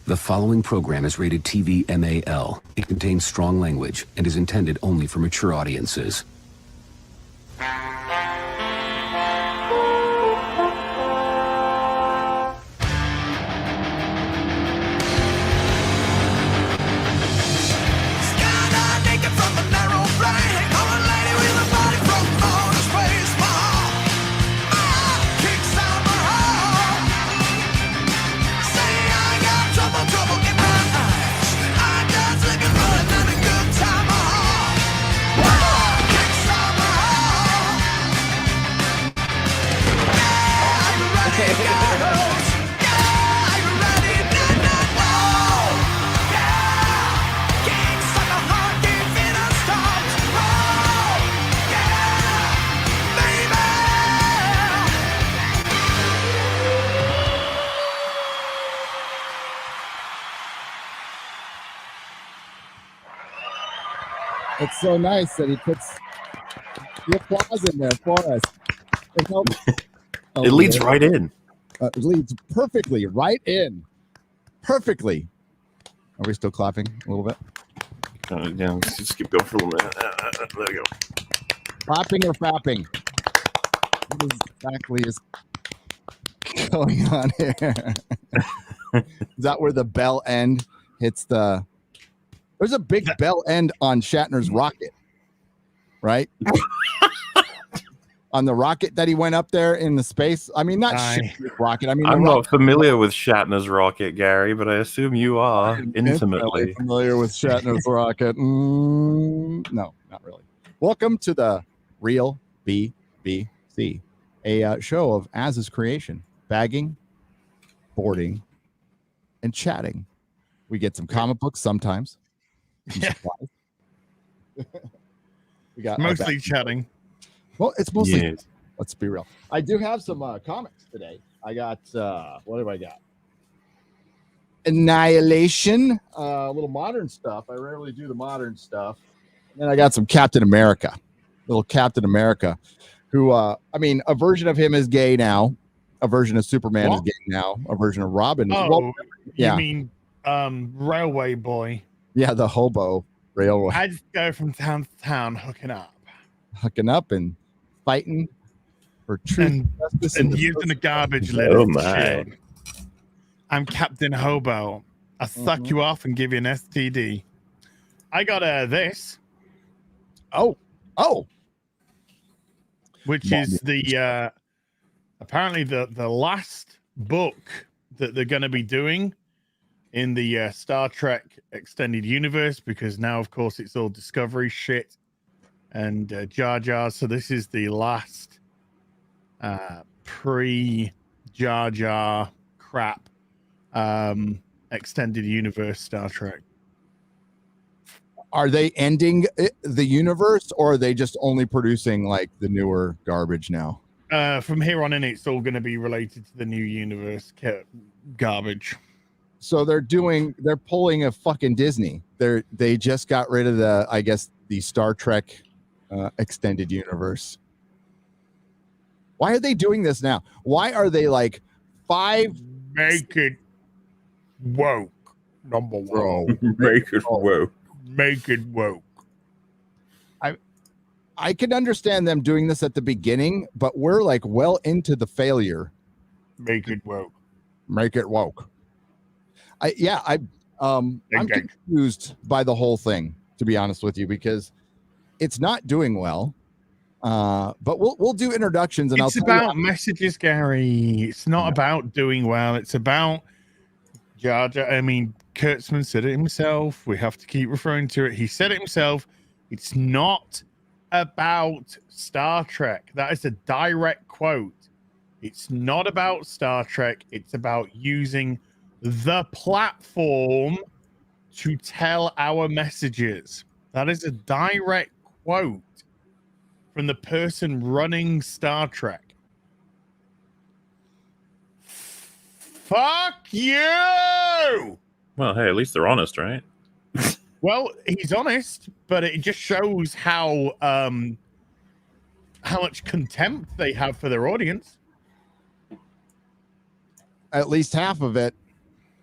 The following program is rated TV MAL. It contains strong language and is intended only for mature audiences. It's so nice that he puts the applause in there for us. It helps. It leads right in. It leads perfectly right in. Perfectly. Are we still clapping a little bit? Yeah, let's just keep going for a little minute. There we go. Clapping or fapping? What exactly is going on here? Is that where the bell end hits the... There's a big bell end on Shatner's rocket, right? On the rocket that he went up there in the space. I mean, not Shatner's rocket. I mean, I'm not familiar with Shatner's rocket, Gary, but I assume you are intimately familiar with Shatner's rocket. No, not really. Welcome to the Real BBC, a show of Az's creation, bagging, boarding, and chatting. We get some comic books sometimes. Yeah. We got mostly chatting. Well, it's mostly. Yes. Let's be real. I do have some comics today. I got what have I got? Annihilation, a little modern stuff. I rarely do the modern stuff. And then I got some Captain America, little Captain America, who I mean, a version of him is gay now. A version of Superman is gay now. A version of Robin. You mean Railway Boy? Yeah, the hobo railway. I just go from town to town hooking up and fighting for truth and using a garbage lid. Oh my! I'm Captain Hobo. I suck you off and give you an STD. I got this. Oh, which is the apparently the last book that they're going to be doing in the Star Trek extended universe, because now, of course, it's all Discovery shit and Jar Jar. So this is the last pre-Jar Jar crap extended universe Star Trek. Are they ending the universe, or are they just only producing like the newer garbage now? From here on in, it's all going to be related to the new universe garbage. So they're pulling a fucking Disney. They just got rid of the Star Trek extended universe. Why are they doing this now? Why are they like make it woke? Number one. Make it woke. Make it woke. I can understand them doing this at the beginning, but we're like well into the failure. Make it woke. Make it woke. I'm confused by the whole thing, to be honest with you, because it's not doing well. But we'll do introductions, and it's about messages, Gary. It's not about doing well. It's about Jar Jar. I mean, Kurtzman said it himself. We have to keep referring to it. He said it himself. It's not about Star Trek. That is a direct quote. It's not about Star Trek. It's about using the platform to tell our messages. That is a direct quote from the person running Star Trek. Fuck you! Well, hey, at least they're honest, right? Well, he's honest, but it just shows how much contempt they have for their audience. At least half of it.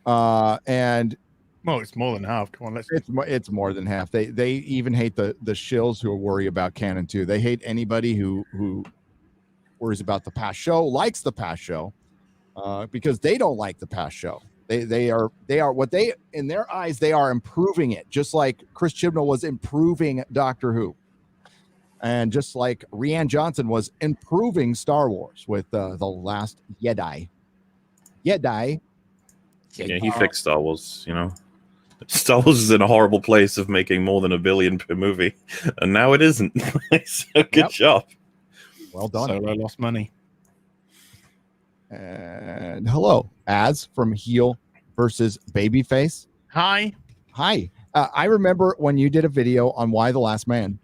And well, it's more than half. Come on, let's. it's more than half. They even hate the shills who worry about canon too. They hate anybody who worries about the past show, likes the past show, because they don't like the past show. They are what they, in their eyes, they are improving it, just like Chris Chibnall was improving Doctor Who, and just like Rian Johnson was improving Star Wars with the Last Jedi. Yeah, he fixed Star Wars. You know, Star Wars is in a horrible place of making more than $1 billion per movie, and now it isn't. So good job. Well done. Solo lost money. And hello, Az from Heel versus Babyface. Hi. I remember when you did a video on Why the Last Man,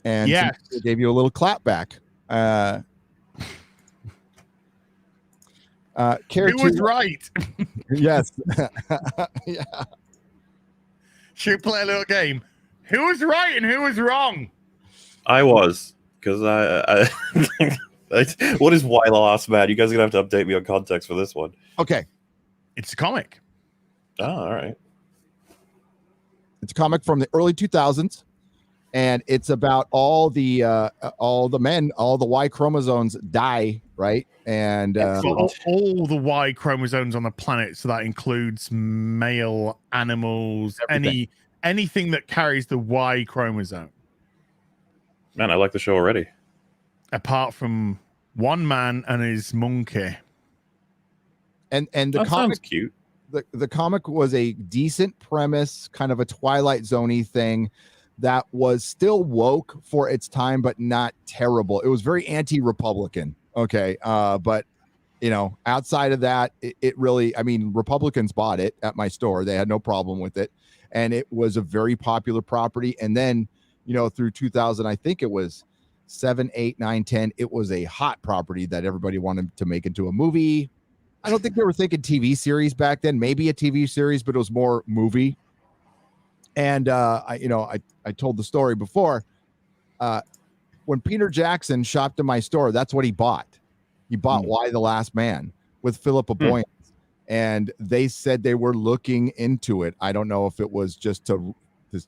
and yes, it gave you a little clap back. Who was right? Yes. Yeah. Should we play a little game? Who was right and who was wrong? I was, because I what is Why the Last Man? You guys are gonna have to update me on context for this one. Okay. It's a comic. Oh, all right. It's a comic from the early 2000s, and it's about all the men, all the Y chromosomes die, right? And all the Y chromosomes on the planet, so that includes male animals, anything that carries the Y chromosome. Man, I like the show already. Apart from one man and his monkey. And the that comic, sounds cute. The comic was a decent premise, kind of a Twilight Zone-y thing that was still woke for its time, but not terrible. It was very anti-Republican. Okay. But you know, outside of that, it really, I mean, Republicans bought it at my store. They had no problem with it. And it was a very popular property. And then, you know, through 2000, I think it was 7, 8, 9, 10, it was a hot property that everybody wanted to make into a movie. I don't think they were thinking TV series back then, maybe a TV series, but it was more movie. And I told the story before. When Peter Jackson shopped in my store, that's what he bought. He bought Why the Last Man with Philippa Boyens. And they said they were looking into it. I don't know if it was just to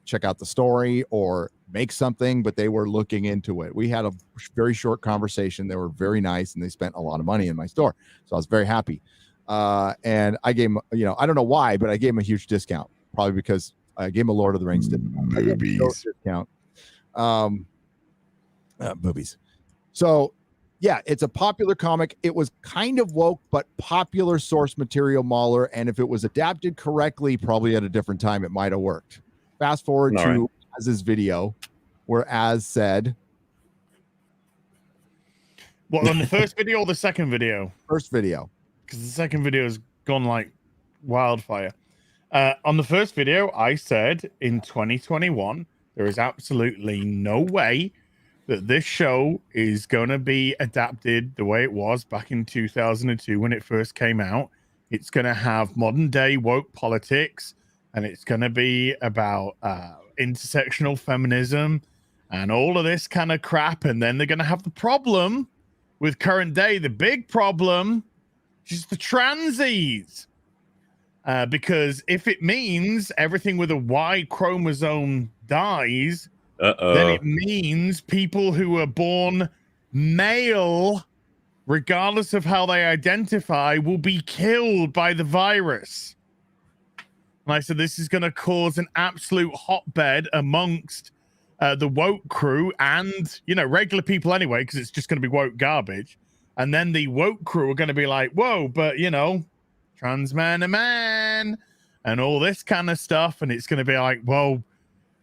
check out the story or make something, but they were looking into it. We had a very short conversation. They were very nice, and they spent a lot of money in my store. So I was very happy. And I gave him, you know, I don't know why, but I gave him a huge discount, probably because I gave him a Lord of the Rings discount. Boobies. So yeah, it's a popular comic. It was kind of woke, but popular source material, MauLer. And if it was adapted correctly, probably at a different time, it might have worked. Fast forward to Az's video, where Az said, what, on the first video or the second video? First video. Because the second video has gone like wildfire. On the first video, I said in 2021, there is absolutely no way that this show is going to be adapted the way it was back in 2002 when it first came out. It's going to have modern day woke politics, and it's going to be about intersectional feminism and all of this kind of crap. And then they're going to have the problem with current day, the big problem, just the transies. Because if it means everything with a Y chromosome dies, then it means people who are born male, regardless of how they identify, will be killed by the virus. And I said, this is going to cause an absolute hotbed amongst the woke crew and, you know, regular people anyway, because it's just going to be woke garbage. And then the woke crew are going to be like, whoa, but, you know, trans man a man and all this kind of stuff. And it's going to be like, whoa,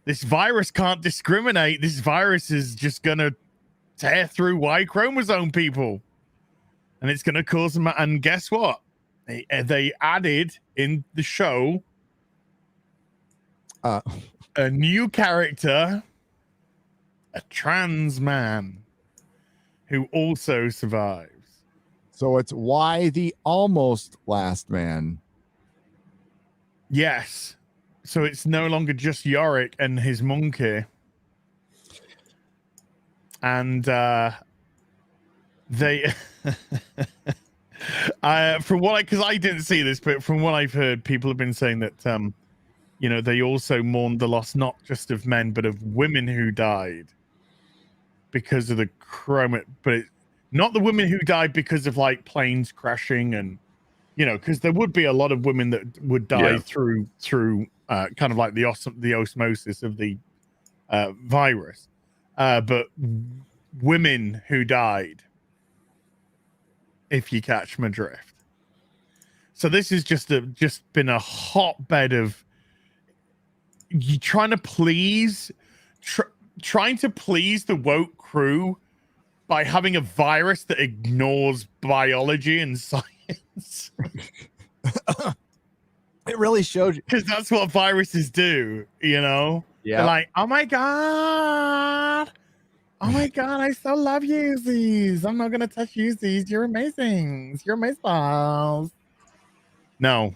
this virus can't discriminate. This virus is just going to tear through Y chromosome people. And it's going to cause them. And guess what? They added in the show a new character, a trans man who also survives. So it's Why the Almost Last Man. Yes. So it's no longer just Yorick and his monkey. And they From what because I didn't see this, but from what I've heard, people have been saying that they also mourned the loss not just of men but of women who died because of the not the women who died because of like planes crashing and because there would be a lot of women that would die through kind of like the osmosis of the virus, but women who died, if you catch my drift. So this is just been a hotbed of you trying to please the woke crew by having a virus that ignores biology and science. It really shows you, because that's what viruses do. Yeah, they're like, oh my god, I so love Yeezys. I'm not gonna touch Yeezys. You're amazing. You're amazeballs. No.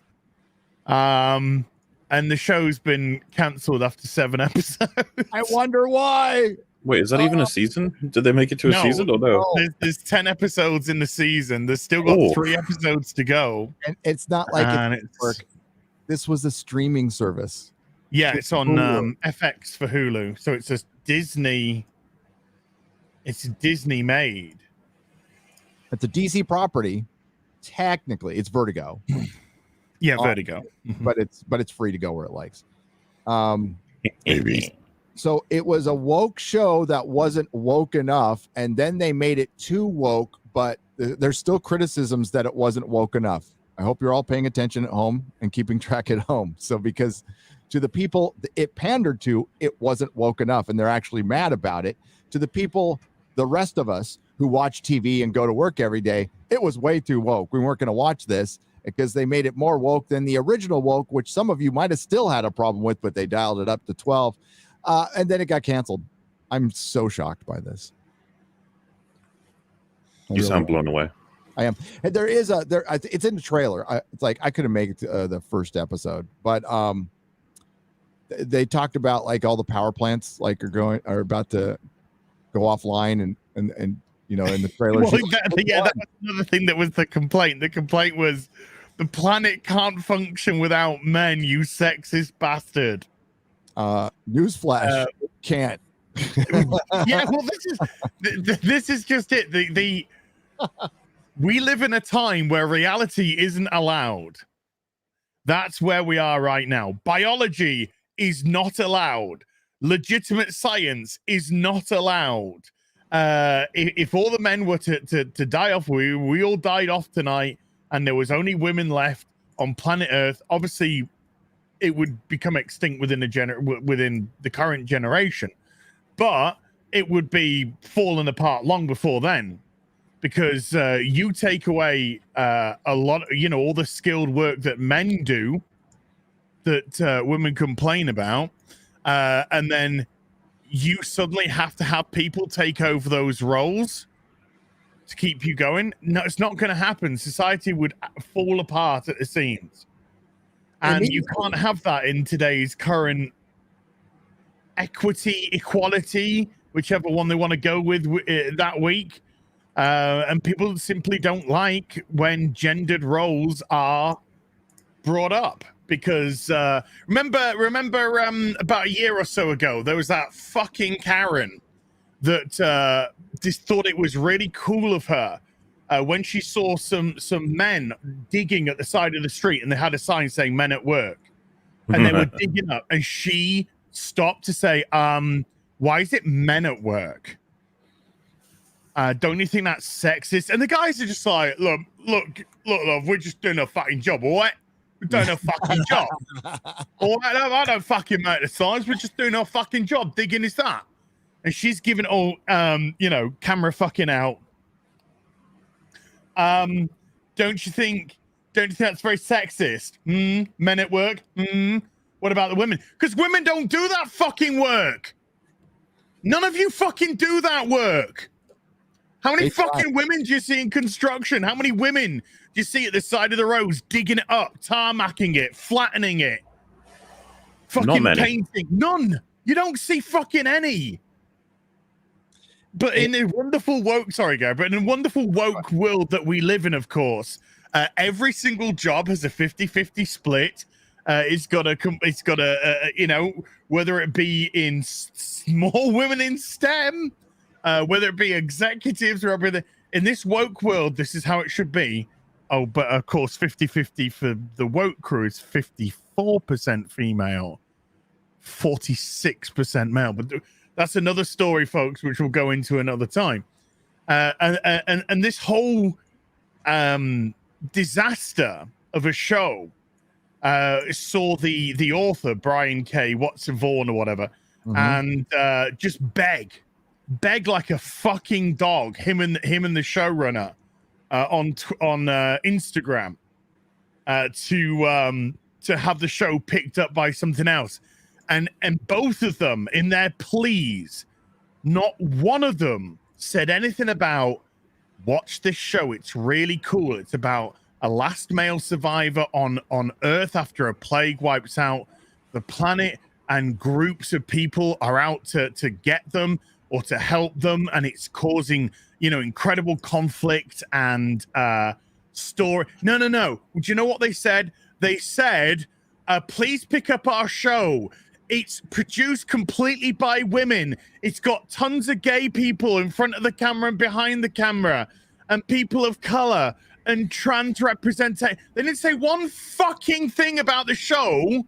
And the show's been cancelled after 7 episodes. I wonder why. Wait, is that even a season? Did they make it to a season or no? There's 10 episodes in the season. There's still got 3 episodes to go. And it's not like this was a streaming service. Yeah, it's on FX for Hulu. So it's a Disney. It's Disney made. It's a DC property. Technically, it's Vertigo. Yeah, Vertigo. But it's free to go where it likes. Maybe. So it was a woke show that wasn't woke enough, and then they made it too woke, but there's still criticisms that it wasn't woke enough. I hope you're all paying attention at home and keeping track at home. So because to the people it pandered to, it wasn't woke enough, and they're actually mad about it. To the people, the rest of us who watch TV and go to work every day, it was way too woke. We weren't going to watch this because they made it more woke than the original woke, which some of you might have still had a problem with, but they dialed it up to 12. And then it got canceled. I'm so shocked by this. You sound blown away. I am. And there is it's in the trailer. It's like I couldn't make it to the first episode, but they talked about like all the power plants like are about to go offline and in the trailer. Well, that was another thing that was the complaint. The complaint was the planet can't function without men, you sexist bastard. Newsflash, can't. Yeah, well, this is just it. We live in a time where reality isn't allowed. That's where we are right now. Biology is not allowed. Legitimate science is not allowed. If all the men were to die off, we all died off tonight, and there was only women left on planet Earth, obviously it would become extinct within the current generation, but it would be falling apart long before then, because you take away a lot, all the skilled work that men do that women complain about, and then you suddenly have to have people take over those roles to keep you going. No, it's not going to happen. Society would fall apart at the seams. And you can't have that in today's current equality, whichever one they want to go with that week. And people simply don't like when gendered roles are brought up. Because remember about a year or so ago, there was that fucking Karen that just thought it was really cool of her when she saw some men digging at the side of the street, and they had a sign saying "Men at Work," and they were digging up, and she stopped to say, "Why is it men at work? Don't you think that's sexist?" And the guys are just like, "Look, love, we're just doing a fucking job, all right? We're doing a fucking job. All right, I don't fucking make the signs. We're just doing our fucking job. Digging is that." And she's giving all, camera fucking out. Don't you think that's very sexist? Men at work? What about the women? Because women don't do that fucking work. None of you fucking do that work. How many fucking women do you see in construction? How many women do you see at the side of the roads digging it up, tarmacking it, flattening it, fucking painting? None. You don't see fucking any. But in a wonderful woke, sorry, Gary, but in a wonderful woke world that we live in, of course, every single job has a 50-50 split. It's got a, you know, whether it be in small women in STEM, whether it be executives or everything. In this woke world, this is how it should be. Oh, but of course, 50-50 for the woke crew is 54% female, 46% male. But that's another story, folks, which we'll go into another time. And this whole disaster of a show saw the author, Brian K. Watson Vaughan or whatever, and just beg like a fucking dog, him and the showrunner on Instagram to have the show picked up by something else. And both of them, in their pleas, not one of them said anything about, watch this show. It's really cool. It's about a last male survivor on Earth after a plague wipes out the planet, and groups of people are out to get them or to help them. And it's causing, you know, incredible conflict and story. No. Do you know what they said? They said, please pick up our show. It's produced completely by women. It's got tons of gay people in front of the camera and behind the camera, and people of color and trans representation. They didn't say one fucking thing about the show.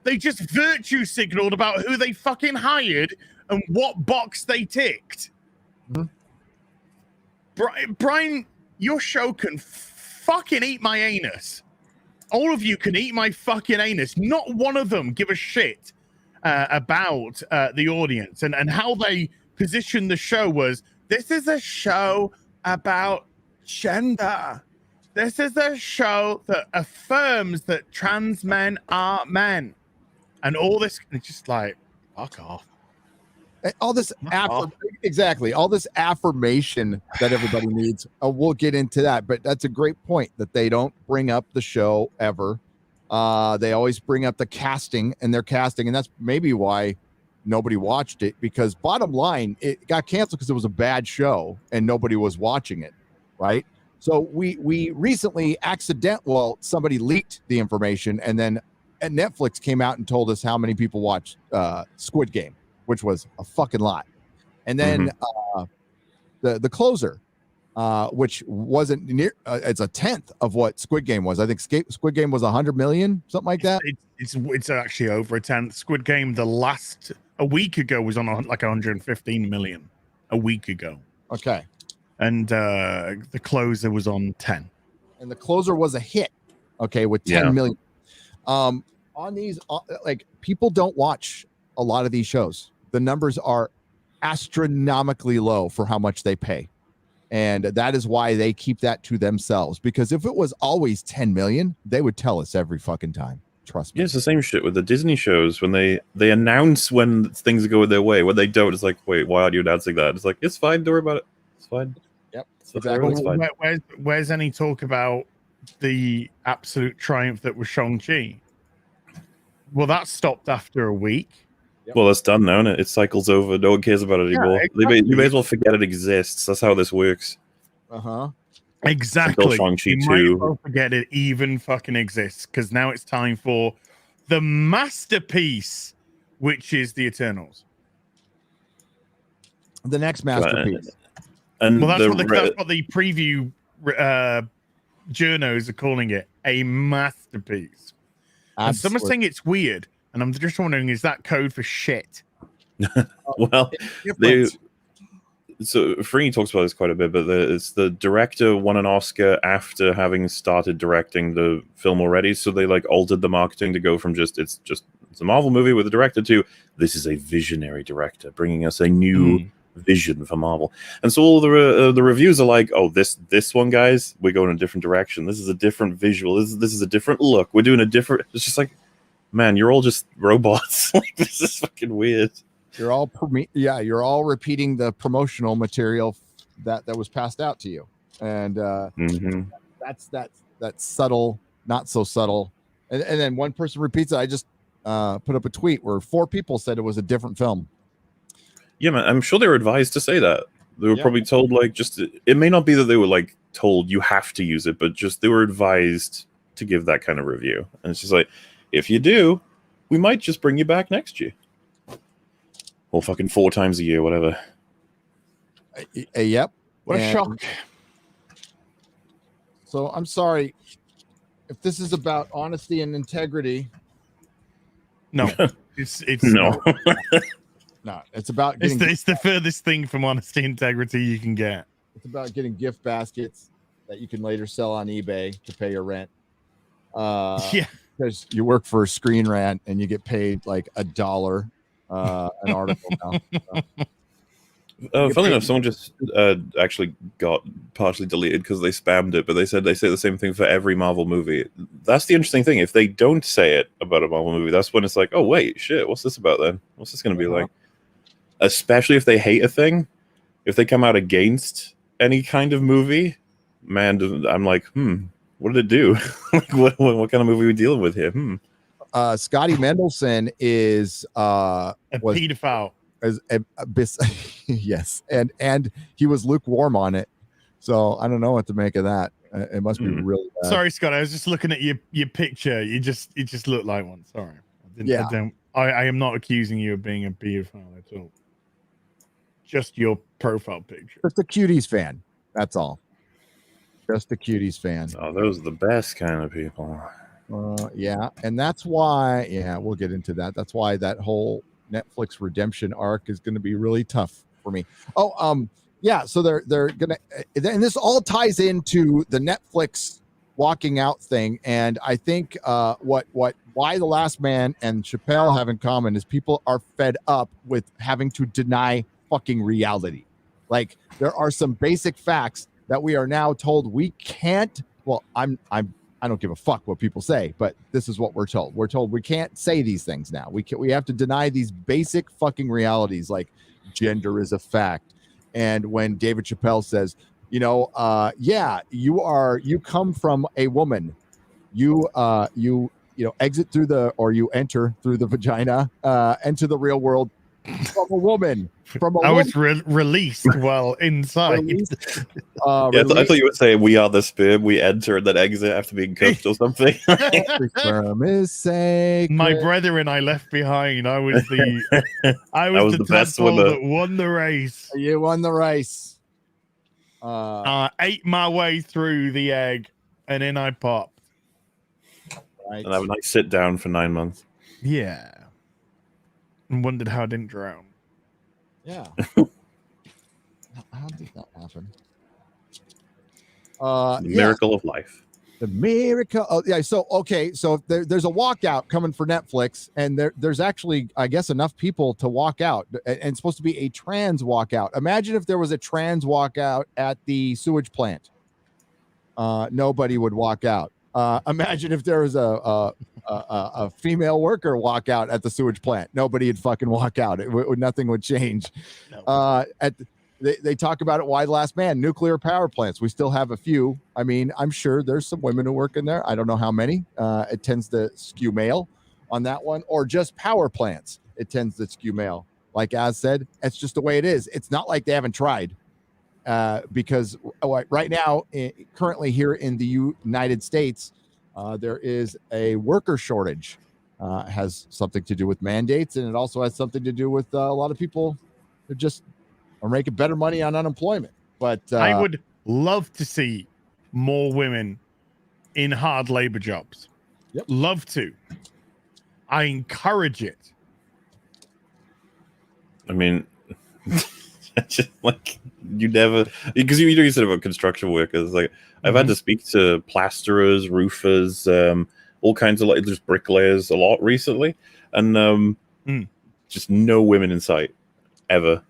They just virtue signaled about who they fucking hired and what box they ticked. Brian, your show can fucking eat my anus. All of you can eat my fucking anus. Not one of them give a shit about the audience, and how they positioned the show was, this is a show about gender. This is a show that affirms that trans men are men, and all this. It's just like, fuck off. All this exactly, all this affirmation that everybody needs. We'll get into that, but that's a great point that they don't bring up the show ever. They always bring up the casting and their casting, and that's maybe why nobody watched it, because bottom line, it got canceled because it was a bad show and nobody was watching it, right? So we recently somebody leaked the information, and then Netflix came out and told us how many people watched Squid Game, which was a fucking lot. And then the closer, which wasn't near, it's a tenth of what Squid Game was. I think Squid Game was 100 million, something like that. It's actually over a tenth. Squid Game, a week ago, was on like 115 million a week ago. Okay. And the closer was on 10. And the closer was a hit. Okay. With 10 million. On these, like, people don't watch a lot of these shows. The numbers are astronomically low for how much they pay. And that is why they keep that to themselves, because if it was always 10 million, they would tell us every fucking time. Trust me. Yeah, it's the same shit with the Disney shows. When they announce when things go their way. When they don't, it's like, wait, why are you announcing that? It's like, it's fine, don't worry about it. It's fine. Yep. Exactly. It's fine. Where's any talk about the absolute triumph that was Shang-Chi? Well, that stopped after a week. Yep. Well, that's done now, isn't it? It cycles over. No one cares about it anymore. Yeah, exactly. You may as well forget it exists. That's how this works. Exactly. Shang-Chi you 2. might as well forget it even fucking exists, because now it's time for the masterpiece, which is the Eternals. The next masterpiece. And well, that's what the preview journos are calling it, a masterpiece. And some are saying it's weird, and I'm just wondering, is that code for shit? Well, so Free talks about this quite a bit, but it's the director won an Oscar after having started directing the film already, so they like altered the marketing to go from it's a Marvel movie with a director to, this is a visionary director bringing us a new vision for Marvel. And so all the reviews are like, oh, this one, guys, we're going in a different direction. This is a different visual. This is a different look. We're doing a different. It's just like, man, you're all just robots. Like, this is fucking weird. You're all repeating the promotional material that was passed out to you, and that's subtle, not so subtle. And then one person repeats it. I just put up a tweet where 4 people said it was a different film. Yeah, man, I'm sure they were advised to say that. They were probably told like just it may not be that they were like told you have to use it, but just they were advised to give that kind of review. And it's just like, if you do, we might just bring you back next year. Or fucking 4 times a year, whatever. Yep. What a shock. So I'm sorry if this is about honesty and integrity. No, it's No. No, it's about getting. It's the furthest thing from honesty and integrity you can get. It's about getting gift baskets that you can later sell on eBay to pay your rent. Yeah, because you work for Screen Rant and you get paid like $1 an article now. Funny enough, someone just actually got partially deleted because they spammed it, but they said they say the same thing for every Marvel movie. That's the interesting thing. If they don't say it about a Marvel movie, that's when it's like, oh wait, shit, what's this about then? What's this going to be like? Especially if they hate a thing, if they come out against any kind of movie, man, I'm like, what did it do? Like, what kind of movie are we dealing with here? Scotty Mendelson is a pedophile. Yes, and he was lukewarm on it, so I don't know what to make of that. It must be really bad. Sorry, Scott, I was just looking at your picture. You just look like one. Sorry, I am not accusing you of being a pedophile at all. Just your profile picture. Just a Cuties fan. That's all. Just a Cuties fan. Oh, those are the best kind of people. Yeah, and that's why. Yeah, we'll get into that. That's why that whole Netflix redemption arc is going to be really tough for me. Yeah. So they're gonna, and this all ties into the Netflix walking out thing. And I think why The Last Man and Chappelle have in common is people are fed up with having to deny fucking reality. Like there are some basic facts that we are now told we can't. Well, I don't give a fuck what people say, but this is what we're told. We're told we can't say these things now. We have to deny these basic fucking realities, like gender is a fact. And when David Chapelle says, yeah, you come from a woman, you exit through you enter through the vagina, enter the real world from a woman. I was released while inside. I thought you would say we are the sperm, we enter and then exit after being cooked or something. Sperm is sacred. My brethren I left behind. I was the best swimmer that won the race. You won the race. Ate my way through the egg and then I popped. Right. And I would sit down for 9 months. Yeah. And wondered how I didn't drown. Yeah. How did that happen? Miracle of life. The miracle. Oh, yeah. So, okay. So there's a walkout coming for Netflix, and there's actually, I guess, enough people to walk out, and it's supposed to be a trans walkout. Imagine if there was a trans walkout at the sewage plant. Nobody would walk out. Imagine if there was a female worker walk out at the sewage plant. Nobody would fucking walk out. Nothing would change. No. They talk about it. Why The Last Man? Nuclear power plants. We still have a few. I mean, I'm sure there's some women who work in there. I don't know how many. It tends to skew male on that one, or just power plants. It tends to skew male. Like Az said, it's just the way it is. It's not like they haven't tried. Because right now, currently here in the United States, there is a worker shortage. Has something to do with mandates, and it also has something to do with a lot of people who just are making better money on unemployment. But I would love to see more women in hard labor jobs. Yep. Love to. I encourage it. I mean, just like you never, because you said about construction workers. Like I've had to speak to plasterers, roofers, all kinds of like just bricklayers a lot recently, and just no women in sight ever.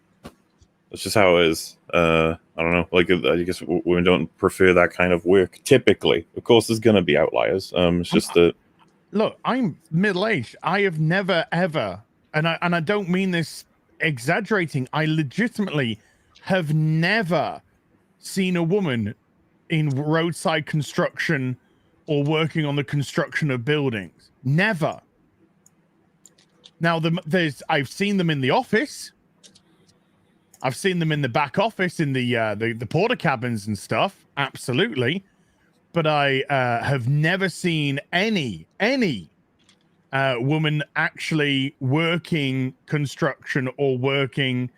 That's just how it is. I don't know. Like I guess women don't prefer that kind of work typically. Of course, there's gonna be outliers. It's just that. Look, I'm middle-aged. I have never ever, and I don't mean this exaggerating. I legitimately have never seen a woman in roadside construction or working on the construction of buildings. Never. Now, I've seen them in the office. I've seen them in the back office in the porter cabins and stuff. Absolutely. But I have never seen any woman actually working construction or working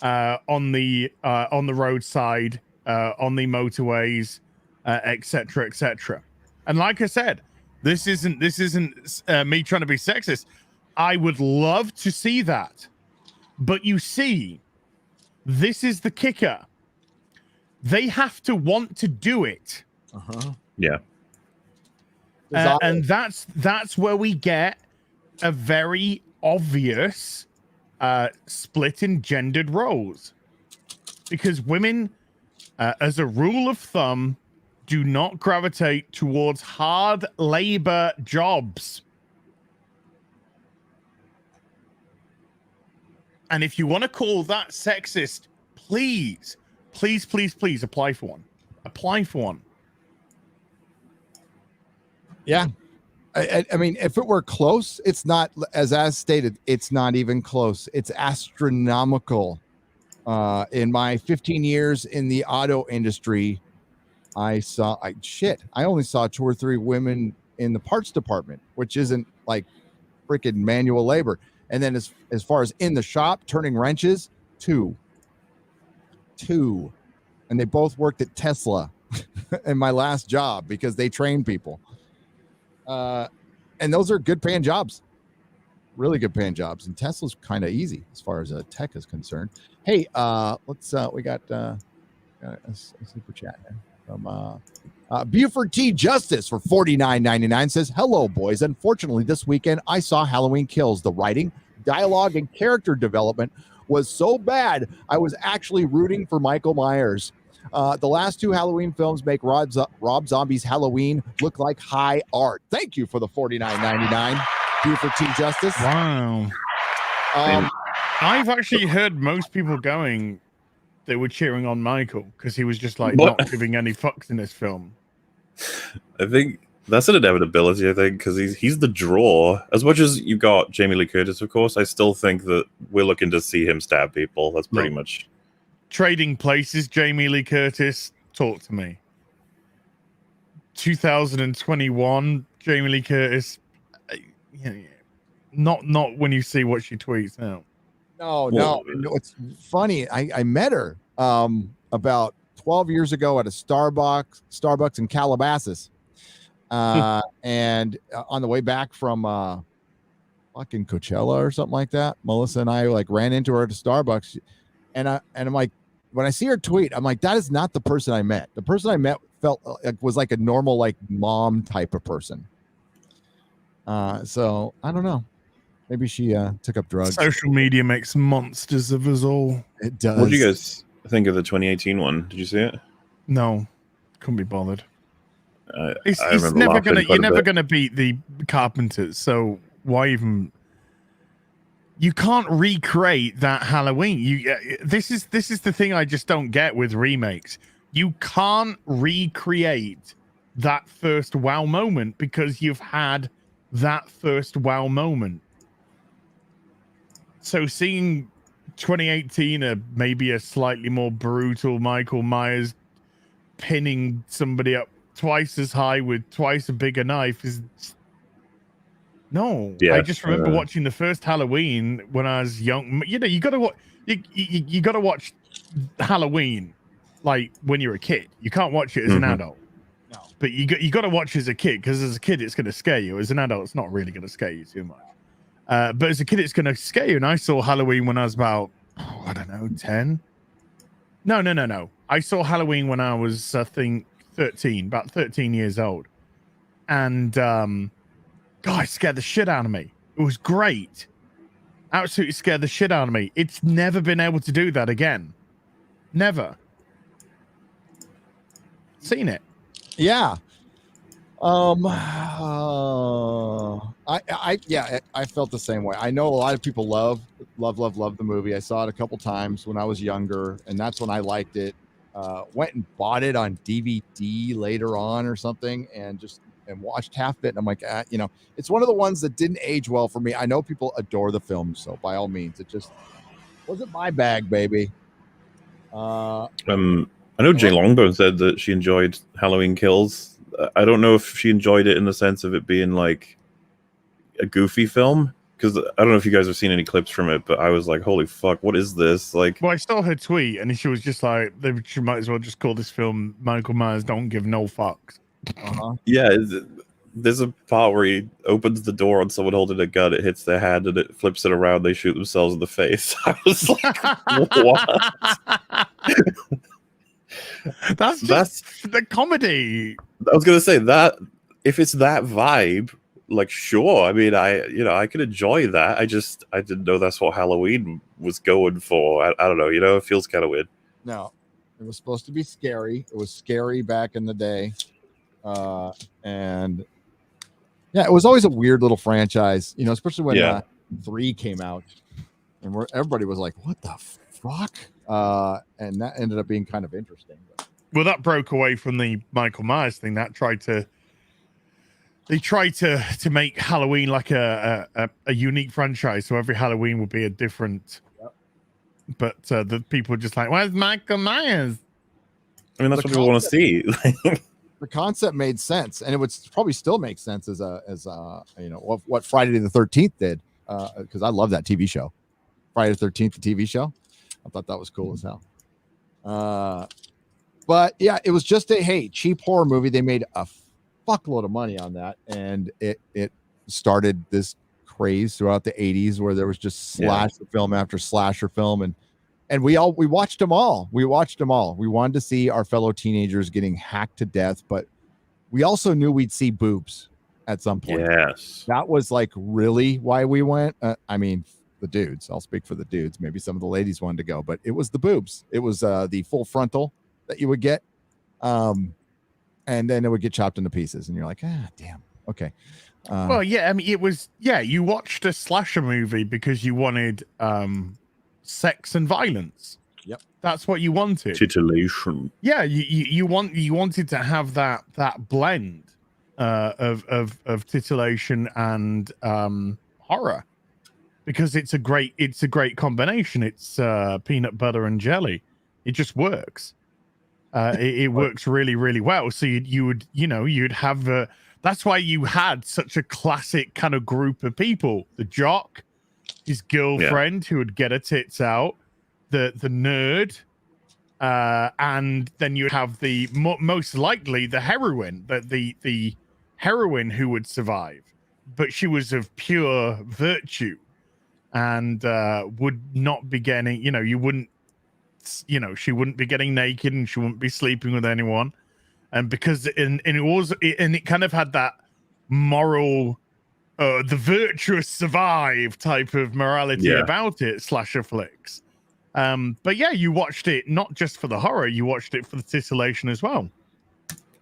on the roadside, on the motorways, etc., etc. And like I said, this isn't me trying to be sexist. I would love to see that, but you see, this is the kicker. They have to want to do it. Yeah. And that's where we get a very obvious split in gendered roles, because women, as a rule of thumb, do not gravitate towards hard labor jobs. And if you want to call that sexist, please apply for one. Apply for one. Yeah. I mean, if it were close, it's not, as stated, it's not even close. It's astronomical. In my 15 years in the auto industry, I only saw 2 or 3 women in the parts department, which isn't like freaking manual labor. And then as far as in the shop turning wrenches, 2. And they both worked at Tesla in my last job because they train people. And those are good paying jobs, really good paying jobs. And Tesla's kind of easy as far as tech is concerned. Hey, we got a super chat here from Buford T. Justice for $49.99 says, hello, boys. Unfortunately, this weekend I saw Halloween Kills. The writing, dialogue, and character development was so bad, I was actually rooting for Michael Myers. The last 2 Halloween films make Rob Zombie's Halloween look like high art. Thank you for the $49.99. Buford T. Justice. Wow. I've actually heard most people going, they were cheering on Michael because he was just like not giving any fucks in this film. I think that's an inevitability, because he's the draw. As much as you got Jamie Lee Curtis, of course, I still think that we're looking to see him stab people. That's pretty much... Trading Places, Jamie Lee Curtis, talk to me. 2021, Jamie Lee Curtis, not when you see what she tweets now. No. It's funny. I met her about 12 years ago at a Starbucks in Calabasas. And on the way back from fucking Coachella or something like that, Melissa and I ran into her at a Starbucks, and I'm like, when I see her tweet, I'm like, that is not the person I met. The person I met was like a normal mom type of person. So I don't know. Maybe she took up drugs. Social media makes monsters of us all. It does. What did you guys think of the 2018 one? Did you see it? No, couldn't be bothered. You're never gonna beat the Carpenters, so why even? You can't recreate that Halloween. This is the thing I just don't get with remakes. You can't recreate that first wow moment because you've had that first wow moment. So seeing 2018 maybe a slightly more brutal Michael Myers pinning somebody up twice as high with twice a bigger knife is no. Yeah, I just remember watching the first Halloween when I was young. You gotta watch Halloween when you're a kid. You can't watch it as an adult. No, but you got to watch as a kid, because as a kid it's going to scare you. As an adult, it's not really going to scare you too much. But as a kid, it's going to scare you. And I saw Halloween when I was about 10. No. I saw Halloween when I was 13, about 13 years old, and God, it scared the shit out of me. It was great. Absolutely scared the shit out of me. It's never been able to do that again. Never. Seen it. Yeah. I felt the same way. I know a lot of people love the movie. I saw it a couple times when I was younger, and that's when I liked it. Went and bought it on DVD later on or something, and watched half of it. And I'm like, it's one of the ones that didn't age well for me. I know people adore the film, so by all means, it just wasn't my bag, baby. I know Jay Longbone said that she enjoyed Halloween Kills. I don't know if she enjoyed it in the sense of it being like a goofy film, because I don't know if you guys have seen any clips from it, but I was like, holy fuck, what is this? Like, well, I saw her tweet and she was just like, she might as well just call this film Michael Myers Don't Give No Fucks. Yeah, there's a part where he opens the door on someone holding a gun, it hits their hand and it flips it around, they shoot themselves in the face. I was like, what? That's the comedy. I was gonna say that if it's that vibe, like, sure. I mean, I could enjoy that. I didn't know that's what Halloween was going for. I don't know. It feels kind of weird. No, it was supposed to be scary. It was scary back in the day, and yeah, it was always a weird little franchise. Especially when 3 came out, and everybody was like, "What the fuck?" And that ended up being kind of interesting. Well, that broke away from the Michael Myers thing. They tried to make Halloween like a unique franchise, so every Halloween would be a different. Yep. But the people were just like, "Where's Michael Myers?" I mean, that's what people want to see. The concept made sense, and it would probably still make sense as what Friday the 13th did, because I love that TV show, Friday the 13th, the TV show. I thought that was cool as hell. But yeah, it was just a cheap horror movie. They made a fuckload of money on that, and it started this craze throughout the 80s where there was just slasher film after slasher film, and we watched them all. We wanted to see our fellow teenagers getting hacked to death, but we also knew we'd see boobs at some point. Yes, that was like really why we went. I mean, the dudes, I'll speak for the dudes, maybe some of the ladies wanted to go, but it was the boobs. It was the full frontal that you would get, and then it would get chopped into pieces, and you're like, damn, okay. Well, yeah, I mean, it was, you watched a slasher movie because you wanted sex and violence. Yep, that's what you wanted. Titillation. Yeah, you wanted to have that blend of titillation and horror, because it's a great combination. It's peanut butter and jelly. It just works. It works really, really well. So you'd have that's why you had such a classic kind of group of people: the jock, his girlfriend who would get her tits out, the nerd, and then you'd have the most likely the heroine, the heroine who would survive, but she was of pure virtue and would not be getting, you wouldn't. She wouldn't be getting naked and she wouldn't be sleeping with anyone, and because it kind of had that moral, the virtuous survive type of morality about it, slasher flicks. But yeah, you watched it not just for the horror, you watched it for the titillation as well.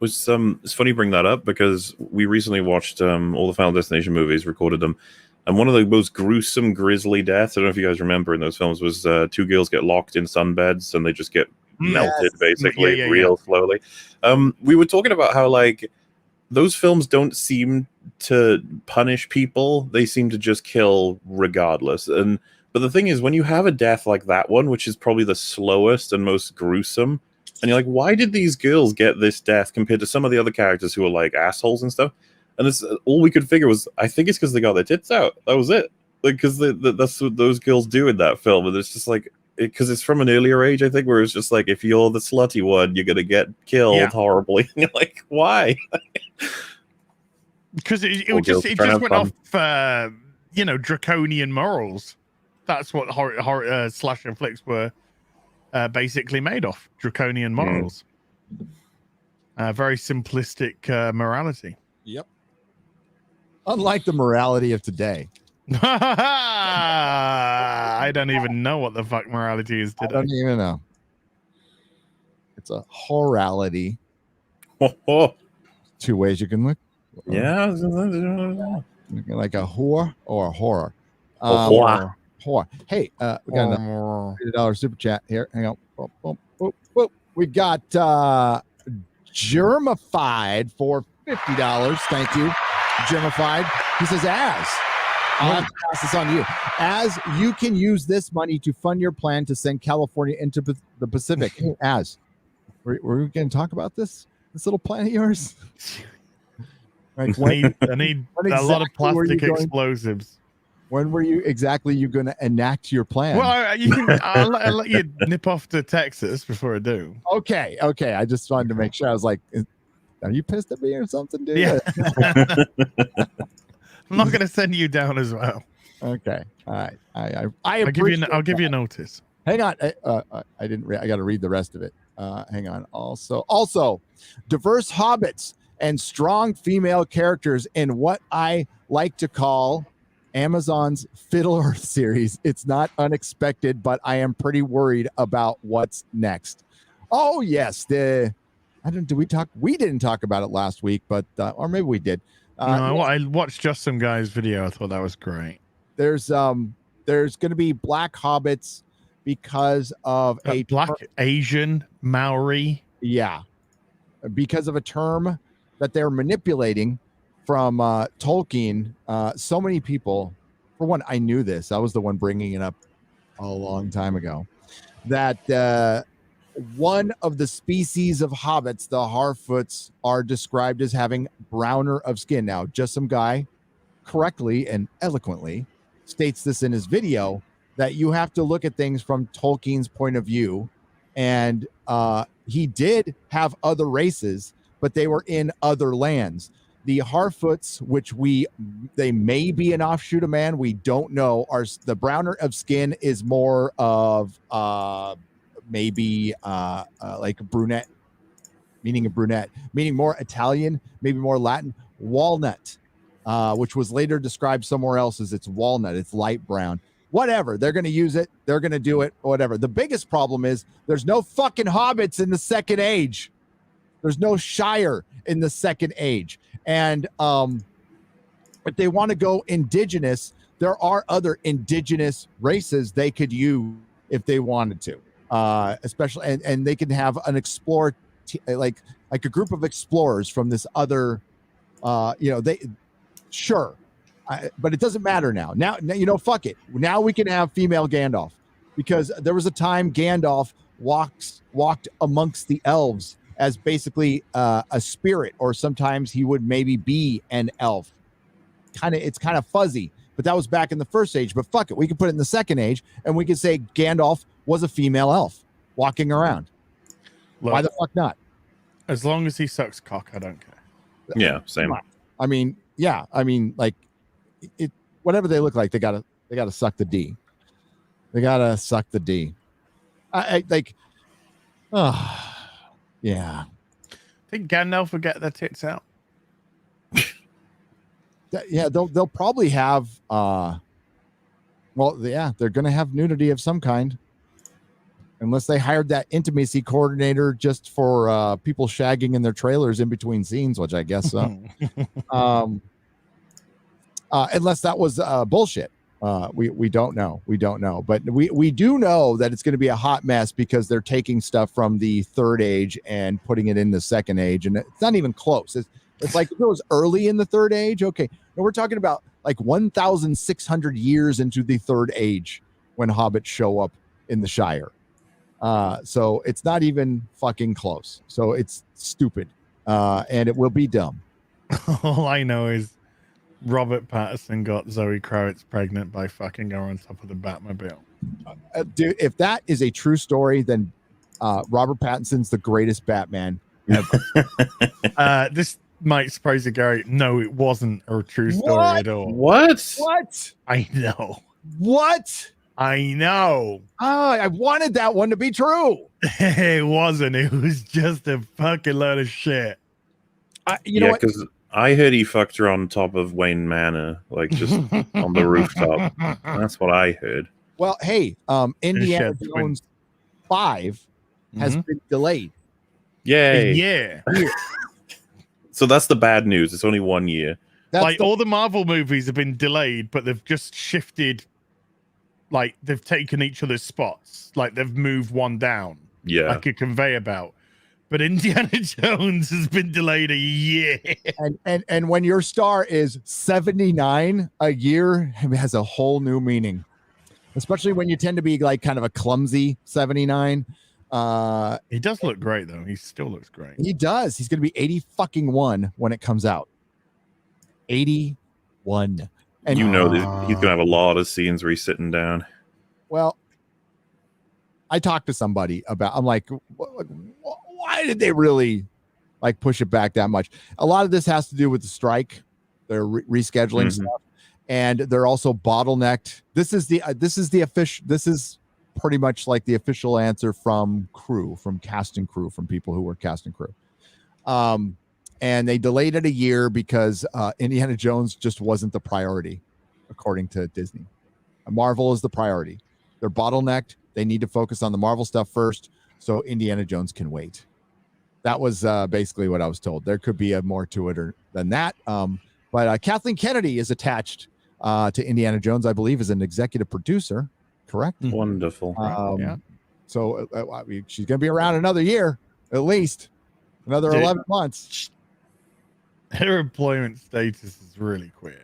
It's funny you bring that up, because we recently watched all the Final Destination movies, recorded them. And one of the most gruesome, grisly deaths, I don't know if you guys remember in those films, was 2 girls get locked in sunbeds and they just get melted, basically, real slowly. We were talking about how, like, those films don't seem to punish people. They seem to just kill regardless. But the thing is, when you have a death like that one, which is probably the slowest and most gruesome, and you're like, why did these girls get this death compared to some of the other characters who are, like, assholes and stuff? And this, all we could figure was, I think it's because they got their tits out. That was it. Like, because that's what those girls do in that film. And it's just like, because it's from an earlier age, I think, where it's just like, if you're the slutty one, you're gonna get killed horribly. You're like, why? Because it just went off, draconian morals. That's what horror slasher flicks were basically made of. Draconian morals. Very simplistic morality. Yep. Unlike the morality of today. I don't even know what the fuck morality is today. I don't even know. It's a horality. Two ways you can look. Yeah. Like a whore or a horror. Whore. Whore. Hey, we got another $50 super chat here. Hang on. Boop, boop, boop, boop. We got Germified for $50. Thank you, Germified. He says, I'll have to pass this on to you. As you can use this money to fund your plan to send California into the Pacific. Hey, were we going to talk about this little plan of yours? Like I need a lot of plastic explosives. When were you going to enact your plan? Well, I'll let you nip off to Texas before I do. Okay. I just wanted to make sure. I was like, are you pissed at me or something, dude? Yeah. I'm not going to send you down as well. Okay. All right. I'll give you notice. Hang on. I didn't. I got to read the rest of it. Hang on. Also, diverse hobbits and strong female characters in what I like to call Amazon's Fiddle Earth series. It's not unexpected, but I am pretty worried about what's next. Oh yes, we didn't talk about it last week, but or maybe we did. No, I watched just some guy's video. I thought that was great. There's going to be black hobbits because of a black Asian Maori. Yeah, because of a term that they're manipulating from Tolkien. So many people, for one, I knew this. I was the one bringing it up a long time ago. That one of the species of hobbits, the Harfoots, are described as having browner of skin. Now, just some guy correctly and eloquently states this in his video, that you have to look at things from Tolkien's point of view. And he did have other races, but they were in other lands. The Harfoots, which they may be an offshoot of man, we don't know. The browner of skin is more of maybe like a brunette, meaning more Italian, maybe more Latin. Walnut, which was later described somewhere else as it's walnut. It's light brown. Whatever. They're going to use it. They're going to do it. Whatever. The biggest problem is there's no fucking hobbits in the Second Age. There's no Shire in the Second Age. And if they want to go indigenous, there are other indigenous races they could use if they wanted to. Especially, and they can have an explorer, like a group of explorers from this other, sure. But it doesn't matter now. Now, fuck it. Now we can have female Gandalf, because there was a time Gandalf walked amongst the elves as basically a spirit, or sometimes he would maybe be an elf. It's kind of fuzzy, but that was back in the First Age. But fuck it, we can put it in the Second Age, and we can say Gandalf was a female elf walking around. Look, why the fuck not? As long as he sucks cock, I don't care. Yeah, same. I mean, yeah. I mean, like, it. Whatever they look like, they gotta suck the D. They gotta suck the D. I like. Oh, yeah. I think Gandalf will get their tits out. Yeah, they'll probably have. Well, yeah, they're gonna have nudity of some kind, unless they hired that intimacy coordinator just for people shagging in their trailers in between scenes, which I guess so. Unless that was bullshit. We don't know. We don't know. But we do know that it's going to be a hot mess, because they're taking stuff from the Third Age and putting it in the Second Age. And it's not even close. It's like if it was early in the Third Age. Okay. No, we're talking about like 1,600 years into the Third Age when hobbits show up in the Shire. So it's not even fucking close. So it's stupid. And it will be dumb. All I know is Robert Pattinson got Zoe Kravitz pregnant by fucking her on top of the Batmobile. Dude, if that is a true story, then Robert Pattinson's the greatest Batman ever. This might surprise you, Gary. No, it wasn't a true story at all. What? I know. What? I know. Oh, I wanted that one to be true. It wasn't. It was just a fucking load of shit. You know what? Because I heard he fucked her on top of Wayne Manor, like just on the rooftop. That's what I heard. Well, hey, Indiana Jones 5 has been delayed. Yay. Yeah. So that's the bad news. It's only 1 year. All the Marvel movies have been delayed, but they've just shifted. Like, they've taken each other's spots. Like, they've moved one down. Yeah. Like a conveyor belt. but Indiana Jones has been delayed a year. And when your star is 79 a year, it has a whole new meaning, especially when you tend to be like kind of a clumsy 79. He does look great though. He still looks great. He does. He's going to be 80-fucking-1 when it comes out. 81. And You know that he's gonna have a lot of scenes where he's sitting down. well, I talked to somebody about, I'm like, why did they really like push it back that much? A lot of this has to do with the strike. They're rescheduling stuff, and they're also bottlenecked. This is pretty much like the official answer from cast and crew, from people who were cast and crew. And they delayed it a year because Indiana Jones just wasn't the priority, according to Disney. Marvel is the priority. They're bottlenecked. They need to focus on the Marvel stuff first, so Indiana Jones can wait. That was basically what I was told. There could be more to it than that. But Kathleen Kennedy is attached to Indiana Jones, I believe, as an executive producer. Correct? Wonderful. Yeah. So she's going to be around another year, at least. Another 11 months. Her employment status is really quick.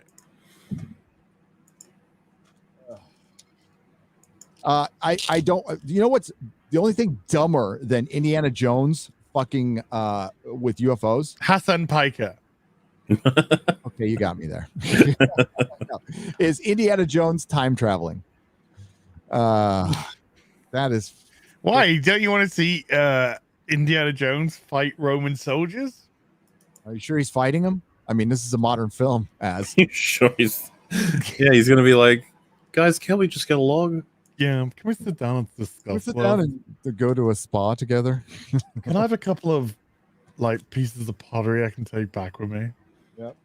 I don't. You know what's the only thing dumber than Indiana Jones fucking with UFOs? Hassan Piker. Okay, you got me there. Is Indiana Jones time traveling? That is. Why don't you want to see Indiana Jones fight Roman soldiers? Are you sure he's fighting them? I mean, this is a modern film. As You sure he's gonna be like, guys, can't we just get along? Yeah, can we sit down and discuss? let's sit down and to go to a spa together. Can I have a couple of like pieces of pottery I can take back with me? Yep.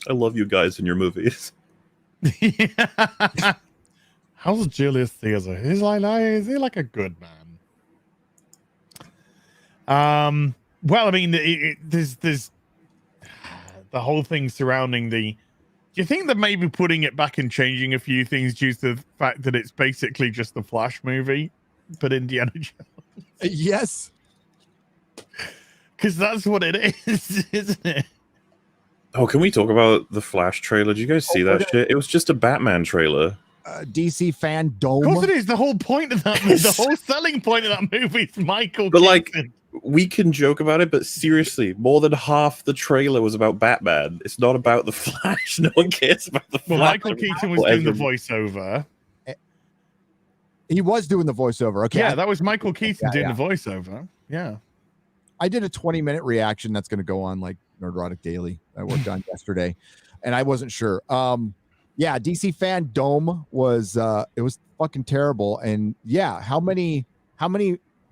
I love you guys in your movies. How's Julius Caesar? Is he like a good man? Well, I mean, there's the whole thing surrounding the. Do you think that maybe putting it back and changing a few things due to the fact that it's basically just the Flash movie, but Indiana Jones? Yes. Because that's what it is, isn't it? Oh, can we talk about the Flash trailer? Did you guys see that shit? It was just a Batman trailer. DC FanDome. Of course it is. The whole point of that, the whole selling point of that movie is Michael But like, Keaton. we can joke about it, but seriously, more than half the trailer was about Batman. It's not about the Flash. No one cares about the Flash. Well, Michael Keaton was doing the voiceover. He was doing the voiceover. Okay. Yeah, that was Michael Keaton doing yeah. the voiceover. Yeah. I did a 20-minute reaction that's going to go on like Nerdrotic Daily. I worked on yesterday, and I wasn't sure. Yeah, DC FanDome was it was fucking terrible. And yeah, how many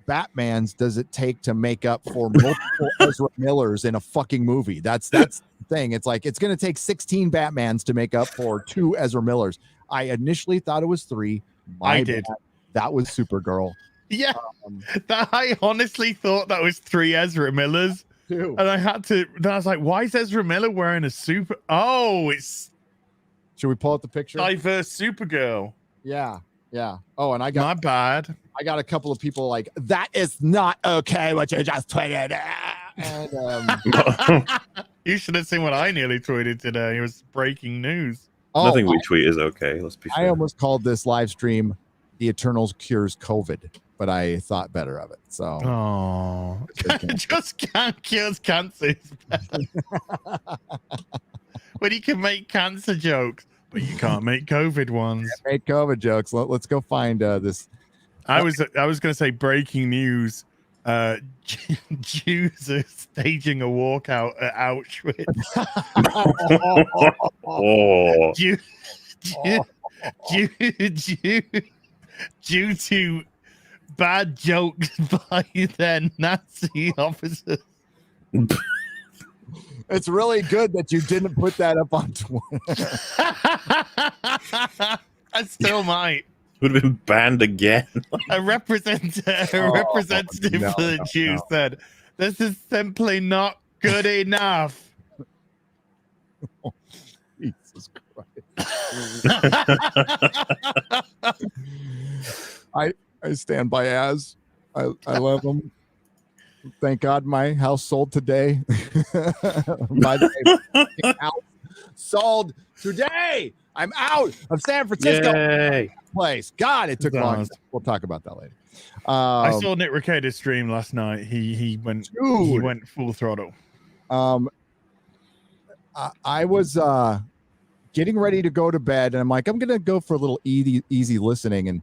Batmans does it take to make up for multiple Ezra Millers in a fucking movie? That's the thing. It's like it's going to take 16 Batmans to make up for 2 Ezra Millers. I initially thought it was 3. I did. That was Supergirl. Yeah, I honestly thought that was 3 Ezra Millers, Too. and then I was like, "Why is Ezra Miller wearing a super? Oh, it's Should we pull up the picture? diverse Supergirl. Yeah. Oh, and I My bad. got a couple of people like, that is not okay what you just tweeted. And You should have seen what I nearly tweeted today. It was breaking news. Nothing we tweet is okay. Let's be fair. I almost called this live stream "The Eternals Cures COVID," but I thought better of it. So Oh, just can't cure cancer. When you can make cancer jokes, but you can't make COVID ones. make COVID jokes. Let's go find this. I was going to say breaking news. Jews are staging a walkout at Auschwitz. Oh, Due to bad jokes by their Nazi officers. It's really good that you didn't put that up on Twitter. I still might. would have been banned again. A representative for the Jews said, "This is simply not good enough." Jesus Christ. I stand by Az. I love him. Thank God my house sold today. By the way, house sold today. I'm out of San Francisco. Yay. Place. God, it took long. Nice. We'll talk about that later. I saw Nick Ricardo's stream last night. He went full throttle. I was getting ready to go to bed, and I'm like, I'm gonna go for a little easy listening. And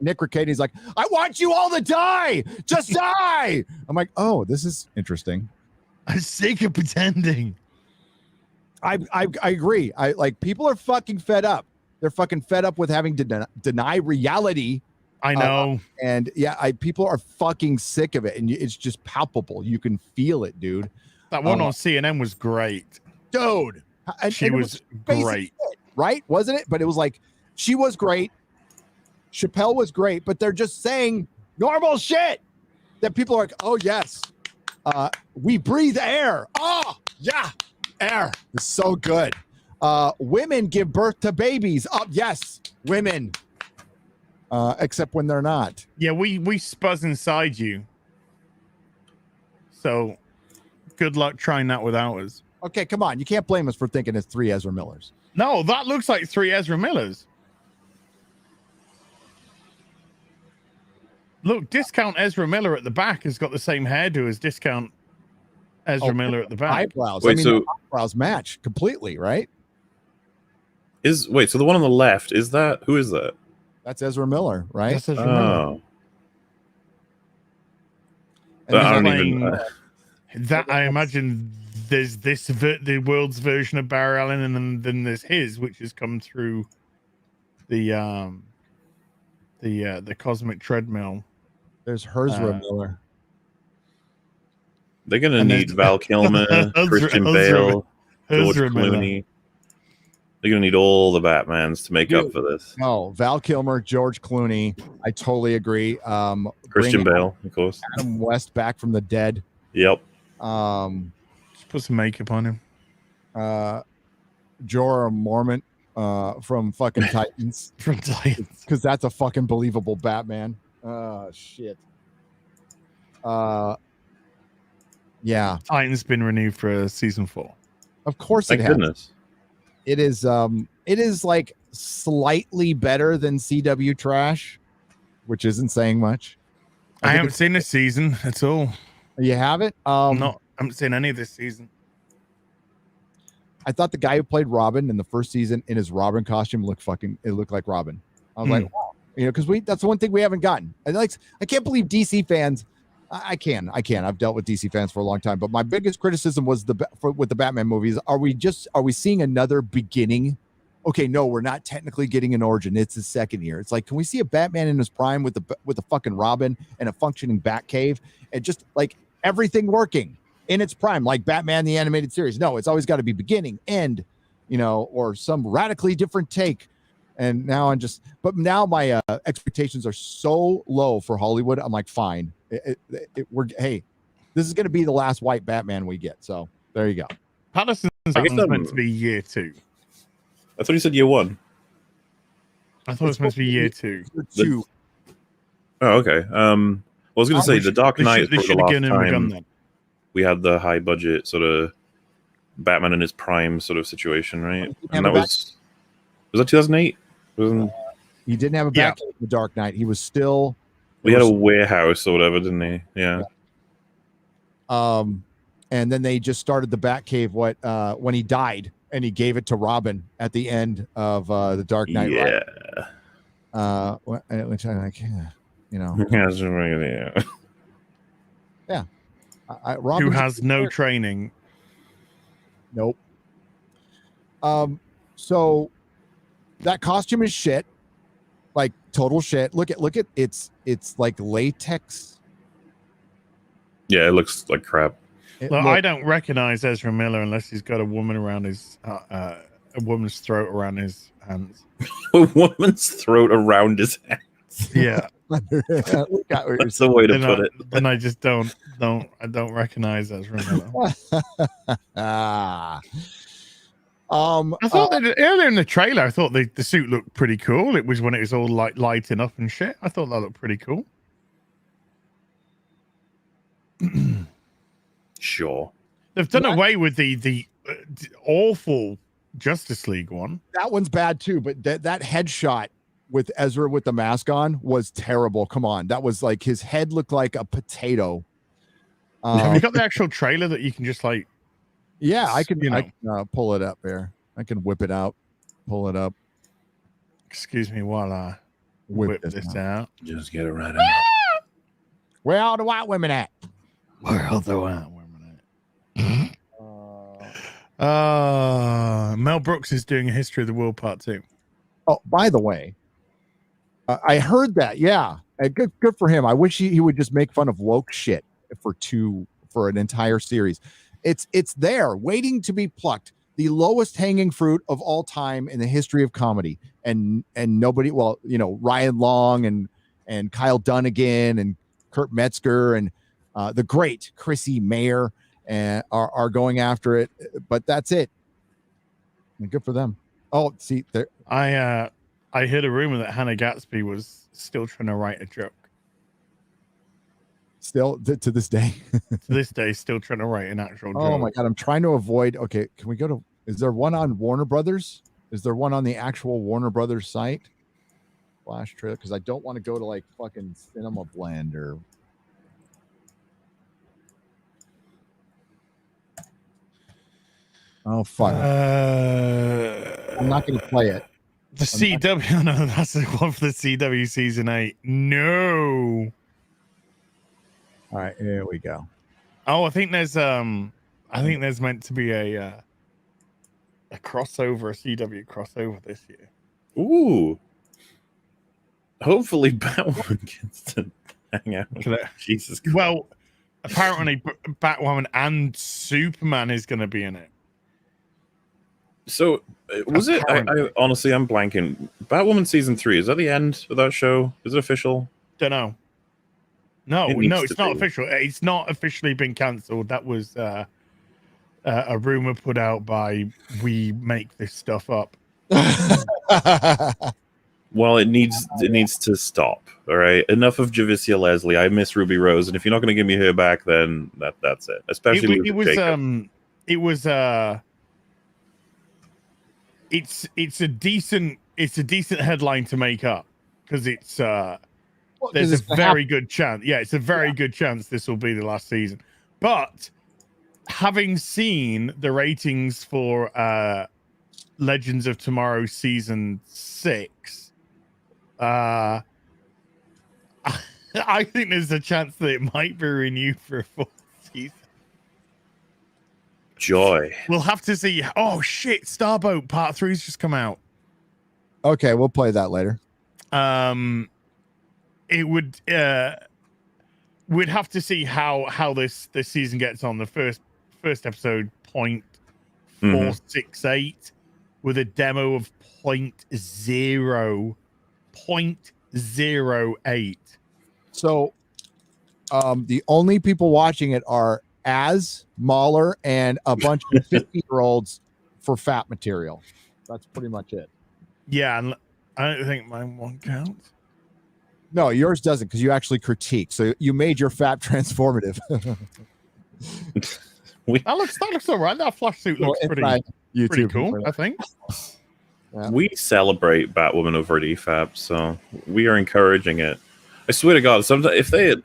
Nick Ricardo's like, I want you all to die, just die. I'm like, oh, this is interesting. I'm sick of pretending. I agree. I like people are fucking fed up. They're fucking fed up with having to deny reality. I know. And yeah, people are fucking sick of it, and it's just palpable. You can feel it, dude. That one on CNN was great, dude. She was great, right? Wasn't it? But it was like she was great. Chappelle was great, but they're just saying normal shit that people are like, oh yes, we breathe air. Oh yeah, air is so good. Women give birth to babies. Oh yes, women. Except when they're not. Yeah, we spuzz inside you. So good luck trying that without us. Okay, come on. You can't blame us for thinking it's 3 Ezra Millers. No, that looks like 3 Ezra Millers. Look, Discount Ezra Miller at the back has got the same hairdo as Discount Ezra Miller at the back. Eyebrows. Wait, the eyebrows match completely, right? So the one on the left, who is that? That's Ezra Miller, right? That's Ezra Miller. And I don't even. That I imagine there's the world's version of Barry Allen, and then there's his, which has come through the cosmic treadmill. There's Herzra Miller. They're gonna need Val Kilmer, Christian Bale, George Clooney. They're gonna need all the Batmans to make up for this. No, Val Kilmer, George Clooney. I totally agree. Christian Bale, of course. Adam West back from the dead. Yep. Just put some makeup on him. Jorah Mormont from fucking Titans. From Titans. Because that's a fucking believable Batman. Shit. Yeah. Titans been renewed for season 4. Of course Thank it has. goodness. It is like slightly better than CW trash, which isn't saying much. I haven't seen this season at all. You haven't? I haven't seen any of this season. I thought the guy who played Robin in the first season in his Robin costume looked like Robin. I was like, wow. Because that's the one thing we haven't gotten. I can't believe DC fans. I can. I've dealt with DC fans for a long time, but my biggest criticism was with the Batman movies. Are we seeing another beginning? Okay, no, we're not technically getting an origin. It's his second year. It's like, can we see a Batman in his prime with a fucking Robin and a functioning Batcave and just like everything working in its prime, like Batman the animated series? No, it's always got to be beginning, end, or some radically different take. And now now my expectations are so low for Hollywood. I'm like, fine. Hey, this is going to be the last white Batman we get. So there you go. Patterson's meant to be year 2. I thought you said year 1. I thought it was meant to be year 2. Oh, okay. I was going to say the Dark Knight was the last time we had the high budget sort of Batman in his prime sort of situation, right? And that was that 2008? He didn't have a Batcave in the Dark Knight. He was still. We had a warehouse or whatever, didn't he? Yeah. And then they just started the Batcave when he died, and he gave it to Robin at the end of the Dark Knight. Yeah. Which I like, yeah. Robin, who has no training. Nope. So that costume is shit. Like total shit. Look at it's like latex. Yeah, it looks like crap. I don't recognize Ezra Miller unless he's got a woman around his a woman's throat around his hands. A woman's throat around his hands. Yeah. That's the way to put it. Then I just don't recognize Ezra Miller. I thought that earlier in the trailer, I thought the suit looked pretty cool. It was when it was all like lighting up and shit. I thought that looked pretty cool. sure. They've done away with the awful Justice League one. That one's bad too, but that headshot with Ezra with the mask on was terrible. Come on, that was like his head looked like a potato. Have you got the actual trailer that you can just like? Yeah, I can. You know. I can pull it up here. I can whip it out, pull it up. Excuse me while I whip this out. Just get it right out. Where are the white women at? Where are the white women at? Mel Brooks is doing a History of the World Part 2. Oh, by the way, I heard that. Yeah, good for him. I wish he would just make fun of woke shit for an entire series. It's there waiting to be plucked. The lowest hanging fruit of all time in the history of comedy, and nobody. Well, Ryan Long and Kyle Dunnigan and Kurt Metzger and the great Chrissy Mayer and are going after it, but that's it. And good for them. Oh, see there. I heard a rumor that Hannah Gatsby was still trying to write a joke. Still to this day. To this day, still trying to write an actual joke. Oh my god, I'm trying to avoid. Okay, can we go to? Is there one on Warner Brothers? Is there one on the actual Warner Brothers site? Flash trailer, because I don't want to go to like fucking Cinema Blend or. Oh fuck! I'm not going to play it. The CW, no, that's the one for the CW season 8. No. All right, here we go. Oh, I think there's meant to be a crossover, a CW crossover this year. Ooh. Hopefully Batwoman gets to hang out. Jesus Christ. Well, apparently Batwoman and Superman is going to be in it. So was it? I honestly, I'm blanking. Batwoman season 3, is that the end of that show? Is it official? Don't know. No, it's not official. It's not officially been cancelled. That was a rumor put out by We Make This Stuff Up. Well, it needs to stop. All right, enough of Javicia Leslie. I miss Ruby Rose, and if you're not going to give me her back, then that's it. Especially it's a decent headline to make up because it's there's a very good chance. Yeah, it's a very good chance this will be the last season. But having seen the ratings for Legends of Tomorrow season 6, I think there's a chance that it might be renewed for a 4th season. Joy. We'll have to see. Oh shit! Starboat Part 3's just come out. Okay, we'll play that later. It would. We'd have to see how this season gets on. The first episode 0.468 with a demo of 0.08. So, the only people watching it are MauLer and a bunch of 50-year-olds for fat material. That's pretty much it. Yeah, and I don't think mine one counts. No, yours doesn't because you actually critique. So you made your fat transformative. That looks all right. That flash suit looks pretty cool, I think. Yeah. We celebrate Batwoman over at EFAP, so we are encouraging it. I swear to God, sometimes if they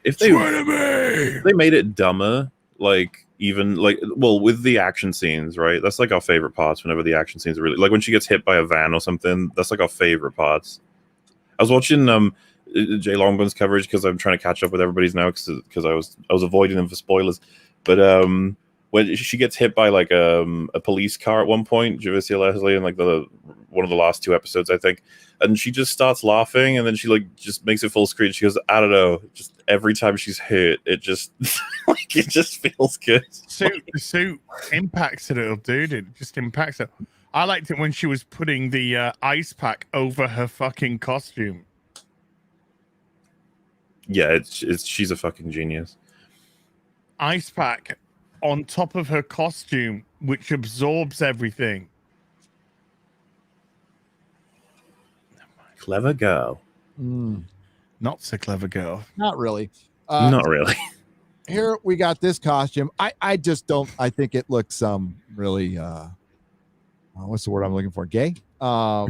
made it dumber, like with the action scenes, right? That's like our favorite parts. Whenever the action scenes are really like when she gets hit by a van or something, that's like our favorite parts. I was watching Jay Longbone's coverage because I'm trying to catch up with everybody's now because I was avoiding them for spoilers. But when she gets hit by like a police car at one point, Javicia Leslie, in like one of the last 2 episodes, I think, and she just starts laughing, and then she like just makes it full screen. She goes, I don't know, just every time she's hit, it just like it just feels good. The suit impacts it, little dude. It just impacts it. I liked it when she was putting the ice pack over her fucking costume. Yeah, she's a fucking genius. Ice pack on top of her costume, which absorbs everything. Clever girl. Not so clever girl. Not really. Not really. here we got this costume. I just don't. I think it looks really. What's the word I'm looking for? Gay. Yeah,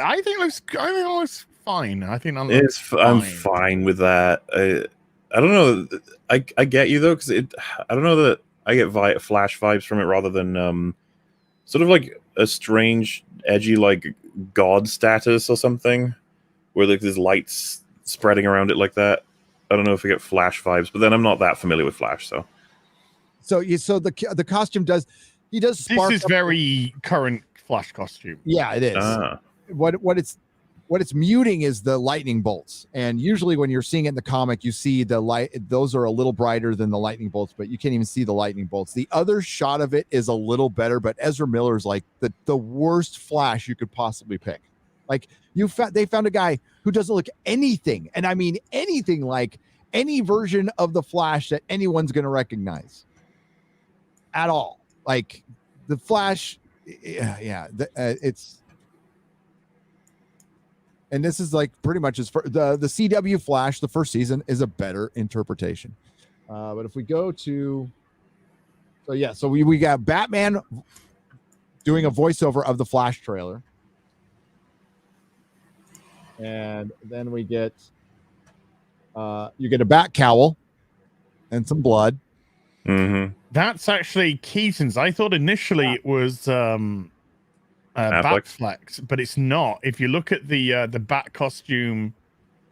I think it looks fine. I think that looks I'm fine. fine with that. I don't know. I get you though, because I don't know that I get Flash vibes from it rather than sort of like a strange, edgy, like god status or something, where like there's lights spreading around it like that. I don't know if I get Flash vibes, but then I'm not that familiar with Flash, so. So the costume does. He does. Spark This is very current Flash costume. Yeah, it is. What it's muting is the lightning bolts, and usually when you're seeing it in the comic, you see the light. Those are a little brighter than the lightning bolts, but you can't even see the lightning bolts. The other shot of it is a little better, but Ezra Miller's like the worst Flash you could possibly pick. Like they found a guy who doesn't look anything, and I mean anything like any version of the Flash that anyone's going to recognize at all. Like the Flash, it's. And this is like pretty much the CW Flash, the first season is a better interpretation. But if we go to, so we got Batman doing a voiceover of the Flash trailer. And then we get, you get a bat cowl and some blood. Mm-hmm. That's actually Keaton's. I thought initially it was Batflex, but it's not. If you look at the bat costume,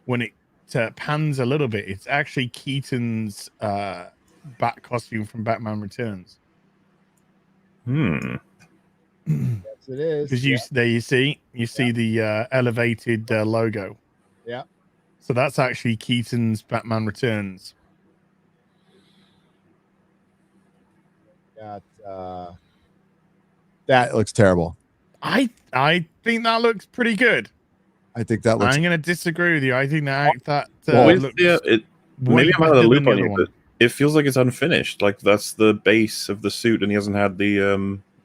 when it pans a little bit, it's actually Keaton's bat costume from Batman Returns. Yes, it is. Because you see the elevated logo. Yeah. So that's actually Keaton's Batman Returns. Got that looks terrible. I think that looks pretty good. I think that looks. I'm going to disagree with you. I think that looks maybe I'm out of the loop on you, one. but it feels like it's unfinished. Like that's the base of the suit, and he hasn't had the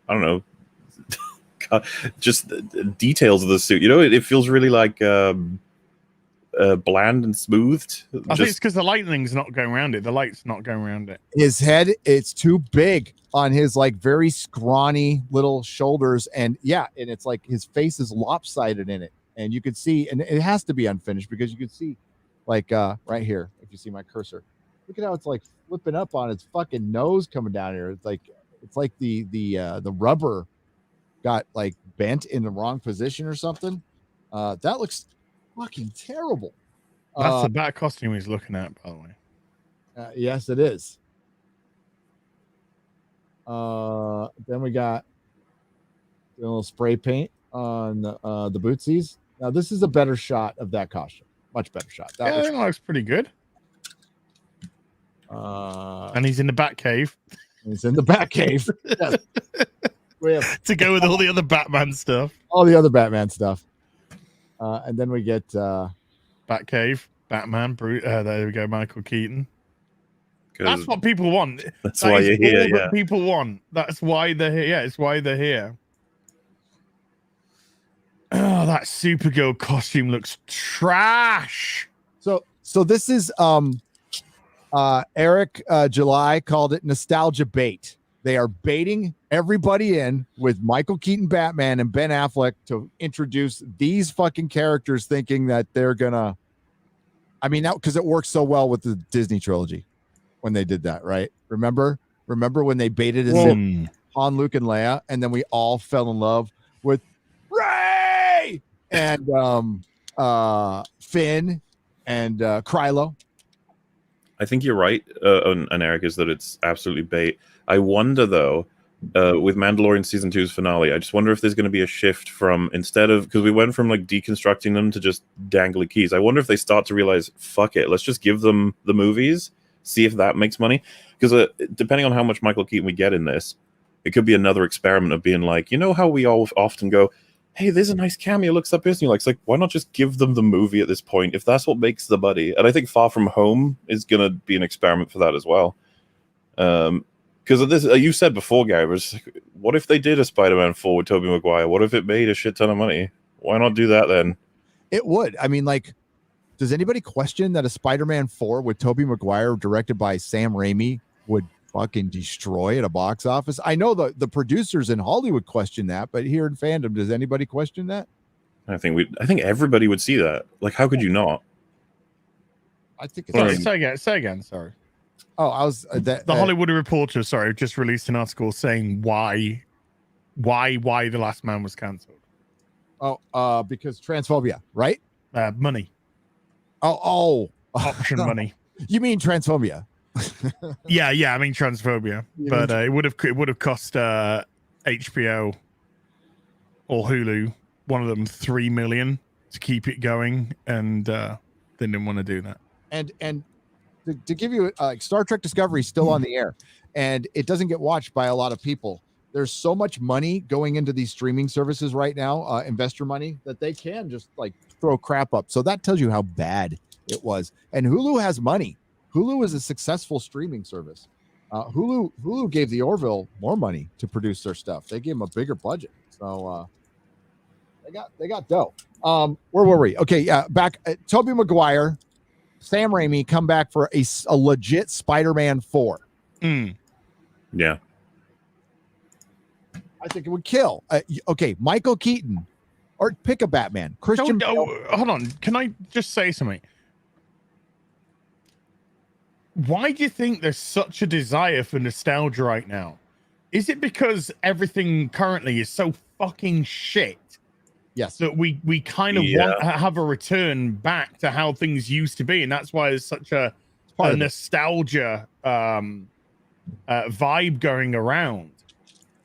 I don't know, just the details of the suit. You know, it feels really like bland and smoothed. I think it's because the lightning's not going around it. The light's not going around it. His head, it's too big on his like very scrawny little shoulders, and it's like his face is lopsided in it, and you could see, and it has to be unfinished because you could see, like right here, if you see my cursor, look at how it's like flipping up on its fucking nose coming down here. It's like the rubber got like bent in the wrong position or something. That looks fucking terrible. That's the bat costume he's looking at, by the way. Yes, it is. Then we got a little spray paint on the bootsies. Now this is a better shot of that costume. Much better shot. That looks pretty good. And he's in the bat cave. He's in the bat cave. Yes. We have to go with all the other Batman stuff. All the other Batman stuff. And then we get Batcave, Batman, there we go, Michael Keaton. That's what people want. That's why you're here. Yeah. People want. That's why they're here. Yeah, it's why they're here. Oh, that Supergirl costume looks trash. So this is Eric July called it nostalgia bait. They are baiting everybody in with Michael Keaton Batman and Ben Affleck to introduce these fucking characters, thinking that they're gonna. I mean, because it works so well with the Disney trilogy when they did that, right? Remember when they baited us in Han, Luke, and Leia, and then we all fell in love with Rey and Finn and Krylo. I think you're right, and Eric, is that it's absolutely bait. I wonder, though, with Mandalorian Season 2's finale, I just wonder if there's going to be a shift from, instead of, because we went from like deconstructing them to just dangly keys. I wonder if they start to realize, fuck it, let's just give them the movies, see if that makes money. Because depending on how much Michael Keaton we get in this, it could be another experiment of being like, you know how we all often go, hey, there's a nice cameo, looks like this, and you're like, it's like, why not just give them the movie at this point, if that's what makes the buddy? And I think Far From Home is going to be an experiment for that as well. Because of this, you said before, Gary, was like, what if they did a Spider-Man 4 with Tobey Maguire? What if it made a shit ton of money? Why not do that then? It would. I mean, like, Does anybody question that a Spider-Man 4 with Tobey Maguire directed by Sam Raimi would fucking destroy at a box office? I know the producers in Hollywood question that, but here in fandom, does anybody question that? I think everybody would see that. Like, how could you not? I think it's Say again. Sorry. Oh, I was The Hollywood Reporter, sorry, just released an article saying why The Last Man was cancelled. Because transphobia, right? Money. Option money. You mean transphobia? Yeah, I mean transphobia. But it would have cost HBO or Hulu, one of them, $3 million to keep it going, and they didn't want to do that. And to give you Star Trek Discovery is still on the air, and it doesn't get watched by a lot of people. There's so much money going into these streaming services right now, investor money, that they can just like throw crap up. So that tells you how bad it was. And Hulu has money. Hulu is a successful streaming service. Hulu gave the Orville more money to produce their stuff. They gave them a bigger budget. So they got dough. Where were we? Okay, yeah, back. Tobey Maguire, Sam Raimi come back for a legit Spider-Man 4. Yeah. I think it would kill. Okay, Michael Keaton, or pick a Batman. Christian. Hold on. Can I just say something? Why do you think there's such a desire for nostalgia right now? Is it because everything currently is so fucking shit? Yes. That we kind of want to have a return back to how things used to be, and that's why there's such a nostalgia vibe going around.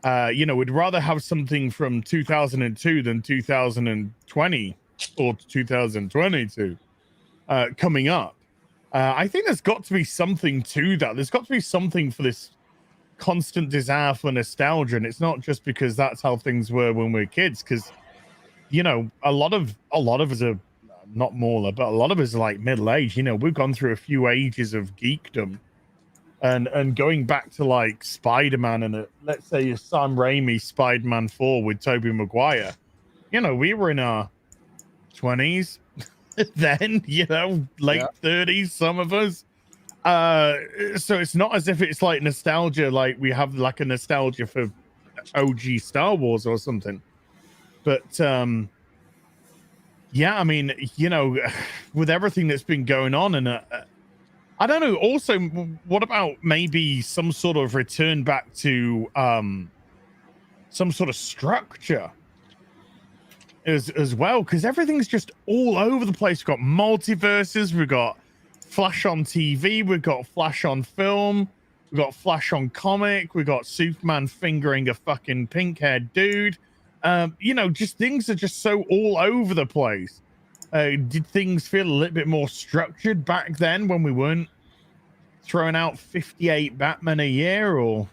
We'd rather have something from 2002 than 2020 or 2022 coming up. I think there's got to be something to that. There's got to be something for this constant desire for nostalgia, and it's not just because that's how things were when we were kids. Because a lot of us are not MauLer, but a lot of us are like middle age. We've gone through a few ages of geekdom. And going back to like Spider-Man and let's say your Sam Raimi Spider-Man 4 with Tobey Maguire, we were in our 20s then, late 30s, some of us. So it's not as if it's like nostalgia, like we have like a nostalgia for OG Star Wars or something. But I mean, with everything that's been going on and I don't know. Also, what about maybe some sort of return back to some sort of structure as well? Because everything's just all over the place. We've got multiverses. We've got Flash on TV. We've got Flash on film. We've got Flash on comic. We've got Superman fingering a fucking pink-haired dude. Just things are just so all over the place. Did things feel a little bit more structured back then when we weren't throwing out 58 Batman a year? Or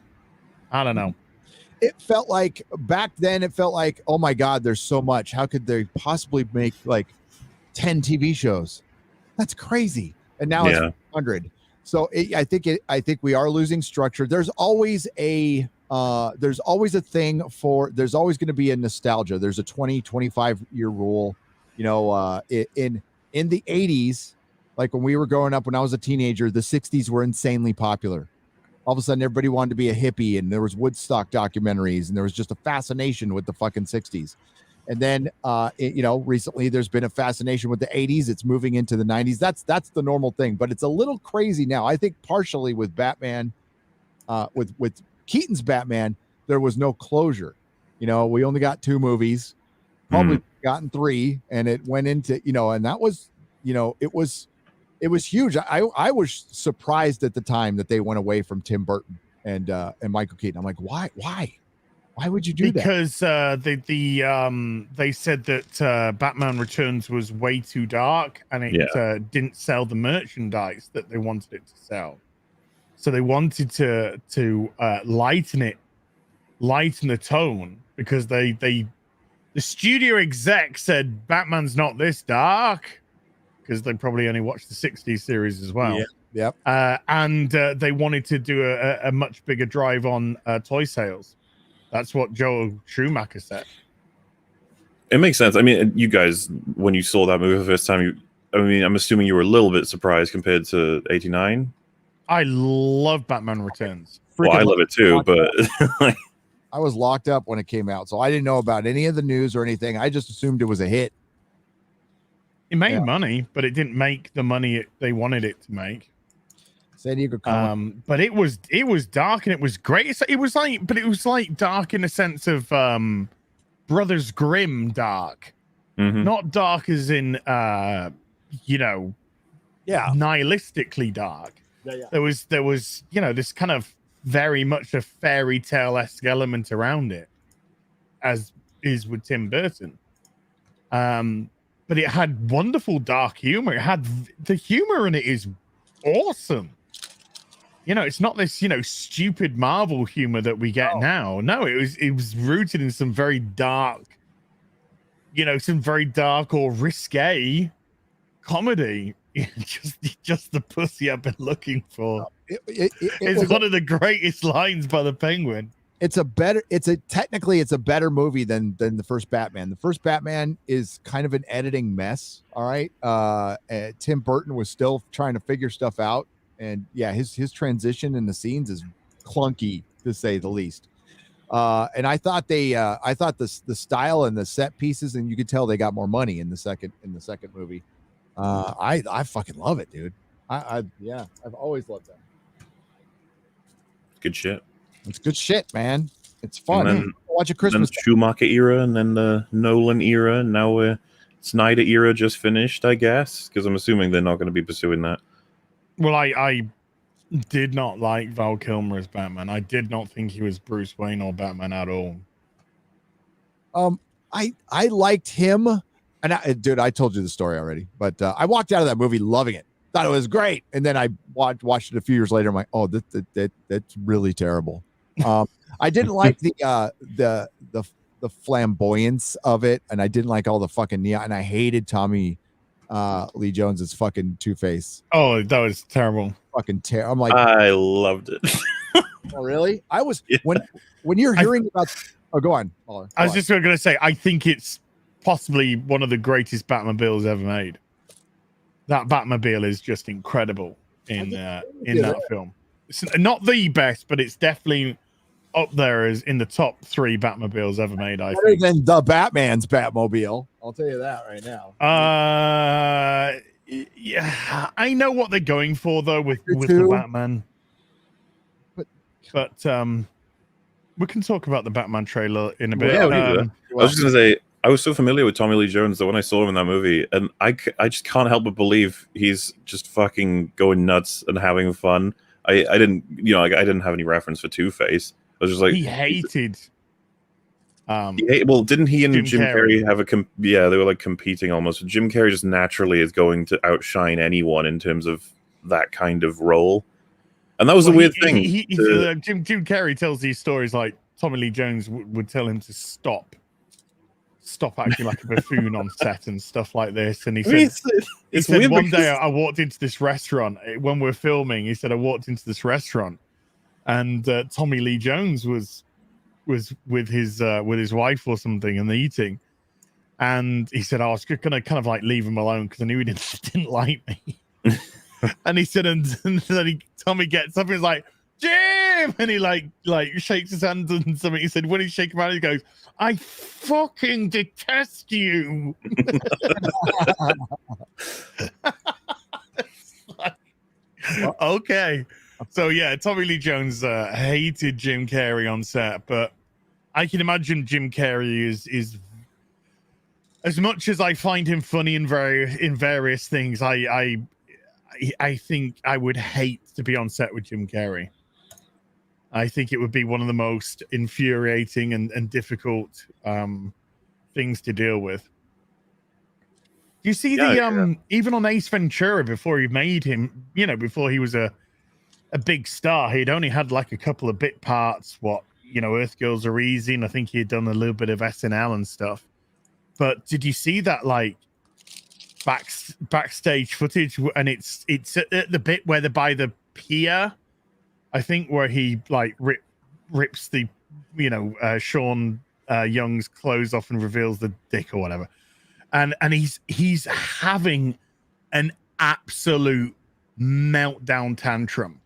I don't know. It felt like back then, oh my God, there's so much. How could they possibly make like 10 TV shows? That's crazy. And now it's 100. So I think we are losing structure. There's always a thing for, there's always going to be a nostalgia. There's a 20-25 year rule. In the 80s, like when we were growing up, when I was a teenager, the 60s were insanely popular. All of a sudden, everybody wanted to be a hippie, and there was Woodstock documentaries, and there was just a fascination with the fucking 60s. And then, recently there's been a fascination with the 80s. It's moving into the 90s. That's the normal thing, but it's a little crazy now. I think partially with Batman, with Keaton's Batman, there was no closure. We only got 2 movies. Probably gotten 3, and it went into and that was it was huge. I was surprised at the time that they went away from Tim Burton and Michael Keaton. I'm like, why would you do that? Because they said that Batman Returns was way too dark, and it didn't sell the merchandise that they wanted it to sell. So they wanted to lighten the tone, because the studio exec said Batman's not this dark, because they probably only watched the 60s series as well. Yeah. Yep. And they wanted to do a much bigger drive on toy sales. That's what Joel Schumacher said. It makes sense. I mean, you guys, when you saw that movie the first time, I mean, I'm assuming you were a little bit surprised compared to 89. I love Batman Returns. Well, I love it too, but I was locked up when it came out, so I didn't know about any of the news or anything. I just assumed it was a hit. It made money, but it didn't make the money they wanted it to make. San Diego Comic. But it was dark and it was great. It was like dark in the sense of Brothers Grimm dark, not dark as in nihilistically dark. There was this kind of very much a fairy tale-esque element around it, as is with Tim Burton. But it had wonderful dark humor. It had the humor in it is awesome. It's not this, stupid Marvel humor that we get now. No, it was rooted in some very dark, or risque comedy. just the pussy I've been looking for. It's one of the greatest lines by the Penguin. Technically it's a better movie than the first Batman. The first Batman is kind of an editing mess. All right. Tim Burton was still trying to figure stuff out. And yeah, his transition in the scenes is clunky to say the least. And I thought the style and the set pieces, and you could tell they got more money in the second movie. I fucking love it, dude. I've always loved that. Good shit. It's good shit, man. It's fun. And then, watch a Christmas. Then the Schumacher era, and then the Nolan era, and now Snyder era just finished, I guess, because I'm assuming they're not going to be pursuing that. Well, I did not like Val Kilmer as Batman. I did not think he was Bruce Wayne or Batman at all. I liked him, and I told you the story already, but I walked out of that movie loving it. Thought it was great, and then I watched it a few years later. I'm like, oh, that's really terrible. I didn't like the flamboyance of it, and I didn't like all the fucking neon, and I hated Tommy Lee Jones's fucking Two-Face. Oh, that was terrible. Fucking terrible. I'm like, I loved it. Oh, really? I was when you're hearing about. Oh, go on. I was just going to say, I think it's possibly one of the greatest Batmobiles ever made. That Batmobile is just incredible in that film. It's not the best, but it's definitely up there as in the top 3 Batmobiles ever made. I think than the Batman's Batmobile. I'll tell you that right now. Yeah, I know what they're going for though with the Batman, but we can talk about the Batman trailer in a bit. Yeah, I was just gonna say, I was so familiar with Tommy Lee Jones that when I saw him in that movie, and I just can't help but believe he's just fucking going nuts and having fun. I didn't, I didn't have any reference for Two-Face. I was just like, he hated. Well, didn't he and Jim Carrey have they were like competing almost. Jim Carrey just naturally is going to outshine anyone in terms of that kind of role. And that was the weird thing. Jim Carrey tells these stories like Tommy Lee Jones would tell him to stop acting like a buffoon on set and stuff like this. And he said, one day I walked into this restaurant when we're filming. He said, I walked into this restaurant and Tommy Lee Jones was with his wife or something and eating. And he said, I was going to kind of like leave him alone because I knew he didn't like me. And he said, and then Tommy gets up and he's like, Jim! And he like shakes his hand and something. He said, when he shakes him out, he goes, I fucking detest you. Okay. So yeah, Tommy Lee Jones hated Jim Carrey on set, but I can imagine Jim Carrey is as much as I find him funny in various things, I think I would hate to be on set with Jim Carrey. I think it would be one of the most infuriating and difficult things to deal with. You see even on Ace Ventura, before he made him, before he was a big star, he'd only had like a couple of bit parts. Earth Girls Are Easy, and I think he had done a little bit of SNL and stuff. But did you see that like backstage footage? And it's at the bit where they're by the pier, I think, where he like rips the Sean Young's clothes off and reveals the dick or whatever, and he's having an absolute meltdown tantrum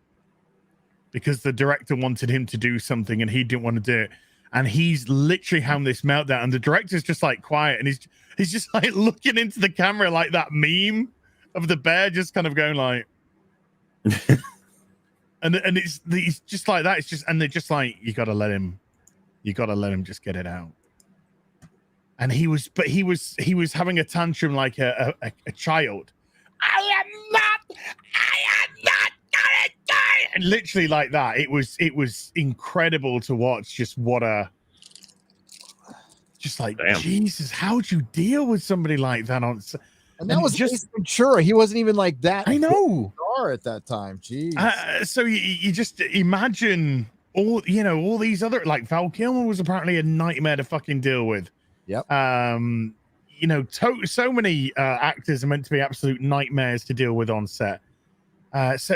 because the director wanted him to do something and he didn't want to do it. And he's literally having this meltdown, and the director's just like quiet, and he's just like looking into the camera like that meme of the bear, just kind of going like, and he's just like that. It's just, and they're just like, you gotta let him just get it out. And he was having a tantrum like a child. I am not gonna die. And literally like that. It was incredible to watch. Just like, damn. Jesus, how'd you deal with somebody like that on? And that was just Ventura. He wasn't even like that. I know. Star at that time. Jeez. So you just imagine all these other, like Val Kilmer was apparently a nightmare to fucking deal with. Yep. So many actors are meant to be absolute nightmares to deal with on set. So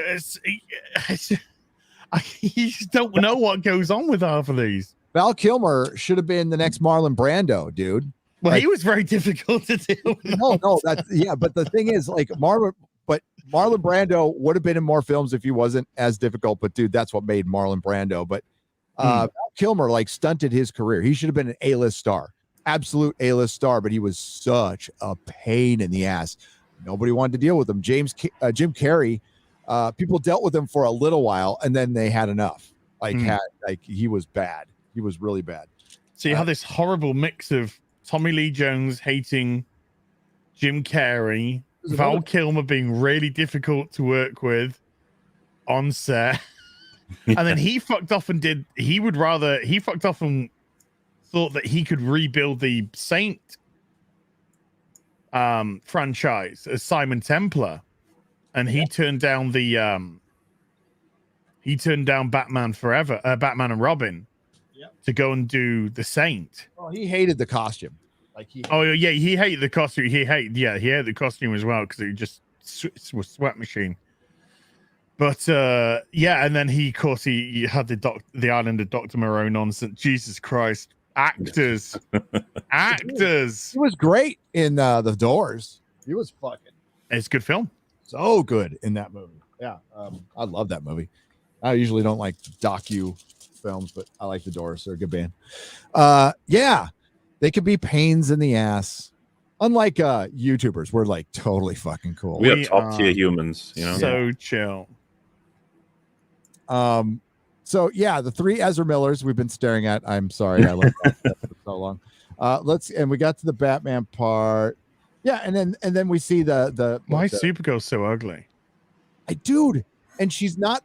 you just don't know what goes on with half of these. Val Kilmer should have been the next Marlon Brando, dude. Well, like, he was very difficult to deal with. No, that's but the thing is, like Marlon Brando would have been in more films if he wasn't as difficult. But dude, that's what made Marlon Brando. But Val Kilmer like stunted his career. He should have been an A-list star, absolute A-list star. But he was such a pain in the ass. Nobody wanted to deal with him. Jim Carrey, people dealt with him for a little while, and then they had enough. He was bad. He was really bad. So you have this horrible mix of Tommy Lee Jones hating Jim Carrey, Val Kilmer being really difficult to work with on set, and then he fucked off and thought that he could rebuild the Saint franchise as Simon Templar, and he turned down Batman Forever, Batman and Robin, to go and do the Saint. Well, he hated the costume. He hated the costume. He hated the costume as well because it just was sweat machine. But and then he had the Island of Dr. Moreau nonsense. Jesus Christ, actors. He was great in The Doors. He was fucking. It's a good film. So good in that movie. Yeah, I love that movie. I usually don't like docu films, but I like The Doors. They're a good band. They could be pains in the ass. Unlike YouTubers, we're like totally fucking cool. We have top tier humans, So chill. So yeah, the three Ezra Millers we've been staring at. I'm sorry, I left that for so long. We got to the Batman part. Yeah, and then we see the why is Supergirl so ugly? And she's not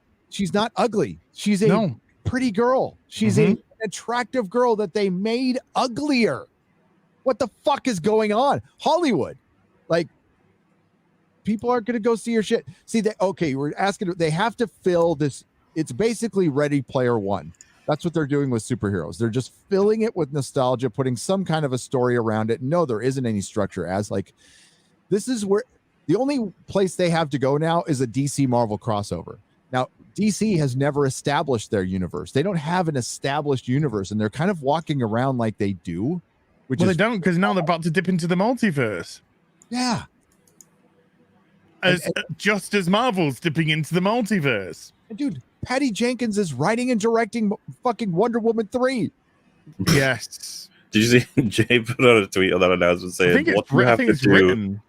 ugly. She's a pretty girl. She's an attractive girl that they made uglier. What the fuck is going on? Hollywood. Like, people aren't going to go see your shit. See, we're asking, they have to fill this. It's basically Ready Player One. That's what they're doing with superheroes. They're just filling it with nostalgia, putting some kind of a story around it. No, there isn't any structure. This is where the only place they have to go now is a DC Marvel crossover. Now, DC has never established their universe. They don't have an established universe, and they're kind of walking around like they do. They don't, because now they're about to dip into the multiverse. Yeah. Just as Marvel's dipping into the multiverse. And dude, Patty Jenkins is writing and directing fucking Wonder Woman 3. Yes. Did you see Jay put out a tweet on that announcement saying what do you have to do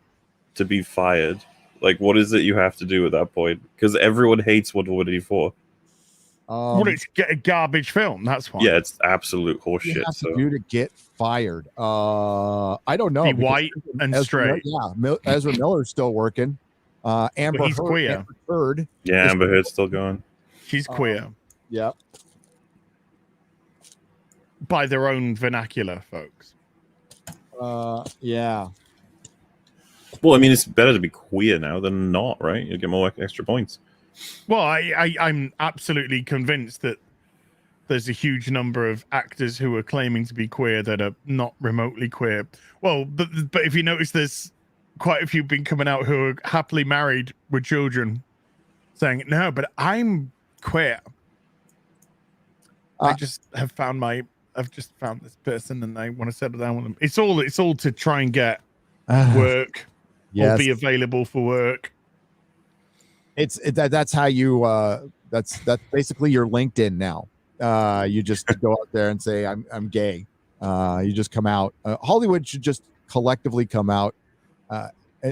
to be fired? Like, what is it you have to do at that point? Because everyone hates Wonder Woman 84. It's a garbage film. That's why. Yeah, it's absolute horseshit. To do to get fired? I don't know. Be white and straight. Ezra Miller's still working. Amber he's queer. Heard. Yeah, Amber Heard's still going. She's queer. Yeah. By their own vernacular, folks. Yeah. Well, I mean, it's better to be queer now than not, right? You get more extra points. Well, I'm absolutely convinced that there's a huge number of actors who are claiming to be queer that are not remotely queer. Well, but if you notice, there's quite a few been coming out who are happily married with children saying, no, but I'm queer. I've just found this person and I want to settle down with them. It's all to try and get work Yes. or be available for work. That's how you that's basically your LinkedIn now. You just go out there and say I'm gay. You just come out. Hollywood should just collectively come out.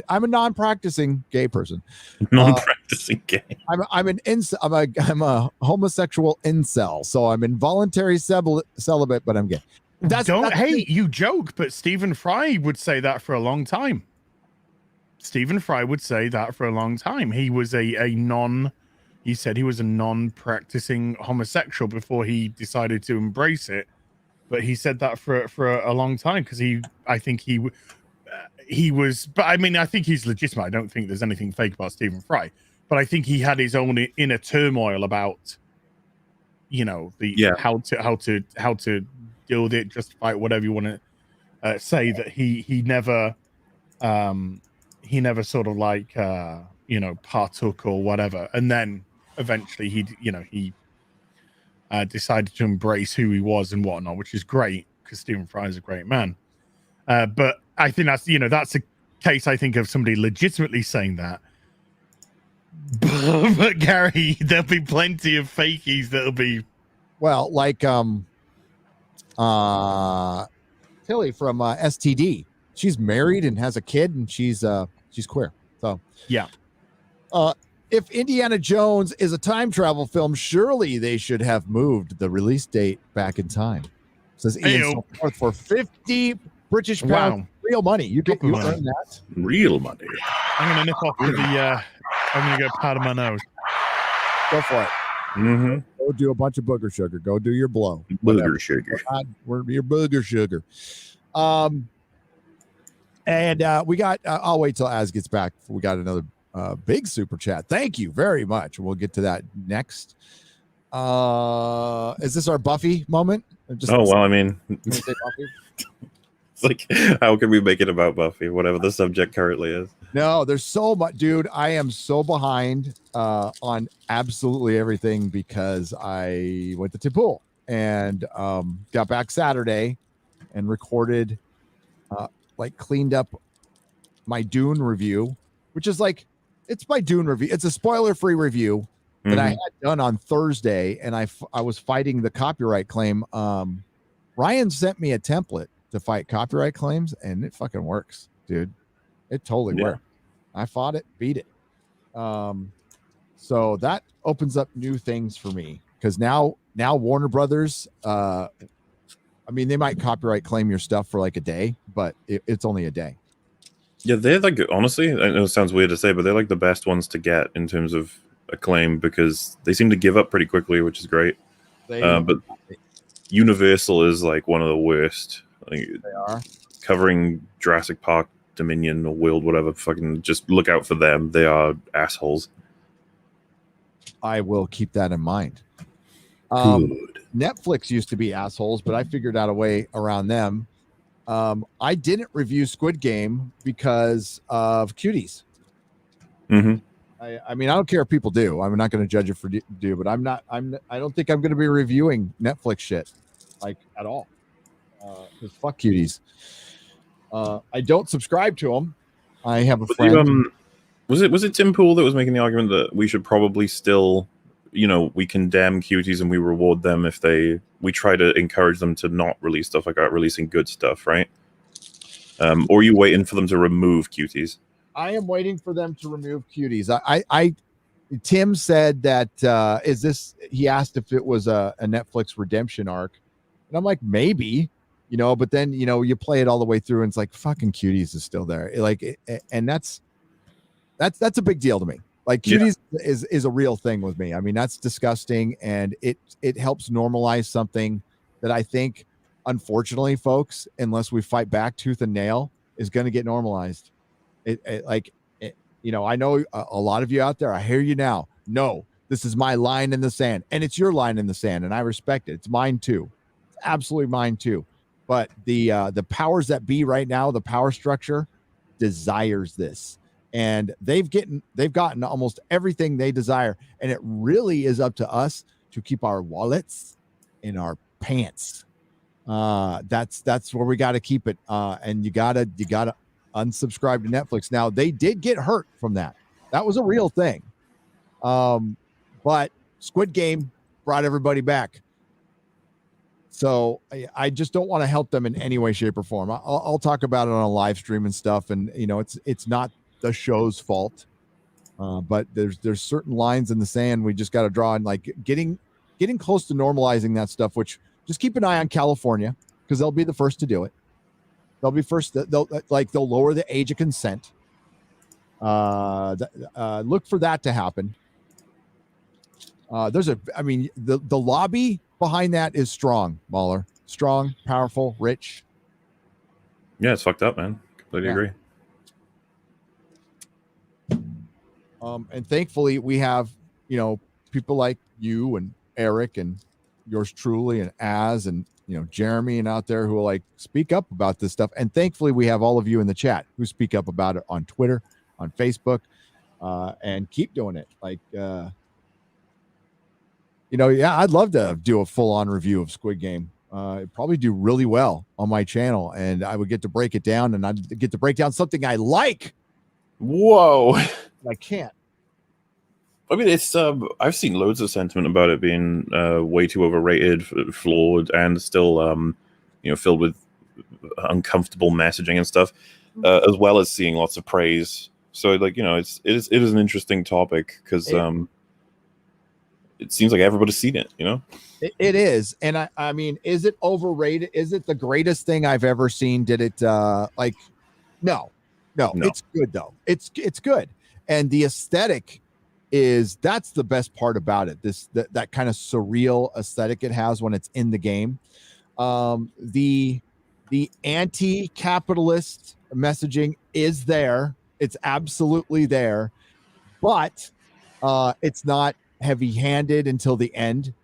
I'm a non-practicing gay person. Non-practicing gay. I'm a homosexual incel, so I'm involuntary celibate, but I'm gay. You joke, but Stephen Fry would say that for a long time. Stephen Fry would say that for a long time. He was he said he was a non-practicing homosexual before he decided to embrace it. But he said that for a long time because I think he was. But I mean, I think he's legitimate. I don't think there's anything fake about Stephen Fry. But I think he had his own inner turmoil about, how to deal with it, justify it, whatever you want to say. That he never sort of like partook or whatever, and then eventually he decided to embrace who he was and whatnot, which is great because Stephen Fry is a great man. But I think that's a case, I think, of somebody legitimately saying that. But Gary, there'll be plenty of fakies that'll be like Tilly from STD. She's married and has a kid, and she's queer. So yeah. If Indiana Jones is a time travel film, surely they should have moved the release date back in time. Says Ian Forth for 50 British pounds. Wow. Real money. You earn that. Real money. I'm gonna nip off to the I'm gonna go powder my nose. Go for it. Mm-hmm. Go do a bunch of booger sugar. Go do your blow. Booger sugar. We're your booger sugar. And we got I'll wait till Az gets back. We got another big super chat. Thank you very much. We'll get to that next. Is this our Buffy moment? I mean, it's like, how can we make it about Buffy, whatever the subject currently is? No, there's so much, dude. I am so behind on absolutely everything because I went to Tippool and got back Saturday and recorded, cleaned up my Dune review, which is it's my Dune review. It's a spoiler-free review that I had done on Thursday, and I was fighting the copyright claim. Ryan sent me a template to fight copyright claims, and it fucking works, dude. It totally worked. I fought it, beat it. So that opens up new things for me because now Warner Brothers, they might copyright claim your stuff for like a day, but it's only a day. Yeah, they're honestly, I know it sounds weird to say, but they're the best ones to get in terms of acclaim because they seem to give up pretty quickly, which is great. But Universal is one of the worst. They are covering Jurassic Park, Dominion, or World, whatever. Fucking just look out for them. They are assholes. I will keep that in mind. Good. Netflix used to be assholes, but I figured out a way around them. I didn't review Squid Game because of cuties. Mm-hmm. I don't care if people do. I'm not going to judge it for do, but I don't think I'm going to be reviewing Netflix shit at all. Because fuck cuties. I don't subscribe to them. I have a friend. Was it Tim Pool that was making the argument that we should probably still, we condemn cuties and we reward them if we try to encourage them to not release stuff like that, releasing good stuff, right? Or are you waiting for them to remove cuties? I am waiting for them to remove cuties. Tim said that he asked if it was a Netflix redemption arc, and I'm like, maybe, but then you play it all the way through and it's like fucking cuties is still there, and that's a big deal to me. Cuties is a real thing with me. I mean, that's disgusting, and it helps normalize something that I think, unfortunately, folks, unless we fight back tooth and nail, is going to get normalized. I know a lot of you out there, I hear you now. No, this is my line in the sand, and it's your line in the sand, and I respect it. It's mine too. It's absolutely mine too. But the powers that be right now, the power structure desires this, and they've gotten almost everything they desire, and it really is up to us to keep our wallets in our pants. That's where we got to keep it. And you gotta unsubscribed to Netflix. Now, they did get hurt from that. That was a real thing. But Squid Game brought everybody back. So I just don't want to help them in any way, shape, or form. I'll talk about it on a live stream and stuff. And, you know, it's not the show's fault. But there's certain lines in the sand we just got to draw, and like getting close to normalizing that stuff, which just keep an eye on California, because they'll be the first to do it. They'll be first. They'll lower the age of consent. Look for that to happen. The lobby behind that is strong, MauLer. Strong, powerful, rich. Yeah, it's fucked up, man. Completely agree. And thankfully we have, you know, people like you and Eric and yours truly and Az and, you know, Jeremy and out there who will like speak up about this stuff. And thankfully we have all of you in the chat who speak up about it on Twitter, on Facebook, and keep doing it. Like, you know, yeah, I'd love to do a full-on review of Squid Game. It'd probably do really well on my channel, and I would get to break it down, and I'd get to break down something I like. Whoa. I can't. I mean, it's I've seen loads of sentiment about it being way too overrated, flawed, and still you know, filled with uncomfortable messaging and stuff, as well as seeing lots of praise. So, like, you know, it is an interesting topic because it seems like everybody's seen it, you know? It is. And I mean, is it overrated? Is it the greatest thing I've ever seen? Did it like, no, it's good though. It's good. And the aesthetic that's the best part about it. That kind of surreal aesthetic it has when it's in the game. The anti-capitalist messaging is there. It's absolutely there, but it's not heavy-handed until the end.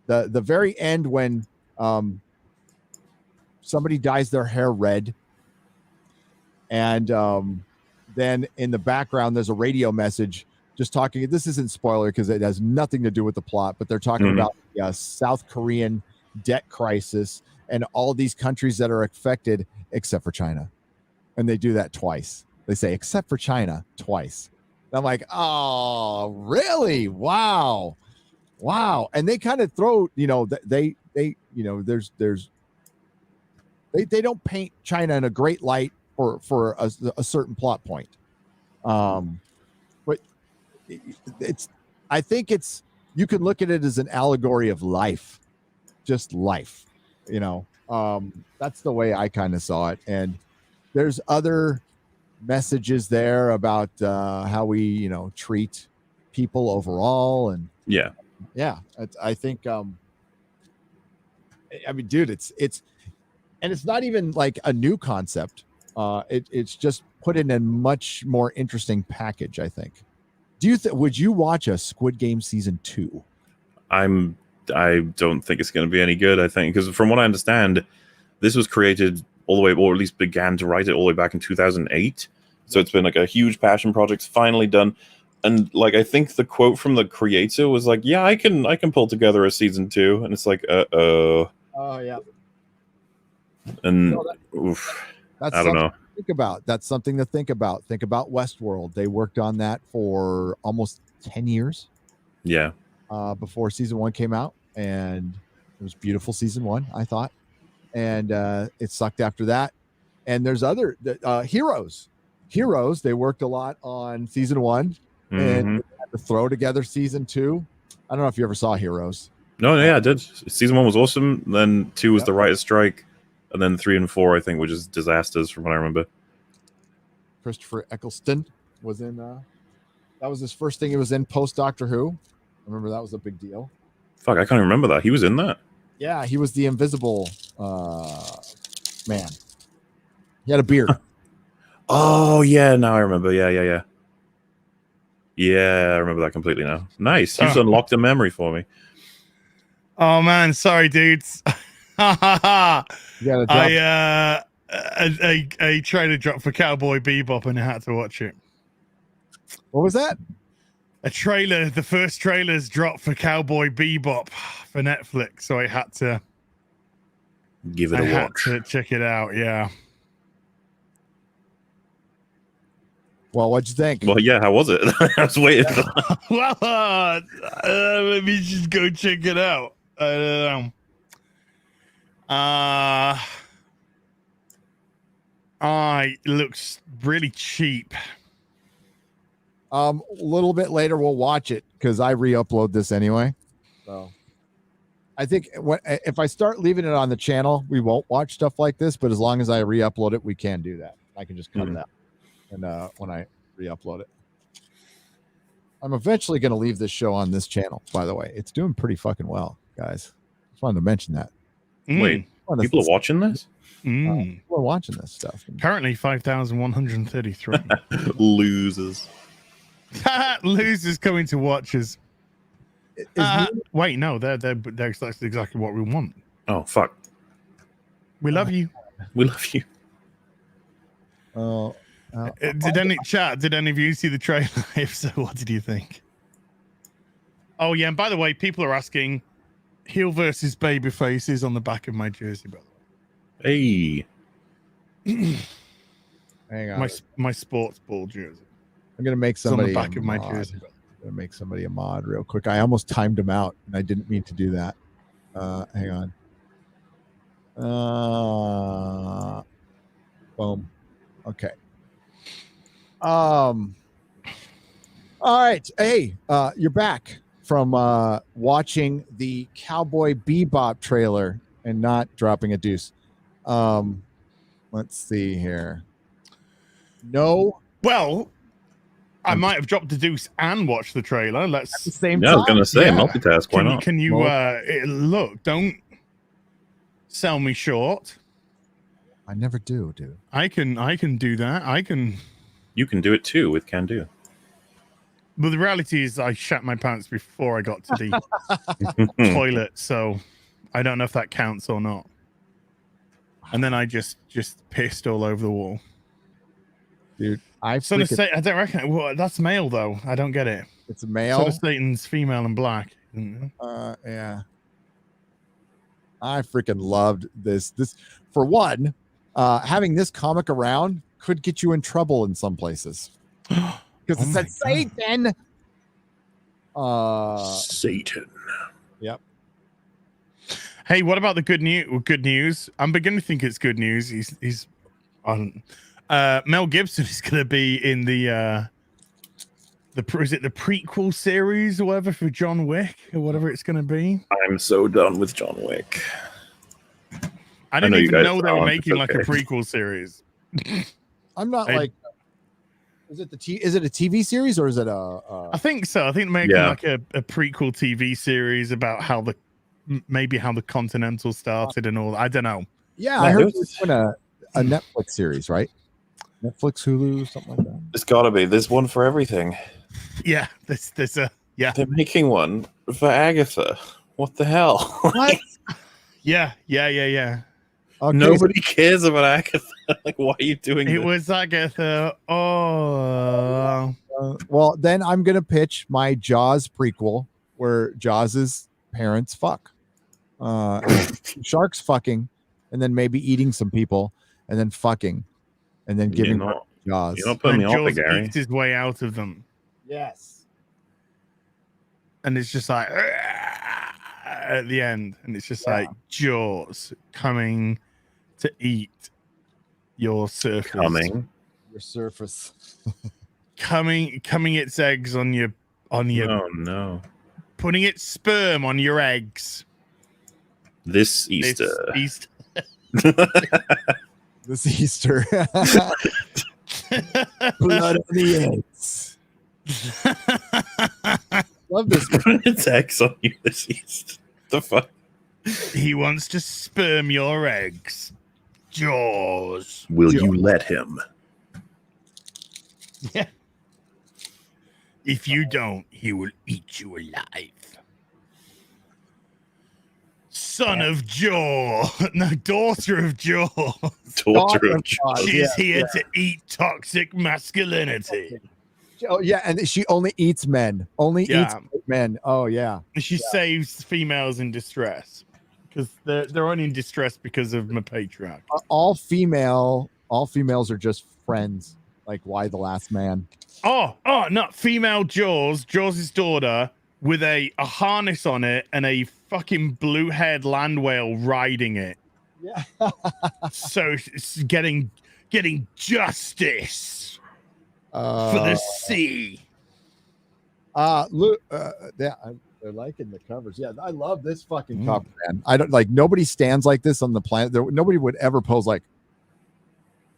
The very end, when somebody dyes their hair red, and then in the background there's a radio message just talking. This isn't spoiler because it has nothing to do with the plot, but they're talking about the South Korean debt crisis and all these countries that are affected except for China. And they do that twice. They say except for China twice. I'm like, oh, really? Wow. And they kind of throw, you know, they you know, they don't paint China in a great light for a certain plot point. But I think you can look at it as an allegory of life, just life, you know. That's the way I kind of saw it. And there's other messages there about how we, you know, treat people overall. And yeah, I think I mean, dude, it's and it's not even like a new concept. It's just put in a much more interesting package, I think. Would you watch a Squid Game season 2? I don't think it's going to be any good, I think, because from what I understand, this was created all the way, or at least began to write it all the way back in 2008. So it's been like a huge passion project, finally done. And like, I think the quote from the creator was like, yeah, I can pull together a season 2. And it's like, oh yeah. And I don't know. Think about that's something to think about. Think about Westworld. They worked on that for almost 10 years. Yeah. Before season 1 came out, and it was beautiful season 1, I thought. And it sucked after that. And there's other Heroes. They worked a lot on season 1 and had to throw together season 2. I don't know if you ever saw Heroes. No, yeah, I did. Season 1 was awesome. Then 2 was the writer's strike. And then 3 and 4, I think, were just disasters from what I remember. Christopher Eccleston was in. That was his first thing he was in post Doctor Who. I remember that was a big deal. Fuck, I can't remember that. He was in that? Yeah, he was the invisible man. He had a beard. Oh, yeah, now I remember. Yeah. Yeah, I remember that completely now. Nice. You've unlocked a memory for me. Oh, man. Sorry, dudes. I tried to drop for Cowboy Bebop and I had to watch it. What was that? A trailer. The first trailer's dropped for Cowboy Bebop for Netflix, so I had to give it a watch. To check it out. Yeah. Well, what'd you think? Well, yeah, how was it? I was waiting for Well, maybe just go check it out. I don't know. It looks really cheap. A little bit later we'll watch it because I re-upload this anyway. So I think if I start leaving it on the channel, we won't watch stuff like this. But as long as I re-upload it, we can do that. I can just cut it out, and when I re-upload it, I'm eventually going to leave this show on this channel. By the way, it's doing pretty fucking well, guys. Just wanted to mention that. Wait, people are watching this? People are watching this stuff. Currently 5,133. Losers. Losers coming to watch us. Wait, no, that's exactly what we want. Oh, fuck. We love you. We love you. Did any of you see the trailer? If so, what did you think? Oh yeah, and by the way, people are asking, heel versus babyface is on the back of my jersey, by the way. Hey. Hang on. My sports ball jersey. I'm gonna make It's on somebody the back of my mod. jersey. I'm gonna make somebody a mod real quick. I almost timed him out, and I didn't mean to do that. Hang on. Boom. Okay. All right. Hey, you're back from watching the Cowboy Bebop trailer and not dropping a deuce. Let's see here. No. Well, I might have dropped the deuce and watched the trailer. Let's. At the same Yeah, I was time. going to say, multitask. Why not? Can you look? Don't sell me short. I never do, dude. I can do that. You can do it too with Can Do. But the reality is, I shat my pants before I got to the toilet, so I don't know if that counts or not. And then I just pissed all over the wall, Dude, I don't reckon. Well, that's male though. I don't get it. It's a male. Son of Satan's female and black. Yeah. I freaking loved this. This, for one, having this comic around could get you in trouble in some places because it said Satan. Satan. Yep. Hey, what about the good news? Good news. I'm beginning to think it's good news. He's on. Mel Gibson is going to be in the prequel series or whatever for John Wick or whatever it's going to be. I'm so done with John Wick. I didn't even know they were making like a prequel series. I'm not like. Is it is it a TV series or is it a? I think so. I think they're making like a prequel TV series about how the Continental started and all. I don't know. Yeah, I heard it's a Netflix series, right? Netflix, Hulu, something like that. It's got to be. There's one for everything. Yeah, there's a yeah. They're making one for Agatha. What the hell? What? Yeah. Okay, Nobody cares about Agatha. Like, why are you doing this? It was Agatha. Oh. Well, then I'm gonna pitch my Jaws prequel where Jaws's parents fuck. Sharks fucking, and then maybe eating some people, and then fucking, and then giving Jaws. You're not putting me off, Gary. Eats his way out of them. Yes. And it's just like at the end, and it's just like Jaws coming to eat your surface. Your surface. coming its eggs on your. Oh no. Putting its sperm on your eggs. This Easter. This Easter. Blood on the eggs. Love this. Its eggs on you this Easter. The fuck? He wants to sperm your eggs. Jaws. Will you let him? Yeah. If you don't, he will eat you alive. Son of Jaw. No, daughter of Jaw. Daughter of Jaw. She's here to eat toxic masculinity. Oh, yeah. And she only eats men. Eats men. Oh, yeah. She saves females in distress because they're only in distress because of my patriarch. All females are just friends Like Y the Last Man. Oh, no, female Jaws' daughter with a harness on it and a fucking blue-haired land whale riding it. Yeah. So it's getting justice for the sea. Look, they're liking the covers. Yeah, I love this fucking cover, man. I don't like nobody stands like this on the planet. Nobody would ever pose like,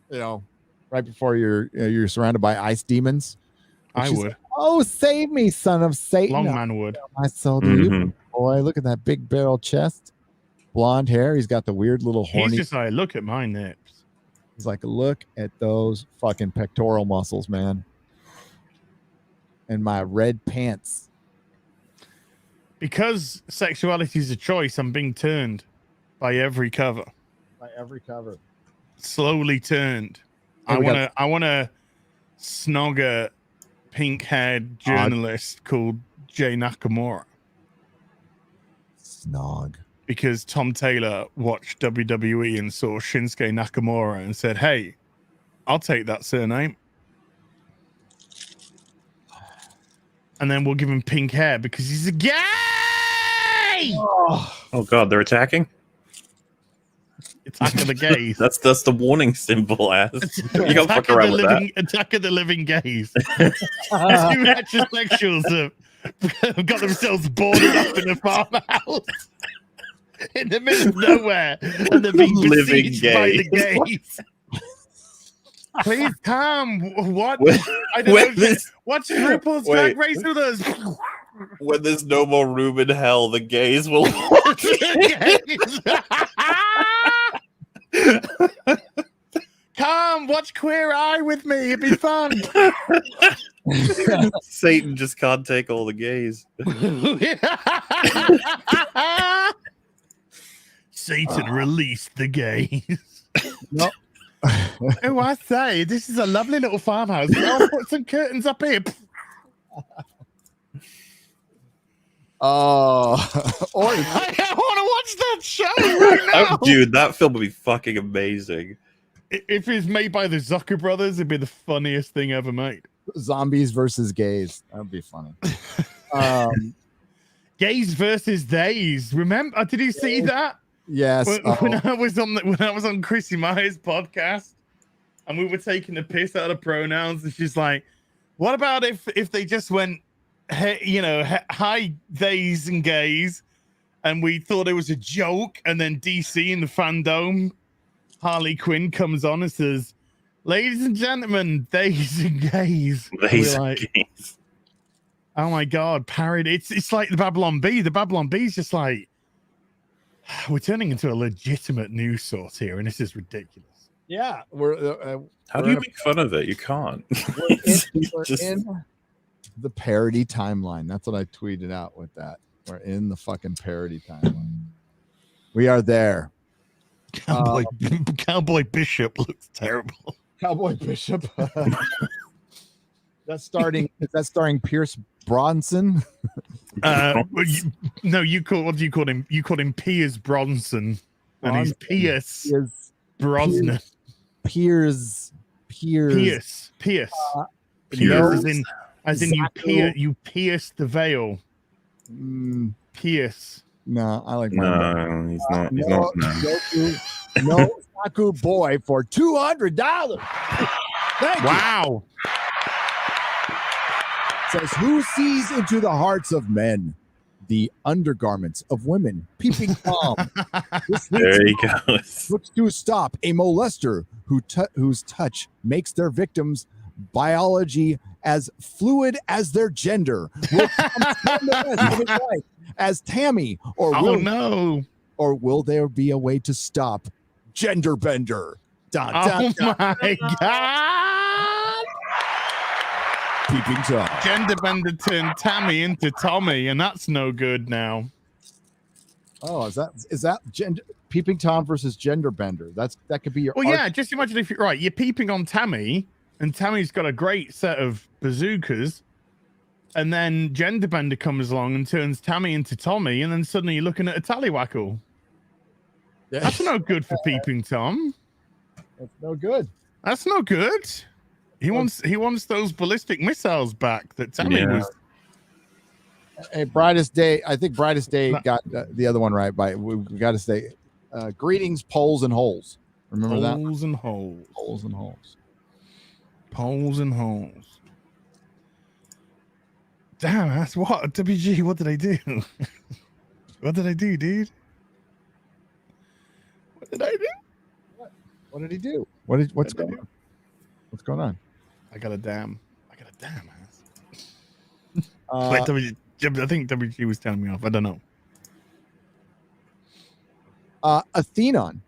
right before you're surrounded by ice demons. I would. Like, oh, save me, son of Satan! Longman would. I sold you, boy. Look at that big barrel chest, blonde hair. He's got the weird little horny. He's just like, look at my nips. He's like, look at those fucking pectoral muscles, man, and my red pants. Because sexuality is a choice, I'm being turned by every cover. Slowly turned. I wanna snog a pink-haired journalist called Jay Nakamura. Snog. Because Tom Taylor watched WWE and saw Shinsuke Nakamura and said, hey, I'll take that surname. And then we'll give him pink hair because he's a gay. Oh God, they're attacking. Attack of the gays. That's the warning symbol. As you don't fuck around with that. Attack of the living gays. Two heterosexuals have got themselves boarded up in a farmhouse in the middle of nowhere, and they're being besieged by the gays. Please come. What? I don't know. Watch RuPaul's Drag Race with us. When there's no more room in hell, the gays will. Come, watch Queer Eye with me. It'd be fun. Satan just can't take all the gays. Satan released the gays. No. Oh, I say, this is a lovely little farmhouse. I'll put some curtains up here. Or I want to watch that show right now. Oh, dude, that film would be fucking amazing. If it's made by the Zucker brothers, it'd be the funniest thing ever made. Zombies versus gays. That would be funny. Gays versus days. Remember? Did you see that? Yes. When I was on Chrissy Myers' podcast, and we were taking the piss out of pronouns, and she's like, "What about if they just went, hi theys and gays," and we thought it was a joke, and then DC in the fandom, Harley Quinn comes on and says, "Ladies and gentlemen, theys and gays." Theys and gays. Oh my God, parody! It's like the Babylon Bee. The Babylon Bee is just like, we're turning into a legitimate news source here, and this is ridiculous. Yeah, how do you make fun of it? You can't. We're in the parody timeline. That's what I tweeted out with that. We're in the fucking parody timeline. We are there. Cowboy Bishop looks terrible. Cowboy Bishop. Is that starring Pierce Bronson? What do you call him? You called him Piers Bronson, and he's Pierce Brosnan. Pierce. Pierce, as in you pierce the veil. Pierce. No, I like. No, he's not. He's not. No, Saku boy for $200. Wow. Says, who sees into the hearts of men? The undergarments of women. Peeping Tom. There he goes. Looks to stop a molester whose touch makes their victims' biology as fluid as their gender. Will Tom spend the rest of his life as Tammy, or will there be a way to stop Gender Bender? Dun, dun, dun, my God! Peeping Tom. Gender Bender turned Tammy into Tommy, and that's no good now. Oh, is that Peeping Tom versus Gender Bender? That could be your. Well, yeah. Just imagine if you're peeping on Tammy, and Tammy's got a great set of bazookas, and then Gender Bender comes along and turns Tammy into Tommy, and then suddenly you're looking at a tallywhackle. Yeah. That's no good for Peeping Tom. That's no good. That's no good. He wants those ballistic missiles back that Tammy was. Hey, Brightest Day. I think Brightest Day got the other one right. We got to say, greetings, poles and holes. Remember that? Poles and holes. Poles and holes. Poles and holes. Damn, that's what WG. What did I do? What did I do, dude? What did I do? What did he do? What's going on? What's going on? I got a damn ass. Uh, I think WG was telling me off. I don't know. Athenon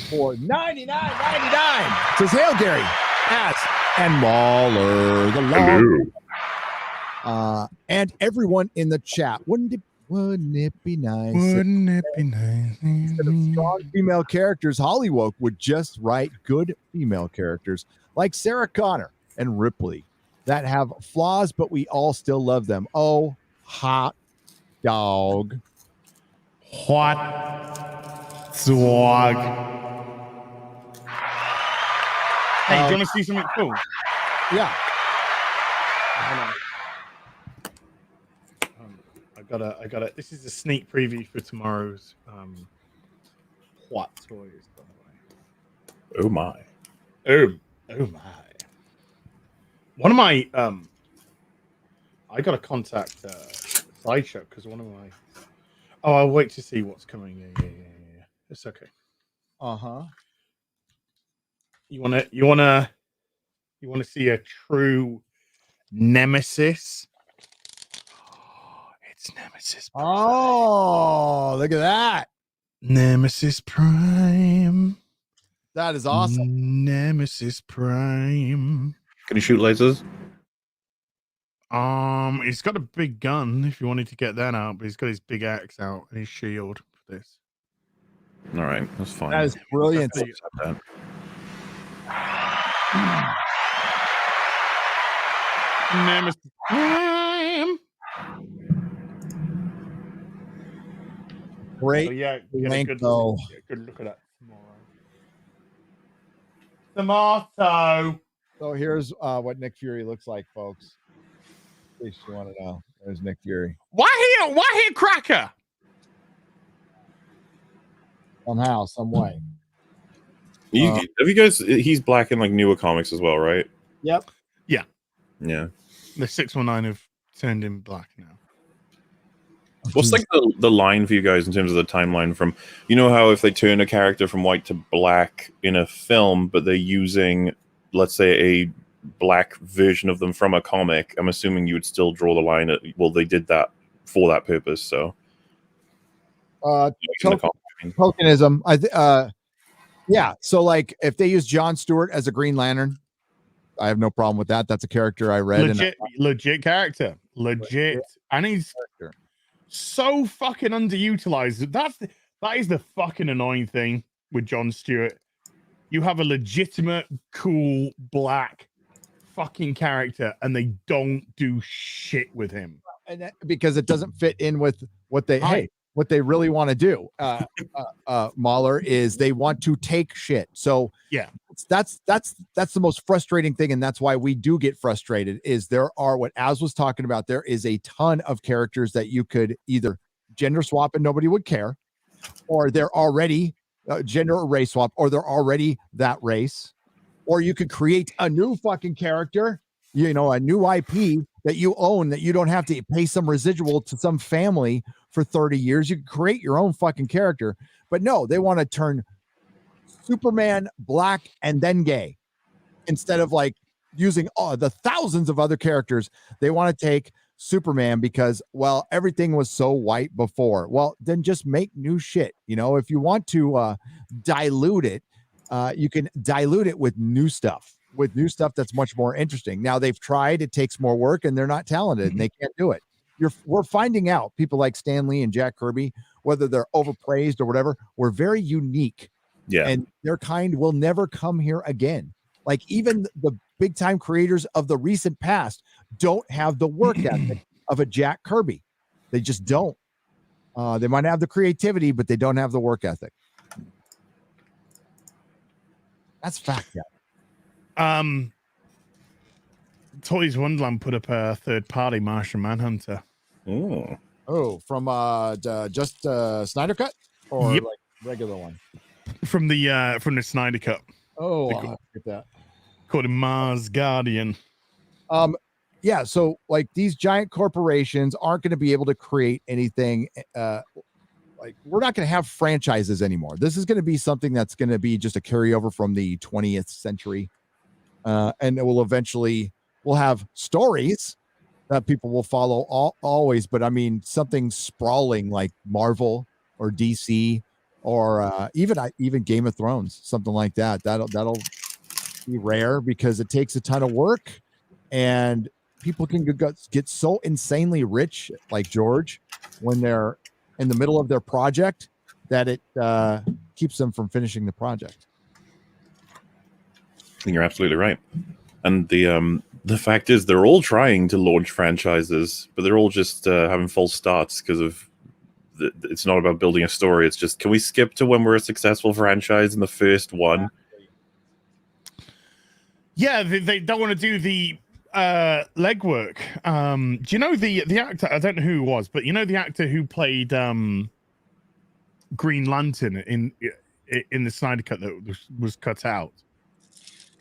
for $99.99 says, "Hail Gary, Ass, and MauLer, the law, and everyone in the chat. Wouldn't it be nice? Wouldn't it be nice? Instead of strong female characters, Hollywood would just write good female characters like Sarah Connor and Ripley that have flaws, but we all still love them. Oh, hot dog. What? Swag. Hey, do you want to see something cool? Yeah. I got it. This is a sneak preview for tomorrow's what toys, by the way. Oh my. Oh my. One of my I got to contact Sideshow because one of my I'll wait to see what's coming. Yeah. It's okay. Uh-huh. You wanna see a true nemesis? It's Nemesis Prime. Oh, look at that. Nemesis Prime. That is awesome. Nemesis Prime. Can you shoot lasers? He's got a big gun if you wanted to get that out, but he's got his big axe out and his shield for this. All right, that's fine. That is brilliant. Nemesis Prime. Great. Oh, yeah, link, good though. Good look at that tomato. So here's what Nick Fury looks like, folks. In case you want to know. There's Nick Fury. Why here, Cracker? Somehow, some way. Have you guys? He's black in like newer comics as well, right? Yep. Yeah. Yeah. The 619 have turned him black now. What's like the line for you guys in terms of the timeline from, you know how if they turn a character from white to black in a film, but they're using, let's say, a black version of them from a comic, I'm assuming you would still draw the line at, well, they did that for that purpose, so. Tokenism. Yeah. So like if they use Jon Stewart as a Green Lantern, I have no problem with that. That's a character I read. Legit character. Legit. And he's so fucking underutilized. That is the fucking annoying thing with Jon Stewart. You have a legitimate, cool, black fucking character, and they don't do shit with him. And because it doesn't fit in with what they what they really want to do. MauLer is they want to take shit. So yeah, that's the most frustrating thing, and that's why we do get frustrated. Is there are what Az was talking about. There is a ton of characters that you could either gender swap and nobody would care, or they're already gender or race swap, or they're already that race, or you could create a new fucking character, you know, a new IP that you own that you don't have to pay some residual to some family for 30 years. You can create your own fucking character. But no, they want to turn Superman black and then gay instead of like using the thousands of other characters. They want to take Superman because, well, everything was so white before. Well, then just make new shit. You know, if you want to dilute it, you can dilute it with new stuff. With new stuff that's much more interesting. Now they've tried, it takes more work, and they're not talented and they can't do it. We're finding out people like Stan Lee and Jack Kirby, whether they're overpraised or whatever, were very unique. Yeah. And their kind will never come here again. Like even the big time creators of the recent past don't have the work ethic of a Jack Kirby. They just don't. They might have the creativity, but they don't have the work ethic. That's fact. Yeah. Toys Wonderland put up a third party Martian Manhunter. Oh. Oh, from just Snyder Cut or Yep. like regular one? From the Snyder Cut. Oh, They I'll have to get that. Called him Mars Guardian. Yeah, so like these giant corporations aren't going to be able to create anything. Like we're not going to have franchises anymore. This is going to be something that's going to be just a carryover from the 20th century, and it will eventually we'll have stories that people will follow always. But I mean, something sprawling like Marvel or DC or even Game of Thrones, something like that. That'll be rare because it takes a ton of work, and people can get so insanely rich, like George, when they're in the middle of their project, that it keeps them from finishing the project. I think you're absolutely right. And the fact is, they're all trying to launch franchises, but they're all just having false starts because of it's not about building a story. It's just, can we skip to when we're a successful franchise in the first one? Yeah, they don't want to do the legwork. Do you know the actor? I don't know who he was, but you know the actor who played Green Lantern in the Snyder Cut that was cut out.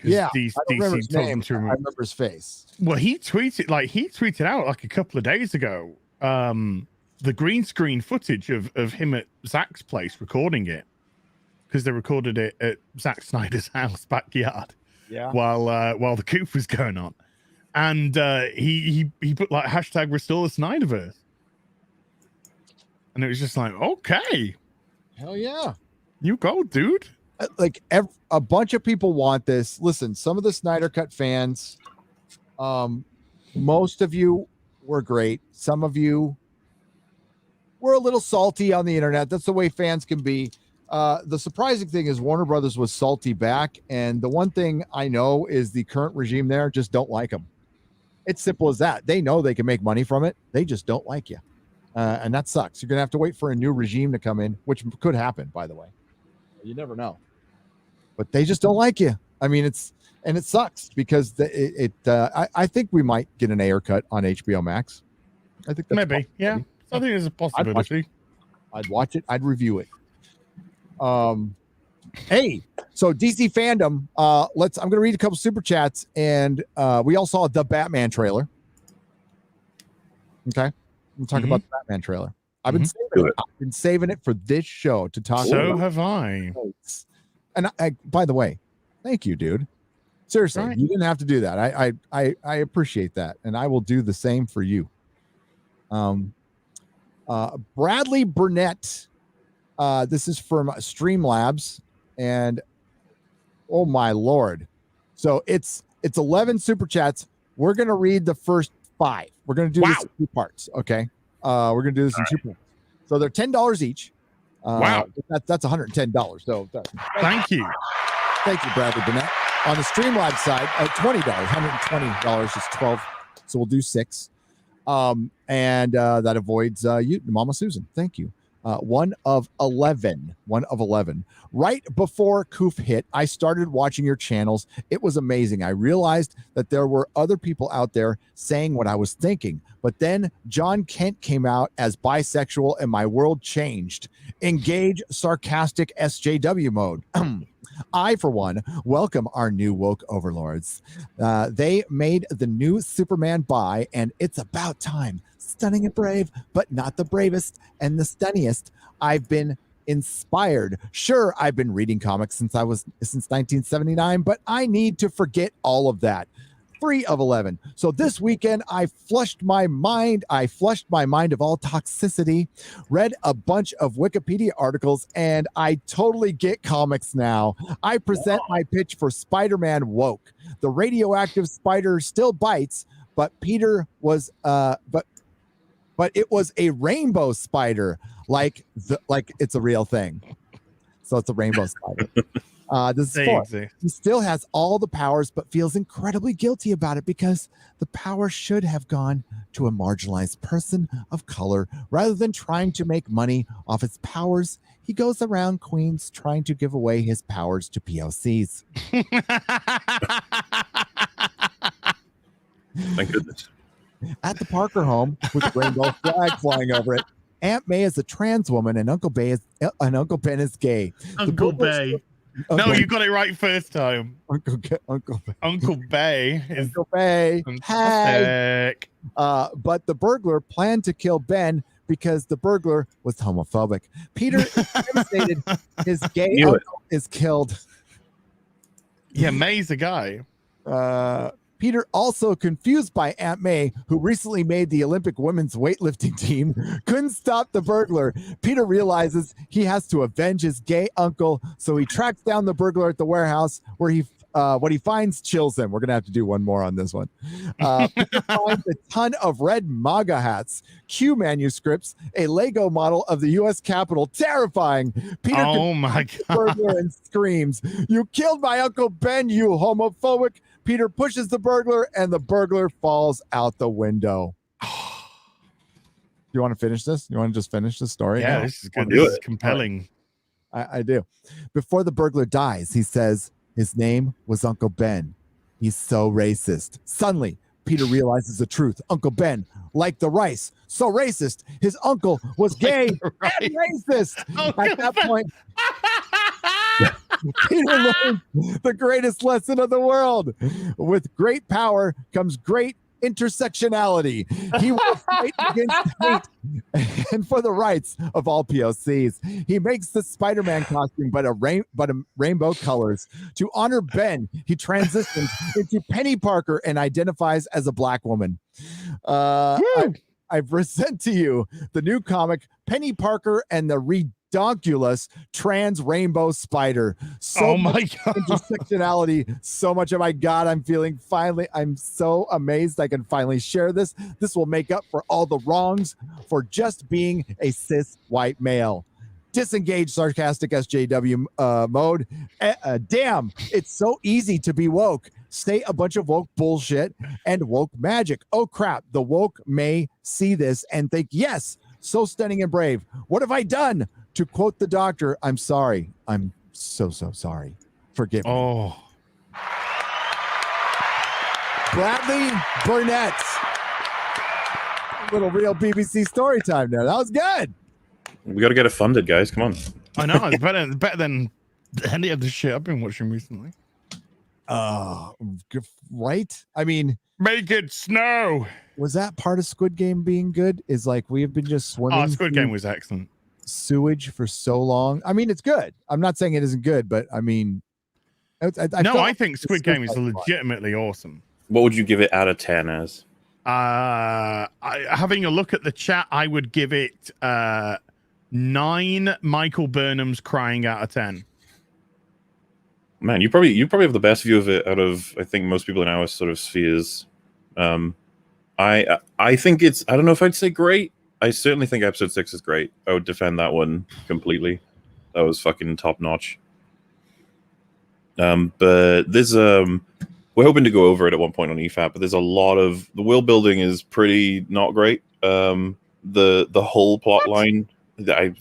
Yeah, I DC don't remember his told name. them to I remove. remember his face. Well, he tweeted out like a couple of days ago the green screen footage of him at Zack's place recording it, because they recorded it at Zack Snyder's house backyard. Yeah. While the coup was going on, and he put like hashtag restore the Snyderverse, and it was just like, okay, Hell yeah. you go, dude. Like a bunch of people want this. Listen, some of the Snyder Cut fans, most of you were great. Some of you were a little salty on the internet. That's the way fans can be. The surprising thing is Warner Brothers was salty back. And the one thing I know is the current regime there just don't like them. It's simple as that. They know they can make money from it. They just don't like you. And that sucks. You're going to have to wait for a new regime to come in, which could happen, by the way. You never know. But they just don't like you. I mean, it sucks because I think we might get an Ayer cut on HBO Max. I think that's Maybe. Yeah. I think there's a possibility. I'd watch it. I'd review it. Hey, so DC fandom, I'm gonna read a couple super chats, and we all saw the Batman trailer. Okay, we'll talk about the Batman trailer. I've been saving it for this show to talk So about. have I. And I by the way, thank you, dude. Seriously, Right. you didn't have to do that. I appreciate that, and I will do the same for you. Bradley Burnett. This is from Streamlabs, and oh my lord! So it's 11 super chats. We're gonna read the first 5. We're gonna do this in 2 parts. Okay, we're gonna do this in 2 parts. So they're $10 each. Wow, that's $110. So thank you, Bradley Burnett. On the Streamlabs side, $20, $120 is 12. So we'll do 6, and that avoids you, Mama Susan. Thank you. 1 of 11. Right before Coof hit, I started watching your channels. It was amazing. I realized that there were other people out there saying what I was thinking. But then John Kent came out as bisexual and my world changed. Engage sarcastic SJW mode. I, for one, welcome our new woke overlords. They made the new Superman bi, and it's about time. Stunning and brave, but not the bravest and the stunniest. I've been inspired. Sure, I've been reading comics since 1979, but I need to forget all of that. 3 of 11. So this weekend, I flushed my mind of all toxicity, read a bunch of Wikipedia articles, and I totally get comics now. I present my pitch for Spider-Man Woke. The radioactive spider still bites, but Peter was but it was a rainbow spider, like it's a real thing. So it's a rainbow spider. This is 4. He still has all the powers, but feels incredibly guilty about it because the power should have gone to a marginalized person of color rather than trying to make money off his powers. He goes around Queens trying to give away his powers to POCs. Thank goodness. At the Parker home, with a rainbow flag flying over it, Aunt May is a trans woman, and Uncle Ben is gay. Uncle Bay. No, you got it right first time. Uncle Ben. Uncle Bay is Uncle Bay. Hey. fantastic. But the burglar planned to kill Ben because the burglar was homophobic. Peter is devastated. His gay uncle is killed. Yeah, May's the guy. Peter, also confused by Aunt May, who recently made the Olympic women's weightlifting team, couldn't stop the burglar. Peter realizes he has to avenge his gay uncle, so he tracks down the burglar at the warehouse, where what he finds chills him. We're gonna have to do one more on this one. Peter finds a ton of red MAGA hats, Q manuscripts, a Lego model of the U.S. Capitol. Terrifying. Peter, oh my god! The burglar and screams, "You killed my Uncle Ben, you homophobic!" Peter pushes the burglar, and the burglar falls out the window. You want to finish this? You want to just finish the story? Yeah, now? this is good. This is compelling. I do. Before the burglar dies, he says his name was Uncle Ben. He's so racist. Suddenly, Peter realizes the truth. Uncle Ben, like the rice, so racist. His uncle was gay and racist. At that point, Peter learned the greatest lesson of the world. With great power comes great intersectionality. He will fight against hate and for the rights of all POCs. He makes the Spider-Man costume, but rainbow colors. To honor Ben, he transitions into Penny Parker and identifies as a black woman. I present to you the new comic, Penny Parker and the Redonkulous Trans Rainbow Spider. So much intersectionality, so much. Oh my God, I'm so amazed I can finally share this. This will make up for all the wrongs for just being a cis white male. Disengaged sarcastic SJW mode. Damn, it's so easy to be woke. Say a bunch of woke bullshit and woke magic. Oh crap, the woke may see this and think, yes, so stunning and brave. What have I done? To quote the doctor, I'm sorry. I'm so sorry. Forgive me. Oh. Bradley Burnett. Little real BBC story time there. That was good. We got to get it funded, guys. Come on. I know. It's better than any of the shit I've been watching recently. Right? I mean, make it snow. Was that part of Squid Game being good? Is like we have been just swimming. Squid Game was excellent. Sewage for so long. I mean, it's good. I'm not saying it isn't good, but I mean, I think Squid Game is legitimately awesome. What would you give it out of 10 as? Having a look at the chat, I would give it 9 Michael Burnhams crying out of 10. Man, you probably have the best view of it out of, I think, most people in our sort of spheres. I think it's, I don't know if I'd say great. I certainly think episode 6 is great. I would defend that one completely. That was fucking top notch. But there's we're hoping to go over it at one point on EFAP, but there's a lot of the world building is pretty not great. The whole plot line, I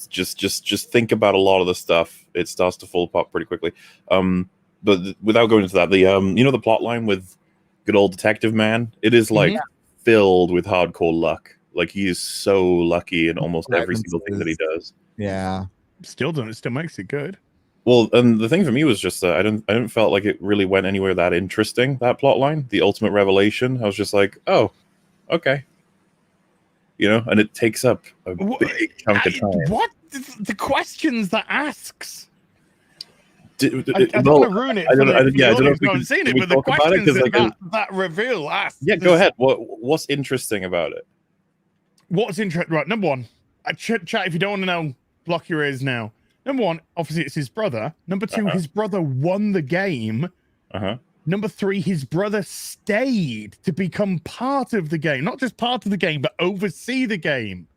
just think about a lot of the stuff. It starts to fall apart pretty quickly. But without going into that, the the plot line with good old Detective Man, it is like filled with hardcore luck. Like he is so lucky in almost every single thing that he does. Yeah. It still makes it good. Well, and the thing for me was just that I didn't felt like it really went anywhere that interesting, that plot line, the ultimate revelation. I was just like, oh, okay. And it takes up a big chunk of time. What? The questions that asks? I don't want to ruin it. I don't know if we can it, but the questions that reveal asks. Yeah, go ahead. What's interesting about it? What's interesting? Right, number one, chat, if you don't want to know, block your ears now. Number one, obviously it's his brother. Number two, his brother won the game. Number three, his brother stayed to become part of the game. Not just part of the game, but oversee the game.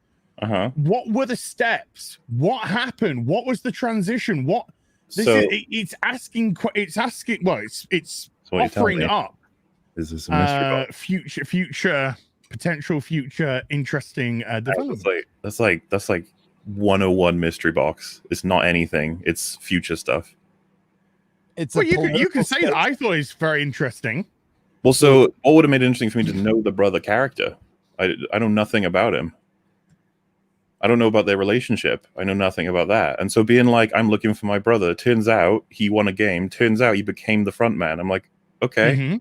What were the steps? What happened? What was the transition? It's asking. Well, it's offering up. Is this a mystery box? Potential future interesting development. That's like 101 mystery box. It's not anything. It's future stuff. You can say that. I thought it's very interesting. Well, so what would have made it interesting for me to know the brother character? I know nothing about him. I don't know about their relationship. I know nothing about that. And so being like, I'm looking for my brother. Turns out he won a game. Turns out he became the front man. I'm like, okay. Mm-hmm.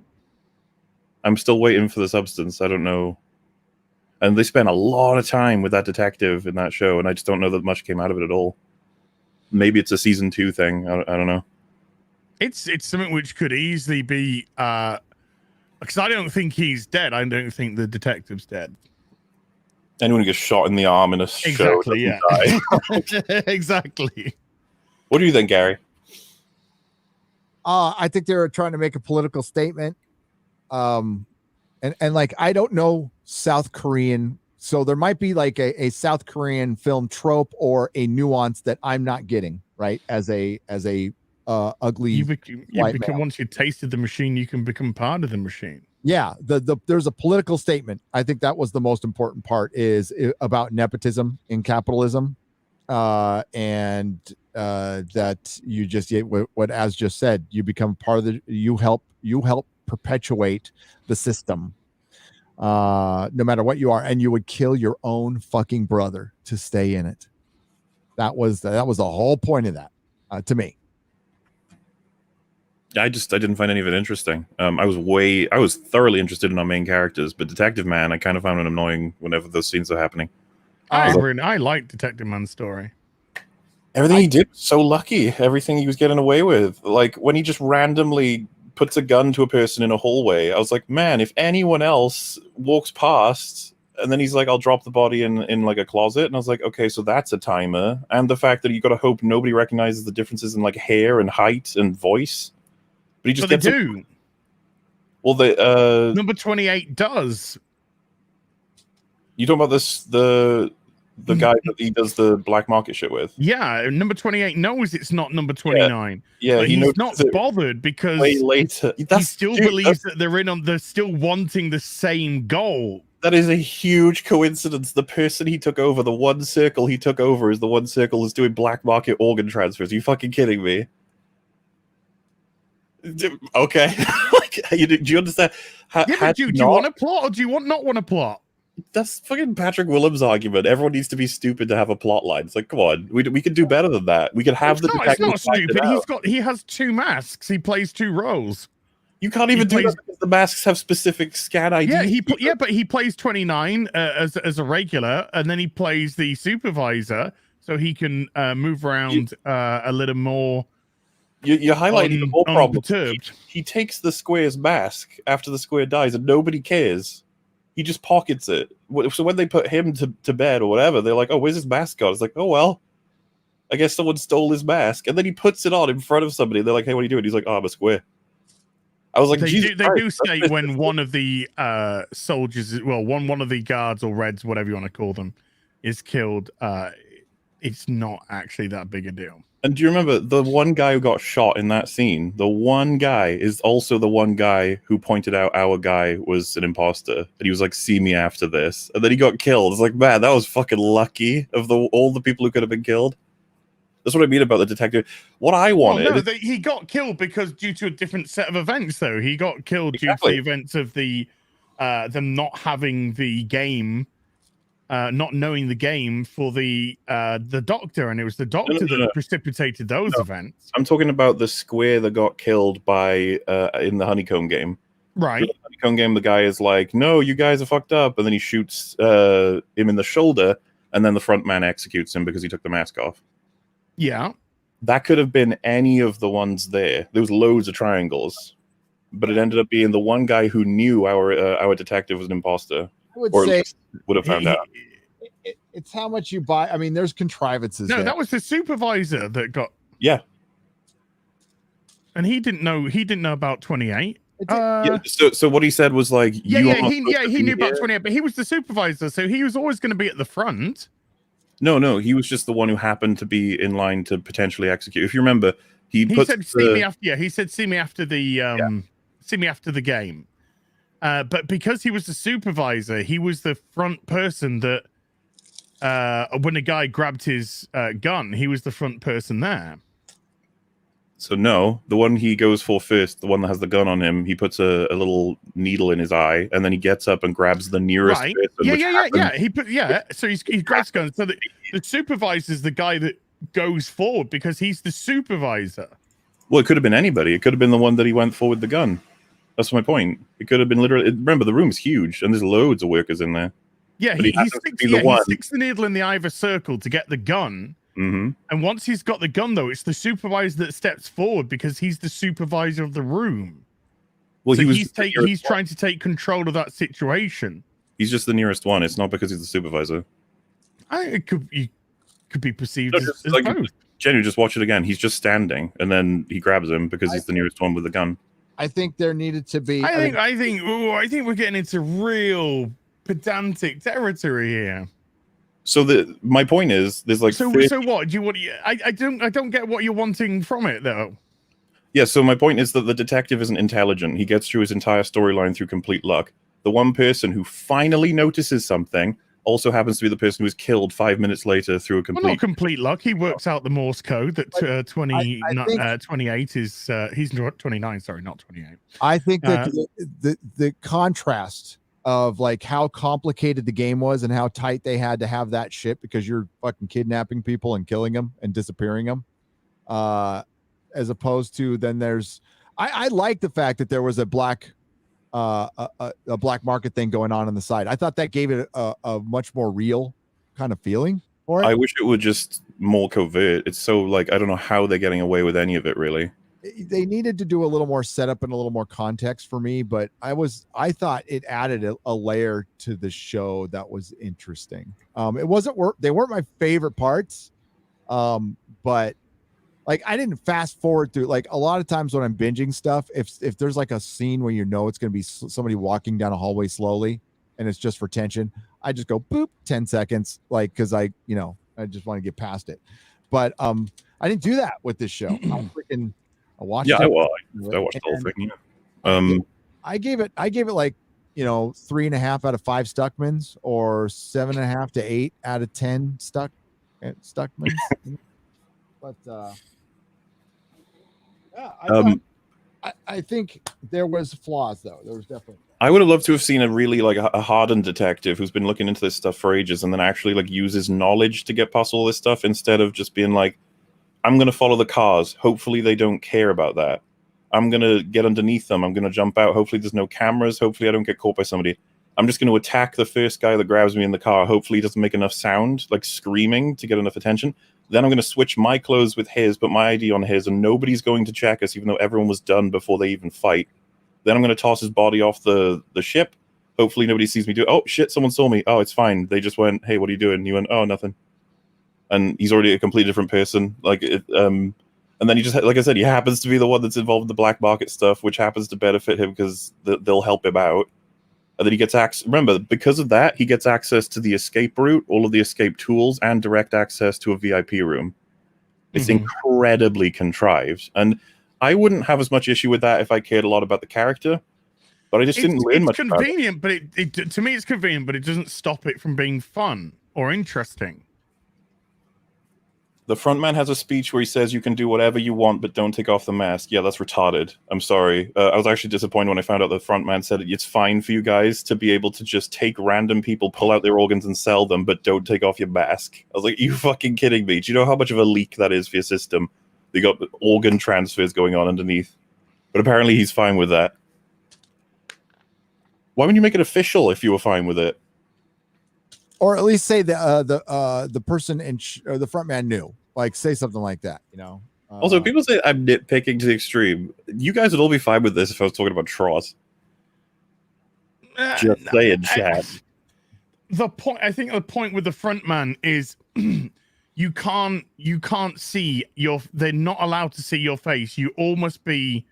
I'm still waiting for the substance. I don't know. And they spent a lot of time with that detective in that show, and I just don't know that much came out of it at all. Maybe it's a season 2 thing. I don't know. It's something which could easily be because I don't think he's dead. I don't think the detective's dead. Anyone who gets shot in the arm in a show Exactly, yeah. die. Exactly. What do you think, Gary? I think they're trying to make a political statement. And like, I don't know South Korean, so there might be like a South Korean film trope or a nuance that I'm not getting, right? As a ugly You become once you tasted the machine, you can become part of the machine. Yeah, there's a political statement. I think that was the most important part, is about nepotism in capitalism, and that you just what Az just said. You become part of the. You help perpetuate the system, no matter what you are, and you would kill your own fucking brother to stay in it. That was the whole point of that, to me. I didn't find any of it interesting. I was thoroughly interested in our main characters, but Detective Man, I kind of found it annoying whenever those scenes are happening. I like Detective Man's story. Everything he did was so lucky. Everything he was getting away with, like when he just randomly puts a gun to a person in a hallway. I was like, man, if anyone else walks past, and then he's like, I'll drop the body in like a closet, and I was like, okay, so that's a timer. And the fact that you got to hope nobody recognizes the differences in like hair and height and voice. But he just gets do. Well, the number 28 does. You talking about the guy that he does the black market shit with? Yeah, number 28 knows it's not number 29. Yeah, but he's not bothered because way later. He still believes that they're still wanting the same goal. That is a huge coincidence. The person he took over, the one circle he took over, is the one circle that's doing black market organ transfers. Are you fucking kidding me? Okay. Do you understand? Do you want a plot or do you not want a plot? That's fucking Patrick Williams' argument. Everyone needs to be stupid to have a plot line. It's like, come on, we could do better than that. We could have It's not stupid. He has 2 masks. He plays 2 roles. You can't even do that because the masks have specific scan ID. But he plays 29 as a regular, and then he plays the supervisor, so he can move around a little more. You're highlighting the whole problem. Perturbed. He takes the square's mask after the square dies, and nobody cares. He just pockets it. So when they put him to bed or whatever, they're like, "Oh, where's his mask gone?" It's like, "Oh well, I guess someone stole his mask." And then he puts it on in front of somebody. They're like, "Hey, what are you doing?" He's like, "Oh, I'm a square." I was like, they do say when one of the soldiers, well, one of the guards or reds, whatever you want to call them, is killed. It's not actually that big a deal. And do you remember the one guy who got shot in that scene? The one guy is also the one guy who pointed out our guy was an imposter. And he was like, see me after this. And then he got killed. It's like, man, that was fucking lucky of all the people who could have been killed. That's what I mean about the detective. What I wanted... Well, no, he got killed because due to a different set of events, though. He got killed due to the events of them not having the game... not knowing the game for the doctor, and it was the doctor that precipitated those events. I'm talking about the square that got killed by in the honeycomb game. Right. In the honeycomb game, the guy is like, "No, you guys are fucked up," and then he shoots him in the shoulder, and then the front man executes him because he took the mask off. Yeah. That could have been any of the ones there. There was loads of triangles, but it ended up being the one guy who knew our detective was an imposter. I would say would have found out. It's how much you buy. I mean, there's contrivances. No, that was the supervisor that got. Yeah. And he didn't know about 28. So what he said was like, he knew about 28, but he was the supervisor, so he was always going to be at the front. No, he was just the one who happened to be in line to potentially execute. If you remember, he said, "See me after." Yeah, he said, "See me after the see me after the game." But because he was the supervisor, he was the front person that when a guy grabbed his gun, he was the front person there. So no, the one he goes for first, the one that has the gun on him, he puts a little needle in his eye, and then he gets up and grabs the nearest Right. person. So he grabs guns. So the supervisor is the guy that goes forward because he's the supervisor. Well, it could have been anybody. It could have been the one that he went for with the gun. That's my point. It could have been literally. Remember, the room's huge, and there's loads of workers in there. Yeah, But he one. sticks the needle in the eye of a circle to get the gun. Mm-hmm. And once he's got the gun, though, it's the supervisor that steps forward because he's the supervisor of the room. Well, so he's one. trying to take control of that situation. He's just the nearest one. It's not because he's the supervisor. It could be perceived as like, both. Jenny, just watch it again. He's just standing, and then he grabs him because he's the nearest one with the gun. I think there needed to be. I think we're getting into real pedantic territory here. So my point is, there's like so what do you want? I don't get what you're wanting from it though. Yeah. So my point is that the detective isn't intelligent. He gets through his entire storyline through complete luck. The one person who finally notices something also happens to be the person who was killed 5 minutes later through a complete. Well, not complete luck. He works out the Morse code that 28 is. He's 29. Sorry, not 28. I think that the contrast of like how complicated the game was and how tight they had to have that shit because you're fucking kidnapping people and killing them and disappearing them, as opposed to then there's. I like the fact that there was a black market thing going on the side. I thought that gave it a much more real kind of feeling for it. I wish it would just more covert. It's so like I don't know how they're getting away with any of it really. They needed to do a little more setup and a little more context for me, but I thought it added a layer to the show that was interesting. It wasn't they weren't my favorite parts, but like I didn't fast forward through. Like a lot of times when I'm binging stuff, if there's like a scene where it's going to be somebody walking down a hallway slowly and it's just for tension, I just go boop 10 seconds, like because I just want to get past it. But I didn't do that with this show. I watched. Yeah, I watched the whole thing. Yeah. I gave it like 3.5 out of 5 Stuckmans or 7.5 to 8 out of 10 Stuckmans. But I think there was flaws though. There was definitely. I would have loved to have seen a really like a hardened detective who's been looking into this stuff for ages and then actually like uses knowledge to get past all this stuff instead of just being like, I'm going to follow the cars. Hopefully they don't care about that. I'm going to get underneath them. I'm going to jump out. Hopefully there's no cameras. Hopefully I don't get caught by somebody. I'm just going to attack the first guy that grabs me in the car. Hopefully he doesn't make enough sound, like screaming, to get enough attention. Then I'm going to switch my clothes with his, put my ID on his, and nobody's going to check us, even though everyone was done before they even fight. Then I'm going to toss his body off the ship. Hopefully nobody sees me do it. Oh, shit, someone saw me. Oh, it's fine. They just went, hey, what are you doing? And you went, oh, nothing. And he's already a completely different person. And then he just, like I said, he happens to be the one that's involved in the black market stuff, which happens to benefit him because they'll help him out. And then he gets access. Remember, because of that, he gets access to the escape route, all of the escape tools, and direct access to a VIP room. It's incredibly contrived. And I wouldn't have as much issue with that if I cared a lot about the character. But I just didn't learn much about it. It's convenient, but to me, it's convenient, but it doesn't stop it from being fun or interesting. The frontman has a speech where he says you can do whatever you want, but don't take off the mask. Yeah, that's retarded. I'm sorry. I was actually disappointed when I found out the frontman said it's fine for you guys to be able to just take random people, pull out their organs and sell them, but don't take off your mask. I was like, you fucking kidding me? Do you know how much of a leak that is for your system? You got organ transfers going on underneath. But apparently he's fine with that. Why wouldn't you make it official if you were fine with it? Or at least say the person or the front man knew. Like say something like that, Also, people say I'm nitpicking to the extreme. You guys would all be fine with this if I was talking about Tross. Just saying, chat. I think the point with the front man is you can't see they're not allowed to see your face. You all must be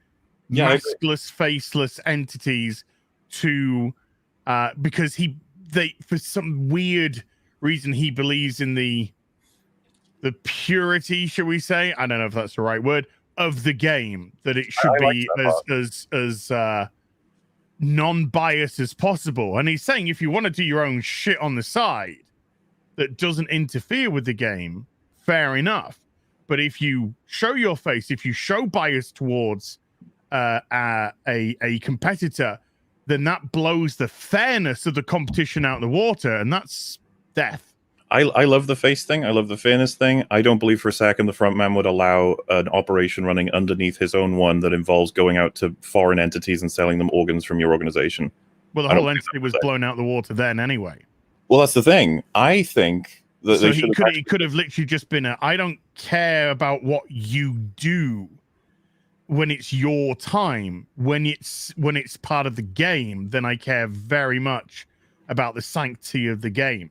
maskless, faceless entities because for some weird reason he believes in the purity, shall we say? I don't know if that's the right word, of the game, that it should be as non-biased as possible. And he's saying if you want to do your own shit on the side that doesn't interfere with the game, fair enough. But if you show your face, if you show bias towards a competitor, then that blows the fairness of the competition out of the water, and that's death. I love the face thing. I love the fairness thing. I don't believe for a second the front man would allow an operation running underneath his own one that involves going out to foreign entities and selling them organs from your organization. Well, the whole entity was blown out of the water then anyway. Well, that's the thing. I think that so he could have literally just been I don't care about what you do when it's your time. When it's part of the game, then I care very much about the sanctity of the game.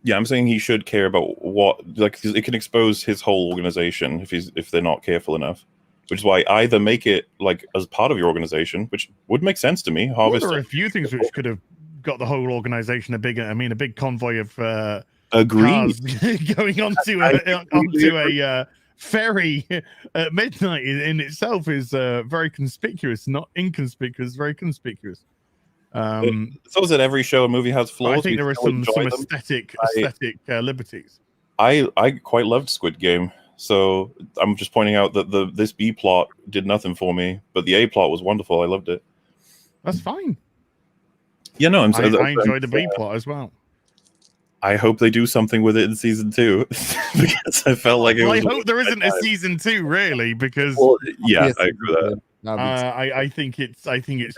Yeah, I'm saying he should care about what, like, it can expose his whole organization if they're not careful enough. Which is why either make it like as part of your organization, which would make sense to me. Well, there are a few things which could have got the whole organization a big convoy of cars going onto a ferry at midnight in itself is very conspicuous, not inconspicuous, very conspicuous. So is it every show a movie has flaws? I think there are some aesthetic liberties. I quite loved Squid Game, so I'm just pointing out that this B plot did nothing for me, but the A plot was wonderful. I loved it. That's fine. Yeah, no, I enjoyed the B plot as well. I hope they do something with it in season 2 because I felt like it was. I hope there isn't a season 2, really, because yeah, I agree with that. I think it's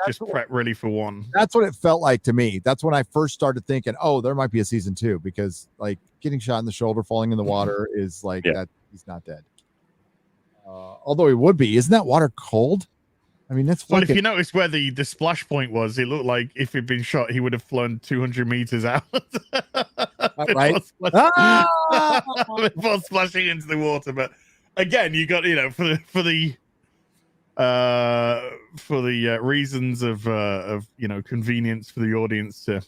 just prep ready for one. That's what it felt like to me. That's when I first started thinking, oh, there might be a season 2, because like getting shot in the shoulder, falling in the water is like that. He's not dead. Although he would be. Isn't that water cold? I mean, that's well. If you notice where the splash point was, it looked like if he'd been shot, he would have flown 200 meters out. Right? Before splashing into the water. But again, you got for the reasons of convenience for the audience to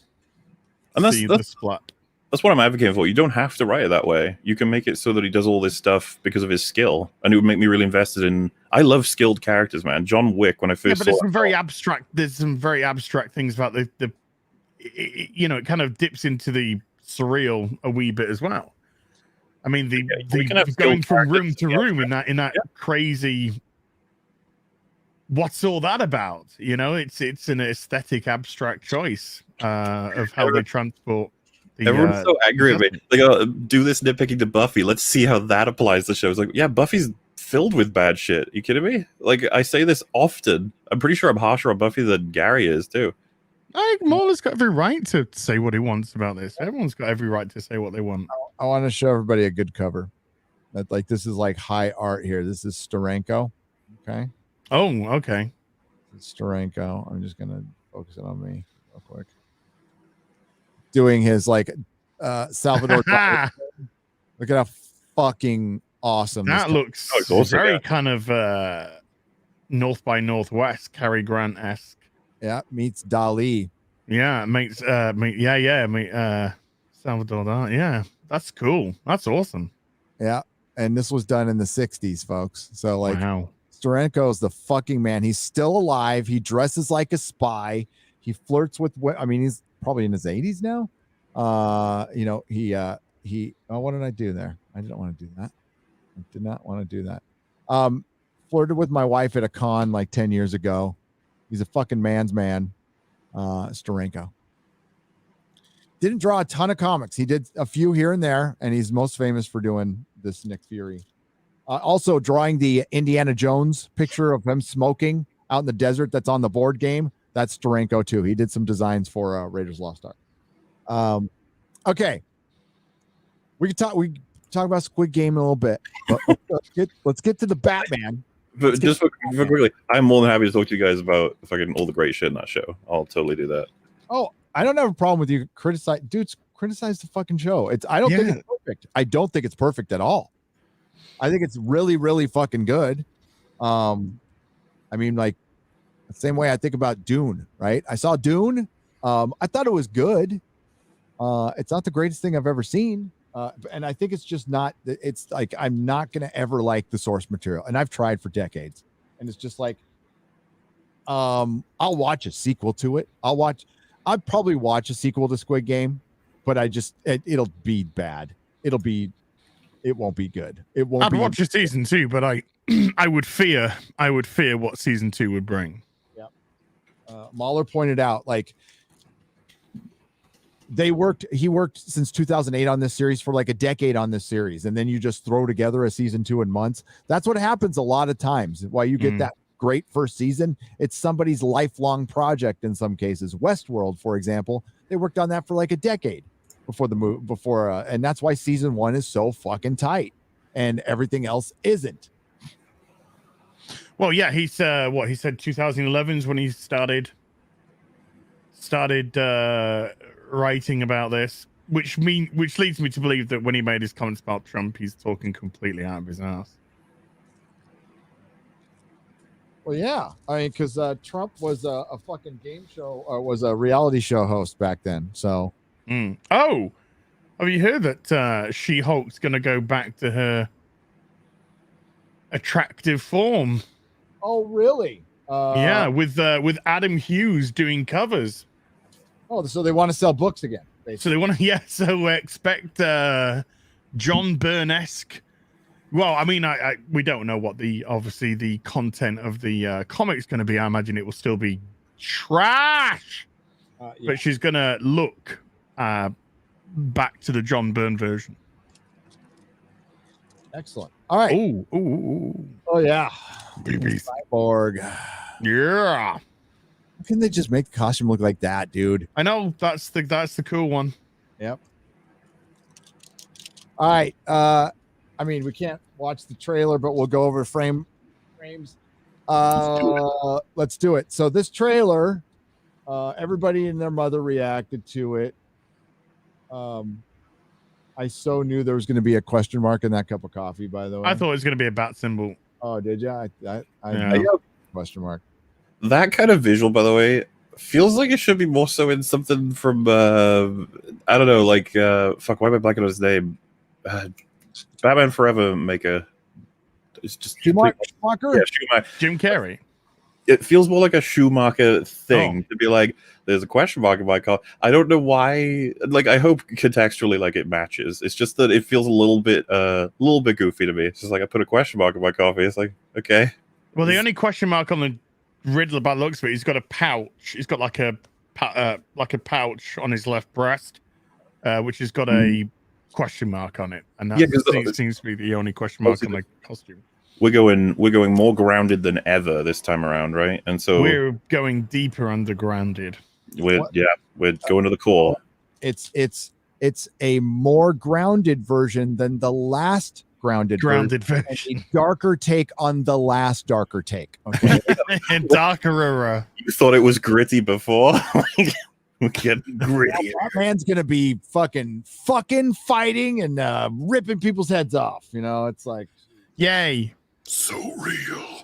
see the splat. That's what I'm advocating for. You don't have to write it that way. You can make it so that he does all this stuff because of his skill, and it would make me really invested in. I love skilled characters, man. John Wick, when I first saw there's some very abstract. There's some very abstract things about it kind of dips into the surreal a wee bit as well. I mean, the going from room to room in that crazy. What's all that about? It's an aesthetic abstract choice of how they transport. Everyone's so angry at me. Like, do this nitpicking to Buffy. Let's see how that applies to the show. It's like, yeah, Buffy's filled with bad shit. Are you kidding me? Like, I say this often. I'm pretty sure I'm harsher on Buffy than Gary is, too. I think MauLer's got every right to say what he wants about this. Everyone's got every right to say what they want. I want to show everybody a good cover. That this is like high art here. This is Steranko. Okay. Oh, okay. It's Steranko. I'm just gonna focus it on me real quick. Doing his Salvador. Look at how fucking awesome that looks. Very kind of North by Northwest, Cary Grant-esque. Yeah, meets Dali. Yeah, makes Salvador Dali. Yeah, that's cool. That's awesome. Yeah, and this was done in the 60s, folks. So wow. Steranko is the fucking man. He's still alive. He dresses like a spy. He flirts with he's probably in his 80s now. What did I do there? I didn't want to do that. I did not want to do that. Flirted with my wife at a con like 10 years ago. He's a fucking man's man. Steranko. Didn't draw a ton of comics. He did a few here and there, and he's most famous for doing this Nick Fury. Also drawing the Indiana Jones picture of him smoking out in the desert that's on the board game. That's Steranko too. He did some designs for Raiders Lost Ark. Okay. We can talk about Squid Game in a little bit, but let's get to the Batman. But just quickly, I'm more than happy to talk to you guys about fucking all the great shit in that show. I'll totally do that. Oh, I don't have a problem with you criticize the fucking show. I don't think it's perfect. I don't think it's perfect at all. I think it's really, really fucking good. I mean, like the same way I think about Dune, right? I saw Dune. I thought it was good. It's not the greatest thing I've ever seen. And I think it's just not, it's like, I'm not going to ever like the source material. And I've tried for decades. And it's just like, I'll watch a sequel to it. I'd probably watch a sequel to Squid Game, but it'll be bad. It'll be it won't be good. It won't I'd be. watch a season 2, but I would fear what season 2 would bring. MauLer pointed out, like, he worked since 2008 on this series, for like a decade on this series, and then you just throw together a season 2 in months. That's what happens a lot of times. Why you get that great first season, it's somebody's lifelong project in some cases. Westworld, for example, they worked on that for like a decade and that's why season 1 is so fucking tight and everything else isn't. Well, yeah, he said 2011 is when he started writing about this, which leads me to believe that when he made his comments about Trump, he's talking completely out of his ass. Well, yeah, I mean, because Trump was a fucking game show, or was a reality show host back then. So, oh, have you heard that She-Hulk's going to go back to her attractive form? oh really? Yeah, with Adam Hughes doing covers. Oh, so they want to sell books again. Basically. So they want to, so expect John Byrne-esque. Well, I mean, we don't know what obviously the content of the comic's going to be. I imagine it will still be trash, Yeah. but she's going to look back to the John Byrne version. Excellent. All right. Ooh. Oh yeah. Babies. Cyborg. Yeah. How can they just make the costume look like that, dude? I know that's the cool one. Yep. All right. I mean, we can't watch the trailer, but we'll go over frames. Let's do it. So this trailer, everybody and their mother reacted to it. I so knew there was going to be a question mark in that cup of coffee, by the way. I thought it was going to be a bat symbol. Oh, did you? Yeah. Question mark. That kind of visual, by the way, feels like it should be more so in something from I don't know, like fuck, why am I blanking on his name? Batman Forever maker. It's just Schumacher? Yeah, Schumacher. Jim Carrey. It feels more like a Schumacher thing to be like, there's a question mark in my car. I don't know why. Like, I hope contextually, like, it matches. It's just that it feels a little bit goofy to me. It's just like I put a question mark in my coffee. It's like, okay. Well, the only question mark on the Riddler by the looks of it, he's got a pouch. He's got like a pouch on his left breast, which has got a question mark on it, and that seems to be the only question mark on the costume. We're going more grounded than ever this time around, right? And so we're going deeper undergrounded. We're going to the core. It's a more grounded version than the last grounded version. A darker take on the last darker take. Okay. And darker. You thought it was gritty before. We're getting gritty. Batman's gonna be fucking fighting and ripping people's heads off. You know, it's like, yay. So real.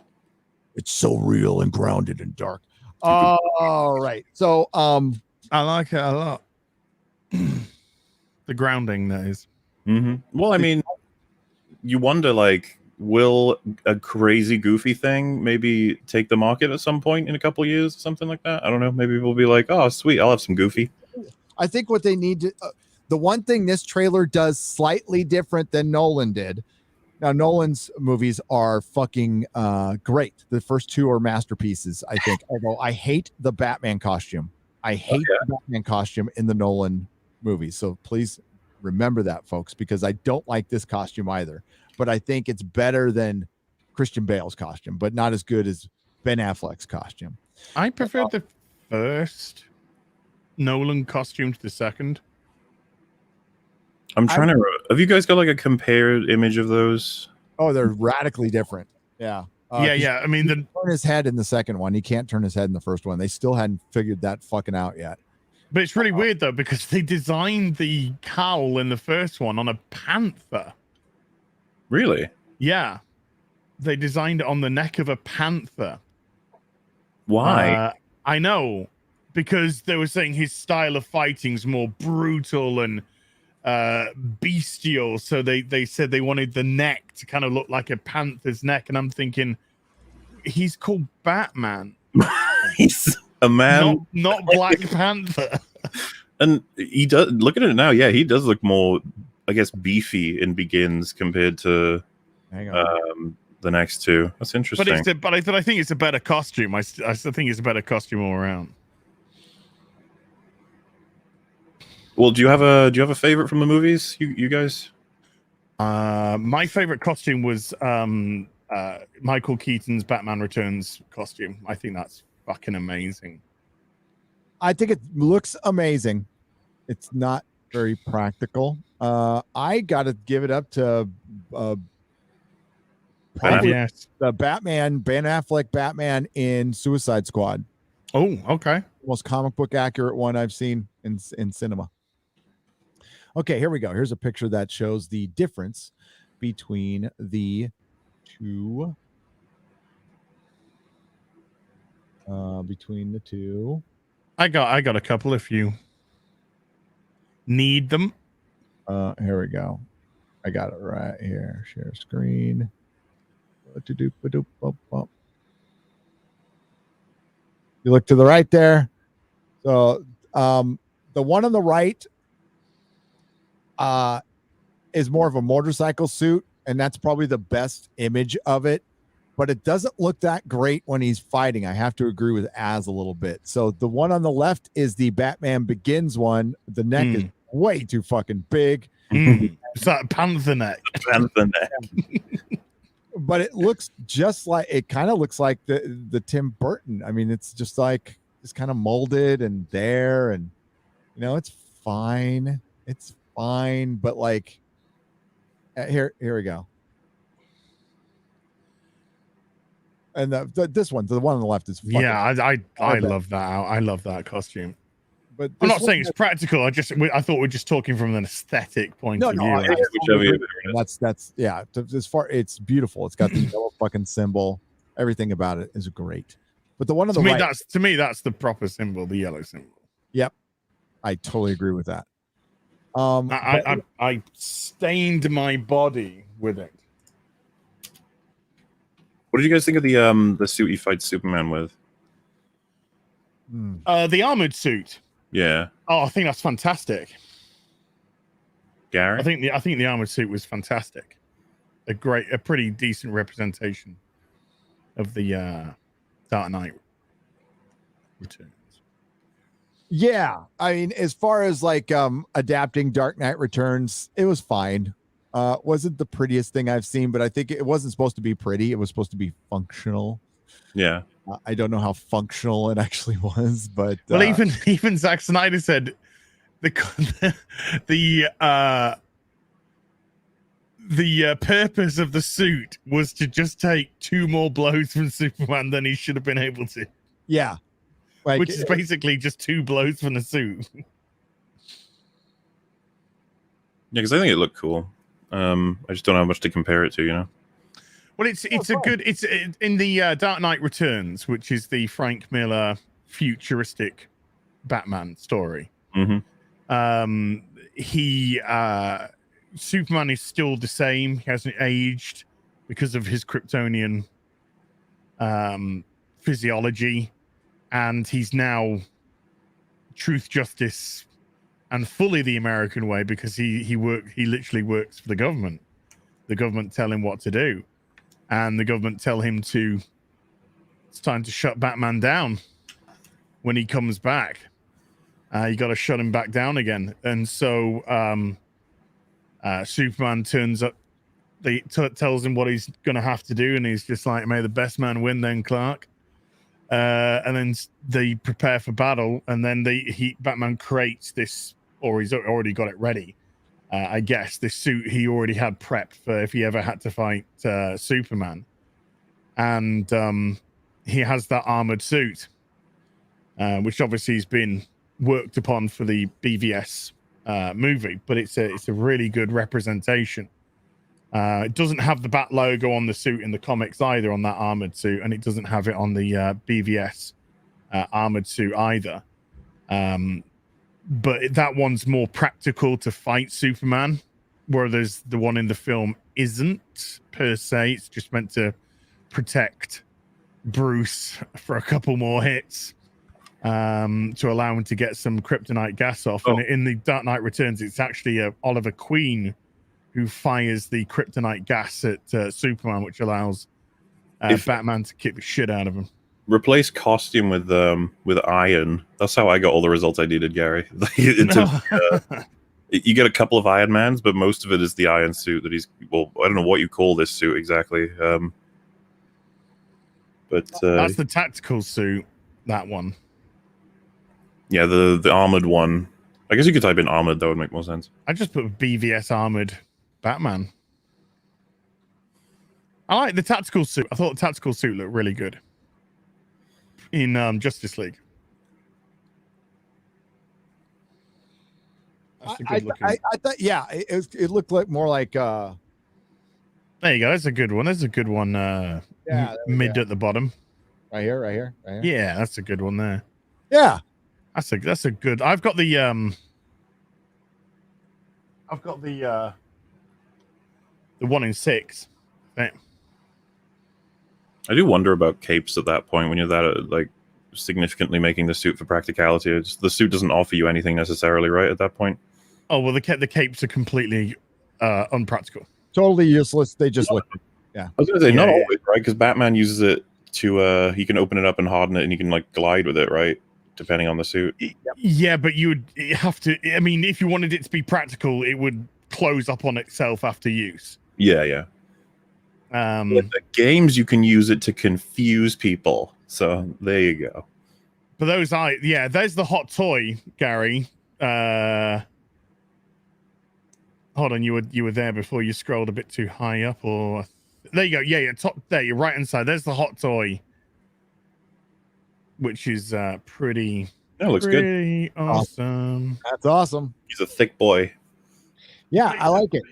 It's so real and grounded and dark. All right. So I like it a lot. The grounding, that is. Mm-hmm. Well, I mean, you wonder, like, will a crazy goofy thing maybe take the market at some point in a couple years, something like that? I don't know. Maybe we'll be like, oh, sweet, I'll have some goofy. I think what they need to the one thing this trailer does slightly different than Nolan did. Now, Nolan's movies are fucking great. The first two are masterpieces, I think. Although I hate the Batman costume. I hate the Batman costume in the Nolan movies. So please remember that, folks, because I don't like this costume either. But I think it's better than Christian Bale's costume, but not as good as Ben Affleck's costume. I prefer the first Nolan costume to the second. I'm trying to. Have you guys got like a compared image of those? Oh, they're radically different. Yeah. Yeah. I mean, he turn his head in the second one. He can't turn his head in the first one. They still hadn't figured that fucking out yet. But it's really weird though, because they designed the cowl in the first one on a panther. Really? Yeah. They designed it on the neck of a panther. Why? I know, because they were saying his style of fighting is more brutal and bestial, so they said they wanted the neck to kind of look like a panther's neck, and I'm thinking, he's called Batman. He's a man, not Black Panther. And he does, look at it now, yeah, he does look more I guess, beefy in Begins compared to Hang on. the next two. That's interesting. But I think it's a better costume. I still think it's a better costume all around. Well, do you have a favorite from the movies, you guys? My favorite costume was Michael Keaton's Batman Returns costume. I think that's fucking amazing. I think it looks amazing. It's not very practical. I gotta give it up to probably Yes. the Batman, Ben Affleck Batman in Suicide Squad. Oh, okay. Most comic book accurate one I've seen in cinema. Okay, here we go. Here's a picture that shows the difference between the two. I got a couple if you need them. Here we go. I got it right here. Share screen. You look to the right there. So the one on the right is more of a motorcycle suit, and that's probably the best image of it. But it doesn't look that great when he's fighting. I have to agree with Az a little bit. So the one on the left is the Batman Begins one. The neck is way too fucking big. It's that panther neck. Panther neck. But it looks just like, it kind of looks like the Tim Burton. I mean, it's just like, it's kind of molded and there, and you know, it's fine. It's fine, but like here we go. And this one, the one on the left is fucking, I love that. I love that costume. But I'm not saying it's practical. I thought we're just talking from an aesthetic point of view. That's yeah. As far, it's beautiful. It's got the yellow fucking symbol. Everything about it is great. But the one on the right, to me, that's the proper symbol, the yellow symbol. Yep, I totally agree with that. I stained my body with it. What did you guys think of the suit he fights Superman with? The armored suit. Yeah. Oh, I think that's fantastic. Gary? I think the armored suit was fantastic. A pretty decent representation of the Dark Knight Returns. Yeah, I mean, as far as like adapting Dark Knight Returns, it was fine. Wasn't the prettiest thing I've seen, but I think it wasn't supposed to be pretty. It was supposed to be functional. Yeah. I don't know how functional it actually was, but well, even Zack Snyder said the purpose of the suit was to just take 2 more blows from Superman than he should have been able to. Yeah, like, which is basically just 2 blows from the suit. Yeah, because I think it looked cool. I just don't know how much to compare it to, you know. Well, it's in the Dark Knight Returns, which is the Frank Miller futuristic Batman story. Mm-hmm. Superman is still the same. He hasn't aged because of his Kryptonian physiology, and he's now truth, justice, and fully the American way because he literally works for the government. The government tell him what to do. And the government tell him it's time to shut Batman down when he comes back. You got to shut him back down again. And so Superman turns up, tells him what he's going to have to do. And he's just like, may the best man win then, Clark. And then they prepare for battle. And then Batman creates this, or he's already got it ready. I guess this suit he already had prepped for if he ever had to fight Superman, and he has that armored suit, which obviously has been worked upon for the BVS movie. But it's a really good representation. It doesn't have the Bat logo on the suit in the comics either on that armored suit, and it doesn't have it on the BVS armored suit either. But that one's more practical to fight Superman, whereas the one in the film isn't per se. It's just meant to protect Bruce for a couple more hits. to allow him to get some kryptonite gas off. Oh. And in the Dark Knight Returns, it's actually Oliver Queen who fires the kryptonite gas at Superman, which allows Batman to kick the shit out of him. Replace costume with iron. That's how I got all the results I needed, Gary. You get a couple of Iron Mans, but most of it is the iron suit that he's. Well, I don't know what you call this suit exactly. But that's the tactical suit. That one. Yeah, the armored one. I guess you could type in armored. That would make more sense. I just put BVS armored Batman. I like the tactical suit. I thought the tactical suit looked really good in Justice League. That's a good looking. I thought, yeah, it looked like more like. There you go. That's a good one. That's a good one. Mid at the bottom. Right here. Yeah, that's a good one there. Yeah, that's a good. I've got the the 1 in 6. I do wonder about capes at that point when you're that like significantly making the suit for practicality. The suit doesn't offer you anything necessarily, right? At that point. Oh well, the capes are completely unpractical. Totally useless. They just look. Yeah, I was gonna say not always, right? Because Batman uses it to he can open it up and harden it, and you can like glide with it, right? Depending on the suit. Yeah, but you would have to. I mean, if you wanted it to be practical, it would close up on itself after use. Yeah. With the games, you can use it to confuse people. So there you go. For those, there's the hot toy, Gary. Hold on, you were there before you scrolled a bit too high up, or there you go. Yeah, top there. You're right inside. There's the hot toy, which is pretty. That looks pretty good. Awesome. That's awesome. He's a thick boy. Yeah, I like it.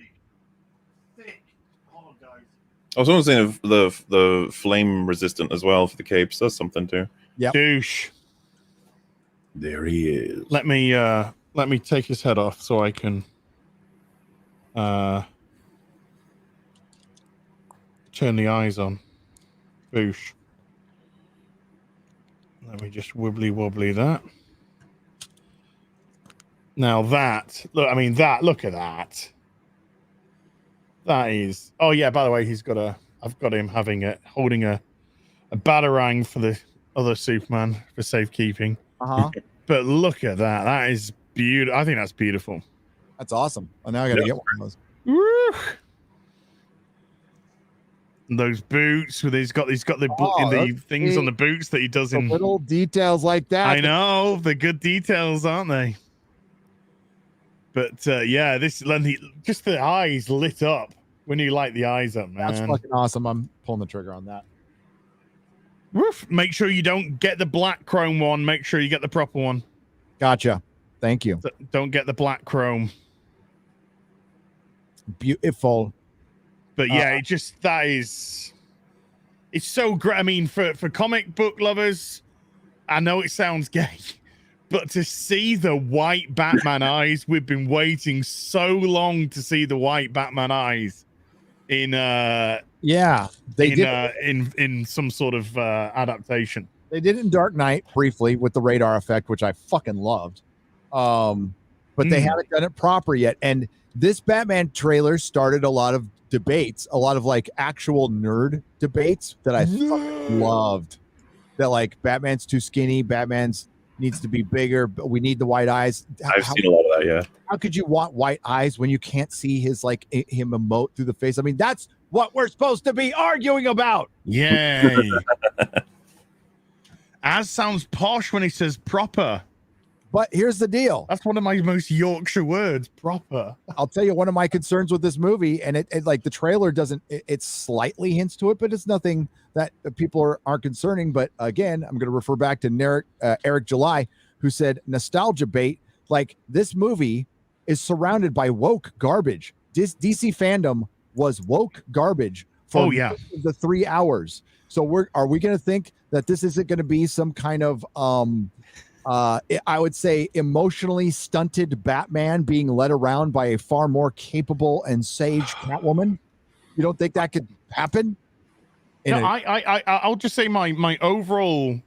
I was almost saying the flame resistant as well for the capes. That's something too. Yeah. Douche. There he is. Let me take his head off so I can turn the eyes on. Boosh. Let me just wibbly wobbly that. Now that look at that. That is. Oh yeah. By the way, I've got him holding a batarang for the other Superman for safekeeping. But look at that. That is beautiful. I think that's beautiful. That's awesome. Oh, now I gotta get one of those. Woo! Those boots where he's got the things on the boots that he does in little details like that. I know the good details, aren't they? But just the eyes lit up when you light the eyes up, man. That's fucking awesome. I'm pulling the trigger on that. Woof. Make sure you don't get the black chrome one. Make sure you get the proper one. Gotcha. Thank you. Don't get the black chrome. Beautiful. But yeah, it's so great. I mean, for comic book lovers, I know it sounds gay, but to see the white Batman eyes, we've been waiting so long to see the white Batman eyes in in some sort of adaptation. They did it in Dark Knight briefly with the radar effect, which I fucking loved. But they haven't done it proper yet. And this Batman trailer started a lot of debates, a lot of like actual nerd debates that I fucking loved. That like Batman's too skinny, Batman's needs to be bigger, but we need the white eyes. I've seen a lot of that, yeah. How could you want white eyes when you can't see his like him emote through the face? I mean, that's what we're supposed to be arguing about. Yay. Az sounds posh when he says proper. But here's the deal. That's one of my most Yorkshire words, proper. I'll tell you one of my concerns with this movie, and it like the trailer doesn't, it slightly hints to it, but it's nothing that people are concerning. But again, I'm going to refer back to Eric July, who said nostalgia bait. Like this movie is surrounded by woke garbage. DC fandom was woke garbage for the 3 hours. So are we going to think that this isn't going to be some kind of I would say emotionally stunted Batman being led around by a far more capable and sage Catwoman? You don't think that could happen? No, I'll just say my overall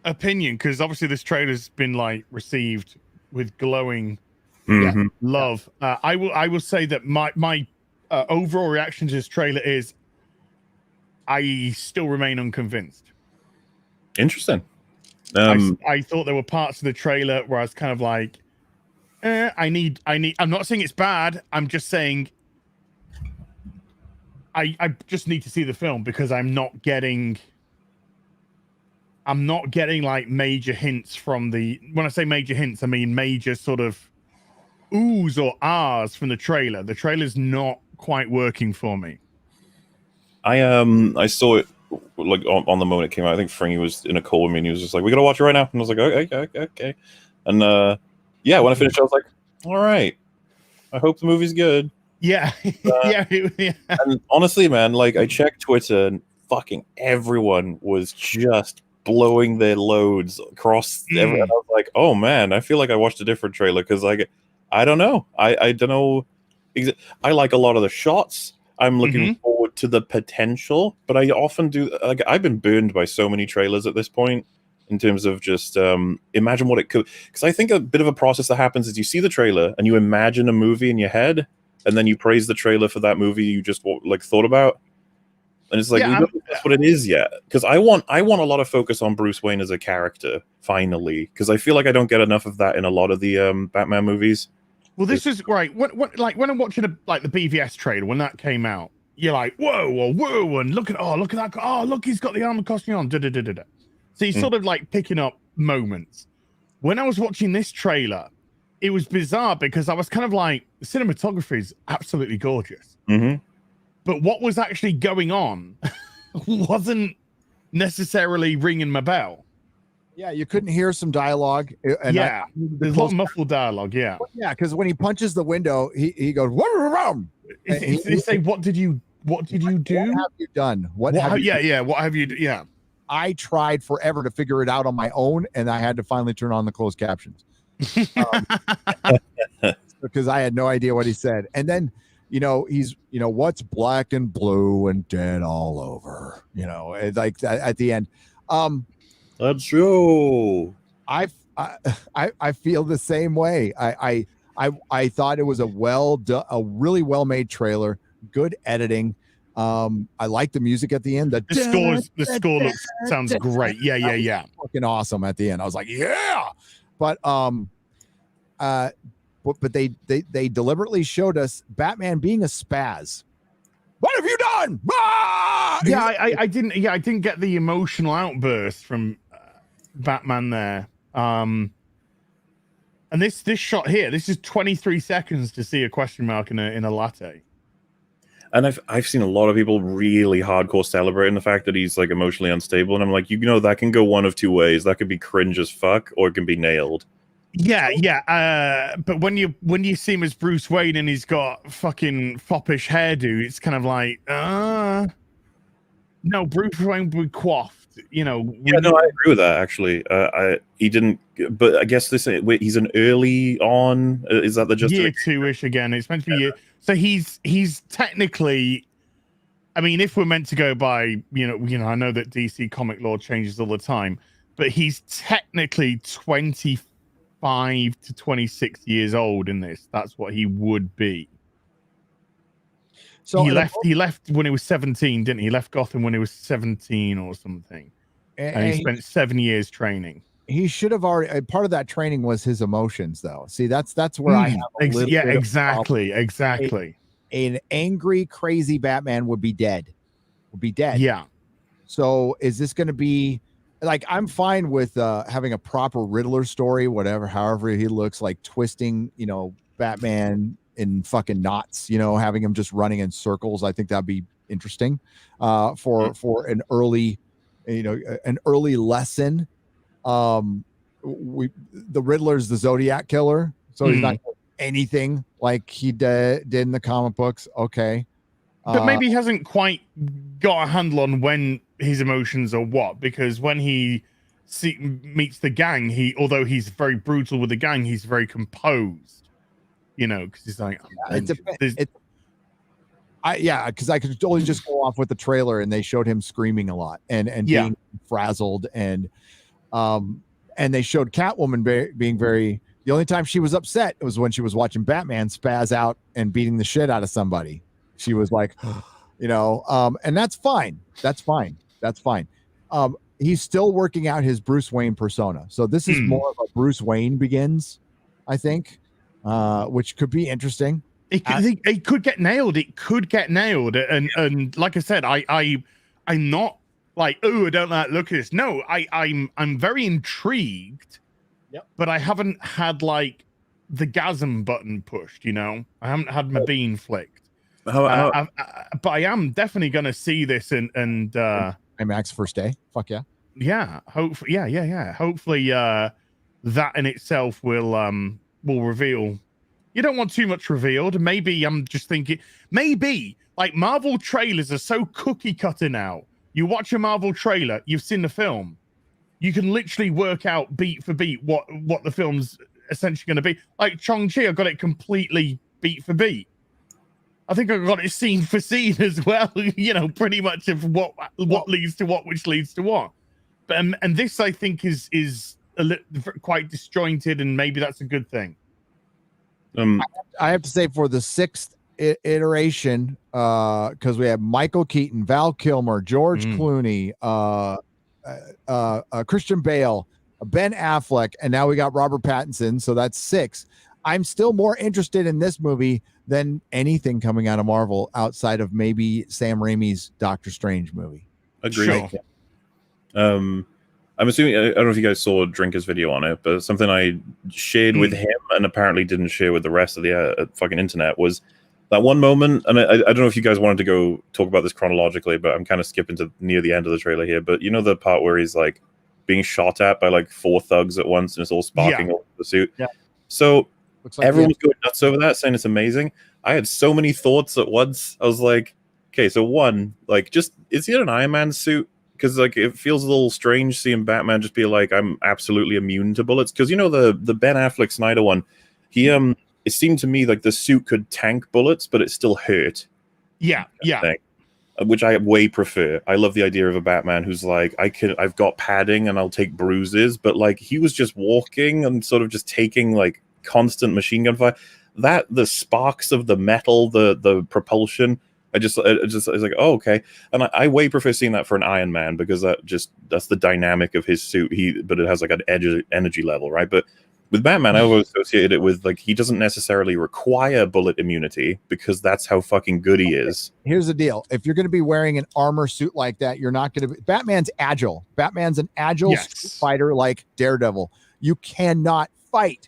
opinion, because obviously this trailer's been like received with glowing love. I will say that my overall reaction to this trailer is I still remain unconvinced. Interesting. I thought there were parts of the trailer where I was kind of like, I need. I'm not saying it's bad. I'm just saying I just need to see the film because I'm not getting like major hints from the. When I say major hints, I mean major sort of oohs or ahs from the trailer. The trailer's not quite working for me. I saw it like on the moment it came out. I think Fringy was in a call with me and he was just like, "We gotta watch it right now." And I was like, "Okay." And yeah, when I finished, I was like, "All right, I hope the movie's good." Yeah, yeah. And honestly, man, like I checked Twitter and fucking everyone was just blowing their loads across every. And I was like, "Oh man, I feel like I watched a different trailer because like I don't know, I don't know. I like a lot of the shots. I'm looking forward to the potential, but I often do like I've been burned by so many trailers at this point in terms of just imagine what it could. Because I think a bit of a process that happens is you see the trailer and you imagine a movie in your head, and then you praise the trailer for that movie you just like thought about, and it's like we don't know that's what it is yet. Because I want a lot of focus on Bruce Wayne as a character finally, because I feel like I don't get enough of that in a lot of the Batman movies. Well, this is right. What like when I'm watching the BVS trailer when that came out, you're like, whoa, and look at that. Oh, look, he's got the armor costume on. So you're sort of like picking up moments. When I was watching this trailer, it was bizarre because I was kind of like, the cinematography is absolutely gorgeous, but what was actually going on wasn't necessarily ringing my bell. Yeah, you couldn't hear some dialogue. And there's a lot of muffled dialogue. Yeah, because when he punches the window, he goes, he say, "What did you do? What have you done? What have you? Yeah." I tried forever to figure it out on my own, and I had to finally turn on the closed captions because I had no idea what he said. And then, he's, what's black and blue and dead all over, like at the end. That's true. I feel the same way. I thought it was a really well made trailer, good editing. I like the music at the end. The score sounds great. Yeah. Fucking awesome at the end. I was like, yeah. But they deliberately showed us Batman being a spaz. What have you done? Ah! Yeah, I didn't get the emotional outburst from Batman there. And this shot here, this is 23 seconds to see a question mark in a latte. And I've seen a lot of people really hardcore celebrating the fact that he's like emotionally unstable, and I'm like, that can go one of two ways. That could be cringe as fuck, or it can be nailed. Yeah. But when you see him as Bruce Wayne and he's got fucking foppish hairdo, it's kind of like, no, Bruce Wayne would be coiffed. I agree with that. Actually, he didn't. But I guess he's an early on. Is that the year 2-ish again? It's meant to be year. So he's technically. I mean, if we're meant to go by, I know that DC comic law changes all the time, but he's technically 25 to 26 years old in this. That's what he would be. So he left when he was 17, didn't he? He left Gotham when he was 17 or something. And he spent 7 years training. He should have already. Part of that training was his emotions, though. See, that's where I have a little bit exactly. An angry, crazy Batman would be dead. Yeah. So is this going to be like? I'm fine with having a proper Riddler story, however he looks, like twisting, Batman in fucking knots, having him just running in circles. I think that'd be interesting for an early, an early lesson. The Riddler's the Zodiac killer, so he's not anything like he did in the comic books. Okay, but maybe he hasn't quite got a handle on when his emotions are what, because when he meets the gang, although he's very brutal with the gang, he's very composed. Because he's like, because I could only just go off with the trailer, and they showed him screaming a lot and being frazzled, and And they showed Catwoman being very. The only time she was upset was when she was watching Batman spaz out and beating the shit out of somebody. She was like, and that's fine. That's fine. That's fine. He's still working out his Bruce Wayne persona. So this is more of a Bruce Wayne Begins, I think, which could be interesting. It could get nailed. It could get nailed. And like I said, I'm not like, oh, I don't like the look at this. No, I'm very intrigued. Yep. But I haven't had like the gasm button pushed, I haven't had my bean flicked. But I am definitely gonna see this and IMAX first day. Fuck yeah. Yeah. Hopefully, yeah. Hopefully that in itself will reveal. You don't want too much revealed. Maybe I'm just thinking maybe like Marvel trailers are so cookie cutter now. You watch a Marvel trailer, you've seen the film. You can literally work out beat for beat what the film's essentially going to be. Like Shang-Chi, I got it completely beat for beat. I think I got it scene for scene as well. Pretty much of what leads to what, which leads to what. But and this I think is quite disjointed, and maybe that's a good thing. I have to say for the 6th iteration, because we have Michael Keaton, Val Kilmer, George Clooney, Christian Bale, Ben Affleck, and now we got Robert Pattinson. So that's 6. I'm still more interested in this movie than anything coming out of Marvel outside of maybe Sam Raimi's Doctor Strange movie. Agreed. Sure. I'm assuming, I don't know if you guys saw Drinker's video on it, but something I shared with him and apparently didn't share with the rest of the fucking internet was that one moment, and I don't know if you guys wanted to go talk about this chronologically, but I'm kind of skipping to near the end of the trailer here. But the part where he's like being shot at by like 4 thugs at once, and it's all sparking over the suit. Yeah. So Looks like everyone's going nuts over that, saying it's amazing. I had so many thoughts at once. I was like, okay, so one, like, just is he in an Iron Man suit? Because like it feels a little strange seeing Batman just be like, I'm absolutely immune to bullets. Because the Ben Affleck Snyder one, he it seemed to me like the suit could tank bullets, but it still hurt. Yeah. Which I way prefer. I love the idea of a Batman who's like, I've got padding and I'll take bruises, but like he was just walking and sort of just taking like constant machine gun fire. That the sparks of the metal, the propulsion. I was like, oh, okay. And I way prefer seeing that for an Iron Man because that's the dynamic of his suit. But it has like an energy level, right? But with Batman, I always associated it with like he doesn't necessarily require bullet immunity because that's how fucking good he is. Here's the deal: if you're going to be wearing an armor suit like that, you're not going to. Batman's agile. Batman's an agile fighter like Daredevil. You cannot fight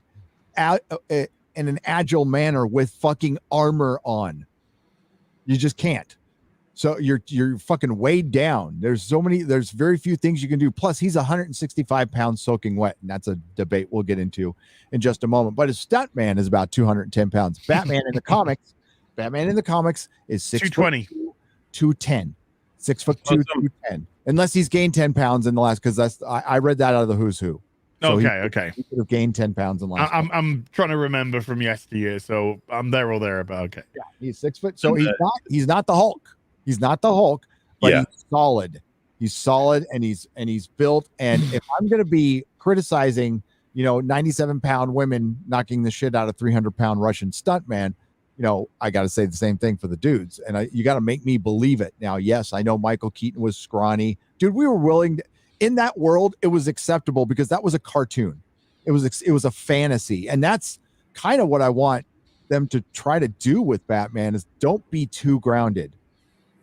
out in an agile manner with fucking armor on. You just can't. So you're fucking weighed down. There's very few things you can do. Plus, he's 165 pounds soaking wet, and that's a debate we'll get into in just a moment. But his stuntman is about 210 pounds. Batman in the comics is 6'2", 210, 6'2", 210. Unless he's gained 10 pounds in the last, because I read that out of the Who's Who. So okay. He could have gained 10 pounds in the last. I'm trying to remember from yesteryear, so I'm there or there. But okay. Yeah, he's 6 foot. So he's not the Hulk. He's not the Hulk, but he's solid. He's solid, and he's built. And if I'm going to be criticizing, 97-pound women knocking the shit out of 300-pound Russian stuntman, I got to say the same thing for the dudes. And you got to make me believe it. Now, yes, I know Michael Keaton was scrawny, dude. We were willing to, in that world. It was acceptable because that was a cartoon. It was a fantasy, and that's kind of what I want them to try to do with Batman. Is don't be too grounded.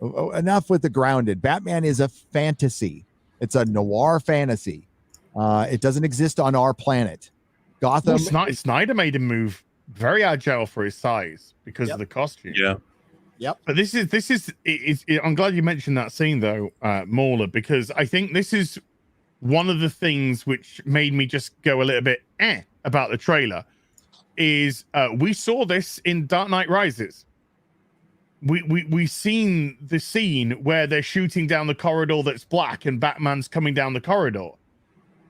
Enough with the grounded. Batman is a fantasy. It's a noir fantasy. It doesn't exist on our planet. Gotham. Well, Snyder made him move very agile for his size because of the costume. Yeah. Yep. But this is I'm glad you mentioned that scene though, MauLer, because I think this is one of the things which made me just go a little bit about the trailer. Is we saw this in Dark Knight Rises. We've seen the scene where they're shooting down the corridor that's black and Batman's coming down the corridor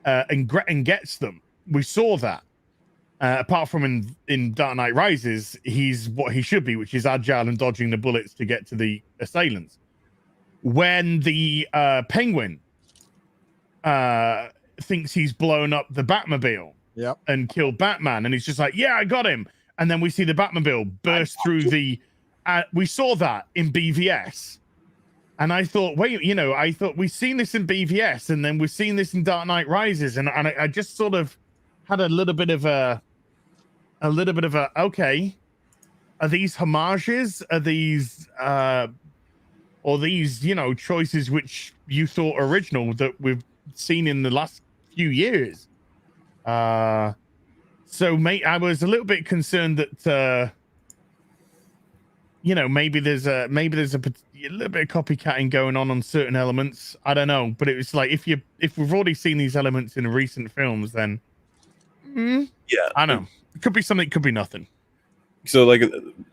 and gets them. We saw that. Apart from in Dark Knight Rises, he's what he should be, which is agile and dodging the bullets to get to the assailants. When the Penguin thinks he's blown up the Batmobile and killed Batman, and he's just like, yeah, I got him. And then we see the Batmobile burst through the we saw that in BVS, and I thought, wait, I thought we've seen this in BVS, and then we've seen this in Dark Knight Rises, and I just sort of had a little bit of a okay, are these homages? Are these or these, choices which you thought original that we've seen in the last few years? So, mate, I was a little bit concerned that, maybe there's a little bit of copycatting going on certain elements. I don't know, but it was like if we've already seen these elements in recent films, then I don't know. It could be something, it could be nothing. So, like,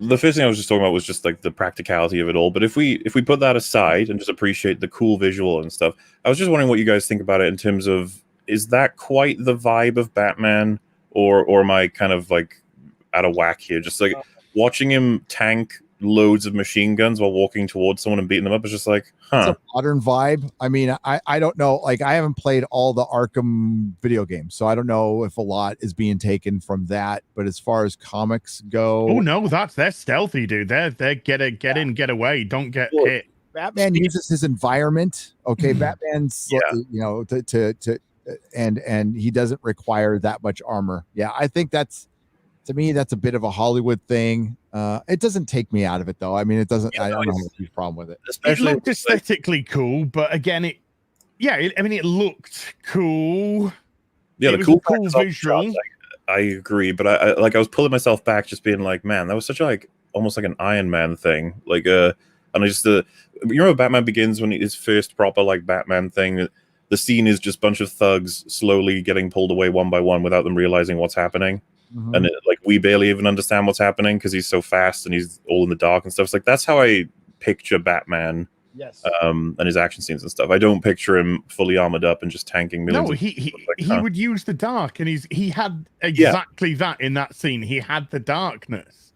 the first thing I was just talking about was just like the practicality of it all. But if we put that aside and just appreciate the cool visual and stuff, I was just wondering what you guys think about it in terms of, is that quite the vibe of Batman, or am I kind of like out of whack here? Just like watching him tank loads of machine guns while walking towards someone and beating them up is just like, It's a modern vibe. I mean, I don't know. Like, I haven't played all the Arkham video games, so I don't know if a lot is being taken from that. But as far as comics go, oh no, they're stealthy, dude. They're get in, get away, don't get hit. Batman uses his environment. Okay, Batman's and he doesn't require that much armor. Yeah, I think to me that's a bit of a Hollywood thing. It doesn't take me out of it, though. I mean, it doesn't. I don't have a huge problem with it. Especially, it looked aesthetically cool, but again, it looked cool. Yeah, it the cool visual. I agree, but I was pulling myself back, just being like, man, that was such a almost like an Iron Man thing. Like, and I just you remember Batman Begins, when his first proper like Batman thing. The scene is just a bunch of thugs slowly getting pulled away one by one without them realizing what's happening. And we barely even understand what's happening because he's so fast and he's all in the dark and stuff. It's like, that's how I picture Batman. Yes. And his action scenes and stuff. I don't picture him fully armored up and just tanking millions. No, he would use the dark, and he had exactly that in that scene. He had the darkness.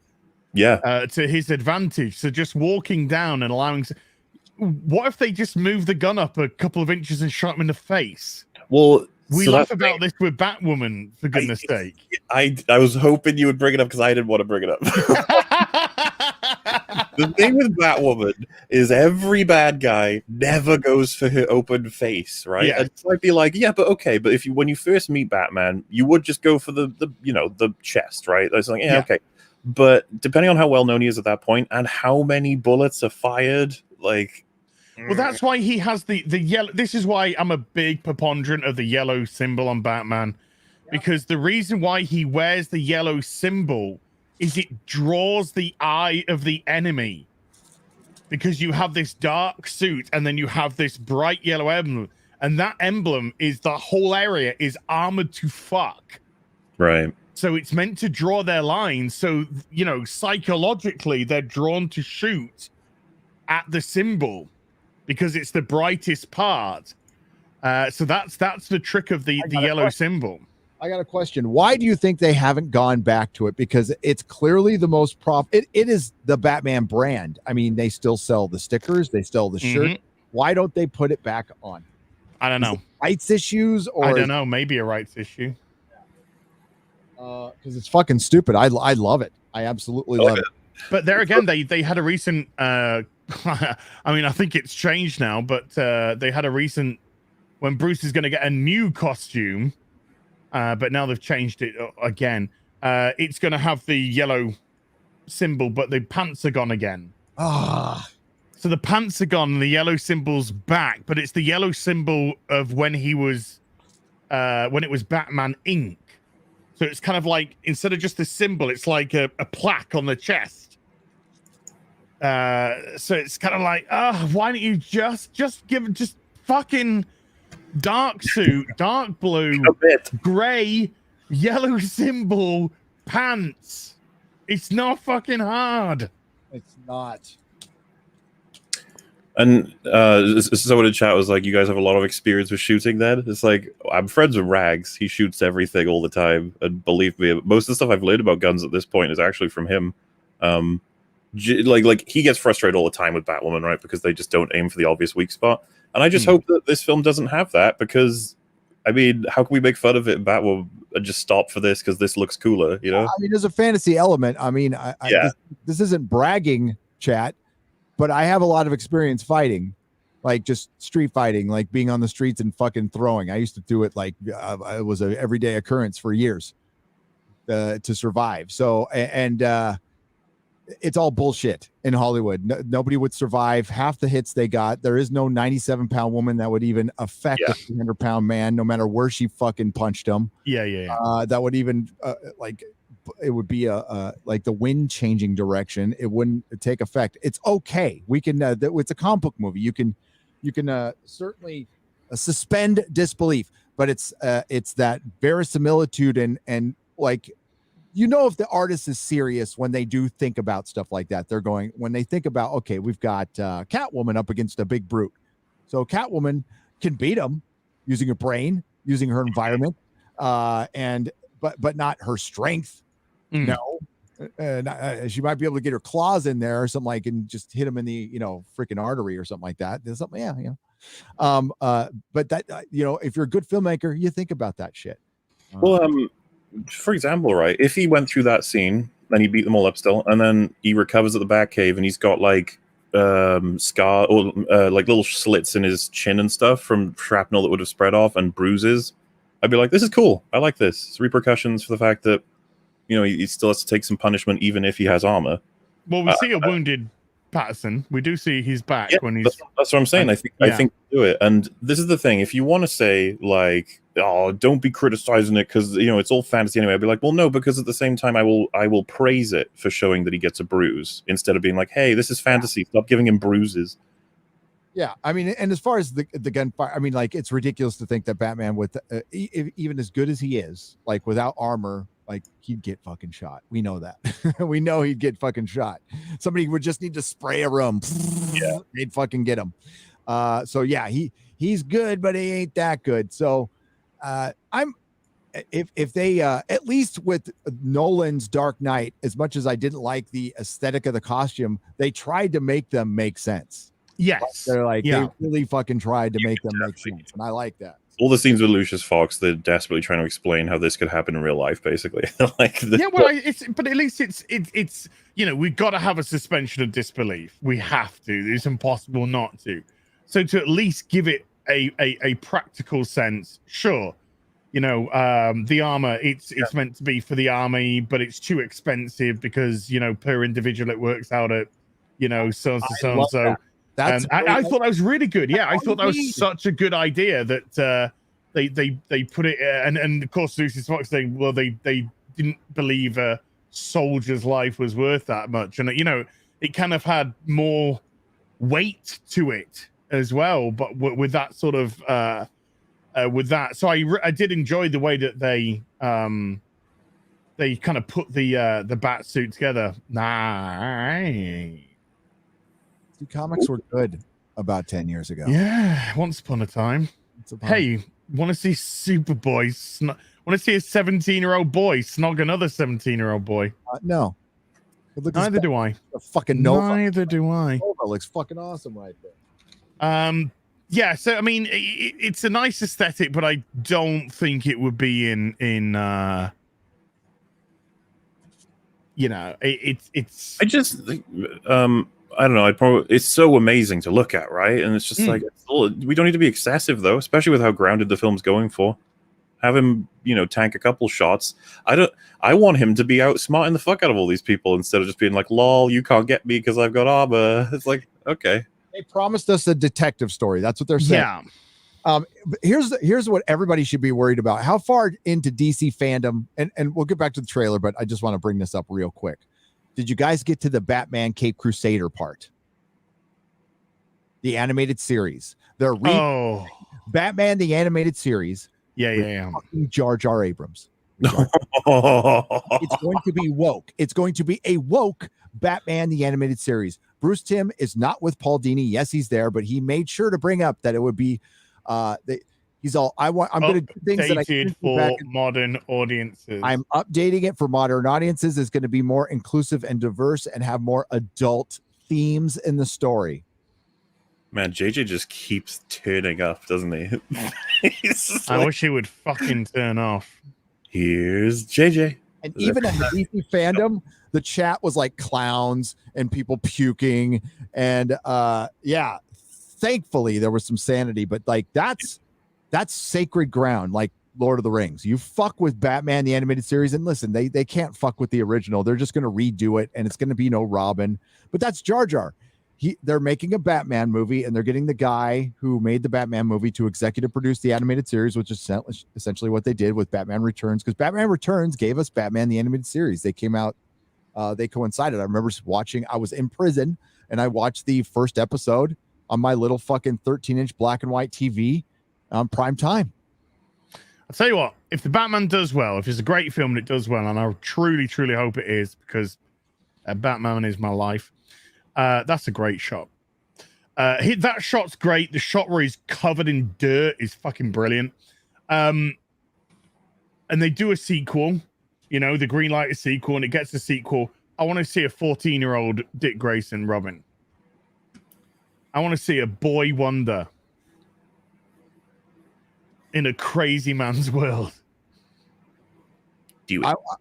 Yeah. To his advantage. So just walking down and allowing. What if they just moved the gun up a couple of inches and shot him in the face? Well, we laugh about this with Batwoman, for goodness sake. I was hoping you would bring it up because I didn't want to bring it up. The thing with Batwoman is every bad guy never goes for her open face, right? Yeah. And so I'd be like, yeah, but okay, but when you first meet Batman, you would just go for the chest, right? It's like, yeah, okay. But depending on how well known he is at that point and how many bullets are fired, like. Well, that's why he has the yellow. This is why I'm a big proponent of the yellow symbol on Batman, because the reason why he wears the yellow symbol is it draws the eye of the enemy, because you have this dark suit and then you have this bright yellow emblem, and that emblem is the whole area is armored to fuck. Right. So it's meant to draw their lines. So, psychologically, they're drawn to shoot at the symbol, because it's the brightest part. So that's the trick of the yellow symbol. I got a question. Why do you think they haven't gone back to it? Because it's clearly the most it is the Batman brand. I mean, they still sell the stickers, they sell the shirt. Why don't they put it back on? I don't know. Rights issues, or I don't know. Maybe a rights issue. Because it's fucking stupid. I love it. I absolutely love it. But there again, they had a recent. I mean, I think it's changed now, but they had a recent when Bruce is going to get a new costume, but now they've changed it again. It's going to have the yellow symbol, but the pants are gone again. So the pants are gone, and the yellow symbol's back, but it's the yellow symbol of when he was, when it was Batman Inc. So it's kind of like, instead of just the symbol, it's like a plaque on the chest. So it's kind of like, why don't you just fucking dark suit, dark blue, gray, yellow symbol, pants. It's not fucking hard. It's not. And someone in chat was like, you guys have a lot of experience with shooting then? It's like, I'm friends with Rags. He shoots everything all the time. And believe me, most of the stuff I've learned about guns at this point is actually from him. Like he gets frustrated all the time with Batwoman, right? Because they just don't aim for the obvious weak spot. And I just hope that this film doesn't have that, because I mean, how can we make fun of it? Batwoman and just stop for this because this looks cooler, you know? I mean, there's a fantasy element. I mean, this isn't bragging, chat, but I have a lot of experience fighting, like just street fighting, like being on the streets and fucking throwing. I used to do it like it was an everyday occurrence for years to survive. So, it's all bullshit in Hollywood. Nobody would survive half the hits they got. There is no 97-pound woman that would even affect a 300-pound man, no matter where she fucking punched him. That would even like it would be like the wind changing direction. It wouldn't take effect. It's okay. We can. It's a comic book movie. You can certainly suspend disbelief, but it's that verisimilitude and like. You know, if the artist is serious when they do think about stuff like that, they're going, when they think about, okay, we've got Catwoman up against a big brute. So Catwoman can beat him using her brain, using her environment, but not her strength. No. She might be able to get her claws in there or something like, and just hit him in the, freaking artery or something like that. There's something, but that, if you're a good filmmaker, you think about that shit. For example, right, if he went through that scene and he beat them all up still, and then he recovers at the Batcave and he's got like scar or like little slits in his chin and stuff from shrapnel that would have spread off and bruises, I'd be like, this is cool. I like this. It's repercussions for the fact that he still has to take some punishment even if he has armor. Well, we see a wounded Patterson. We do see his back when he's. That's what I'm saying. I think do it. And this is the thing. If you want to say like, oh, don't be criticizing it because it's all fantasy anyway, I'd be like, well, no, because at the same time, I will praise it for showing that he gets a bruise instead of being like, hey, this is fantasy. Stop giving him bruises. Yeah, I mean, and as far as the gunfire, I mean, like it's ridiculous to think that Batman, with even as good as he is, like without armor, like he'd get fucking shot. We know that. We know he'd get fucking shot. Somebody would just need to spray a room. Yeah, they'd fucking get him. So yeah, he's good, but he ain't that good. So if they at least with Nolan's Dark Knight, as much as I didn't like the aesthetic of the costume, they tried to make them make sense. Yes, they're like they really fucking tried to make them make sense, and I like that. All the scenes with Lucius Fox, they're desperately trying to explain how this could happen in real life, basically. But at least it's we've got to have a suspension of disbelief. We have to. It's impossible not to. So to at least give it a practical sense, sure. The armor, it's meant to be for the army, but it's too expensive because per individual it works out at so and so. I thought that was really good. Yeah, I thought that was such a good idea that they put it and of course Lucius Fox saying, well, they didn't believe a soldier's life was worth that much, and it kind of had more weight to it as well. But with that sort of with that, so I did enjoy the way that they kind of put the bat suit together. The comics were good about 10 years ago. Yeah, once upon a time. Hey, want to see Superboy? Want to see a 17-year-old boy snog another 17-year-old boy? No. Neither do I. A fucking Nova. Neither do I. Nova looks fucking awesome right there. Yeah. So I mean, it's a nice aesthetic, but I don't think it would be in. It's. I just think. I don't know. It's so amazing to look at, right? And it's just like we don't need to be excessive, though, especially with how grounded the film's going for. Have him, tank a couple shots. I want him to be outsmarting the fuck out of all these people instead of just being like, "Lol, you can't get me because I've got armor." It's like, okay. They promised us a detective story. That's what they're saying. Yeah. Here's what everybody should be worried about. How far into DC fandom? And we'll get back to the trailer, but I just want to bring this up real quick. Did you guys get to the Batman Cape Crusader part? The animated series. They're Batman the animated series. Yeah. Jar Jar Abrams. It's going to be woke. It's going to be a woke Batman the animated series. Bruce Timm is not with Paul Dini. Yes, he's there, but he made sure to bring up that it would be he's all I'm going to do things that I can for modern audiences. I'm updating it for modern audiences. It's going to be more inclusive and diverse and have more adult themes in the story. Man, JJ just keeps turning up, doesn't he? I wish he would fucking turn off. Here's JJ. And even in the DC fandom, the chat was like clowns and people puking. And yeah, thankfully there was some sanity, but like that's sacred ground, like Lord of the Rings. You fuck with Batman, the animated series, and listen, they can't fuck with the original. They're just gonna redo it, and it's gonna be no Robin. But that's Jar Jar. They're making a Batman movie, and they're getting the guy who made the Batman movie to executive produce the animated series, which is essentially what they did with Batman Returns, because Batman Returns gave us Batman the animated series. They came out, they coincided. I remember watching, I was in prison, and I watched the first episode on my little fucking 13-inch black and white TV on prime time. I'll tell you what, if the Batman does well, if it's a great film and it does well, and I truly, truly hope it is, because Batman is my life, that's a great shot. That shot's great. The shot where he's covered in dirt is fucking brilliant. And they do a sequel, the green light a sequel, and it gets a sequel. I want to see a 14-year-old Dick Grayson Robin. I want to see a boy wonder in a crazy man's world.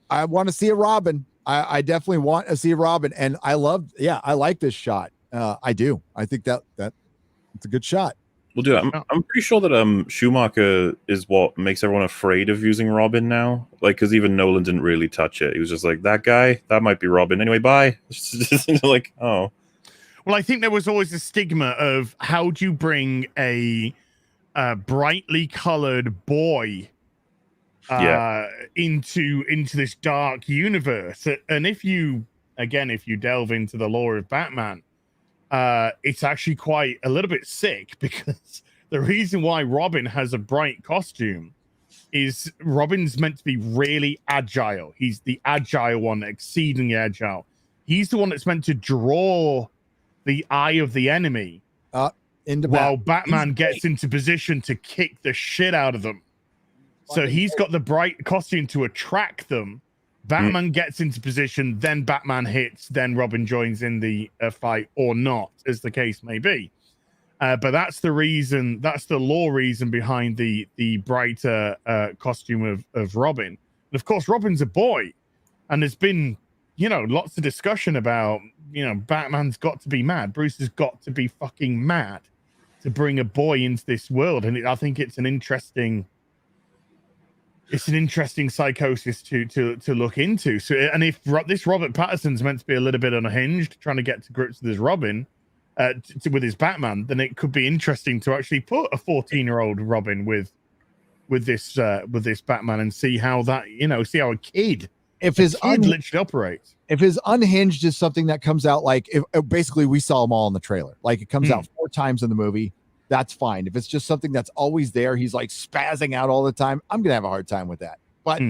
I want to see a Robin. I definitely want to see a Robin, and I like this shot. I do. I think that it's a good shot. Well, dude, I'm pretty sure that Schumacher is what makes everyone afraid of using Robin now. Like, because even Nolan didn't really touch it. He was just like, that guy, that might be Robin. Anyway, bye. Like, oh. Well, I think there was always a stigma of how do you bring a brightly colored boy into this dark universe. And if you delve into the lore of Batman, it's actually quite a little bit sick, because the reason why Robin has a bright costume is Robin's meant to be really agile. He's the agile one, exceedingly agile. He's the one that's meant to draw the eye of the enemy while Batman gets into position to kick the shit out of them. So he's got the bright costume to attract them. Batman gets into position, then Batman hits, then Robin joins in the fight, or not, as the case may be. But that's the reason, that's the lore reason behind the brighter costume of Robin. And of course, Robin's a boy, and there's been, lots of discussion about, Batman's got to be mad. Bruce has got to be fucking mad to bring a boy into this world. And I think it's an interesting psychosis to look into. So, and if this Robert Pattinson's meant to be a little bit unhinged, trying to get to grips with his Robin, with his Batman, then it could be interesting to actually put a 14-year-old Robin with this Batman and see how that, see how a kid literally operates. If his unhinged is something that comes out, like basically we saw them all in the trailer, like it comes out 4 times in the movie, that's fine. If it's just something that's always there, he's like spazzing out all the time, I'm gonna have a hard time with that. But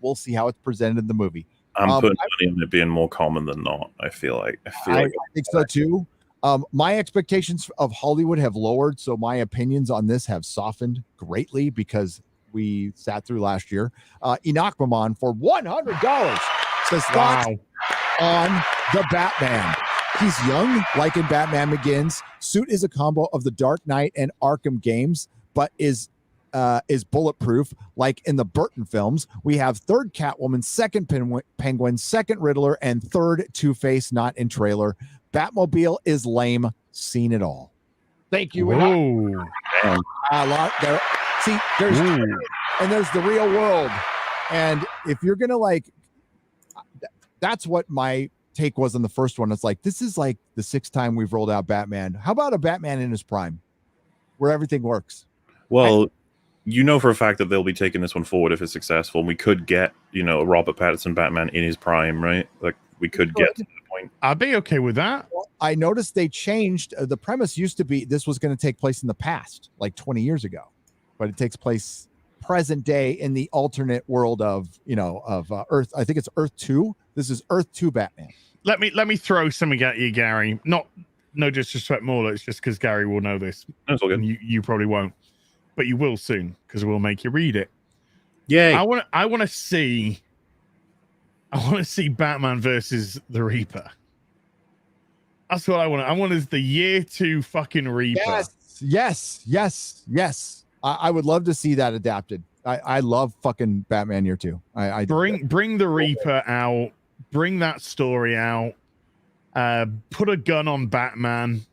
we'll see how it's presented in the movie. I'm putting money on it being more common than not. I feel like I think so too. My expectations of Hollywood have lowered, so my opinions on this have softened greatly because we sat through last year. Enoch Maman for $100 says thoughts on the Batman. He's young, like in Batman Begins. Suit is a combo of the Dark Knight and Arkham games, but is bulletproof, like in the Burton films. We have third Catwoman, second Penguin, second Riddler, and third Two-Face, not in trailer. Batmobile is lame. Seen it all. Thank you. A lot there. See, there's and there's the real world. And if you're gonna that's what my take was on the first one. It's like, this is like the 6th time we've rolled out Batman. How about a Batman in his prime, where everything works? Well, for a fact that they'll be taking this one forward if it's successful. And we could get, a Robert Pattinson Batman in his prime, right? Like we could get to the point. I'd be okay with that. Well, I noticed they changed. The premise used to be this was going to take place in the past, like 20 years ago, but it takes place present day in the alternate world of Earth. I think it's Earth 2. This is Earth 2 Batman. Let me throw something at you, Gary. No disrespect, MauLer. It's just because Gary will know this. That's all good. You probably won't, but you will soon because we'll make you read it. Yay! I want to see Batman versus the Reaper. That's what I want. I want is the year 2 fucking Reaper. Yes. I would love to see that adapted. I love fucking Batman Year 2. I bring the Reaper out, bring that story out, put a gun on Batman,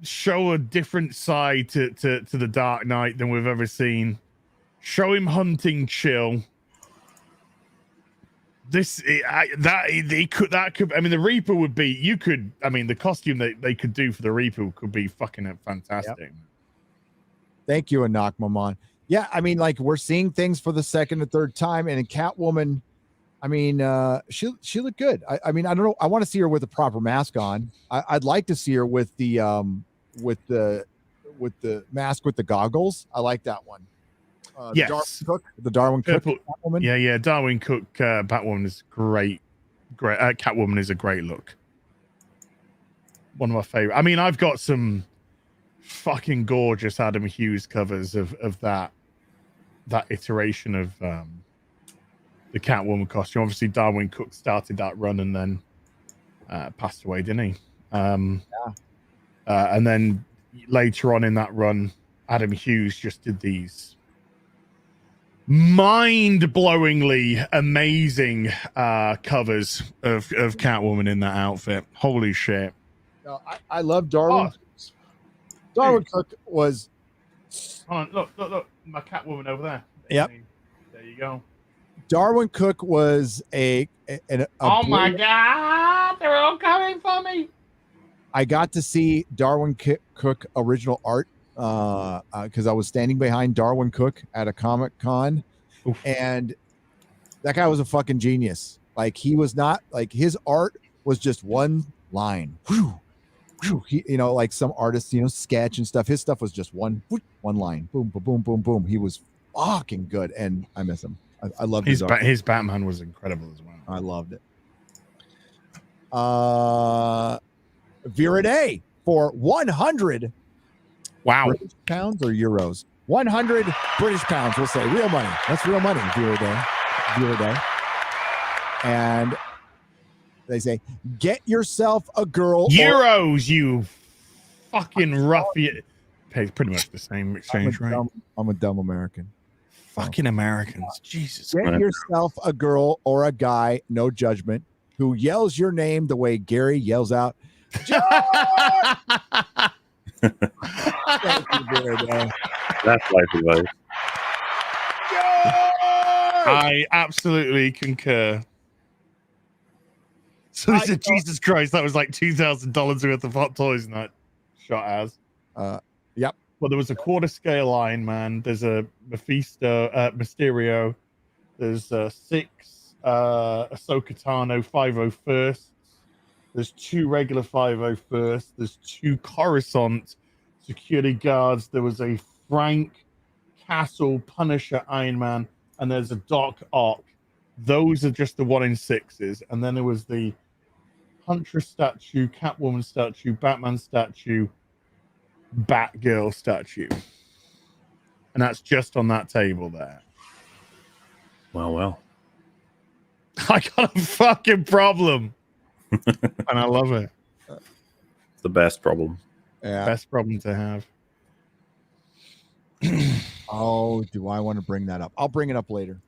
show a different side to the Dark Knight than we've ever seen. Show him hunting Chill. That could. I mean, the Reaper would be. The costume that they could do for the Reaper could be fucking fantastic. Yep. Thank you, Anak Maman. Yeah, I mean, like we're seeing things for the second and third time, and in Catwoman, I mean, she looked good. I mean, I don't know. I want to see her with a proper mask on. I'd like to see her with the mask with the goggles. I like that one. Yes, the Darwin Cook Catwoman. Yeah, Darwin Cook Batwoman is great. Catwoman is a great look. One of my favorite. I mean, I've got some fucking gorgeous Adam Hughes covers of that iteration of the Catwoman costume. Obviously, Darwin Cook started that run and then passed away, didn't he? And then later on in that run, Adam Hughes just did these mind-blowingly amazing covers of Catwoman in that outfit. Holy shit. No, I love Darwin. Darwin Cook was... Hold on, look. My Catwoman over there. Yep. There you go. Darwin Cook was a oh my God, they're all coming for me. I got to see Darwin Cook original art because I was standing behind Darwin Cook at a Comic-Con. Oof. And that guy was a fucking genius. Like he was not like his art was just one line. Whew, whew. He, like some artists, sketch and stuff. His stuff was just one line. Boom, boom, boom, boom, boom. He was fucking good, and I miss him. I loved his Batman was incredible as well. I loved it. Vera Day for 100 British pounds or euros? 100 British pounds, we'll say. Real money. That's real money, Vera Day. And they say, get yourself a girl. Euros, you fucking ruffian. Pays pretty much the same exchange rate. I'm a dumb American. Fucking Americans. Jesus. Get yourself a girl or a guy, no judgment, who yells your name the way Gary yells out, George! Thank you, Vera Day. That's life advice. I absolutely concur. So he said, Jesus Christ, that was like $2,000 worth of Hot Toys in that shot as. Yep. Well, there was a quarter scale Iron Man. There's a Mysterio. There's 6 Ahsoka Tano 501st. There's 2 regular 501st. There's 2 Coruscant security guards. There was a Frank Castle Punisher Iron Man, and there's a Doc Ock. Those are just the 1 in 6s. And then there was the Huntress statue, Catwoman statue, Batman statue, Batgirl statue. And that's just on that table there. Well. I got a fucking problem. And I love it. It's the best problem. Yeah. Best problem to have. Oh, do I want to bring that up? I'll bring it up later.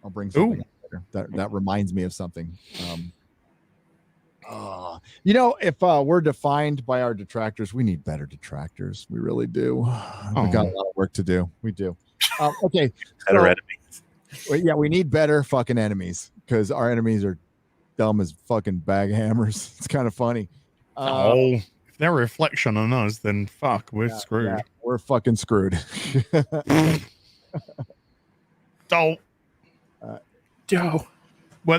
I'll bring something up later. That reminds me of something. If we're defined by our detractors, we need better detractors. We really do. We've got a lot of work to do. We do. Okay. Better enemies. Yeah, we need better fucking enemies because our enemies are dumb as fucking bag hammers. It's kind of funny. If they're a reflection on us, then fuck, we're screwed. Yeah, we're fucking screwed. Well,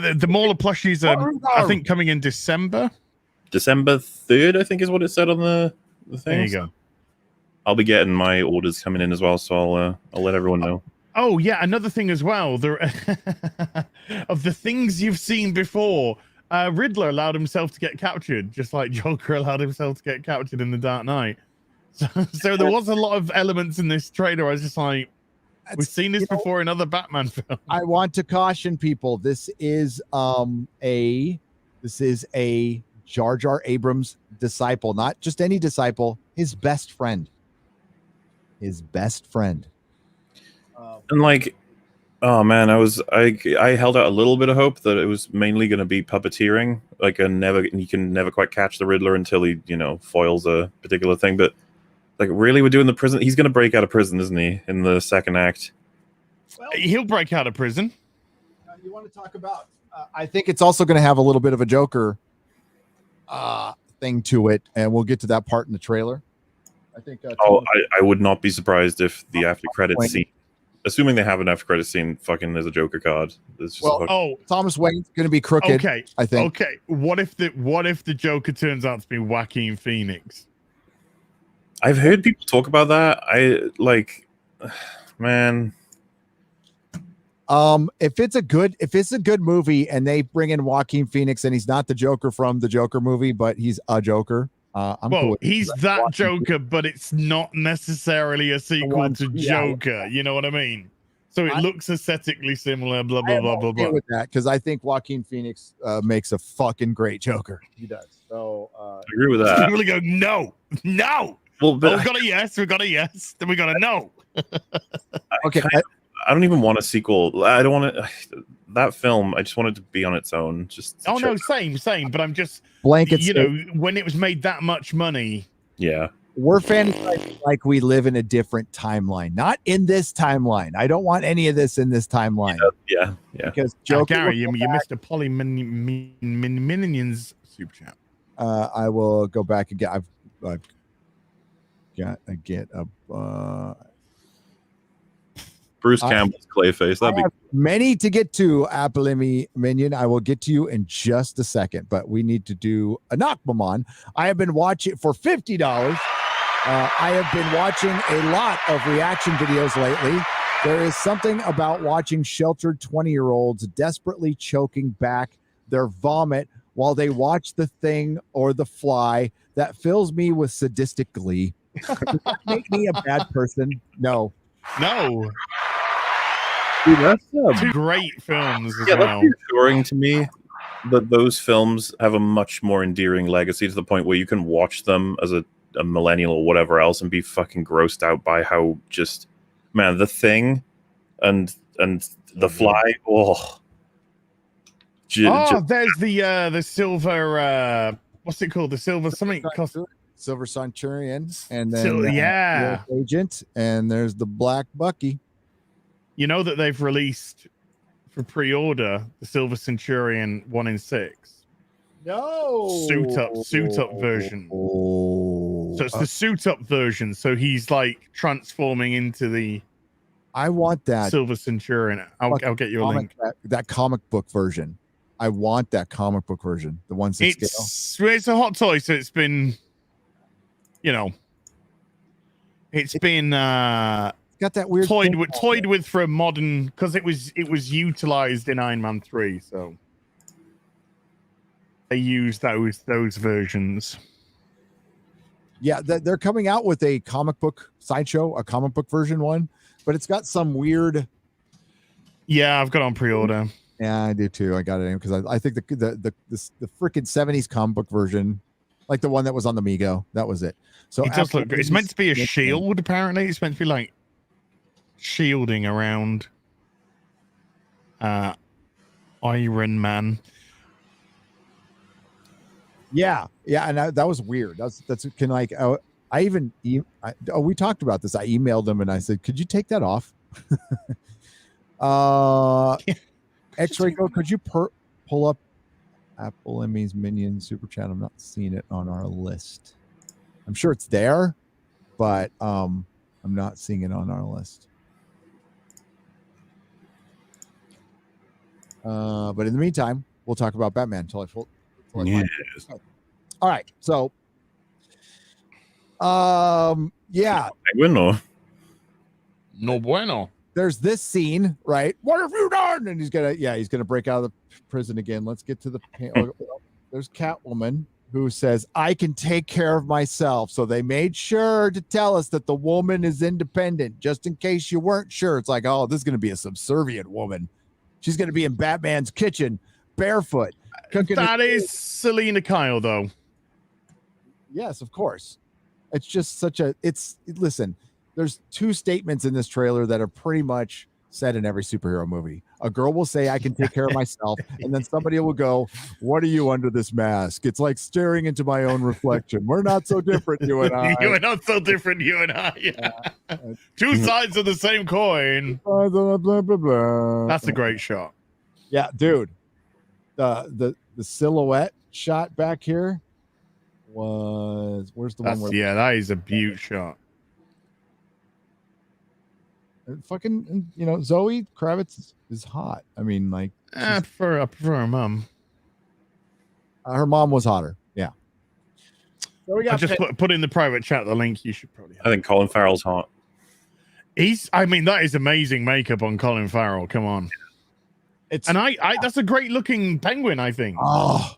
the MauLer plushies are, I think, coming in December. December 3rd, I think, is what it said on the thing. There you go. I'll be getting my orders coming in as well, so I'll let everyone know. Oh yeah, another thing as well. There of the things you've seen before. Riddler allowed himself to get captured, just like Joker allowed himself to get captured in The Dark Knight. So there was a lot of elements in this trailer. I was just like, we've seen this before in other Batman films. I want to caution people. This is a Jar Jar Abrams disciple, not just any disciple, his best friend. his best friend. And like, oh man, I held out a little bit of hope that it was mainly going to be puppeteering, like you can never quite catch the Riddler until he, foils a particular thing. But like, really, we're doing the prison. He's going to break out of prison, isn't he, in the second act? Well, He'll break out of prison. You want to talk about? I think it's also going to have a little bit of a Joker thing to it, and we'll get to that part in the trailer. I think. I would not be surprised if the after credits scene, assuming they have an after credits scene, fucking there's a Joker card. It's just Thomas Wayne's going to be crooked. Okay, I think. Okay, what if the Joker turns out to be Joaquin Phoenix? I've heard people talk about that. Man. If it's a good movie and they bring in Joaquin Phoenix and he's not the Joker from the Joker movie, but he's a Joker. Cool with he's that Joaquin Joker, Phoenix. but it's not necessarily a sequel to Joker. You know what I mean? So it looks aesthetically similar. Blah blah blah blah blah. With that, because I think Joaquin Phoenix makes a fucking great Joker. He does. So I agree with that. People go no. Well, but we got a yes. We got a yes. Then we got a no. Okay. I don't even want a sequel. I don't want to. That film, I just want it to be on its own. No, same. But I'm just blankets. When it was made that much money. Yeah. We're fantasizing like we live in a different timeline, not in this timeline. I don't want any of this in this timeline. Yeah. Because Joker, Gary, you missed a Polly Minions super chat. I will go back again. I've got to get a. Bruce Campbell's Clayface. That'd be many to get to, Apple Minion. I will get to you in just a second, but we need to do a Knockmamon. I have been watching for $50. I have been watching a lot of reaction videos lately. There is something about watching sheltered 20-year-olds desperately choking back their vomit while they watch The Thing or The Fly that fills me with sadistic glee. Does that make me a bad person? No. Dude, that's two great films as that's well. reassuring to me that those films have a much more endearing legacy to the point where you can watch them as a millennial or whatever else and be fucking grossed out by how The Thing and The Fly. There's the silver. What's it called? The silver something. Silver Centurion, and then Agent, and there's the Black Bucky. You know that they've released for pre-order the Silver Centurion 1 in 6. No suit up version. So it's the suit up version. So he's like transforming into the. I want that Silver Centurion. I'll get you a link. That comic book version. I want that comic book version. The ones that scale. It's a hot toy, so it's been. It's been got that weird toyed with for a modern, because it was utilized in Iron Man 3, so they used those versions. Yeah, they're coming out with a comic book sideshow, a comic book version one, but it's got some weird. Yeah, I've got on pre-order. Yeah, I do too. I got it in because I think the freaking 70s comic book version, like the one that was on the Mego, that was it. So it does look good. It's meant to be a shield, apparently. It's meant to be like shielding around Iron Man. Yeah, and that was weird. That's can like we talked about this. I emailed them and I said, could you take that off? X-Ray Go, could you pull up Apple Emmys Minion Super Chat? I'm not seeing it on our list. I'm sure it's there, but I'm not seeing it on our list. But in the meantime, we'll talk about Batman until I pull. Yes. All right, so yeah. No bueno. There's this scene, right? What have you done? And he's gonna break out of the prison again. Let's get to the. There's Catwoman, who says, I can take care of myself. So they made sure to tell us that the woman is independent, just in case you weren't sure. It's like, oh, this is going to be a subservient woman. She's going to be in Batman's kitchen, barefoot. That is Selena Kyle, though. Yes, of course. It's just listen, there's two statements in this trailer that are pretty much said in every superhero movie. A girl will say, I can take care of myself. And then somebody will go, what are you under this mask? It's like staring into my own reflection. We're not so different, you and I. You are not so different, you and I. Yeah. Two sides of the same coin. Blah, blah, blah, blah. That's a great shot. Yeah, dude. The silhouette shot back here was, where's the one where that is a beaut shot. fucking, Zoe Kravitz is hot. I mean, like, I prefer her mom. her mom was hotter. Yeah. So we got I just put in the private chat the link. You should probably have. I think Colin Farrell's hot. That is amazing makeup on Colin Farrell. Come on. That's a great looking penguin, I think. Oh,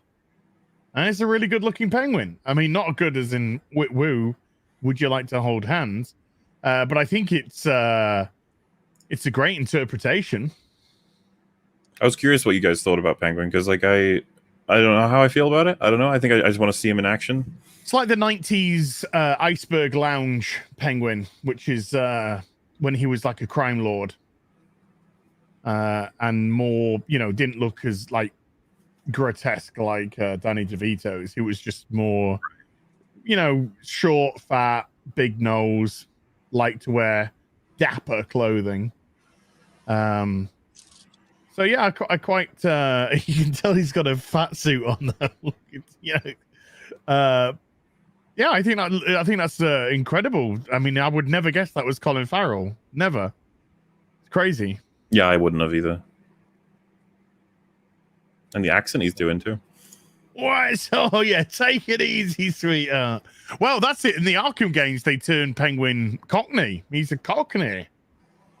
And it's a really good looking penguin. I mean, not good as in woo. Would you like to hold hands? But I think it's a great interpretation. I was curious what you guys thought about Penguin because, like, I don't know how I feel about it. I don't know. I think I just want to see him in action. It's like the 90s Iceberg Lounge penguin, which is when he was like a crime lord. And more, didn't look as like grotesque like Danny DeVito's. He was just more, short, fat, big nose, liked to wear dapper clothing. So yeah, I quite you can tell he's got a fat suit on though. I think that's incredible. I mean, I would never guess that was Colin Farrell. Never. It's crazy. Yeah, I wouldn't have either. And the accent he's doing too. What? Oh yeah, take it easy, sweetheart. Well, that's it. In the Arkham games, they turned Penguin Cockney. He's a Cockney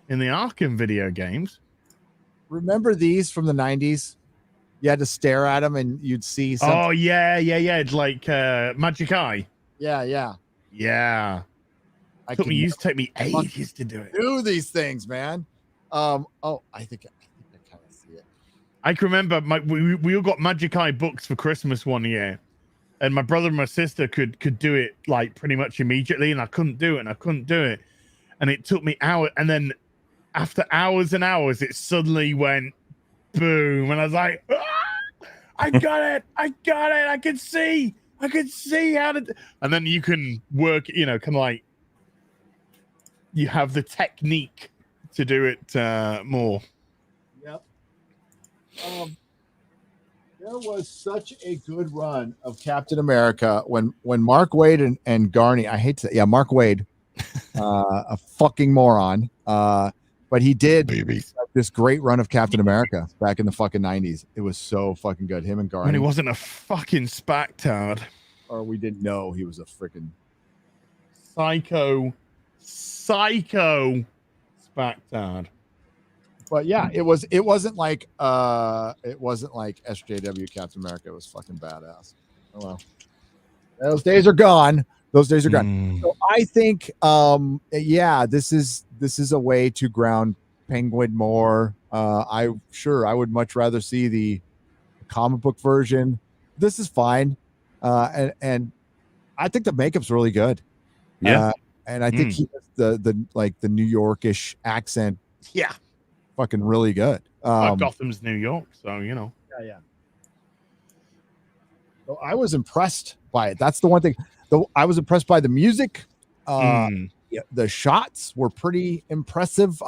in the Arkham video games. remember these from the 90s? You had to stare at them and you'd see something. Oh, yeah. It's like Magic Eye. Yeah. It used to take me ages to do it. Do these things, man. I think I kind of see it. I can remember we all got Magic Eye books for Christmas one year, and my brother and my sister could do it like pretty much immediately, and I couldn't do it, and it took me hours, and then after hours and hours, it suddenly went boom, and I was like, I got it, I can see how to, and then you can work, kind of like you have the technique to do it more. Yep. There was such a good run of Captain America when Mark Waid and Garney, I hate to say, Mark Waid, a fucking moron, but he did this great run of Captain America back in the fucking 90s. It was so fucking good. Him and Garney. When he wasn't a fucking spacktard. Or we didn't know he was a freaking psycho spacktard. But yeah, it wasn't like SJW Captain America. It was fucking badass. Oh well. Those days are gone. So I think this is a way to ground Penguin more. I would much rather see the comic book version. This is fine. And I think the makeup's really good. Yeah. And I think he has the New Yorkish accent. Yeah. Fucking really good. Gotham's New York, so Yeah. So I was impressed by it. That's the one thing. Though I was impressed by the music. The shots were pretty impressive.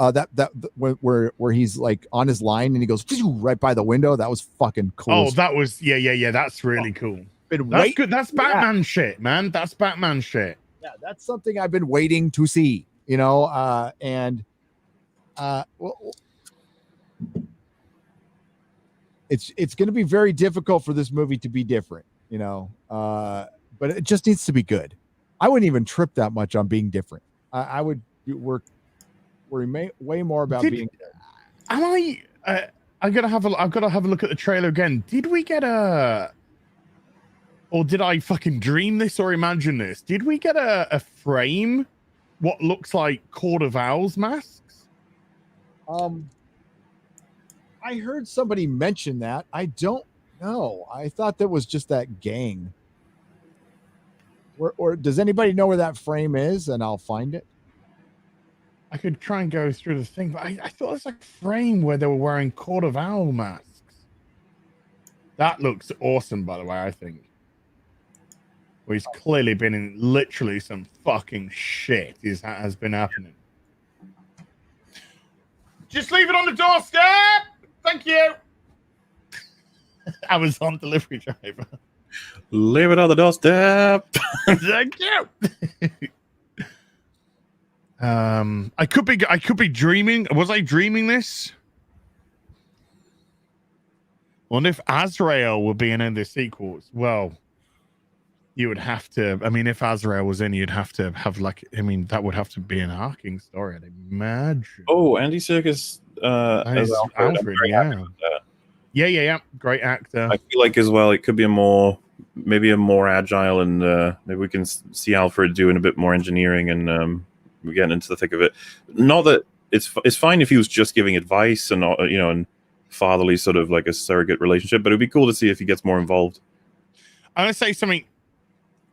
Where he's like on his line and he goes right by the window. That was fucking cool. Oh, that was that's really cool. That's good. That's Batman shit, man. That's Batman shit. Yeah, that's something I've been waiting to see. It's going to be very difficult for this movie to be different, but it just needs to be good. I wouldn't even trip that much on being different. I would worry way more about being. I've got to have a look at the trailer again. Did we get or did I fucking dream this or imagine this? Did we get a frame? What looks like Court of Owls masks? I heard somebody mention that. I don't know. I thought that was just that gang. Or does anybody know where that frame is? And I'll find it. I could try and go through the thing, but I thought it was like a frame where they were wearing Court of Owl masks. That looks awesome, by the way, I think. Well, he's clearly been in literally some fucking shit has been happening. Just leave it on the doorstep! Thank you! Amazon delivery driver. Leave it on the doorstep. Thank you! I could be dreaming. Was I dreaming this? Wonder if Azrael will be in any of the sequels. Well, you would have to. I mean, if Azrael was in, you'd have to have like. I mean, that would have to be an arcing story, I'd imagine. Oh, Andy Serkis as Alfred. Yeah. Great actor. I feel like as well, it could be maybe a more agile, and maybe we can see Alfred doing a bit more engineering, and we're getting into the thick of it. Not that it's fine if he was just giving advice and and fatherly sort of like a surrogate relationship, but it'd be cool to see if he gets more involved. I'm gonna say something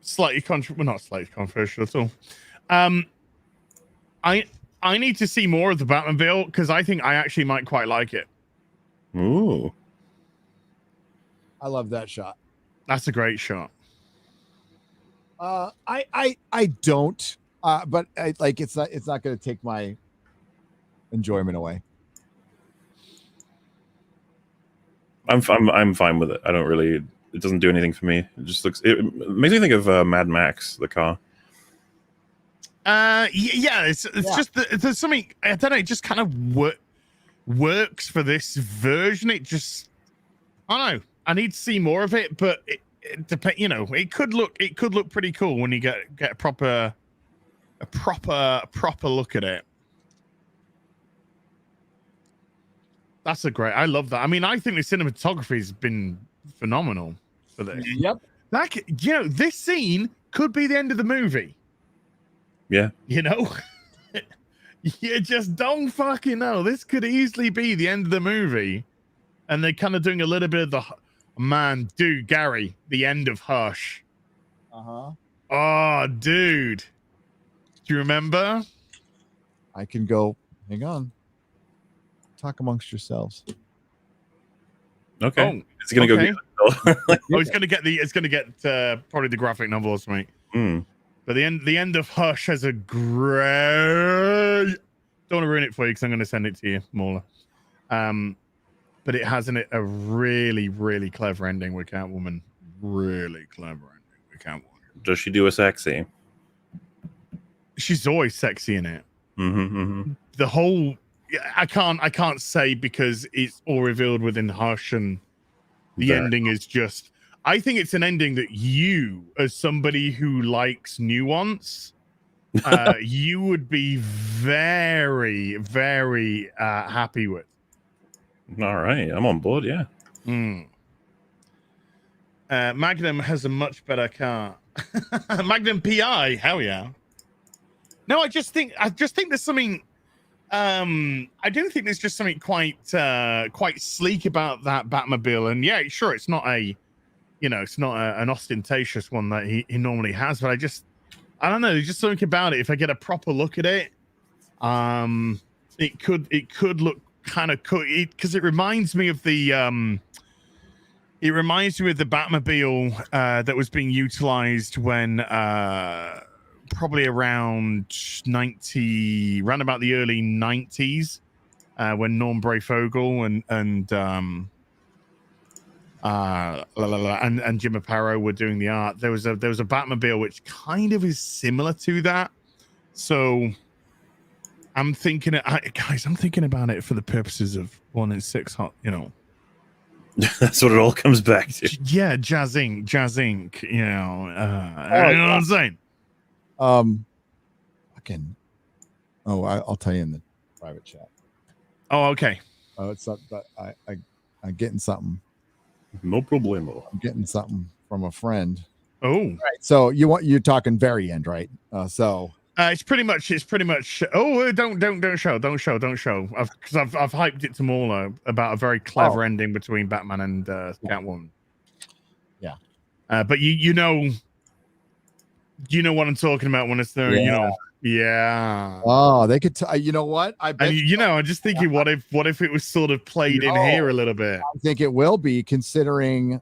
slightly not slightly controversial at all. I need to see more of the Batmobile because I think I actually might quite like it. Ooh, I love that shot. That's a great shot. I don't, but it's not going to take my enjoyment away. I'm fine with it. I don't really. It doesn't do anything for me. It just looks. It makes me think of Mad Max, the car. Yeah. It's just there's something. I don't know. It just kind of works for this version. It just. I don't know. I need to see more of it, but it depends. It could look pretty cool when you get a proper look at it. That's I love that. I mean, I think the cinematography has been phenomenal for this. Yep. Like, this scene could be the end of the movie. Yeah. You just don't fucking know. This could easily be the end of the movie. And they're kind of doing a little bit of Gary, the end of Hush. Uh-huh. Oh, dude. Do you remember? I can go, hang on. Talk amongst yourselves. Okay. Oh, it's gonna go. It's gonna get probably the graphic novel or something. But the end of Hush has a great. Don't want to ruin it for you because I'm going to send it to you, MauLer. But it has in it a really, really clever ending with Catwoman. Really clever ending with Catwoman. Does she do a sexy? She's always sexy in it. Mm-hmm. The whole. I can't say because it's all revealed within Hush, and the ending is just. I think it's an ending that you, as somebody who likes nuance, you would be very, very happy with. All right, I'm on board. Yeah. Magnum has a much better car. Magnum PI, hell yeah. No, I just think there's something. I do think there's just something quite sleek about that Batmobile, and yeah, sure, it's not it's not an ostentatious one that he normally has, but I don't know, there's just something about it. If I get a proper look at it, it could look kind of cool because it reminds me of the Batmobile that was being utilized when probably around about the early 90s when Norm Brayfogle and Jim Aparo were doing the art. There was a Batmobile which kind of is similar to that. So I'm thinking about it for the purposes of 1 in 6 hot, That's what it all comes back to. Yeah, Jazz Inc. You know what I'm saying? I'll tell you in the private chat. Oh, okay. Oh, it's up, but I'm getting something. No problemo. I'm getting something from a friend. Oh, right. So you're talking very end, right? It's pretty much. Oh, don't show. Because I've hyped it to MauLer about a very clever ending between Batman and Catwoman. Yeah. But You know what I'm talking about when it's there, you know. Yeah. Oh, they could. You know what? I bet. And you know, I'm just thinking, what if it was sort of played in here a little bit? I think it will be, considering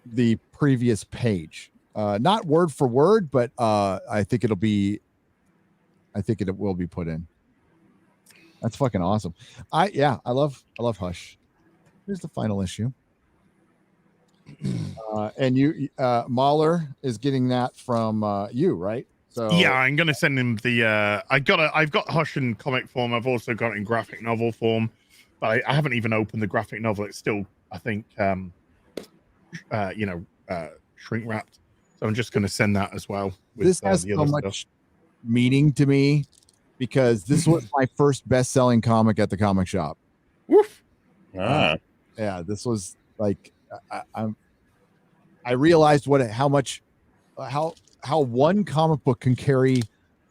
the previous page. Not word for word, but I think it will be put in. That's fucking awesome. I love Hush. Here's the final issue. And you, MauLer is getting that from you, right? So yeah, I'm gonna send him the. I've got Hush in comic form. I've also got it in graphic novel form, but I haven't even opened the graphic novel. It's still, I think, shrink wrapped. So I'm just gonna send that as well. With, this has so much meaning to me, because this was my first best-selling comic at the comic shop. Woof. Ah. Yeah, this was like I realized how one comic book can carry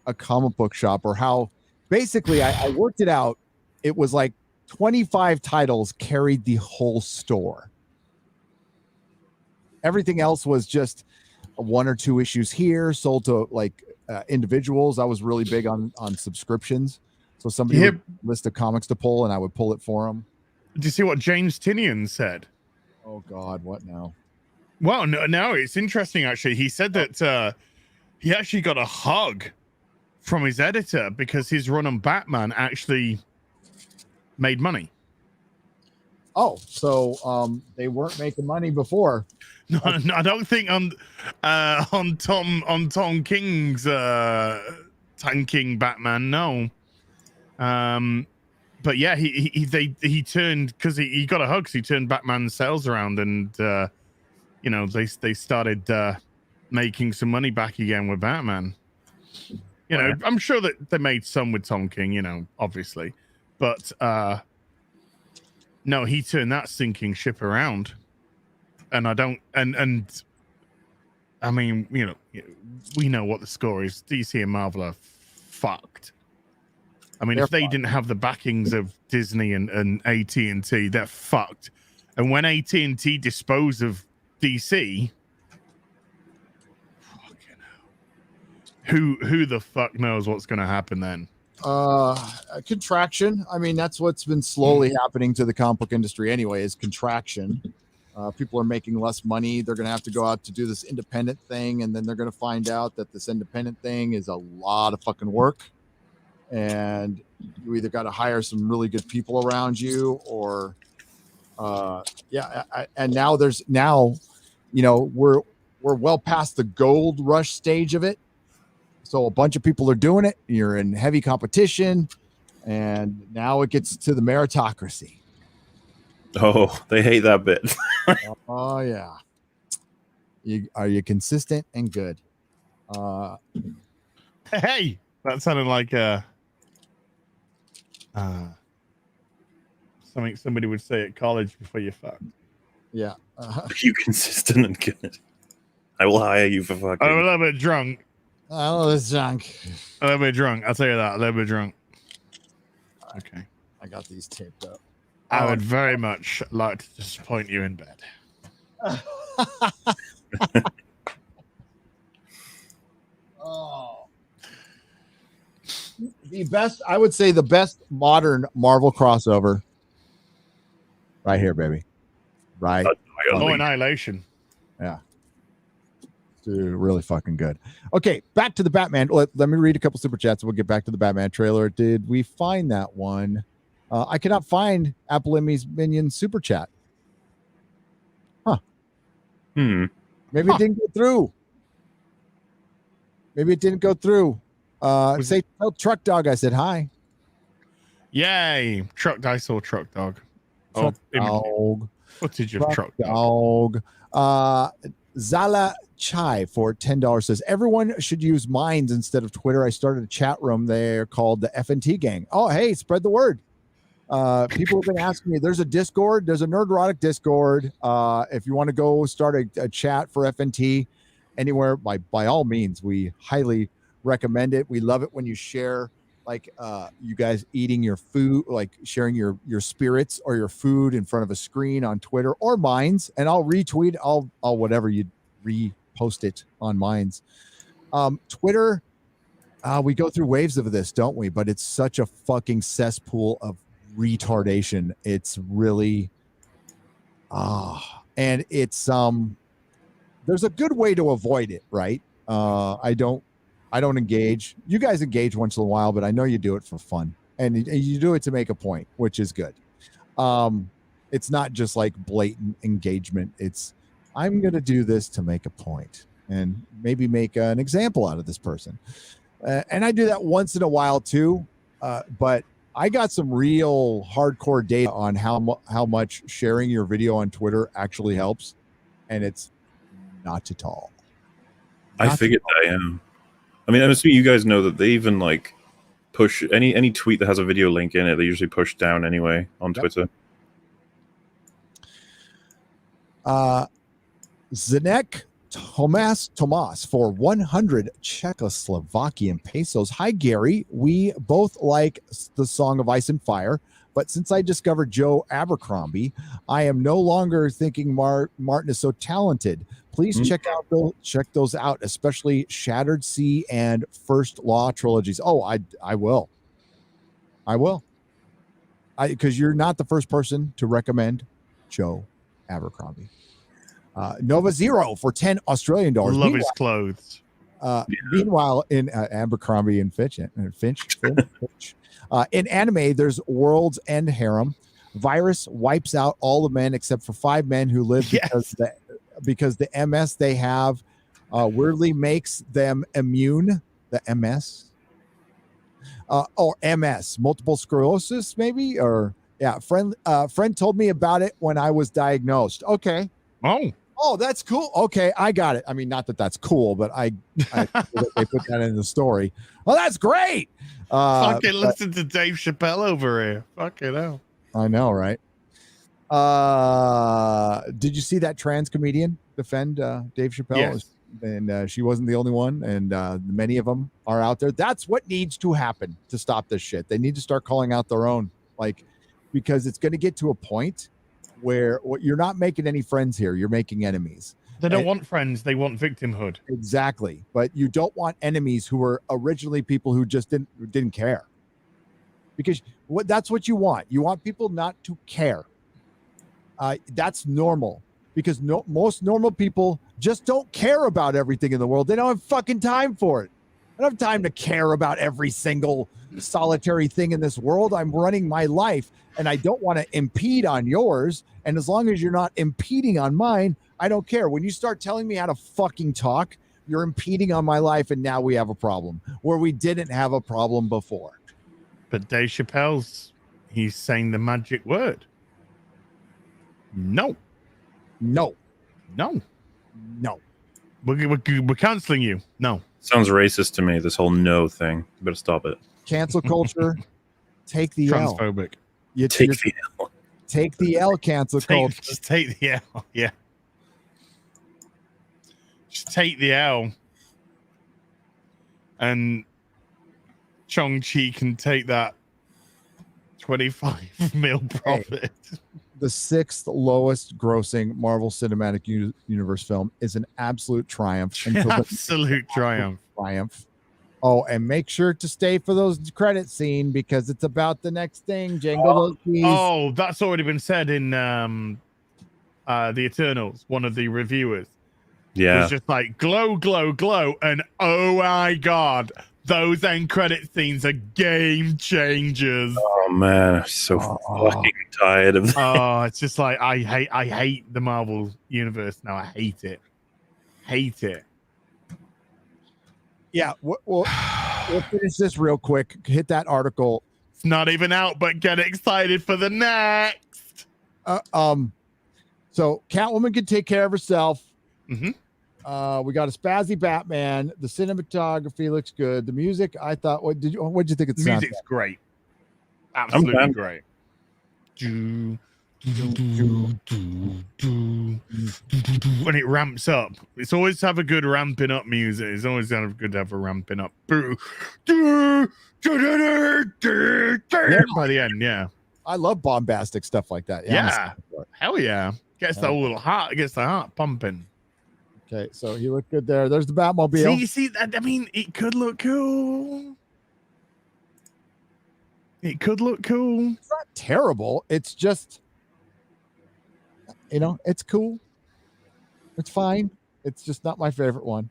a comic book shop, or how basically I worked it out. It was like 25 titles carried the whole store. Everything else was just one or two issues here sold to like individuals. I was really big on subscriptions. So somebody would list of comics to pull and I would pull it for them. Did you see what James Tinian said? Oh God, what now? Well, no, it's interesting actually. He said that he actually got a hug from his editor because his run on Batman actually made money. Oh, so they weren't making money before. No, I don't think on Tom King's tanking Batman. No, but yeah, he turned, because he got a hug. So he turned Batman's sales around, and they started making some money back again with Batman. I'm sure that they made some with Tom King, obviously, but no, he turned that sinking ship around. And I don't, and I mean, we know what the score is. DC and Marvel are fucked. I mean, if they didn't have the backings of Disney and AT&T, they're fucked. And when AT&T dispose of DC, fucking hell, who the fuck knows what's going to happen then? Contraction. I mean, that's what's been slowly happening to the comic book industry anyway, is contraction. People are making less money. They're going to have to go out to do this independent thing, and then they're going to find out that this independent thing is a lot of fucking work, and you either got to hire some really good people around you, or and now we're well past the gold rush stage of it. So a bunch of people are doing it. You're in heavy competition, and now it gets to the meritocracy. Oh, they hate that bit. Oh yeah. Are you consistent and good? Hey, that sounded like something somebody would say at college before you fuck. Yeah. Are you consistent and good? I will hire you for fucking. I'm a little bit drunk. Oh, this junk. A little bit drunk. I'll tell you that. A little bit drunk. Okay. I got these taped up. I would very much like to disappoint you in bed. Oh. I would say the best modern Marvel crossover. Right here, baby. Right. Annihilation. Yeah. Dude, really fucking good. Okay, back to the Batman. Let me read a couple super chats and we'll get back to the Batman trailer. Did we find that one? I cannot find Apple Emmy's Minion super chat. Huh. Maybe it didn't go through. Maybe it didn't go through. Tell Truck Dog I said hi. Yay. I saw Truck Dog. Truck Dog. Footage of Truck Dog. Zala Chai for $10 says, everyone should use Minds instead of Twitter. I started a chat room there called the FNT Gang. Oh, hey, spread the word. People have been asking me, there's a Discord, there's a Nerdrotic Discord. If you want to go start a chat for FNT anywhere, by all means, we highly recommend it. We love it when you share, like you guys eating your food, like sharing your spirits or your food in front of a screen on Twitter or Minds, and I'll retweet, I'll whatever you post it on Minds. Twitter, we go through waves of this, don't we? But it's such a fucking cesspool of retardation. It's really and it's there's a good way to avoid it, right? I don't engage. You guys engage once in a while, but I know you do it for fun, and you do it to make a point, which is good. It's not just like blatant engagement. It's I'm gonna do this to make a point and maybe make an example out of this person, and I do that once in a while too. But I got some real hardcore data on how much sharing your video on Twitter actually helps, and it's not at all. I figured that, yeah. I mean, I'm assuming you guys know that they even like push any tweet that has a video link in it. They usually push down anyway on Twitter. Zdenek Tomas for 100 Czechoslovakian pesos. Hi, Gary. We both like the Song of Ice and Fire, but since I discovered Joe Abercrombie, I am no longer thinking Martin is so talented. Please check those out, especially Shattered Sea and First Law trilogies. Oh, I will. Because you're not the first person to recommend Joe Abercrombie. Nova Zero for 10 Australian dollars. Love his clothes. Meanwhile, in Abercrombie and Finch, in anime, there's World's End Harem. Virus wipes out all the men except for 5 men who live because the MS they have weirdly makes them immune. The MS. Or MS, multiple sclerosis, maybe, or friend told me about it when I was diagnosed. Okay. Oh, that's cool. Okay, I got it. I mean, not that that's cool, but they put that in the story. Oh, that's great. Fucking listen to Dave Chapelle over here. Fucking hell. I know, right? Did you see that trans comedian defend Dave Chapelle? Yes. And she wasn't the only one, and many of them are out there. That's what needs to happen to stop this shit. They need to start calling out their own, because it's going to get to a point where you're not making any friends here. You're making enemies. They don't want friends. They want victimhood. Exactly. But you don't want enemies who were originally people who just didn't care. Because that's what you want. You want people not to care. That's normal. Because most normal people just don't care about everything in the world. They don't have fucking time for it. I don't have time to care about every single solitary thing in this world. I'm running my life, and I don't want to impede on yours. And as long as you're not impeding on mine, I don't care. When you start telling me how to fucking talk, you're impeding on my life, and now we have a problem where we didn't have a problem before. But Dave Chappelle's, he's saying the magic word. No. No. No. No. We're canceling you. No. Sounds racist to me, this whole no thing. You better stop it. Cancel culture. Take the L. Transphobic. Take the L. Take the L, cancel culture. Just take the L. Yeah. Just take the L. And Chong-Chi can take that 25 mil profit. Hey, the 6th lowest grossing Marvel Cinematic Universe film is an absolute triumph. Absolute triumph. Oh, and make sure to stay for those credit scene because it's about the next thing. Jangle those keys. Oh, that's already been said in the Eternals. One of the reviewers. Yeah. It's just like glow, glow, glow, and oh my god, those end credit scenes are game changers. Oh man, I'm so fucking tired of that. Oh, it's just like I hate the Marvel universe now. I hate it. Hate it. Yeah, we'll finish this real quick. Hit that article. It's not even out, but get excited for the next. So Catwoman can take care of herself. Mm-hmm. We got a spazzy Batman. The cinematography looks good. The music, I thought, what did you think of the music's great? Absolutely great. When it ramps up, it's always have a good ramping up music. It's always good to have a ramping up. By the end, yeah. I love bombastic stuff like that. Yeah. Hell yeah. Gets the heart pumping. Okay, so he looked good there. There's the Batmobile. See, I mean, it could look cool. It could look cool. It's not terrible. It's just, it's cool. It's fine. It's just not my favorite one.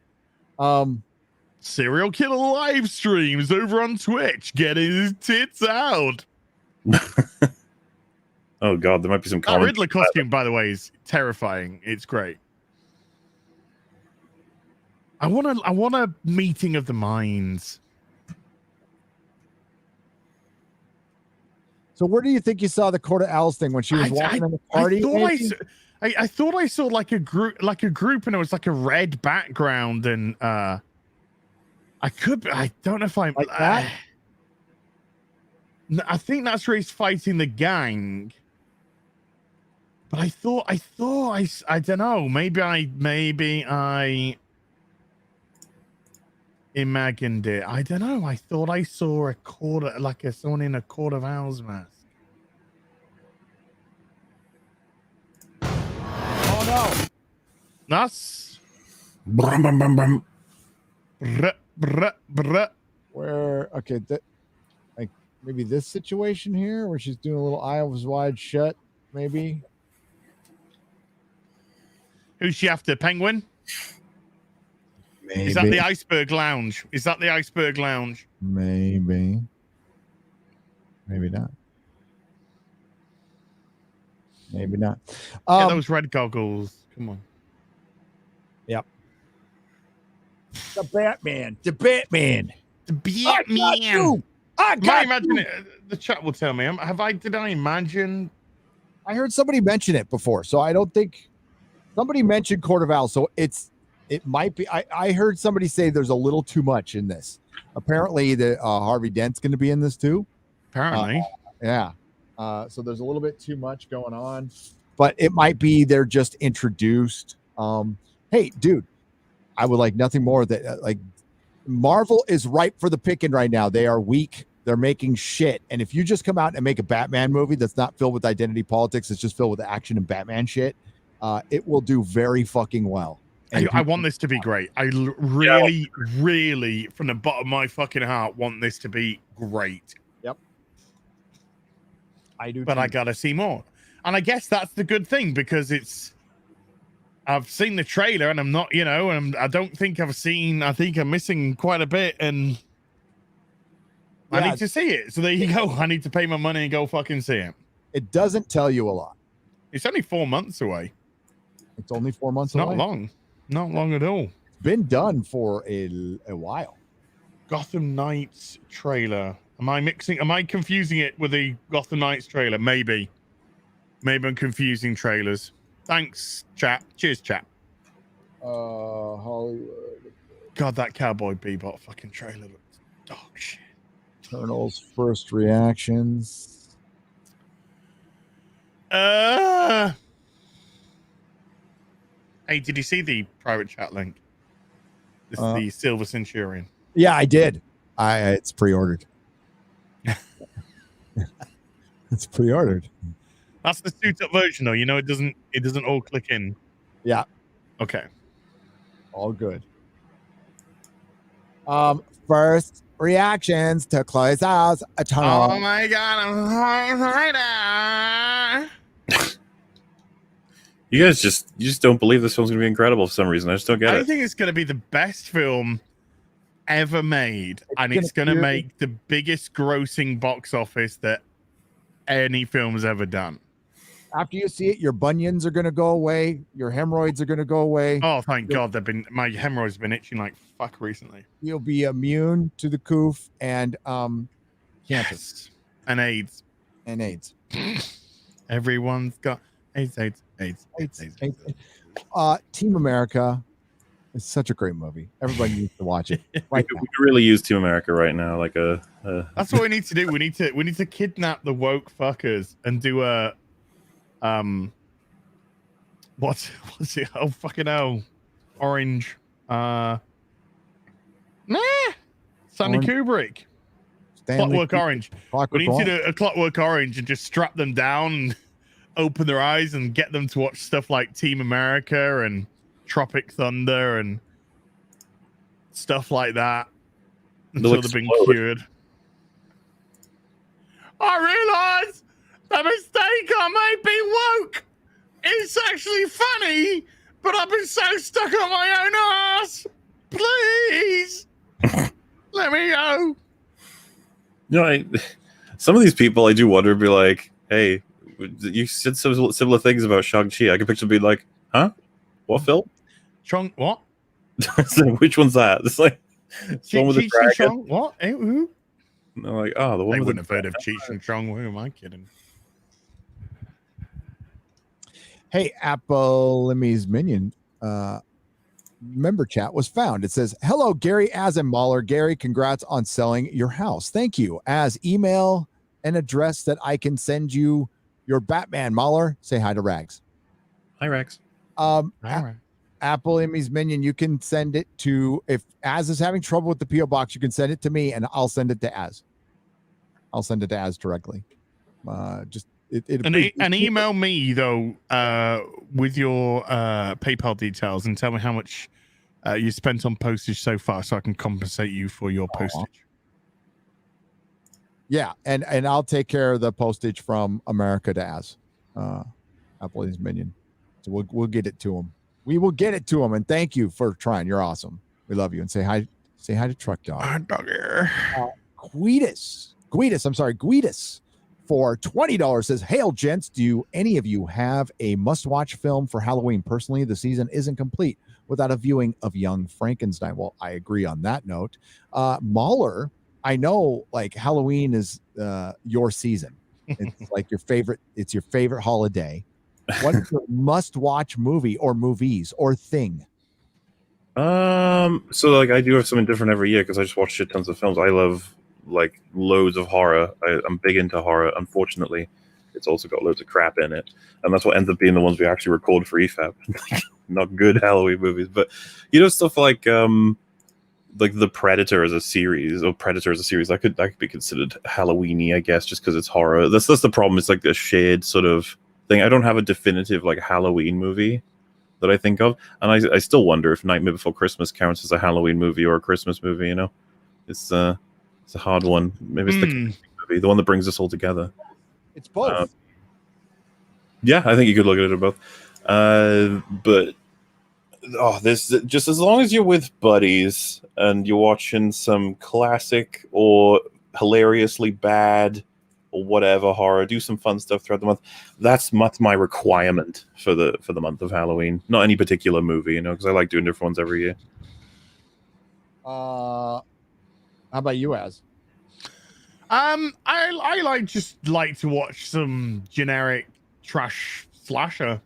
Serial killer live streams over on Twitch, getting his tits out. Oh god, there might be some That comments. Riddler costume, by the way, is terrifying. It's great. I want a meeting of the minds. So where do you think you saw the Court of Owls thing when she was walking in the party? I thought I saw like a group, and it was like a red background, and I don't know if I'm like that. I think that's where he's fighting the gang. But I don't know. Maybe I imagined it. I don't know. I thought I saw someone in a Court of Owls mask. Oh no! That's Brum, brum, brum, brum. bruh. Where? Okay, like maybe this situation here, where she's doing a little eyes wide shut, maybe. Who's she after? Penguin? Maybe. Is that the Iceberg Lounge? Maybe. Maybe not. Maybe not. Get those red goggles. Come on. Yep. The Batman. The Batman. I imagine it. The chat will tell me. Did I imagine? I heard somebody mention it before, so I don't think somebody mentioned Court of Owls. So it might be. I heard somebody say there's a little too much in this. Apparently, the Harvey Dent's going to be in this too. Apparently, yeah. So there's a little bit too much going on, but it might be they're just introduced. Hey, dude, I would like nothing more that like Marvel is ripe for the picking right now. They are weak. They're making shit. And if you just come out and make a Batman movie that's not filled with identity politics, it's just filled with action and Batman shit, it will do very fucking well. I want this to be great. I really, really, from the bottom of my fucking heart, want this to be great. Yep. I do. But too. I gotta see more. And I guess that's the good thing, because I've seen the trailer and I'm not, and I don't think I think I'm missing quite a bit, and I need to see it. So there you go. I need to pay my money and go fucking see it. It doesn't tell you a lot. It's only 4 months away. It's only 4 months Not away. long. Not long at all. It's been done for a while. Gotham Knights trailer. Am I confusing it with the Gotham Knights trailer? Maybe I'm confusing trailers. Thanks, chat. Cheers, chat. Hollywood. God, that Cowboy Bebop fucking trailer looks dog shit. Eternal's first reactions. Hey, did you see the private chat link? This is the Silver Centurion. Yeah, I did. It's pre-ordered. It's pre-ordered. That's the suit-up version, though. It doesn't all click in. Yeah. Okay. All good. First reactions to close out Eternal. Oh my god, I'm right now. You just don't believe this film's gonna be incredible for some reason. I just don't get it. I think it's gonna be the best film ever made, and it's gonna make the biggest grossing box office that any film has ever done. After you see it, your bunions are going to go away. Your hemorrhoids are going to go away. Oh, thank God! My hemorrhoids have been itching like fuck recently. You'll be immune to the coof and cancer Yes. And AIDS. and AIDS. Everyone's got AIDS. Team America is such a great movie. Everybody needs to watch it. Right We now. could really use Team America right now, like That's what we need to do. We need to kidnap the woke fuckers and do a what's it? Oh fucking hell, Orange. Stanley Kubrick. Clockwork Orange. We need to do a Clockwork Orange and just strap them down and open their eyes and get them to watch stuff like Team America and Tropic Thunder and stuff like that until they've been cured. I realize the mistake I made being woke. It's actually funny, but I've been so stuck on my own ass. Please let me go. You know, some of these people, I do wonder, be like, hey, you said some similar things about Shang-Chi. I can picture being like, huh? What film? What? Which one's that? It's like one with the dragon. What? Who? And they're like, oh, the one. I with wouldn't have heard of Cheech and Chong. Who am I kidding? Hey, Apple Limmy's Minion. Member chat was found. It says, hello, Gary, Az, and MauLer. Gary, congrats on selling your house. Thank you. Az, email an address that I can send you your Batman. MauLer, say hi to Rags. Hi, Rags. Apple Emmy's Minion, you can send it to, if Az is having trouble with the P.O. box, you can send it to me and I'll send it to Az. I'll send it to Az directly. And email me though with your PayPal details and tell me how much you spent on postage so far, so I can compensate you for your postage. Yeah, and I'll take care of the postage from America to Az. Apple's Minion. So we'll get it to him. We will get it to him, and thank you for trying. You're awesome. We love you, and say hi to Truck Dog. Guidus, for $20 says, hail gents, do any of you have a must-watch film for Halloween? Personally, the season isn't complete without a viewing of Young Frankenstein. Well, I agree on that note. MauLer, I know like Halloween is your season. It's like your favorite holiday. What is your must-watch movie or movies or thing? So like I do have something different every year because I just watch shit tons of films. I love like loads of horror. I'm big into horror. Unfortunately, it's also got loads of crap in it, and that's what ends up being the ones we actually record for EFAP. Not good Halloween movies, but stuff like The Predator as a series, that could be considered Halloweeny, I guess, just because it's horror. That's the problem. It's like a shared sort of thing. I don't have a definitive like Halloween movie that I think of, and I still wonder if Nightmare Before Christmas counts as a Halloween movie or a Christmas movie. It's a hard one. Maybe it's the movie, the one that brings us all together. It's both. Yeah, I think you could look at it both. But this just as long as you're with buddies and you're watching some classic or hilariously bad or whatever horror, do some fun stuff throughout the month. That's my requirement for the month of Halloween. Not any particular movie, because I like doing different ones every year. How about you, Az? I like to watch some generic trash slasher.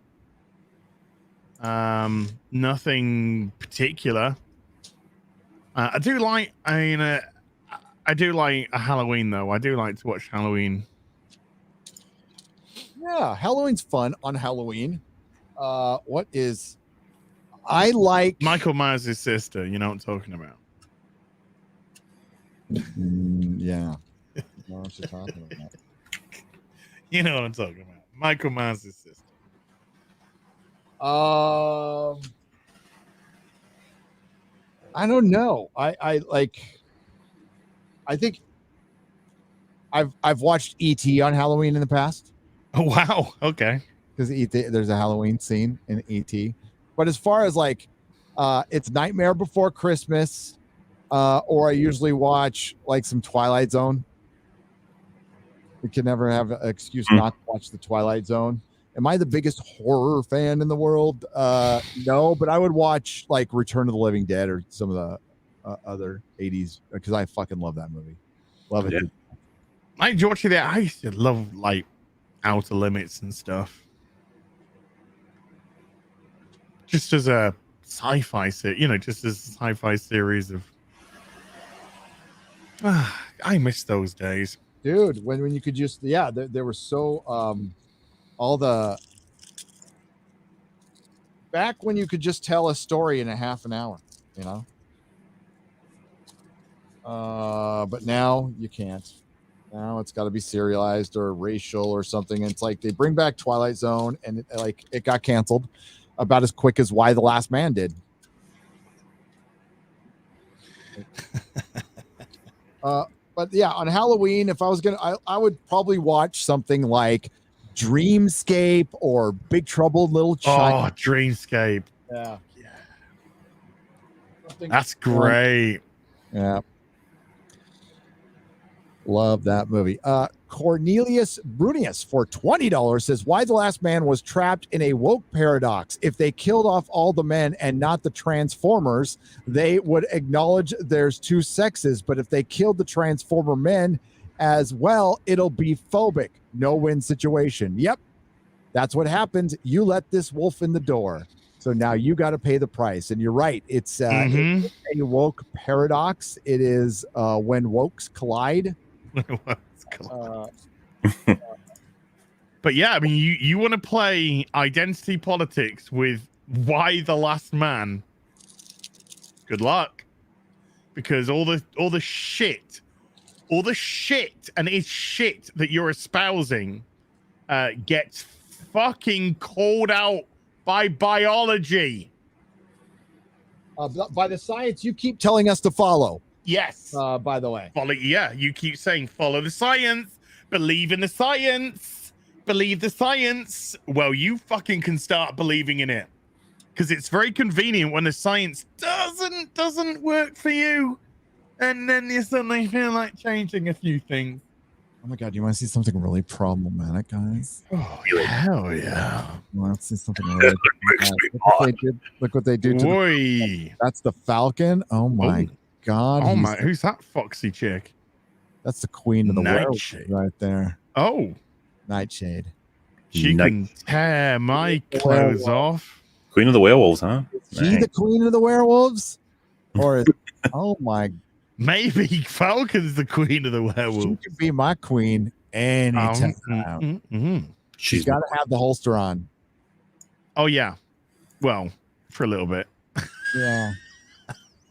Nothing particular. I do like a Halloween though. I do like to watch Halloween. Yeah, Halloween's fun on Halloween. I like Michael Myers' sister. You know what I'm talking about? Yeah. I know what you're talking about. You know what I'm talking about. Michael Myers' sister. I don't know. I think I've watched E.T. on Halloween in the past. Oh wow. Okay. Because there's a Halloween scene in E.T. But as far as it's Nightmare Before Christmas, or I usually watch like some Twilight Zone. We can never have an excuse not to watch the Twilight Zone. Am I the biggest horror fan in the world? No, but I would watch like Return of the Living Dead or some of the other 80s because I fucking love that movie. Love it. Yeah. I enjoy watching that. I used to love like Outer Limits and stuff. Just as a sci-fi just as a sci-fi series of. I miss those days, dude. When you could just they were so all the back when you could just tell a story in a half an hour, but now you can't. Now it's got to be serialized or racial or something. And it's like they bring back Twilight Zone and it got canceled. about as quick as Why the Last Man did. But yeah, on Halloween, if I was I would probably watch something like Dreamscape or Big Trouble in Little China. Oh, Dreamscape. Yeah. That's great. Yeah. Love that movie. Cornelius Brunius for $20 says, why the last man was trapped in a woke paradox. If they killed off all the men and not the Transformers, they would acknowledge there's two sexes. But if they killed the Transformer men as well, it'll be phobic. No-win situation. Yep. That's what happens. You let this wolf in the door. So now you got to pay the price. And you're right. It's a woke paradox. It is when wokes collide. But yeah, I mean, you want to play identity politics with Why the Last Man? Good luck, because all the shit, and it's shit that you're espousing gets fucking called out by biology, by the science you keep telling us to follow. Yes. By the way, you keep saying follow the science, believe in the science, believe the science. Well, you fucking can start believing in it, because it's very convenient when the science doesn't work for you, and then you suddenly feel like changing a few things. Oh my God, you want to see something really problematic, guys? Oh, hell yeah. You want to see something really look what they did to that's the Falcon. Oh my God. Oh my, who's that foxy chick? That's the queen of the werewolves right there. Oh. Nightshade. She can tear my clothes off. Queen of the werewolves, huh? Is she the queen of the werewolves? Or is, oh my, maybe Falcon's the queen of the werewolves. She could be my queen anytime. She's got to have the holster on. Oh yeah. Well, for a little bit. Yeah.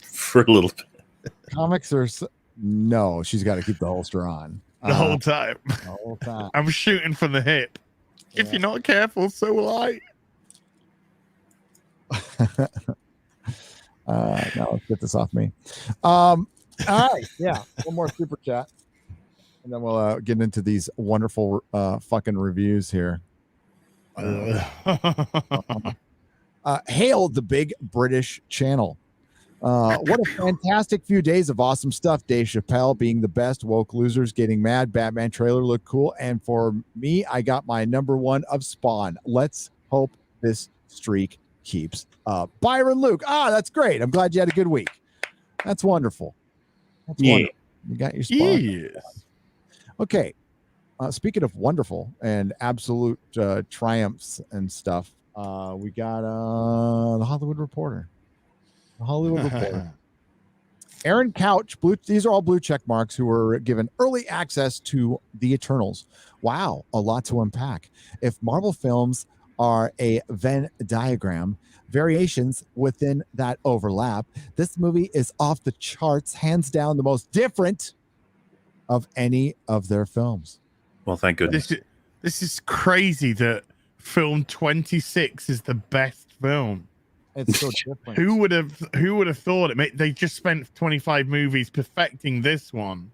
For a little bit. Comics are no, she's got to keep the holster on the whole time. The whole time. I'm shooting from the hip. Yeah. If you're not careful, so will I. Now let's get this off me. All right, yeah, one more super chat, and then we'll get into these wonderful fucking reviews here. Hail the Big British Channel. What a fantastic few days of awesome stuff. Dave Chappelle being the best, woke losers getting mad, Batman trailer looked cool, and for me, I got my #1 of Spawn. Let's hope this streak keeps up. Byron Luke, that's great. I'm glad you had a good week. That's wonderful. That's wonderful. You got your Spawn. Yes. Okay. Speaking of wonderful and absolute triumphs and stuff, we got the Hollywood Reporter. Aaron Couch, these are all blue check marks who were given early access to the Eternals. Wow, a lot to unpack. If Marvel films are a Venn diagram, variations within that overlap, this movie is off the charts, hands down the most different of any of their films. Well, thank goodness. This is crazy that film 26 is the best film. It's so different. Who would have thought it? They just spent 25 movies perfecting this one,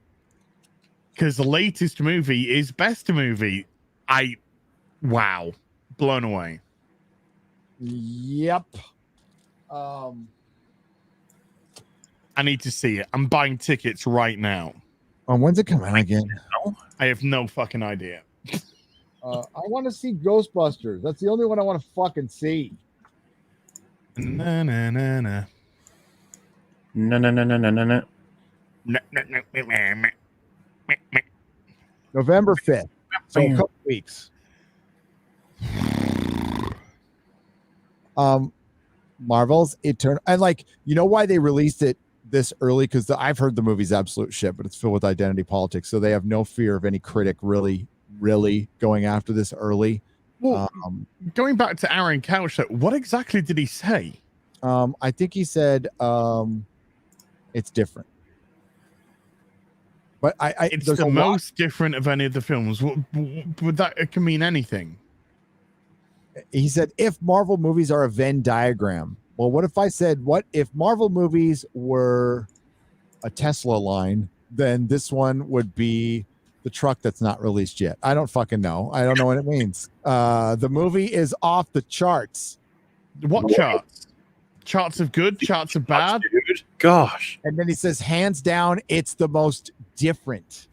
because the latest movie is best movie. Wow, blown away. Yep. I need to see it. I'm buying tickets right now. When's it coming out again? I have no fucking idea. I want to see Ghostbusters. That's the only one I want to fucking see. Na na na na. No. November 5th. So a couple weeks. Marvel's Eternal, and like, you know why they released it this early? Because I've heard the movie's absolute shit, but it's filled with identity politics, so they have no fear of any critic really going after this early. Well, going back to Aaron Couch, what exactly did he say? I think he said it's different. But it's the most different of any of the films. Would that, it can mean anything? He said, if Marvel movies are a Venn diagram. Well, what if I said, what if Marvel movies were a Tesla line? Then this one would be the truck that's not released yet. I don't fucking know. I don't know what it means. The movie is off the charts. What charts? Charts of good, charts of bad. Dude. Gosh. And then he says, hands down, it's the most different.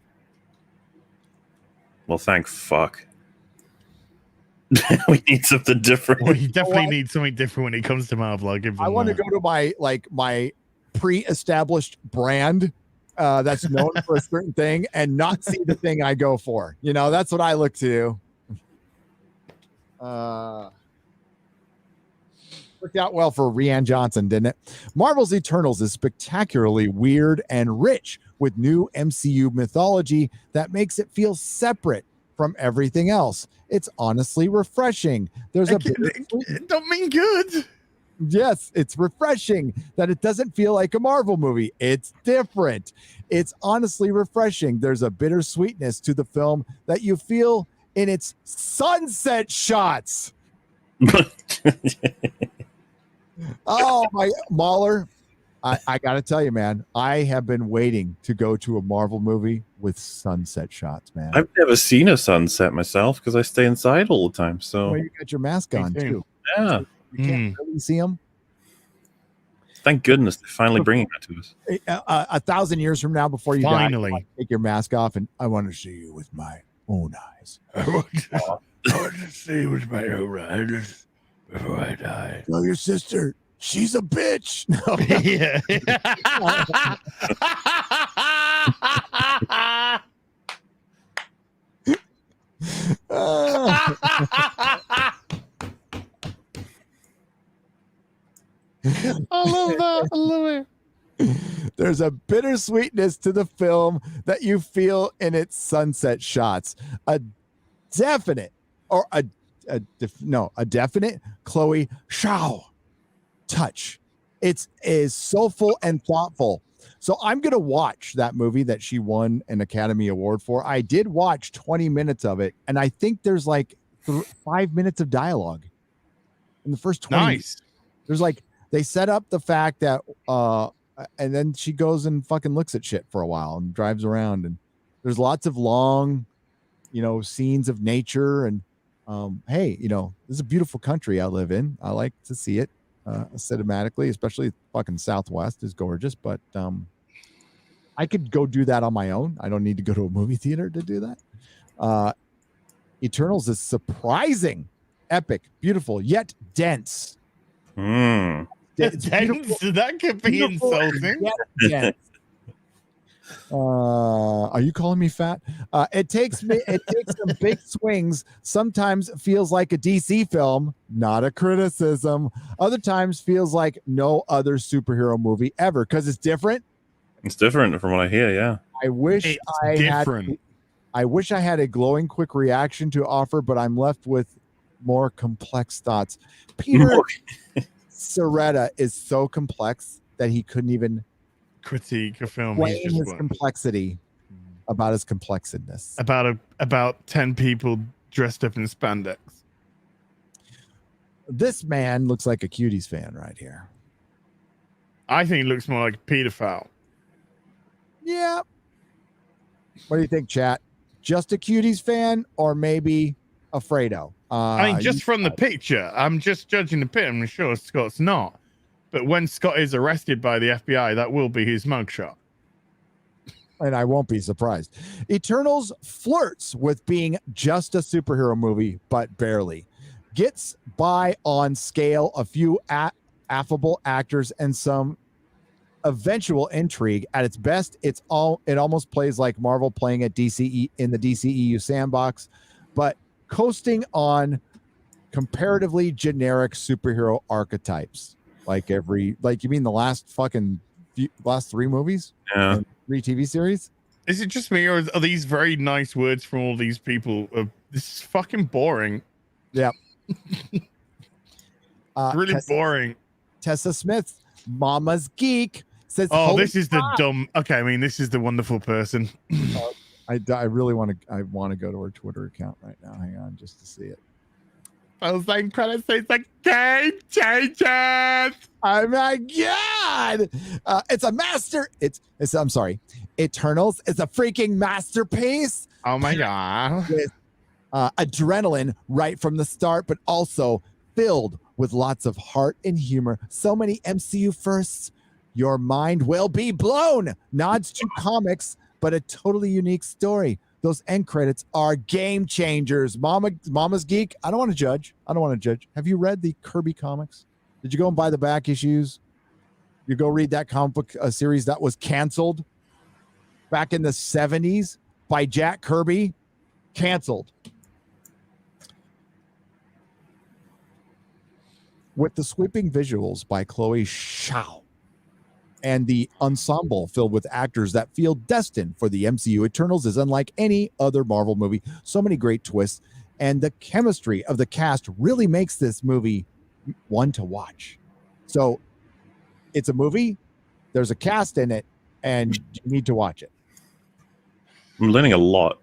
Well, thank fuck. We need something different. Well, you definitely need something different when it comes to Marvel. I want to go to my pre-established brand that's known for a certain thing and not see the thing I go for. You know, that's what I look to. Worked out well for Rian Johnson, didn't it? Marvel's Eternals is spectacularly weird and rich with new MCU mythology that makes it feel separate from everything else. It's honestly refreshing. There's it don't mean good. Yes, it's refreshing that it doesn't feel like a Marvel movie. It's different. It's honestly refreshing. There's a bittersweetness to the film that you feel in its sunset shots. Oh my MauLer, I gotta tell you, man, I have been waiting to go to a Marvel movie with sunset shots, man. I've never seen a sunset myself because I stay inside all the time. So well, you got your mask on too. Yeah, so you can't really see them. Thank goodness they're finally bringing that to us. 1,000 years from now, before you finally die, take your mask off, and I want to see you with my own eyes. I want to see you with my own eyes before I die. Tell your sister she's a bitch. No. Yeah. I love that. I love it. There's a bittersweetness to the film that you feel in its sunset shots. A definite Chloe Zhao touch. It is soulful and thoughtful. So I'm going to watch that movie that she won an Academy Award for. I did watch 20 minutes of it, and I think there's like 5 minutes of dialogue in the first 20 minutes. There's like, they set up the fact that and then she goes and fucking looks at shit for a while and drives around, and there's lots of long, scenes of nature, and hey, this is a beautiful country I live in. I like to see it cinematically, especially fucking Southwest is gorgeous, but I could go do that on my own. I don't need to go to a movie theater to do that. Eternals is surprising, epic, beautiful, yet dense. Dense, that could be insulting. Are you calling me fat? It takes some big swings. Sometimes feels like a DC film, not a criticism. Other times feels like no other superhero movie ever because it's different. It's different from what I hear. Yeah, I wish I had a glowing, quick reaction to offer, but I'm left with more complex thoughts. Peter Serretta is so complex that he couldn't even critique a film. Explain his complexity about his complexedness. About 10 people dressed up in spandex. This man looks like a Cuties fan right here. I think he looks more like a pedophile. Yeah. What do you think, chat? Just a Cuties fan, or maybe a Fredo? I mean, just from the picture, I'm just judging the picture. I'm sure Scott's not. But when Scott is arrested by the FBI, that will be his mugshot. And I won't be surprised. Eternals flirts with being just a superhero movie, but barely. Gets by on scale, a few affable actors, and some eventual intrigue. At its best, it almost plays like Marvel playing at DCE in the DCEU sandbox, but coasting on comparatively generic superhero archetypes. Like you mean the last 3 movies? Yeah. 3 TV series? Is it just me, or are these very nice words from all these people? This is fucking boring. Yeah. Really boring. Tessa Smith, Mama's Geek, says, oh, this is the dumb. Okay, I mean, this is the wonderful person. I really want to go to her Twitter account right now. Hang on, just to see it. Chappelle's end credits. It's like game changers. Oh my god! It's a master. It's. I'm sorry. Eternals is a freaking masterpiece. Oh my god! With adrenaline right from the start, but also filled with lots of heart and humor. So many MCU firsts. Your mind will be blown. Nods to comics, but a totally unique story. Those end credits are game changers. Mama's Geek. I don't want to judge. Have you read the Kirby comics? Did you go and buy the back issues? You go read that comic book series that was canceled back in the 70s by Jack Kirby? Canceled. With the sweeping visuals by Chloe Zhao and the ensemble filled with actors that feel destined for the MCU, Eternals is unlike any other Marvel movie. So many great twists, and the chemistry of the cast really makes this movie one to watch. So it's a movie, there's a cast in it, and you need to watch it. I'm learning a lot.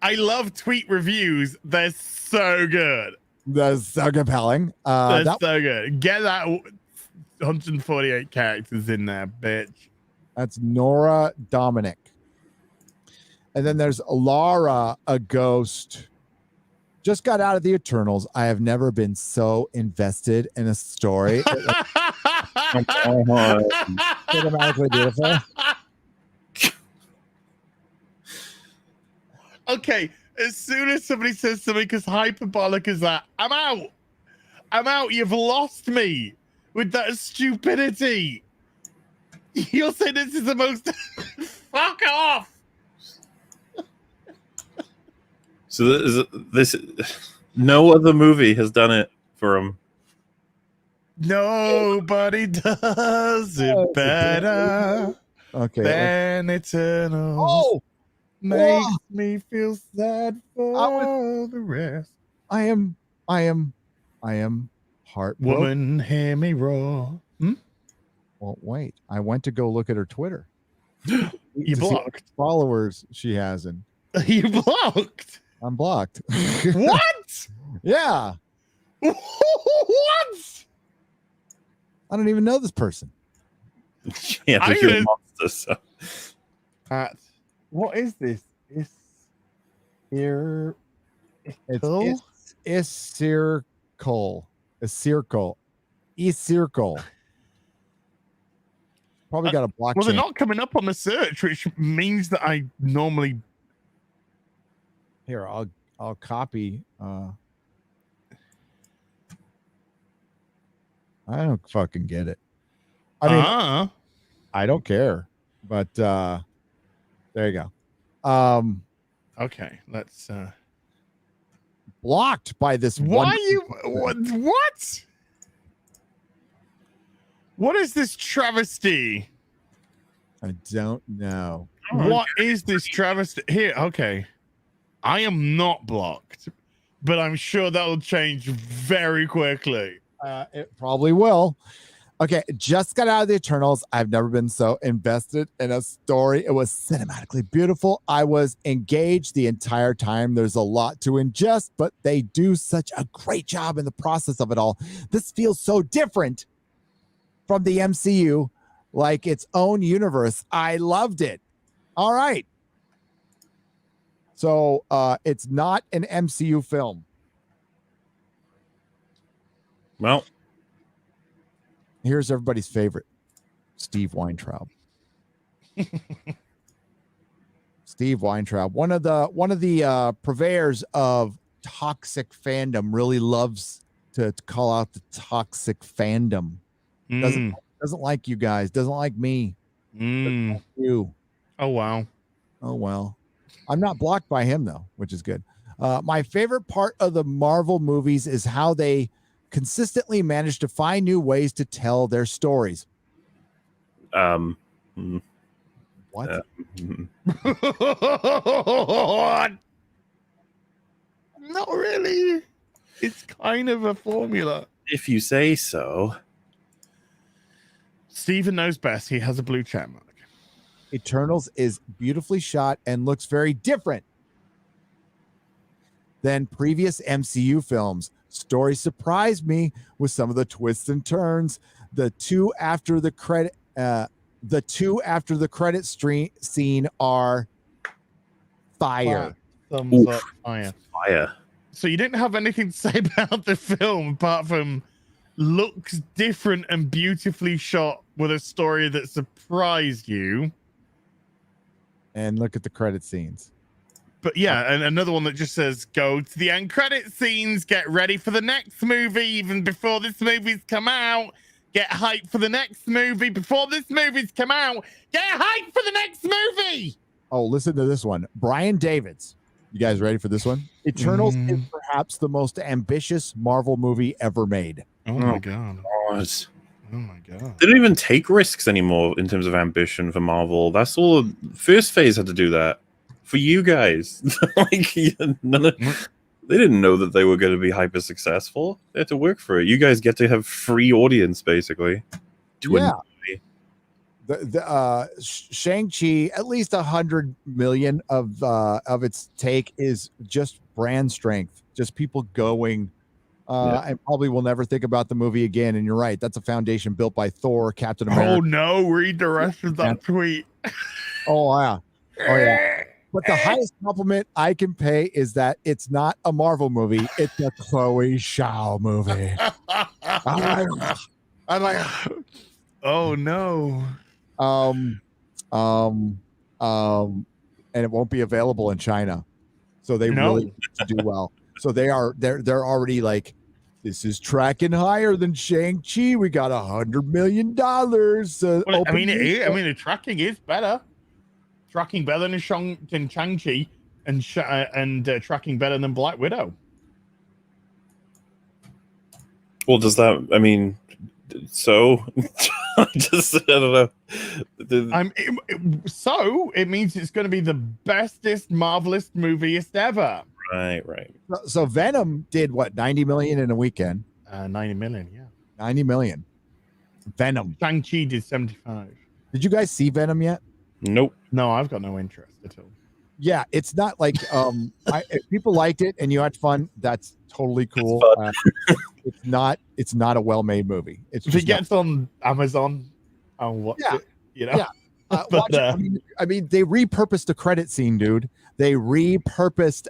I love tweet reviews. They're so good. That's so compelling. That's so good. Get that 148 characters in there, bitch. That's Nora Dominic. And then there's Laura, a ghost. Just got out of the Eternals. I have never been so invested in a story. Cinematically beautiful. Okay, as soon as somebody says something as hyperbolic as that, I'm out. I'm out. You've lost me with that stupidity. You'll say this is the most... Fuck off. So this no other movie has done it for him. Nobody does it better than Eternals. Oh! Makes me feel sad for the rest. I am heartbroken. Woman, hear me roar. Well, wait. I went to go look at her Twitter. You to see how blocked. many followers she has, and You blocked. I'm blocked. What? Yeah. What? I don't even know this person. Yeah, I'm you're gonna- a monster. So. What is this? It's here. It's circle. A circle. E-circle. Probably got a blockchain. Well, they're not coming up on the search, which means that I normally. Here, I'll copy. I don't fucking get it. I mean, I don't care, but there you go. Okay, let's. Blocked by this. Why you? What? What is this travesty? I don't know. What is this travesty? Here, okay. I am not blocked, but I'm sure that'll change very quickly. It probably will. Okay, just got out of the Eternals. I've never been so invested in a story. It was cinematically beautiful. I was engaged the entire time. There's a lot to ingest, but they do such a great job in the process of it all. This feels so different from the MCU, like its own universe. I loved it. All right. So it's not an MCU film. Well, here's everybody's favorite, Steve Weintraub. Steve Weintraub, one of the purveyors of toxic fandom, really loves to call out the toxic fandom. Doesn't like you guys. Doesn't like me. Doesn't like you. Oh wow. Oh well. I'm not blocked by him though, which is good. My favorite part of the Marvel movies is how they consistently manage to find new ways to tell their stories. What? Not really. It's kind of a formula. If you say so. Steven knows best. He has a blue check mark. Eternals is beautifully shot and looks very different than previous MCU films. Story surprised me with some of the twists and turns. The two after the credit scene are fire. Thumbs up, fire. Fire. So you didn't have anything to say about the film apart from looks different and beautifully shot with a story that surprised you. And look at the credit scenes. But yeah, and another one that just says, go to the end credit scenes, get ready for the next movie, even before this movie's come out. Get hyped for the next movie before this movie's come out. Get hyped for the next movie. Oh, listen to this one. Brian Davids. You guys ready for this one? Eternals is perhaps the most ambitious Marvel movie ever made. Oh my God. God. Oh my God. They don't even take risks anymore in terms of ambition for Marvel. That's all. First Phase had to do that for you guys. Like, they didn't know that they were going to be hyper successful. They had to work for it. You guys get to have free audience, basically. Yeah. The Shang-Chi, at least 100 million of its take is just brand strength, just people going. And probably will never think about the movie again. And you're right, that's a foundation built by Thor, Captain America. Oh no, read the rest of that tweet. Oh yeah. But the highest compliment I can pay is that it's not a Marvel movie; it's a Chloe Zhao movie. I'm like, oh no. And it won't be available in China, so they really need to do well. So they're already like, this is tracking higher than Shang-Chi. We got $100 million. Well, I mean, the tracking is better. Tracking better than Shang-Chi and tracking better than Black Widow. Well, does that? I mean, so I don't know. So it means it's going to be the bestest, marvelous movieest ever. Right. So Venom did what, 90 million in a weekend? 90 million, yeah. 90 million. Venom. Shang-Chi did 75. Did you guys see Venom yet? Nope. No, I've got no interest at all. Yeah, it's not like if people liked it and you had fun, that's totally cool. It's not a well-made movie. It's if it gets on Amazon, I'll watch it. You know? Yeah. I mean, they repurposed the credit scene, dude. They repurposed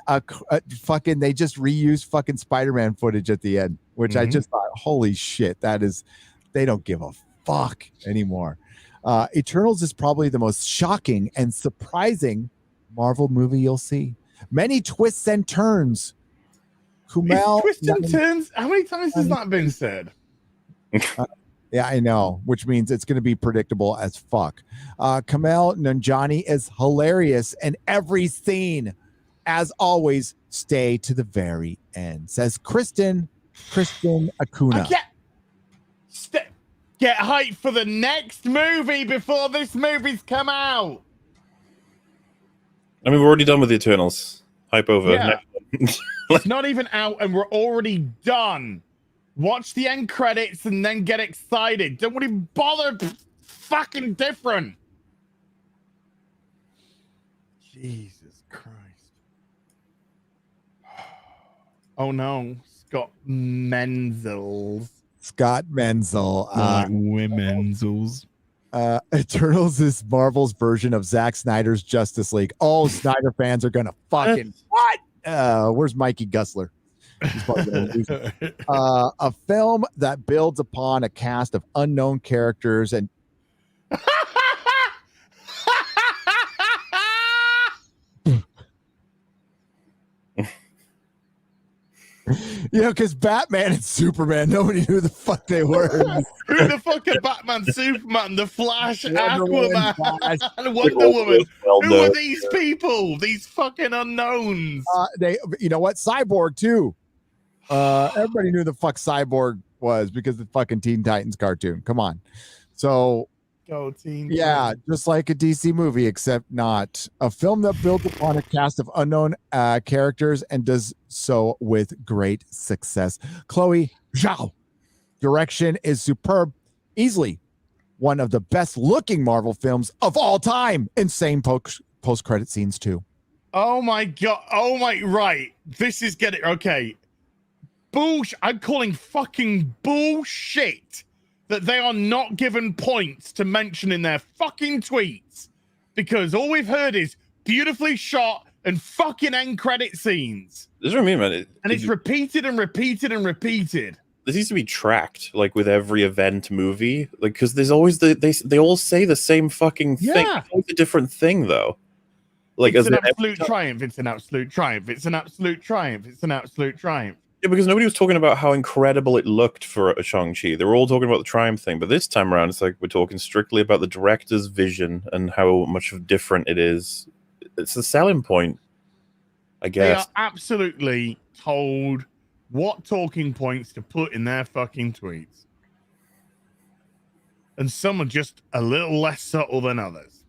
they just reused fucking Spider-Man footage at the end, which I just thought, holy shit, they don't give a fuck anymore. Eternals is probably the most shocking and surprising Marvel movie you'll see. Many twists and turns. Kumail, twists and turns. How many times has that been said? Yeah, I know, which means it's going to be predictable as fuck. Kumail Nanjiani is hilarious in every scene. As always, stay to the very end, says Kristen Acuna. Get hyped for the next movie before this movie's come out. I mean, we're already done with the Eternals. Hype over. Yeah. It's not even out and we're already done. Watch the end credits and then get excited. Don't even bother fucking different. Jesus Christ. Oh no. Scott Menzel. Womenzels. Eternals is Marvel's version of Zack Snyder's Justice League. Oh, Snyder fans are gonna fucking what? Where's Mikey Gusler? A film that builds upon a cast of unknown characters and because Batman and Superman, nobody knew who the fuck they were. Who the fuck are Batman, Superman, The Flash, Aquaman, and Wonder Woman? Who are these people? These fucking unknowns. You know what? Cyborg too. Everybody knew the fuck Cyborg was because of the fucking Teen Titans cartoon. Come on. So Go Teen yeah, just like a DC movie, except not. A film that builds upon a cast of unknown characters and does so with great success. Chloe Zhao. Direction is superb. Easily one of the best looking Marvel films of all time. Insane post-credit scenes too. Oh my god. Oh my right. This is getting okay. Bullshit. I'm calling fucking bullshit that they are not given points to mention in their fucking tweets, because all we've heard is beautifully shot and fucking end credit scenes. This is what I mean, man. And it's repeated and repeated and repeated. This needs to be tracked, like with every event movie, like because there's always they all say the same fucking thing. Yeah. It's always a different thing though. Like It's as an in absolute triumph. It's an absolute triumph. It's an absolute triumph. It's an absolute triumph. yeah, because nobody was talking about how incredible it looked for a Shang-Chi. They were all talking about the triumph thing, but this time around, it's like we're talking strictly about the director's vision and how much of different it is. It's the selling point, I They are guess. absolutely told what talking points to put in their fucking tweets. And some are just a little less subtle than others.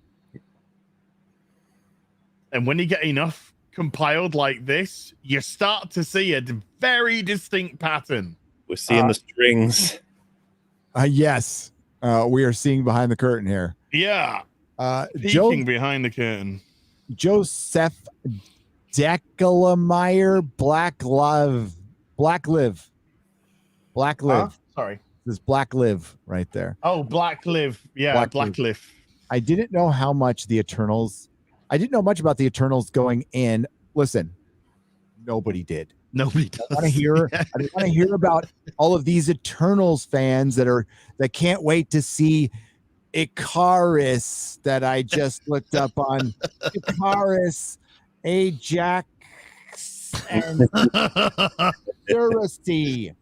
And when you get enough compiled like this, you start to see a very distinct pattern. We're seeing the strings. Yes, we are seeing behind the curtain here. Yeah. Joe Peeking behind the curtain. Joseph Deckelmeyer Black Live. Huh? Sorry. This Black Live right there. Oh, Black Live. Yeah, Black Live. I didn't know how much the Eternals. I didn't know much about the Eternals going in. Listen, nobody did. Nobody does. I want to hear. I want to hear about all of these Eternals fans that can't wait to see Icarus that I just looked up on Icarus, Ajax, and Durasty.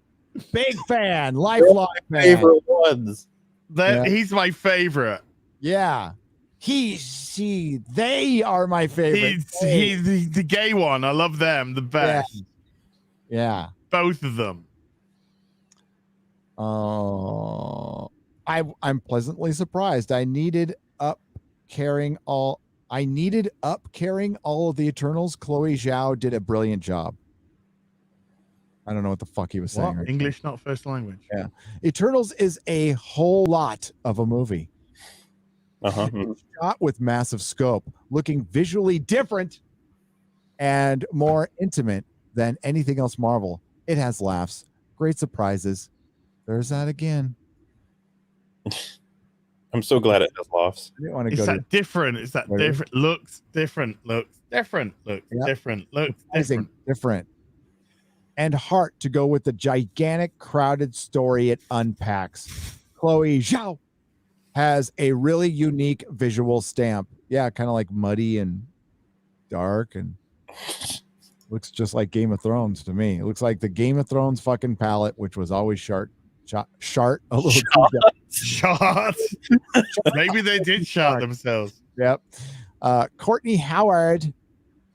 Big fan, lifelong fan. Favorite ones. He's my favorite. Yeah. She, they are my favorite. He's the gay one. I love them the best. Yeah. Both of them. I'm pleasantly surprised. I needed up carrying all of the Eternals. Chloe Zhao did a brilliant job. I don't know what the fuck he was saying. Right English, not first language. Yeah. Eternals is a whole lot of a movie. Shot with massive scope, looking visually different and more intimate than anything else Marvel. It has laughs, great surprises. There's that again. I'm so glad it has laughs. I didn't want to It's go that different. It's that different looks, different. Yep. Different. Different. And heart to go with the gigantic, crowded story it unpacks. Chloe Zhao has a really unique visual stamp. Yeah, kind of like muddy and dark and looks just like Game of Thrones to me. It looks like the Game of Thrones fucking palette, which was always shart a little Shot. Maybe they did shot themselves. Yep. Courtney Howard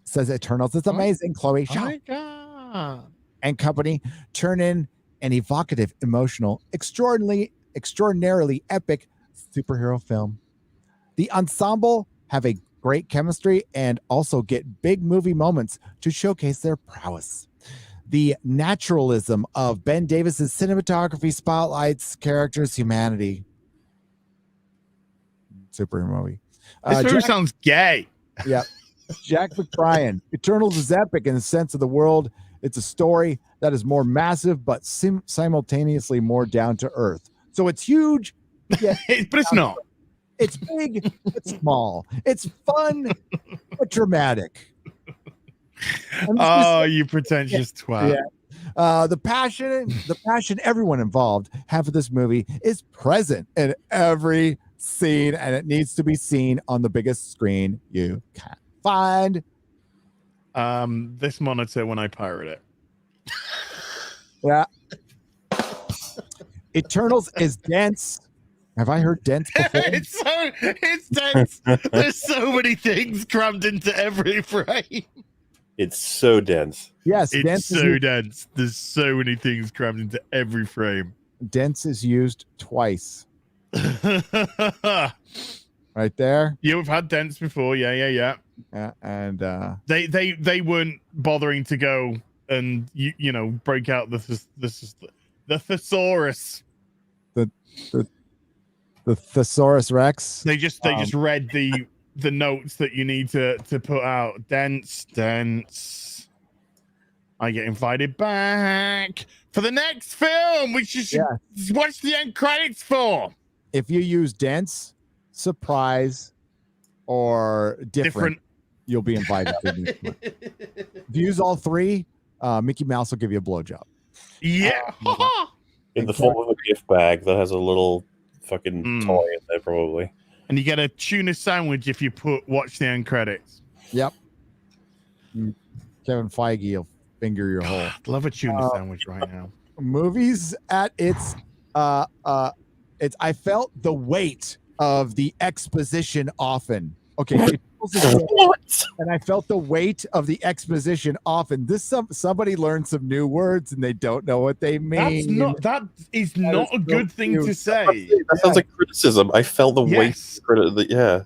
says Eternals is amazing. Chloe Zhao. Oh my God. And company turn in an evocative, emotional, extraordinarily epic superhero film. The ensemble have a great chemistry and also get big movie moments to showcase their prowess. The naturalism of Ben Davis's cinematography spotlights characters' humanity. Superhero movie. This movie sounds gay. Yeah. Jack McBrien. Eternals is epic in the sense of the world. It's a story that is more massive, but simultaneously more down to earth. So it's huge, but it's not. It's big, it's small. It's fun, but dramatic. Oh, you pretentious twat. Yeah. The passion everyone involved have for this movie is present in every scene, and it needs to be seen on the biggest screen you can find. This monitor when I pirate it. Yeah. Eternals is dense. Have I heard dense before? It's dense. There's so many things crammed into every frame. It's so dense. Yes, it's so dense. There's so many things crammed into every frame. Dense is used twice. Right there. You've had dense before, yeah. And they weren't bothering to go and break out the thesaurus. The thesaurus Rex. They just read the the notes that you need to put out. Dents. I get invited back for the next film, which you should watch the end credits for. If you use dense, surprise, or different. You'll be invited. If you use all three, Mickey Mouse will give you a blowjob. Yeah. In the form of a gift bag that has a little fucking toy in there, probably. And you get a tuna sandwich if you watch the end credits. Yep. Kevin Feige will finger your hole. I'd love a tuna sandwich right now. Movies at its I felt the weight of the exposition often. Okay. And I felt the weight of the exposition often. Somebody learned some new words and they don't know what they mean. That is not a good thing to say. That sounds like criticism. I felt the weight. Yeah.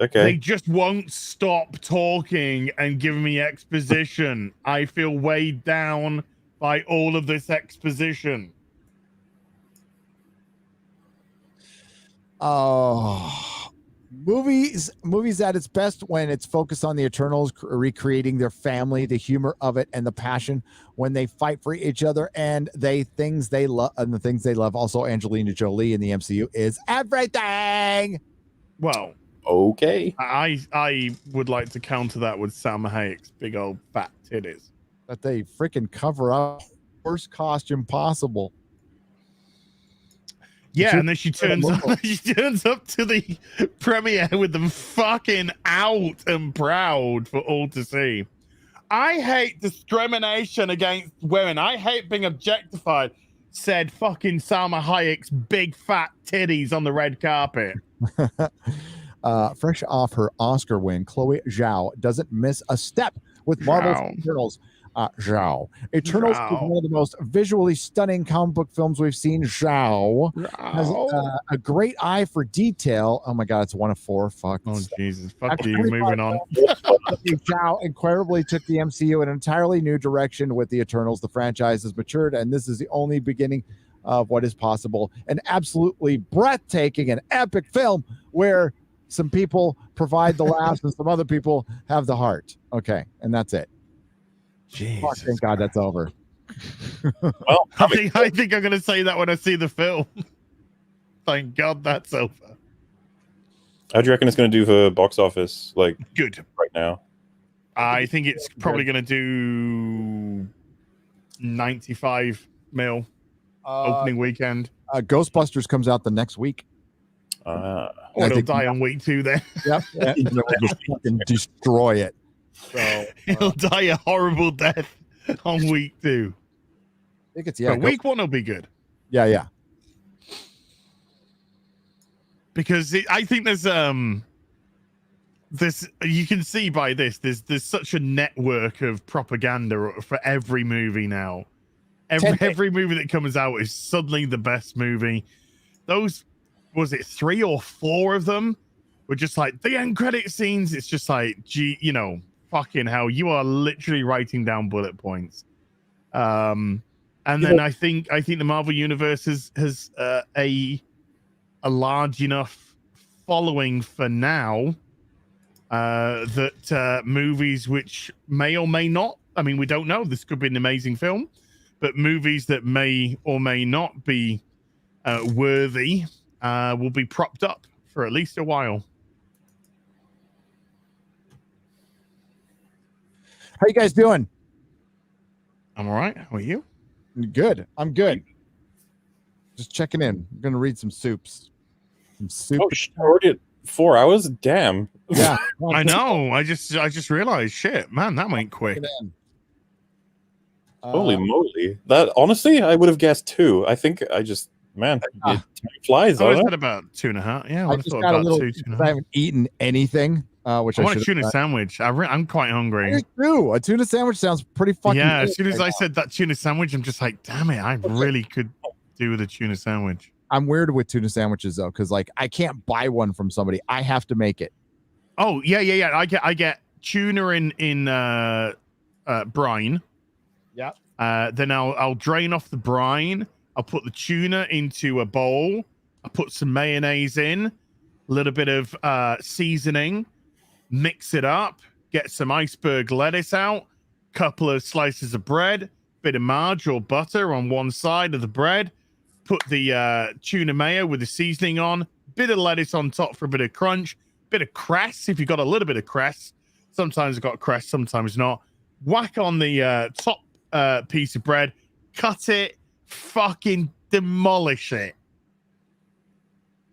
Okay. They just won't stop talking and giving me exposition. I feel weighed down by all of this exposition. Movies at its best when it's focused on the Eternals recreating their family, the humor of it, and the passion when they fight for each other and the things they love. Also, Angelina Jolie in the MCU is everything. Well, okay. I would like to counter that with Salma Hayek's big old fat titties. That they freaking cover up worst costume possible. Yeah, and then she turns up to the premiere with them fucking out and proud for all to see. I hate discrimination against women. I hate being objectified, said fucking Salma Hayek's big fat titties on the red carpet. Fresh off her Oscar win, Chloe Zhao doesn't miss a step with Marvel's Eternals. Zhao. Eternals is one of the most visually stunning comic book films we've seen. Zhao has a great eye for detail. Oh my God, it's 1 of 4. Fuck. Oh Jesus, fuck you. Moving on. Zhao incredibly took the MCU in an entirely new direction with the Eternals. The franchise has matured, and this is the only beginning of what is possible. An absolutely breathtaking and epic film where some people provide the laughs and some other people have the heart. Okay, and that's it. Jesus, thank God that's over. Well, I think I'm going to say that when I see the film. Thank God that's over. How do you reckon it's going to do for box office? Like good right now. I think it's probably going to do 95 mil opening weekend. Ghostbusters comes out the next week. Or it'll die on week 2 then. Yep. Just fucking destroy it. So he'll die a horrible death on week 2. I think it's but week 1 will be good. Yeah. Because I think there's this you can see by this there's such a network of propaganda for every movie now. Every movie that comes out is suddenly the best movie. Those was it 3 or 4 of them were just like the end credit scenes. It's just like fucking hell, you are literally writing down bullet points. And then I think the Marvel Universe has a large enough following for now that movies which may or may not, I mean, we don't know, this could be an amazing film, but movies that may or may not be worthy will be propped up for at least a while. How you guys doing? I'm all right. How are you? Good. I'm good. Just checking in. I'm gonna read some soups. Oh, already at 4 hours? Damn. Yeah. I know. I just realized, shit, man, that went quick. Holy moly! That honestly, I would have guessed 2. I think time flies. I was at about 2.5. Yeah, I just got a little. I haven't eaten anything. Which I want a tuna sandwich. I'm quite hungry. A tuna sandwich sounds pretty fucking. Yeah, as soon as I said that tuna sandwich, I'm just like, damn it, I really could do with a tuna sandwich. I'm weird with tuna sandwiches though, because like I can't buy one from somebody. I have to make it. Oh yeah. I get tuna in brine. Yeah. Then I'll drain off the brine. I'll put the tuna into a bowl. I'll put some mayonnaise in, a little bit of seasoning. mix it up, get some iceberg lettuce out, couple of slices of bread, bit of margarine or butter on one side of the bread, put the tuna mayo with the seasoning on, bit of lettuce on top for a bit of crunch, bit of cress if you've got a little bit of cress. Sometimes I've got cress, sometimes not. Whack on the top piece of bread, cut it, fucking demolish it.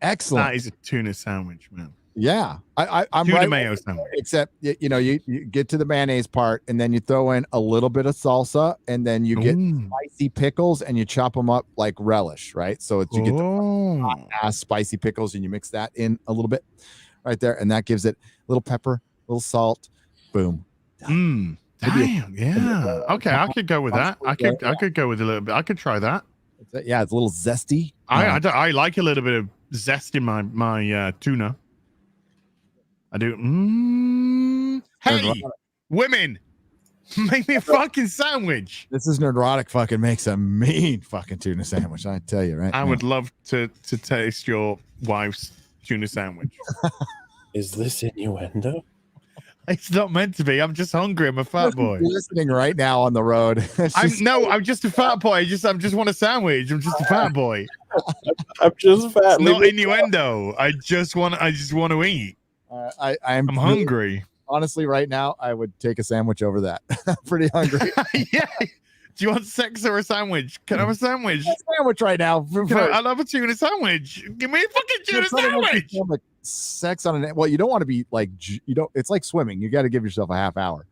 Excellent. That is a tuna sandwich, man. Yeah, I'm tuna right. mayo sandwich. Except you get to the mayonnaise part, and then you throw in a little bit of salsa, and then you get spicy pickles, and you chop them up like relish, right? So it's you get the hot ass spicy pickles, and you mix that in a little bit right there, and that gives it a little pepper, a little salt, boom. Damn, yeah. Okay, I could go with that. I could go with a little bit. I could try that. Yeah, it's a little zesty. I like a little bit of zest in my tuna. I do. Hey, women, make me a fucking sandwich. This is Nerdrotic. Fucking makes a mean fucking tuna sandwich. I tell you, right? I would love to taste your wife's tuna sandwich. Is this innuendo? It's not meant to be. I'm just hungry. I'm a fat boy. Listening right now on the road. I'm just a fat boy. I just want a sandwich. I'm just a fat boy. I'm just fat. It's not innuendo. I just want to eat. I'm hungry. Honestly, right now, I would take a sandwich over that. I'm pretty hungry. Yeah. Do you want sex or a sandwich? Can I have a sandwich? Sandwich right now. I love a tuna sandwich. Give me a fucking tuna sandwich. Sex on an you don't want to be like it's like swimming. You got to give yourself a half hour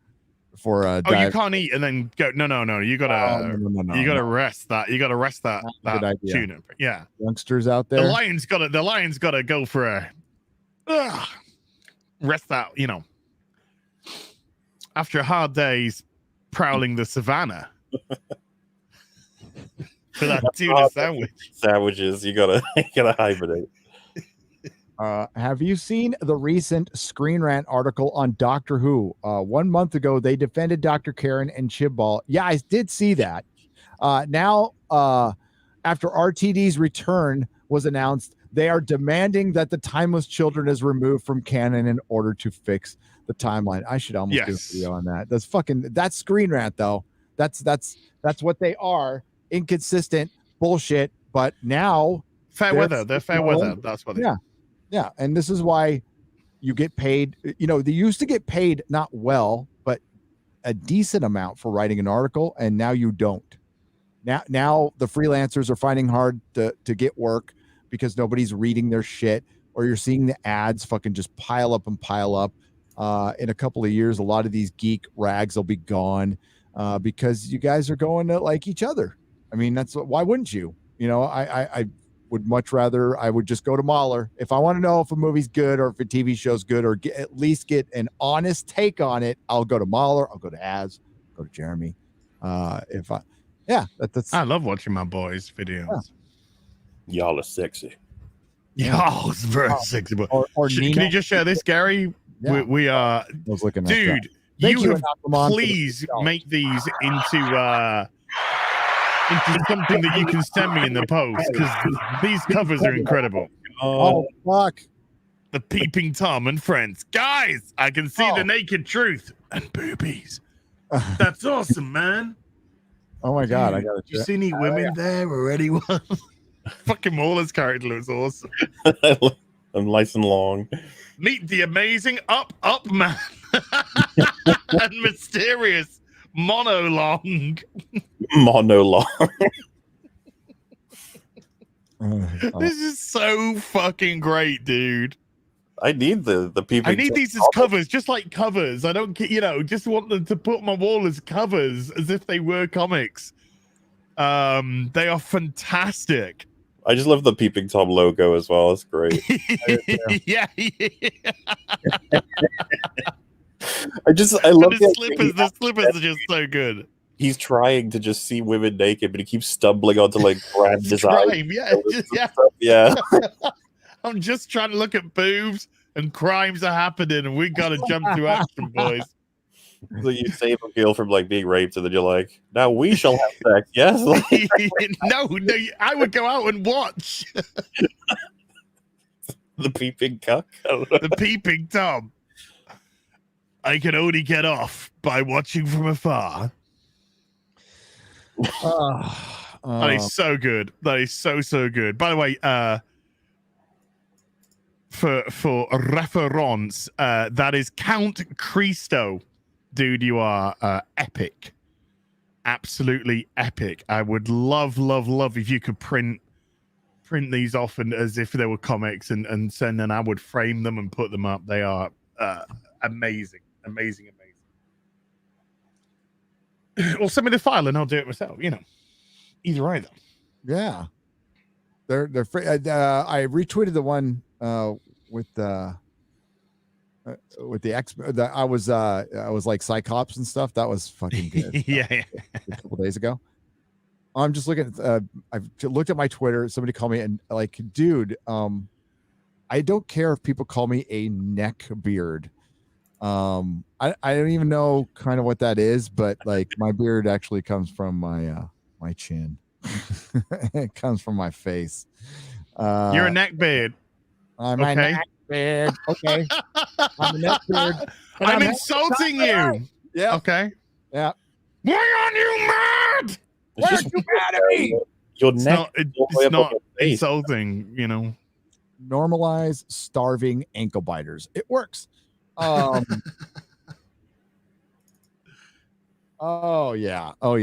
before you can't eat and then go. No. You gotta you gotta rest that. You gotta rest that tuna. Yeah. Youngsters out there. The lion's gotta go for a rest that, after a hard day's prowling the savannah. For that tuna sandwich. Sandwiches, you gotta hibernate. Have you seen the recent Screen Rant article on Doctor Who? 1 month ago, they defended Dr. Karen and Chibnall. Yeah, I did see that. Now, after RTD's return was announced, they are demanding that the Timeless Children is removed from canon in order to fix the timeline. I should almost do a video on that. That's Screen Rant, though. That's what they are. Inconsistent bullshit. But now fair weather. They're fair weather. That's what they are. Yeah, and this is why you get paid. They used to get paid not well, but a decent amount for writing an article, and now you don't. Now the freelancers are finding hard to get work because nobody's reading their shit, or you're seeing the ads fucking just pile up. In a couple of years, a lot of these geek rags will be gone because you guys are going to like each other. I mean, why wouldn't you? I would much rather I would just go to MauLer if I want to know if a movie's good or if a TV show's good, or at least get an honest take on it. I'll go to MauLer. I'll go to Az. Go to Jeremy. That's. I love watching my boys' videos. Yeah. Y'all are sexy. Y'all is very sexy. Or can you just share this, Gary? Yeah. We are. I was looking at dude. That. You have please make these into something that you can send me in the post, because these covers are incredible. Oh fuck! The Peeping Tom and Friends, guys. I can see the naked truth and boobies. That's awesome, man. Oh my god! I got you see any women there or anyone? Fucking MauLer's character looks awesome. I'm nice and long. Meet the amazing up man and mysterious monolong. This is so fucking great, dude. I need the people. I need these as covers, just like covers. I don't, just want them to put my wall as covers, as if they were comics. They are fantastic. I just love the Peeping Tom logo as well. It's great. Yeah. I love the slippers. The slippers are just so good. He's trying to just see women naked, but he keeps stumbling onto like brand design. Yeah. I'm just trying to look at boobs, and crimes are happening, and we gotta jump to action, boys. So you save a girl from like being raped, and then you're like, now we shall have sex. Yes. No, I would go out and watch the Peeping Cuck. The Peeping Tom. I can only get off by watching from afar. That is so good. That is so good. By the way, for reference, that is Count Cristo. Dude, you are epic. Absolutely epic. I would love if you could print these off and as if they were comics and send, and I would frame them and put them up. They are amazing. Or send me the file and I'll do it myself. You know, either. Yeah, they're free. I retweeted the one with the X. I was like Cyclops and stuff. That was fucking good. yeah. A couple days ago. I'm just looking at. I've looked at my Twitter. Somebody called me and like, dude. I don't care if people call me a neck beard. I don't even know kind of what that is, but like my beard actually comes from my chin. It comes from my face. You're a neck beard. I'm a neck beard. Okay. I'm a neck beard. I'm insulting you. Yeah. Okay. Yeah. Why aren't you mad? It's Why just are you mad at me? your It's neck. not, all the way it's up not on your face. insulting, you know. Normalize starving ankle biters. It works. Oh yeah. Oh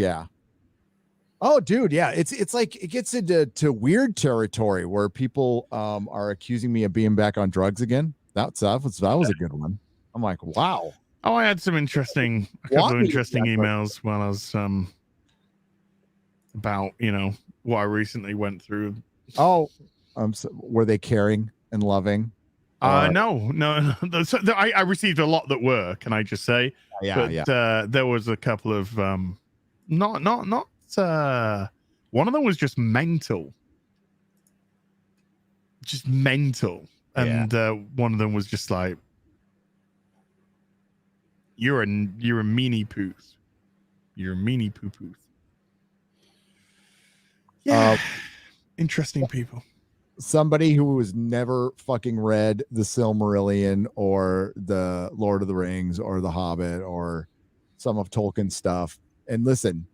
dude, yeah. It's like it gets into weird territory where people are accusing me of being back on drugs again. That was a good one. I'm like, wow. Oh, I had a couple of interesting emails while I was about, you know, what I recently went through. Oh, so were they caring and loving? No. I received a lot that were, can I just say? Yeah. There was a couple of not one of them was just mental. And one of them was just like, you're a meanie poos. You're a meanie poo poos. Yeah. Interesting people. Somebody who has never fucking read the Silmarillion or the Lord of the Rings or the Hobbit or some of Tolkien's stuff. And listen,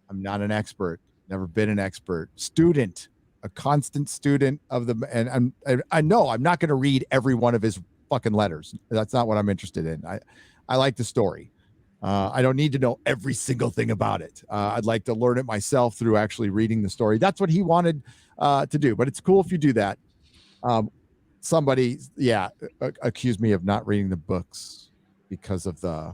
I'm not an expert, never been an expert. Student, a constant student of the, and I know I'm not going to read every one of his fucking letters. That's not what I'm interested in. I like the story. I don't need to know every single thing about it. I'd like to learn it myself through actually reading the story. That's what he wanted to do, but it's cool if you do that. Somebody, accused me of not reading the books because of the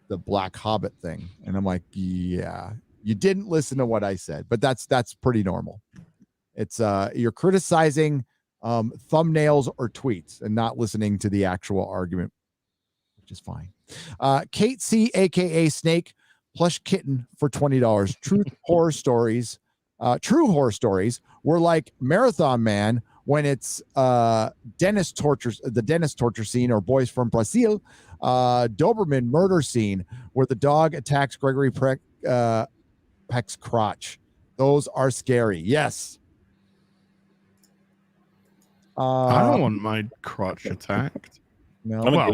Black Hobbit thing, and I'm like, yeah, you didn't listen to what I said, but that's pretty normal. It's you're criticizing thumbnails or tweets and not listening to the actual argument, which is fine. Kate C, aka Snake, plush kitten for $20. True horror stories were like Marathon Man when it's the dentist torture scene, or Boys from Brazil, Doberman murder scene where the dog attacks Gregory Peck's crotch. Those are scary. Yes. I don't want my crotch attacked. No. Well,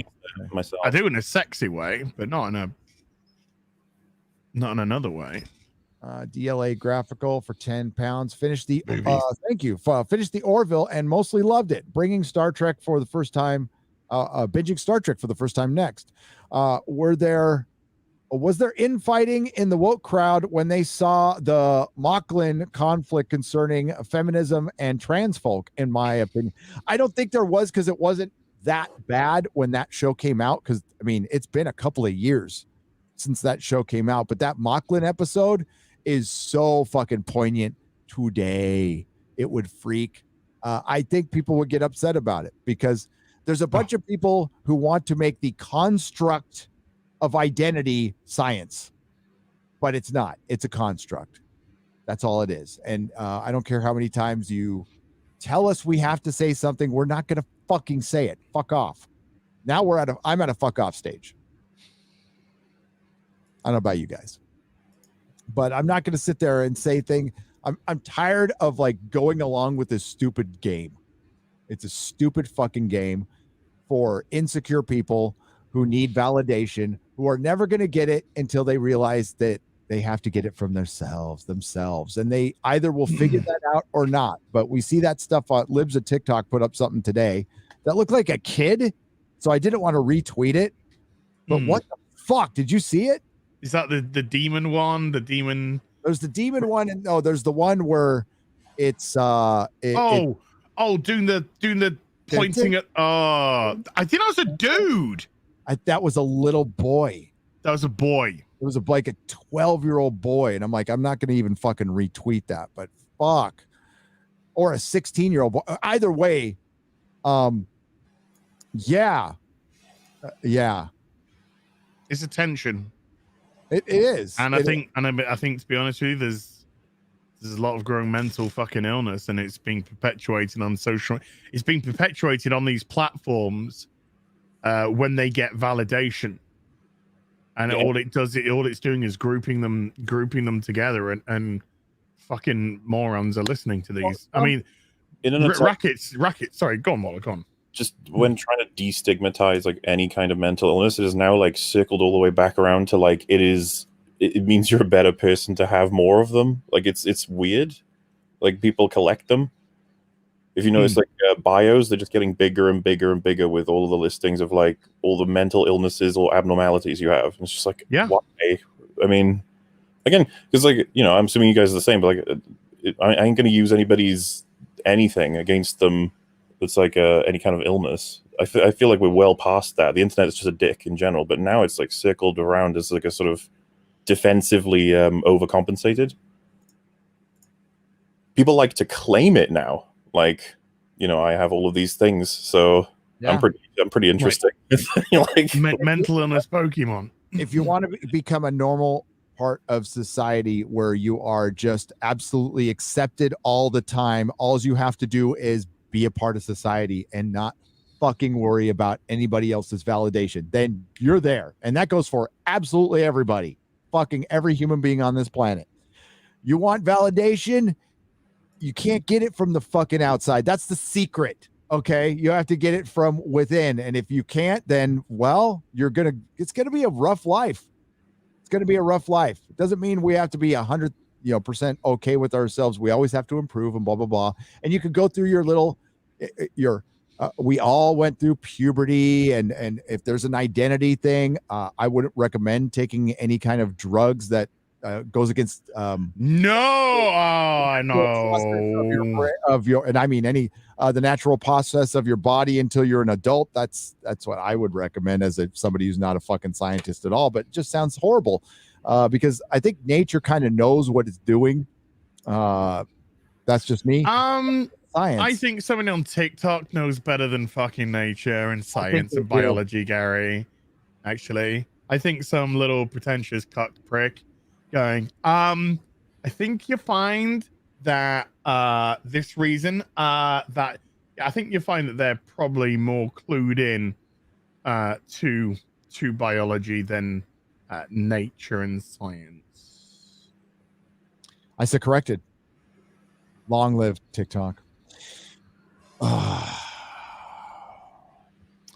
myself. I do in a sexy way, but not in another way. DLA graphical for £10. Finished the thank you. Finished the Orville and mostly loved it. Bringing Star Trek for the first time. Binging Star Trek for the first time next. Was there infighting in the woke crowd when they saw the MauLer conflict concerning feminism and trans folk? In my opinion, I don't think there was, because it wasn't that bad when that show came out. Because I mean, it's been a couple of years since that show came out, but that MauLer episode is so fucking poignant today. It would freak. I think people would get upset about it because there's a bunch of people who want to make the construct of identity science, but it's not. It's a construct. That's all it is. And I don't care how many times you tell us we have to say something, we're not going to fucking say it. Fuck off. Now I'm at a fuck off stage. I don't know about you guys, but I'm not going to sit there and say things. I'm tired of like going along with this stupid game. It's a stupid fucking game for insecure people who need validation, who are never going to get it until they realize that they have to get it from themselves. And they either will figure that out or not. But we see that stuff on Libs of TikTok put up something today that looked like a kid. So I didn't want to retweet it. But what the fuck? Did you see it? Is that the demon one? The demon? There's the demon one, and there's the one where it's doing the pointing at. I think that was a dude. That was a little boy. That was a boy. It was like a 12-year-old boy, and I'm like, I'm not going to even fucking retweet that. But fuck, or a 16-year-old boy. Either way, yeah. It's attention. It is, and I think to be honest with you, there's a lot of growing mental fucking illness, and it's being perpetuated on it's being perpetuated on these platforms when they get validation, and all it's doing is grouping them together, and fucking morons are listening to these. I mean, rackets. Sorry, go on, MauLer, go on. Just when trying to destigmatize like any kind of mental illness, it is now like circled all the way back around to like it means you're a better person to have more of them. Like it's weird. Like people collect them. If you notice, like bios, they're just getting bigger and bigger and bigger with all of the listings of like all the mental illnesses or abnormalities you have. And it's just like, why? I mean, again, because like, you know, I'm assuming you guys are the same, but like, I ain't going to use anything against them. It's like any kind of illness. I feel like we're well past that. The internet is just a dick in general, but now it's like circled around as like a sort of defensively overcompensated. People like to claim it now. Like, you know, I have all of these things, so I'm pretty interesting. Like mental illness Pokemon. If you want to become a normal part of society where you are just absolutely accepted all the time, all you have to do is be a part of society and not fucking worry about anybody else's validation, then you're there. And that goes for absolutely everybody, fucking every human being on this planet. You want validation? You can't get it from the fucking outside. That's the secret. Okay. You have to get it from within. And if you can't, then, well, it's going to be a rough life. It's going to be a rough life. It doesn't mean we have to be 100% okay with ourselves. We always have to improve and blah, blah, blah. And you could go through we all went through puberty, and if there's an identity thing, I wouldn't recommend taking any kind of drugs that goes against I know and I mean the natural process of your body until you're an adult. That's what I would recommend as somebody who's not a fucking scientist at all, but it just sounds horrible. Because I think nature kind of knows what it's doing. That's just me. Science. I think somebody on TikTok knows better than fucking nature and science and biology, Gary. Actually, I think some little pretentious cuck prick going, I think you find that this reason that I think you find that they're probably more clued in to biology than nature and science. I said corrected. Long live TikTok.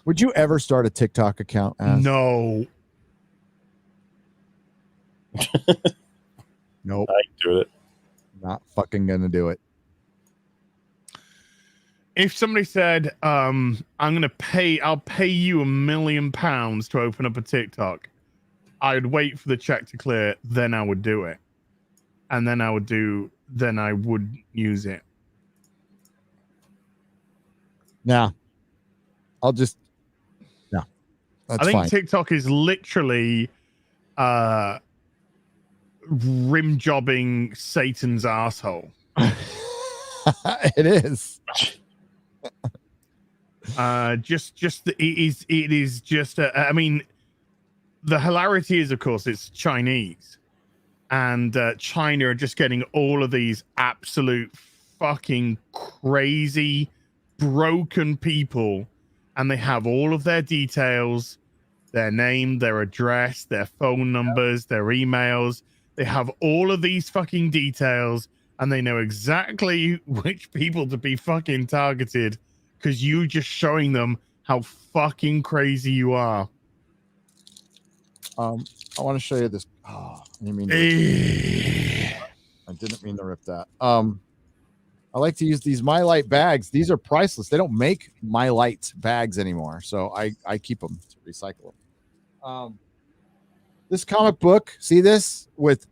Would you ever start a TikTok account? No. Nope. I ain't do it. Not fucking gonna do it. If somebody said, I'll pay you £1 million to open up a TikTok, I'd wait for the check to clear, then I would do it. And then I would use it. Nah. That's I think fine. TikTok is literally rim jobbing Satan's asshole. It is. It is just I mean, the hilarity is, of course, it's Chinese, and China are just getting all of these absolute fucking crazy broken people, and they have all of their details, their name, their address, their phone numbers, their emails. They have all of these fucking details, and they know exactly which people to be fucking targeted because you're just showing them how fucking crazy you are. I want to show you this. Oh, I didn't mean to rip that. I like to use these MyLite bags. These are priceless. They don't make MyLite bags anymore, so I keep them to recycle them. This comic book, see this with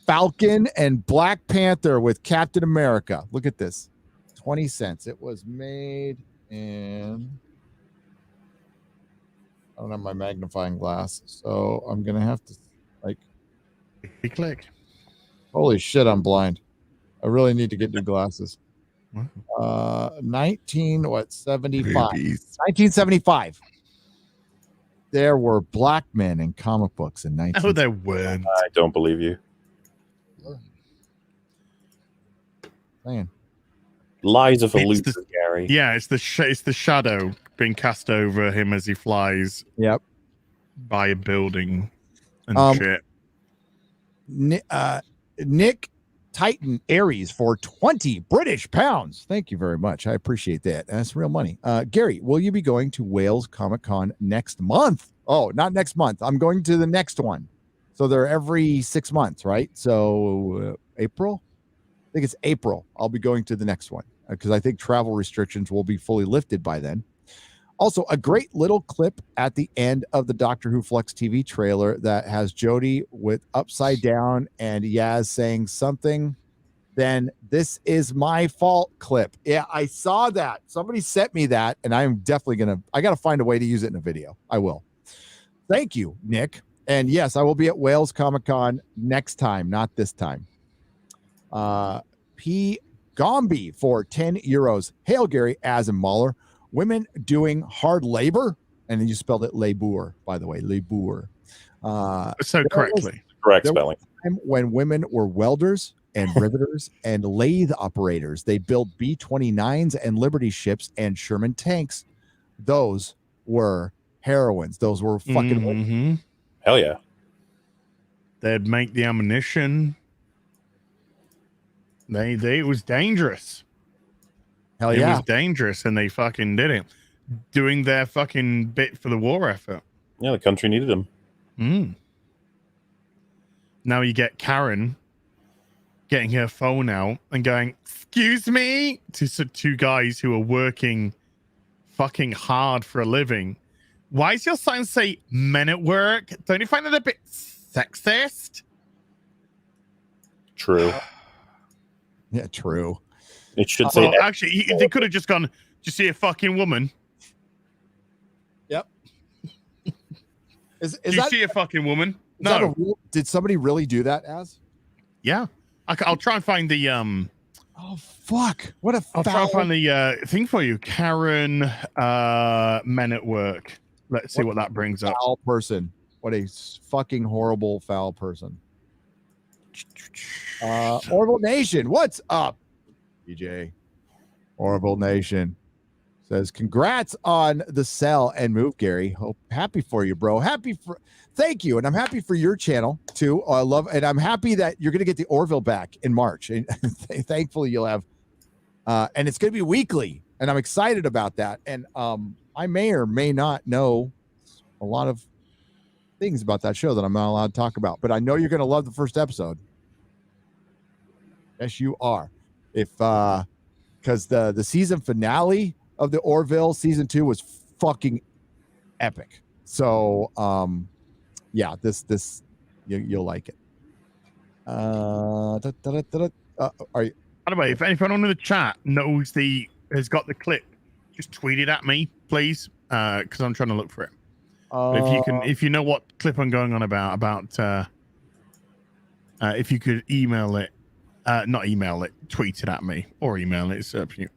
Falcon and Black Panther with Captain America. Look at this, 20 cents. It was made in. I don't have my magnifying glass, so I'm gonna have to click. Holy shit, I'm blind. I really need to get new glasses. 1975. There were black men in comic books in 19. Oh, there weren't. I don't believe you. Man. Lies of a loser, Gary. Yeah, it's the shadow being cast over him as he flies. Yep. By a building and shit. Nick Titan Aries for 20 British pounds. Thank you very much. I appreciate that. That's real money. Gary, will you be going to Wales Comic Con next month? Oh, not next month. I'm going to the next one. So they're every 6 months, right? So April? I think it's April. I'll be going to the next one because I think travel restrictions will be fully lifted by then. Also, a great little clip at the end of the Doctor Who Flux TV trailer that has Jodie with upside down and Yaz saying something. Then this is my fault clip. Yeah, I saw that. Somebody sent me that, and I'm definitely I got to find a way to use it in a video. I will. Thank you, Nick. And yes, I will be at Wales Comic Con next time, not this time. P. Gombe for 10 euros. Hail, Gary, as in MauLer. Women doing hard labor, and then you spelled it labor, by the way, labor. So correctly. Correct spelling. When women were welders and riveters and lathe operators, they built B-29s and Liberty ships and Sherman tanks. Those were heroines. Those were fucking Hell yeah. They'd make the ammunition. It was dangerous. Hell it yeah. was dangerous, and they fucking did it, doing their fucking bit for the war effort. Yeah, the country needed them. Now you get Karen getting her phone out and going, "Excuse me," to two guys who are working fucking hard for a living. Why does your sign say "men at work"? Don't you find that a bit sexist? True. Yeah, true. It should say. Well, actually, they could have just gone, "Did you see a fucking woman?" Yep. Did you see a fucking woman? No. Did somebody really do that, Az? Yeah. I'll try and find the Oh fuck! What a. I'll try and find the thing for you, Karen. Men at work. Let's see what that brings up. Foul person. What a fucking horrible foul person. Orville Nation, what's up? DJ Orville Nation says, congrats on the sell and move, Gary. Happy for you, bro. Thank you. And I'm happy for your channel too. And I'm happy that you're going to get the Orville back in March. And thankfully you'll have, and it's going to be weekly. And I'm excited about that. And I may or may not know a lot of things about that show that I'm not allowed to talk about, but I know you're going to love the first episode. Yes, you are. Because the season finale of the Orville season 2 was fucking epic. So yeah, this you'll like it. Are you? By the way, if anyone in the chat has got the clip, just tweet it at me, please, because I'm trying to look for it. If you know what clip I'm going on about, if you could email it. Not email it, tweet it at me, or email it. It's up to you.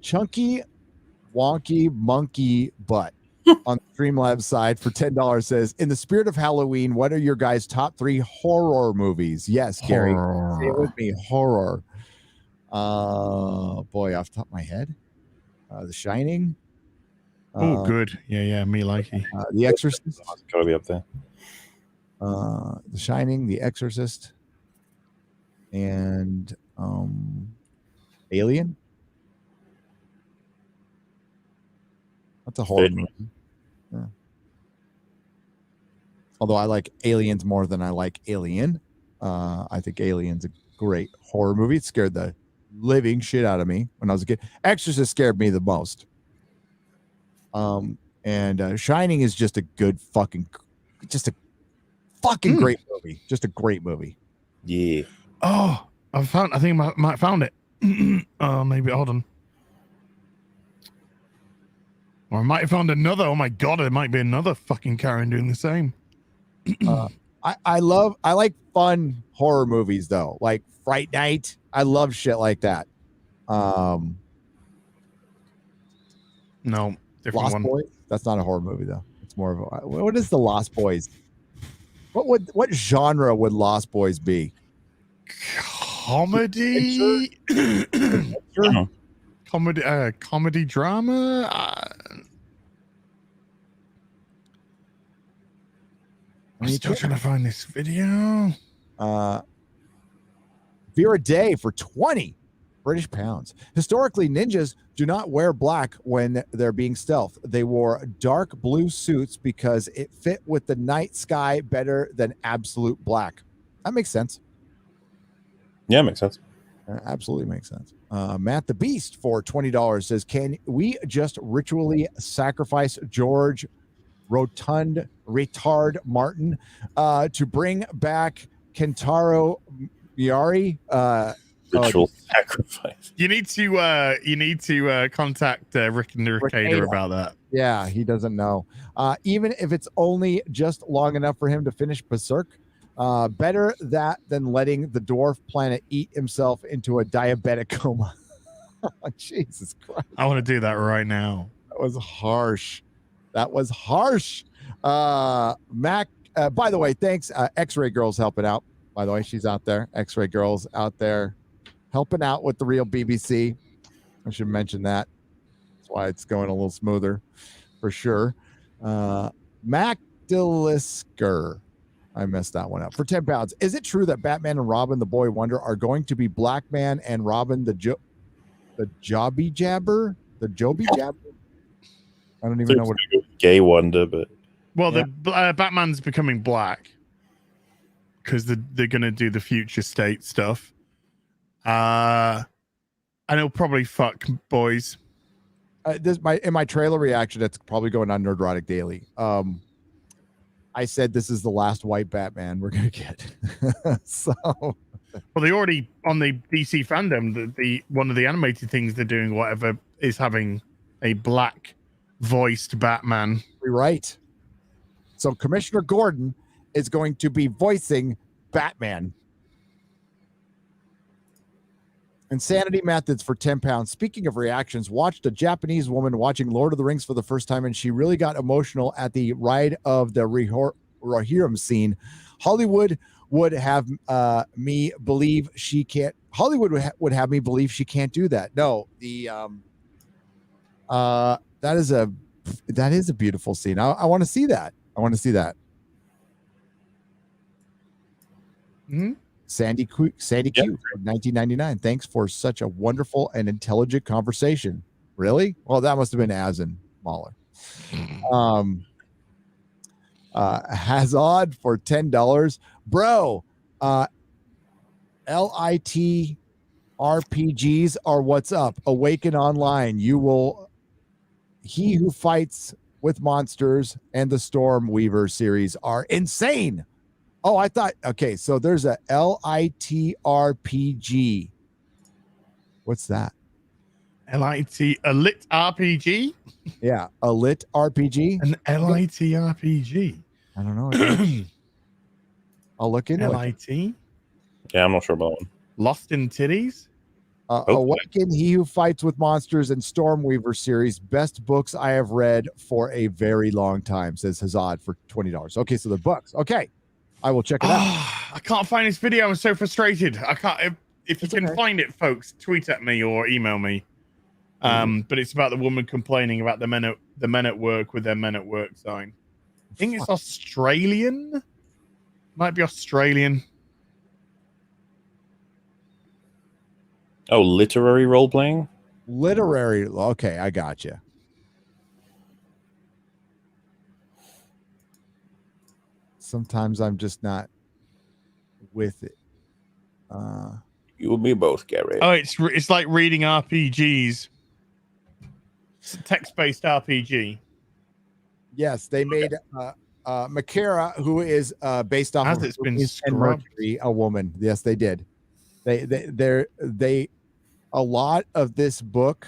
Chunky Wonky Monkey Butt on the Streamlabs side for $10 says, in the spirit of Halloween, what are your guys' top 3 horror movies? Yes, Gary. Say it with me. Horror. Boy, off the top of my head. The Shining. Oh, good. Yeah, me likey. The Exorcist. It's gotta be up there. The Shining, The Exorcist, and Alien. That's a horror movie. Yeah. Although I like Aliens more than I like Alien. I think Alien's a great horror movie. It scared the living shit out of me when I was a kid. Exorcist scared me the most. And Shining is just a good fucking great movie. Just a great movie. Yeah. Oh, I think I might found it. Oh, maybe hold on. Or I might have found another. Oh my god, it might be another fucking Karen doing the same. I like fun horror movies though, like Fright Night. I love shit like that. No, different Lost one. Boys. That's not a horror movie though. It's more of a. What is the Lost Boys? What genre would Lost Boys be? Comedy. Comedy drama. I'm still trying to find this video. Vera Day for 20 British pounds. Historically, ninjas do not wear black when they're being stealth. They wore dark blue suits because it fit with the night sky better than absolute black. That makes sense. Yeah, makes sense. Absolutely makes sense. Matt the Beast for $20 says, can we just ritually sacrifice George Retard Martin to bring back Kentaro Miari? Ritual sacrifice. You need to contact Rick and Ricader about that. Yeah, he doesn't know. Even if it's only just long enough for him to finish Berserk. Better that than letting the dwarf planet eat himself into a diabetic coma. Jesus Christ. I want to do that right now. That was harsh. Mac, by the way, thanks. X-Ray Girl's helping out. By the way, she's out there. X-Ray Girl's out there helping out with the real BBC. I should mention that. That's why it's going a little smoother for sure. Mac Delisker. I messed that one up. For 10 pounds. Is it true that Batman and Robin, the Boy Wonder, are going to be Black Man and Robin, the Jobby Jabber? The Joby Jabber? I don't even know what Gay Wonder, but well, the Batman's becoming black because they're going to do the future state stuff. And he'll probably fuck boys. In my trailer reaction, it's probably going on Nerdrotic Daily. I said this is the last white Batman we're gonna get. So, well, they already on the DC fandom. The one of the animated things they're doing, whatever, is having a black voiced Batman. Right. So Commissioner Gordon is going to be voicing Batman. Insanity Methods for 10 pounds. Speaking of reactions, watched a Japanese woman watching Lord of the Rings for the first time, and she really got emotional at the ride of the Rohirrim scene. Hollywood would have me believe she can't. Hollywood would have me believe she can't do that. No, that is a beautiful scene. I want to see that. Mm-hmm. Sandy Q, 1999. Thanks for such a wonderful and intelligent conversation. Really? Well, that must have been Az and MauLer. Hazard for $10. Bro, LIT RPGs are what's up. Awaken Online. He Who Fights with Monsters and the Stormweaver series are insane. Oh, I thought, okay, so there's a LIT-RPG. What's that? LIT, a lit RPG? Yeah, a lit RPG. An LIT RPG? I don't know. I'll look into LIT? Yeah, I'm not sure about one. Lost in Titties? Awaken, He Who Fights with Monsters and Stormweaver series. Best books I have read for a very long time, says Hazard for $20. Okay, so the books. Okay. I will check it out. I can't find this video. I'm so frustrated. I can't. If you can find it, folks, tweet at me or email me. But it's about the woman complaining about the men at work with their men at work sign. I think it's Australian. Might be Australian. Oh, literary role playing. Literary. Okay, I got you. sometimes I'm just not with it. You and me both, Gary. Oh, it's like reading RPGs. It's a text-based RPG. Yes, they made Makara, who is based off Has of it's been and scrubbed? Mercury, a woman. Yes, they did. They a lot of this book,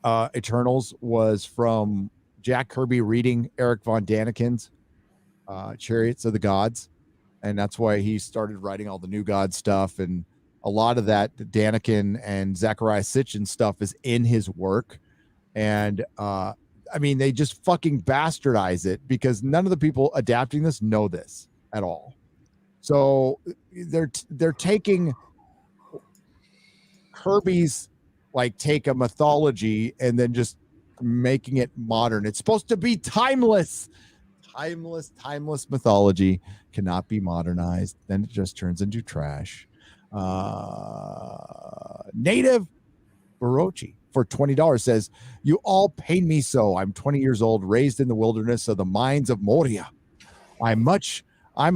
Eternals, was from Jack Kirby reading Eric von Daniken's Chariots of the Gods, and that's why he started writing all the New God stuff, and a lot of that Daniken and Zachariah Sitchin stuff is in his work. And I mean, they just fucking bastardize it because none of the people adapting this know this at all. So they're taking Kirby's like take a mythology and then just making it modern. It's supposed to be timeless mythology cannot be modernized. Then it just turns into trash. Native Barochi for $20 says, "You all pain me so. I'm 20 years old, raised in the wilderness of the mines of Moria. I'm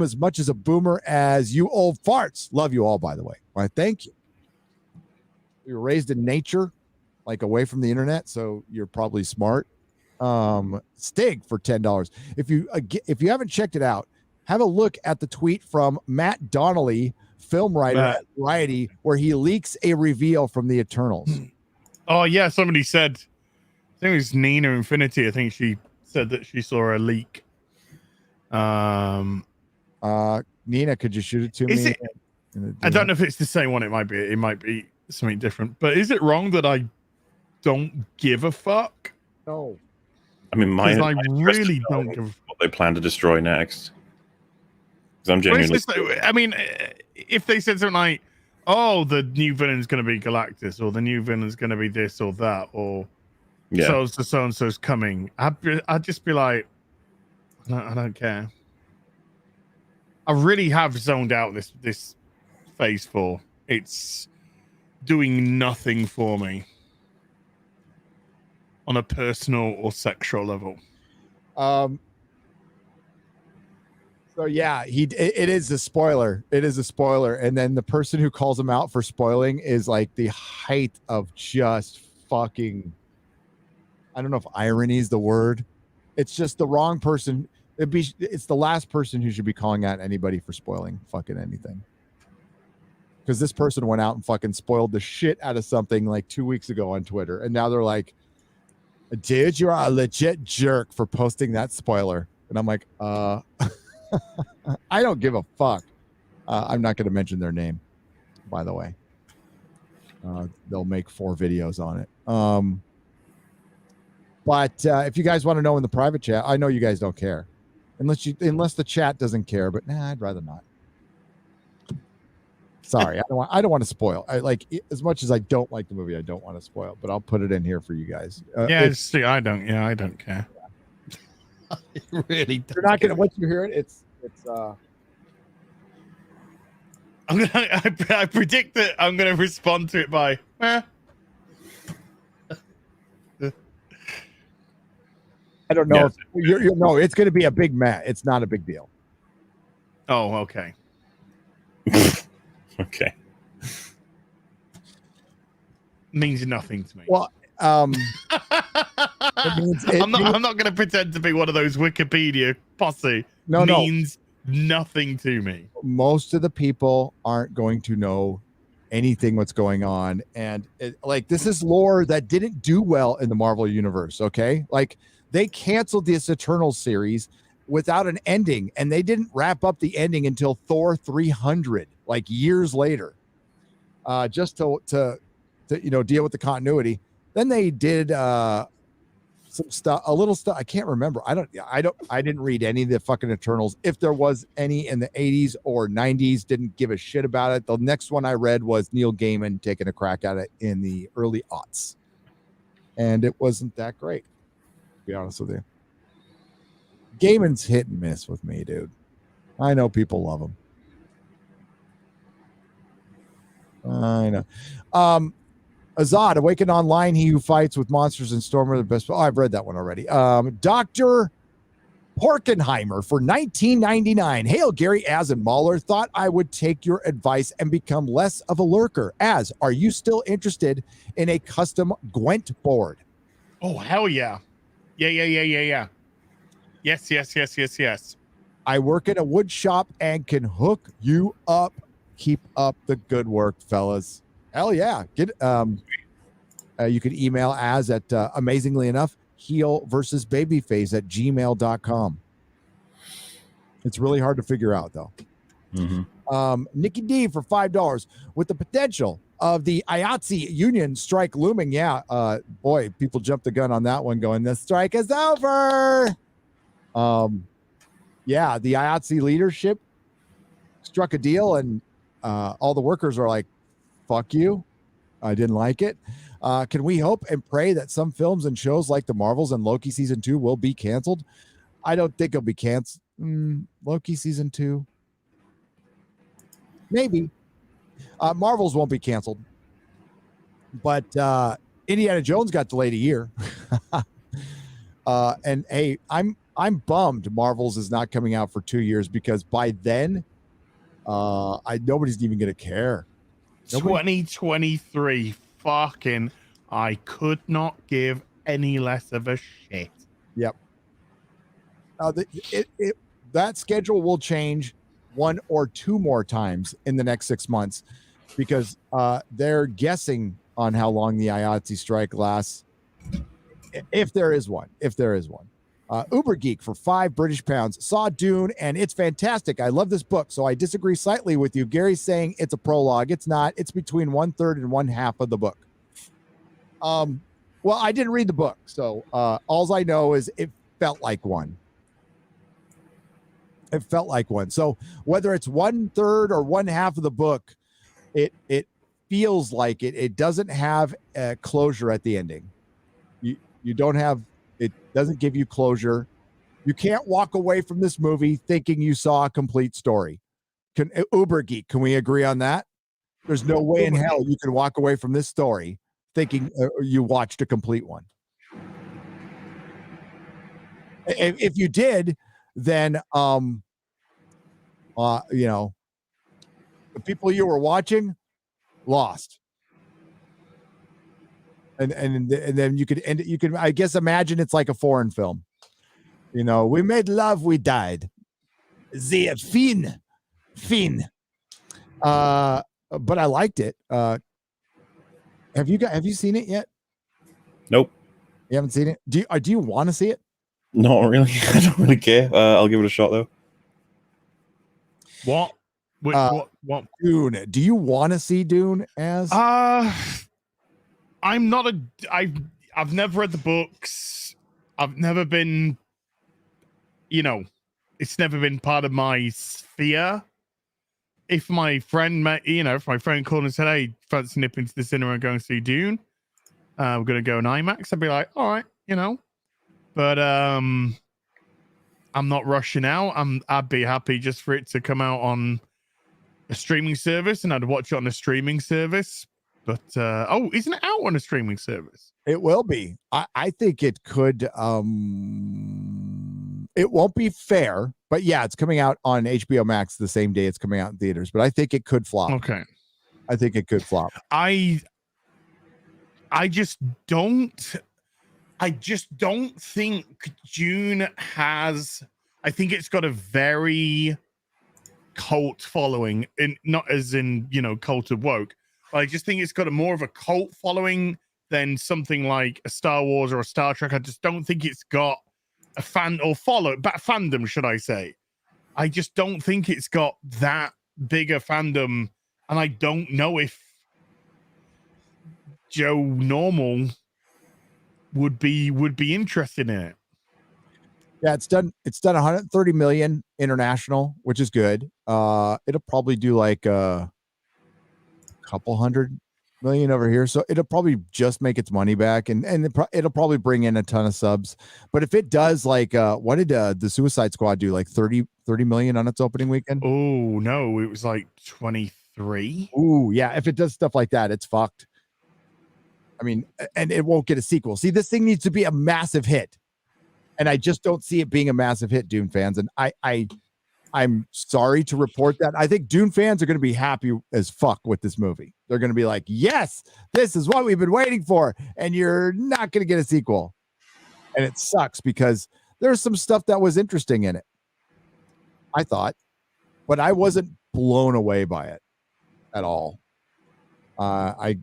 as much as a boomer as you old farts. Love you all, by the way." Why, thank you. We were raised in nature, like away from the internet, so you're probably smart. Stig for $10. If you haven't checked it out, have a look at the tweet from Matt Donnelly, film writer at Variety, where he leaks a reveal from the Eternals. Oh yeah, somebody said, I think it was Nina Infinity. I think she said that she saw a leak. Nina, could you shoot it to me? I don't know if it's the same one. It might be something different. But is it wrong that I don't give a fuck? No. I mean, I really don't give what they plan to destroy next. Because I'm genuinely. I mean, if they said something like, "Oh, the new villain's going to be Galactus," or "The new villain's going to be this or that," or "so and so's coming," I'd just be like, I don't care. I really have zoned out this phase 4. It's doing nothing for me on a personal or sexual level. So yeah, it is a spoiler. It is a spoiler. And then the person who calls him out for spoiling is like the height of just fucking, I don't know if irony is the word. It's just the wrong person. It's the last person who should be calling out anybody for spoiling fucking anything. Because this person went out and fucking spoiled the shit out of something like 2 weeks ago on Twitter. And now they're like, "Dude, you're a legit jerk for posting that spoiler." And I'm like, I don't give a fuck. I'm not going to mention their name, by the way. They'll make 4 videos on it. But if you guys want to know in the private chat, I know you guys don't care. Unless the chat doesn't care, but I'd rather not. Sorry, I don't want to spoil. As much as I don't like the movie, I don't want to spoil, but I'll put it in here for you guys. I don't care. I really don't. You're not gonna once you hear it, it's I predict that I'm gonna respond to it by I don't know. Yes. No, it's going to be a big mat. It's not a big deal. Oh, okay. Okay. Means nothing to me. Well, I'm not going to pretend to be one of those Wikipedia posse. Means nothing to me. Most of the people aren't going to know anything what's going on, and this is lore that didn't do well in the Marvel universe. Okay, they canceled this Eternals series without an ending, and they didn't wrap up the ending until Thor 300, years later, just to deal with the continuity. Then they did some stuff, a little stuff. I can't remember. I didn't read any of the fucking Eternals. If there was any in the 80s or 90s, didn't give a shit about it. The next one I read was Neil Gaiman taking a crack at it in the early aughts, and it wasn't that great. Be honest with you. Gaiman's hit and miss with me, dude. I know people love him. I know. Azad, Awakened Online, he who fights with monsters and Storm are the best. Oh, I've read that one already. Dr. Porkenheimer for $19.99. Hail Gary, Az, and MauLer. Thought I would take your advice and become less of a lurker. Az, are you still interested in a custom Gwent board? Oh, hell yeah. Yeah. Yes. I work in a wood shop and can hook you up. Keep up the good work, fellas. Hell yeah. Get you can email Az at amazingly enough, HeelvsBabyface at gmail.com. It's really hard to figure out though. Nikki D for $5 with the potential of the IATSE union strike looming. Yeah, boy, people jumped the gun on that one going, the strike is over. Yeah, the IATSE leadership struck a deal and all the workers are like, fuck you. I didn't like it. Can we hope and pray that some films and shows like The Marvels and Loki season 2 will be canceled? I don't think it'll be canceled. Loki season 2. Maybe. Marvels won't be canceled. But Indiana Jones got delayed a year. And hey, I'm bummed Marvels is not coming out for 2 years because by then nobody's even gonna care. 2023 fucking I could not give any less of a shit. Yep. That schedule will change 1 or 2 more times in the next 6 months because they're guessing on how long the IATSE strike lasts. If there is one. Uber Geek for £5 saw Dune and it's fantastic. I love this book, so I disagree slightly with you. Gary's saying it's a prologue. It's not. It's between 1/3 and 1/2 of the book. Well, I didn't read the book, so all I know is it felt like one. It felt like one. So whether it's 1/3 or 1/2 of the book, it feels like it. It doesn't have a closure at the ending. You don't have. It doesn't give you closure. You can't walk away from this movie thinking you saw a complete story. Uber Geek, can we agree on that? There's no way in hell you can walk away from this story thinking you watched a complete one. If you did, then you know, the people you were watching lost. And then you could I guess imagine it's like a foreign film. You know, we made love, we died. The fin. But I liked it. Have you seen it yet? Nope. You haven't seen it? Do you want to see it? Not really. I don't really care. I'll give it a shot though. What? What? Dune. Do you want to see Dune as? I'm not I've never read the books. I've never been, it's never been part of my sphere. If my friend called and said, hey, fancy nipping to the cinema and going to see Dune, we're going to go in IMAX, I'd be like, all right, but I'm not rushing out. I'd be happy just for it to come out on a streaming service and I'd watch it on a streaming service. But isn't it out on a streaming service? It will be. I think it could. It won't be fair, but yeah, it's coming out on HBO Max the same day it's coming out in theaters. But I think it could flop. Okay, I think it could flop. I just don't think Dune has. I think it's got a very cult following, and not as in cult of woke. I just think it's got more of a cult following than something like a Star Wars or a Star Trek. I just don't think it's got a fandom, should I say. I just don't think it's got that big a fandom, and I don't know if Joe Normal would be interested in it. Yeah, it's done 130 million international, which is good. It'll probably do like couple 100 million over here, so it'll probably just make its money back, and it'll probably bring in a ton of subs. But if it does, like what did the Suicide Squad do, like 30 million on its opening weekend? Oh no, it was like 23. Oh yeah, if it does stuff like that, it's fucked. I mean, and it won't get a sequel. See, this thing needs to be a massive hit. And I just don't see it being a massive hit, Dune fans. And I'm sorry to report that. I think Dune fans are going to be happy as fuck with this movie. They're going to be like, yes, this is what we've been waiting for. And you're not going to get a sequel. And it sucks because there's some stuff that was interesting in it, I thought, but I wasn't blown away by it at all. I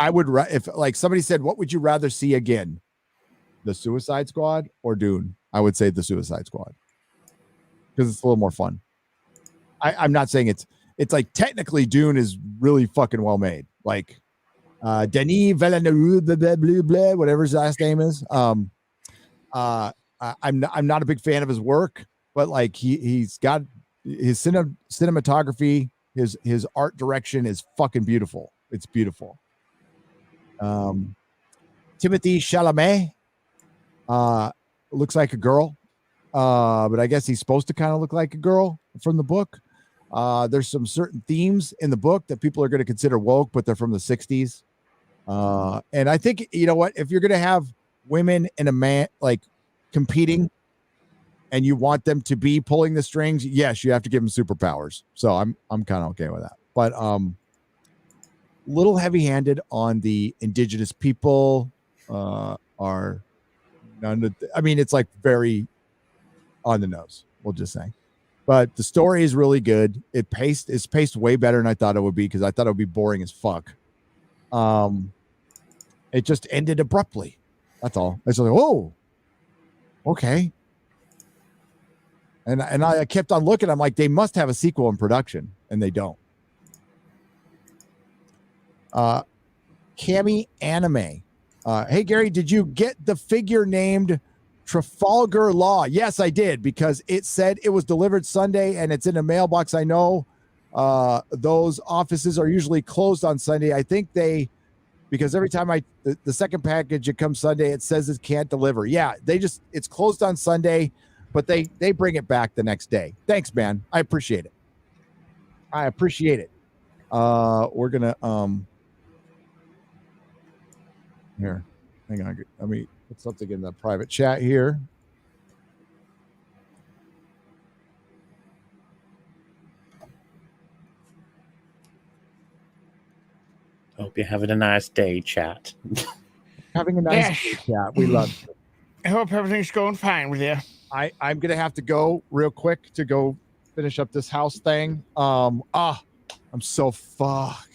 would, if like somebody said, what would you rather see again? The Suicide Squad or Dune? I would say the Suicide Squad because it's a little more fun. I'm not saying it's like technically Dune is really fucking well made. Like Denis Villeneuve, blah, blah, blah, whatever his last name is. I'm not a big fan of his work, but like he's got his cinematography, his art direction is fucking beautiful. It's beautiful. Timothée Chalamet looks like a girl, but I guess he's supposed to kind of look like a girl from the book. There's some certain themes in the book that people are going to consider woke, but they're from the 60s. And I think, you know what, if you're going to have women and a man like competing and you want them to be pulling the strings, yes, you have to give them superpowers. So I'm kind of okay with that. But little heavy-handed on the indigenous people are none of I mean, it's like very on the nose, we'll just say. But the story is really good. It's paced way better than I thought it would be because I thought it would be boring as fuck. It just ended abruptly. That's all. It's like, whoa, okay. And I kept on looking. I'm like, they must have a sequel in production, and they don't. Cami Anime. Hey, Gary, did you get the figure named Trafalgar Law? Yes, I did, because it said it was delivered Sunday, and it's in a mailbox. I know those offices are usually closed on Sunday. I think because every time the second package, it comes Sunday, it says it can't deliver. Yeah, it's closed on Sunday, but they bring it back the next day. Thanks, man. I appreciate it. We're gonna here, hang on. Let me put something in the private chat here. Hope you're having a nice day, chat. Having a nice day, chat. We love you. I hope everything's going fine with you. I'm gonna have to go real quick to go finish up this house thing. I'm so fuck.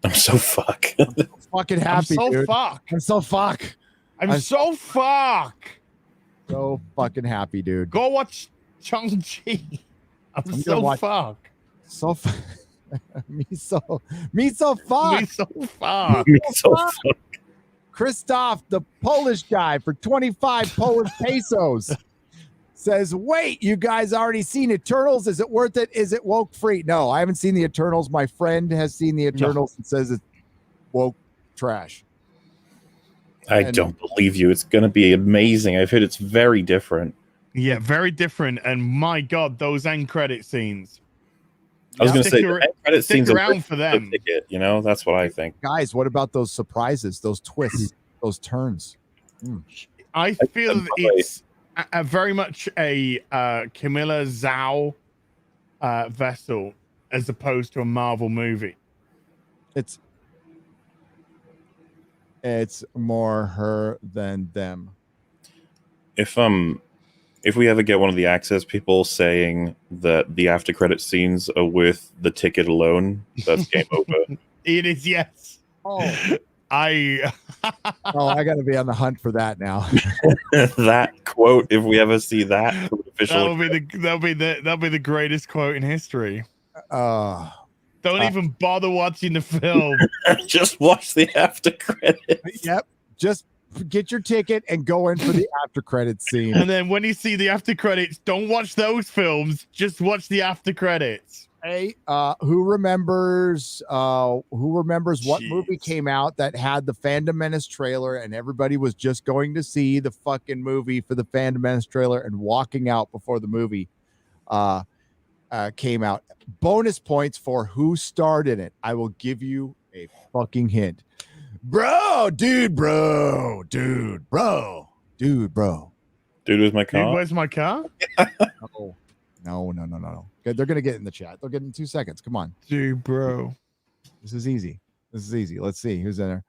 I'm so fucking happy. So fucking happy, dude. Go watch Chong-Chi. I'm so fuck. Me so fuck. Christoph, the Polish guy, for 25 Polish pesos says, wait, you guys already seen Eternals? Is it worth it? Is it woke free? No, I haven't seen the Eternals. My friend has seen the Eternals and says it's woke trash. I don't believe you. It's going to be amazing. I've heard it's very different. Yeah, very different. And my God, those end credit scenes. I was going to say, the end credit scenes around for them. Ticket, that's what I think. Guys, what about those surprises, those twists, those turns? I feel it's very much a Camilla Zhao vessel as opposed to a Marvel movie. It's more her than them. If we ever get one of the Access people saying that the after credit scenes are worth the ticket alone, that's game over. It is, yes. I got to be on the hunt for that now. That quote, if we ever see that from official, that'll be the greatest quote in history. Don't even bother watching the film. Just watch the after credits. Yep. Just get your ticket and go in for the after credits scene. And then when you see the after credits, don't watch those films. Just watch the after credits. Hey, who remembers what movie came out that had the Fandom Menace trailer and everybody was just going to see the fucking movie for the Fandom Menace trailer and walking out before the movie came out? Bonus points for who starred in it. I will give you a fucking hint. Bro. dude, bro. Dude, was my Dude, car. where's my car? No. Okay, they're gonna get in the chat. They'll get in 2 seconds. Come on. Dude, bro. This is easy. Let's see who's in there.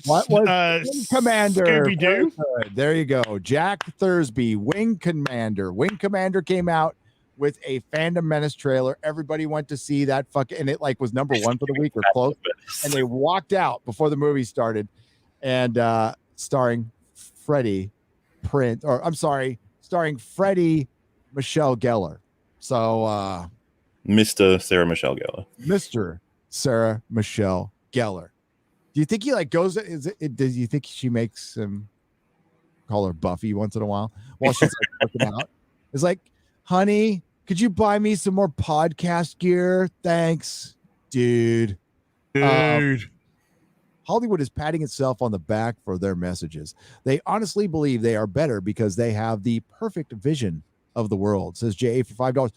What was Wing Commander? Scooby Doo? There you go. Jack Thursby, Wing Commander. Wing Commander came out with a Fandom Menace trailer. Everybody went to see that and it like was number 1 for the week or close. And they walked out before the movie started. And starring Freddie Michelle Gellar. So Mr. Sarah Michelle Gellar. Mr. Sarah Michelle Gellar. Do you think he like goes? Does you think she makes him call her Buffy once in a while while she's like working out? It's like, honey, could you buy me some more podcast gear? Thanks, dude. Hollywood is patting itself on the back for their messages. They honestly believe they are better because they have the perfect vision of the world, says JA for $5.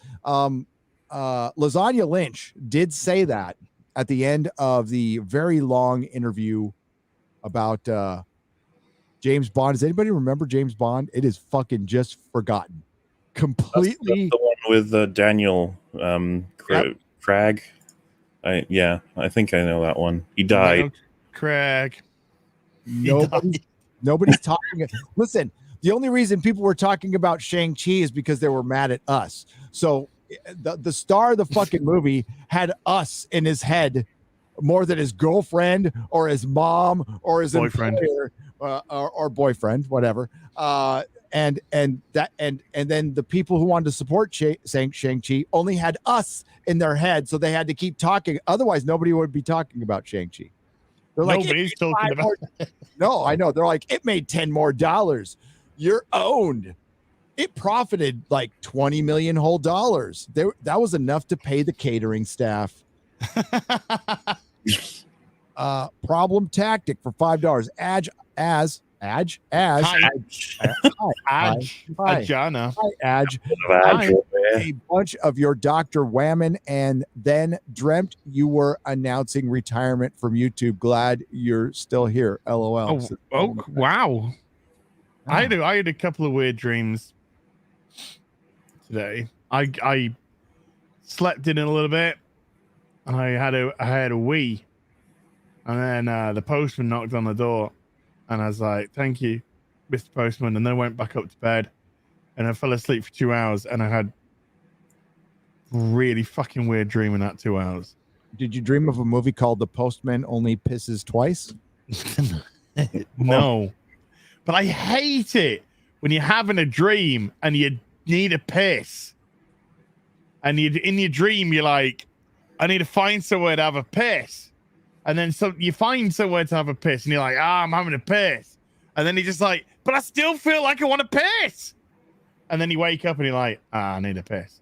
Lasagna Lynch did say that at the end of the very long interview about James Bond. Does anybody remember James Bond? It is fucking just forgotten. Completely. That's the one with Daniel Craig. I think I know that one. He died. Craig. Nobody's talking. Listen, the only reason people were talking about Shang-Chi is because they were mad at us. So the star of the fucking movie had us in his head more than his girlfriend or his mom or his boyfriend or boyfriend, whatever. And then the people who wanted to support Shang-Chi only had us in their head, so they had to keep talking. Otherwise, nobody would be talking about Shang-Chi. They're like, nobody's talking about it. No, I know. They're like, it made $10 more. You're owned. It profited like $20 million whole dollars. That was enough to pay the catering staff. Problem tactic for $5. A bunch of your Dr. Whammon and then dreamt you were announcing retirement from YouTube. Glad you're still here. LOL. Wow. I had a couple of weird dreams today. I slept in a little bit and I had a wee, and then the postman knocked on the door and I was like, thank you, Mr. Postman, and then went back up to bed and I fell asleep for 2 hours and I had really fucking weird dream in that 2 hours. Did you dream of a movie called The Postman Only Pisses Twice? No, but I hate it when you're having a dream and you need a piss, and in your dream you're like, I need to find somewhere to have a piss, and then you find somewhere to have a piss and you're like, I'm having a piss, and then you're just like, but I still feel like I want to piss, and then you wake up and you're like, I need a piss.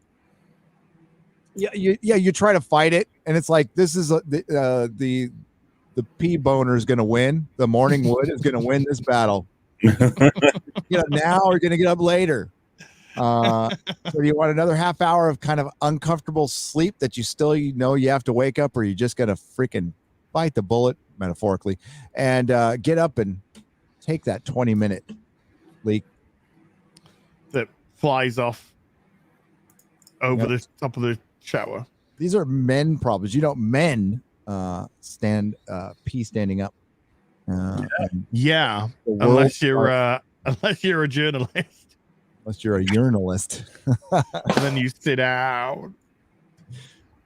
You try to fight it, and it's like, this is the pea boner is going to win. The morning wood is going to win this battle. Now we're going to get up later. So do you want another half hour of kind of uncomfortable sleep that you still you have to wake up, or you just got to freaking bite the bullet, metaphorically, and get up and take that 20-minute leak that flies off over the top of the shower? These are men problems. Men pee standing up. Unless you're a journalist. Unless you're a urinalist. And then you sit down.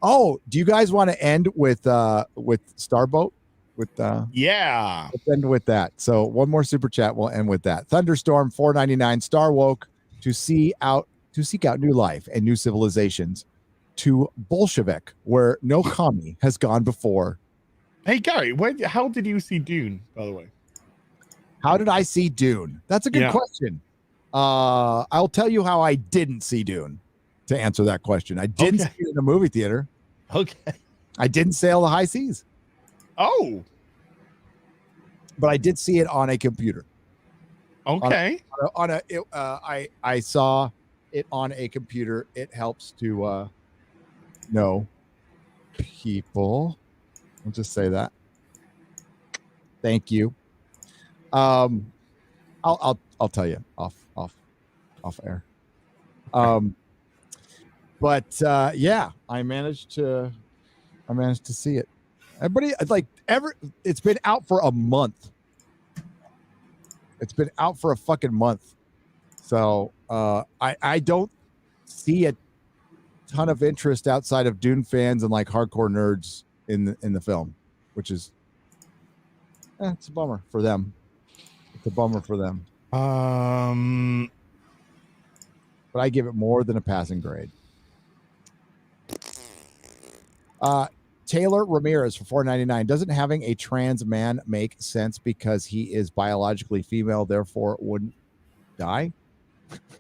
Oh, do you guys want to end with Starboat? Let's end with that. So one more super chat, we'll end with that. Thunderstorm $4.99. Star woke to seek out new life and new civilizations, to Bolshevik, where no commie has gone before. Hey Gary, how did you see Dune, by the way? How did I see Dune? That's a good question. I'll tell you how I didn't see Dune to answer that question. I didn't see it in a movie theater. Okay. I didn't sail the high seas. Oh. But I did see it on a computer. Okay. I saw it on a computer. It helps to know people. I'll just say that. Thank you. I'll I'll tell you off air. But yeah, I managed to see it. Everybody it's been out for a month. It's been out for a fucking month. So I don't see a ton of interest outside of Dune fans and like hardcore nerds in the film, which is it's a bummer for them. It's a bummer for them. But I give it more than a passing grade. Taylor Ramirez for $4.99. Doesn't having a trans man make sense because he is biologically female, therefore wouldn't die?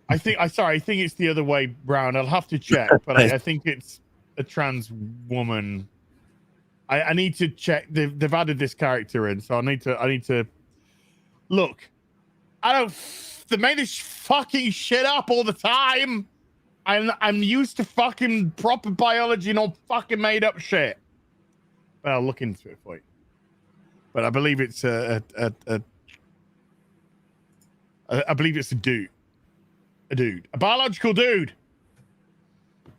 I think it's the other way round. I'll have to check, but I think it's a trans woman. I need to check. They've added this character in, so I need to look. They made this fucking shit up all the time. I'm used to fucking proper biology, not fucking made up shit. But I'll look into it for you. But I believe it's I believe it's a dude. A biological dude.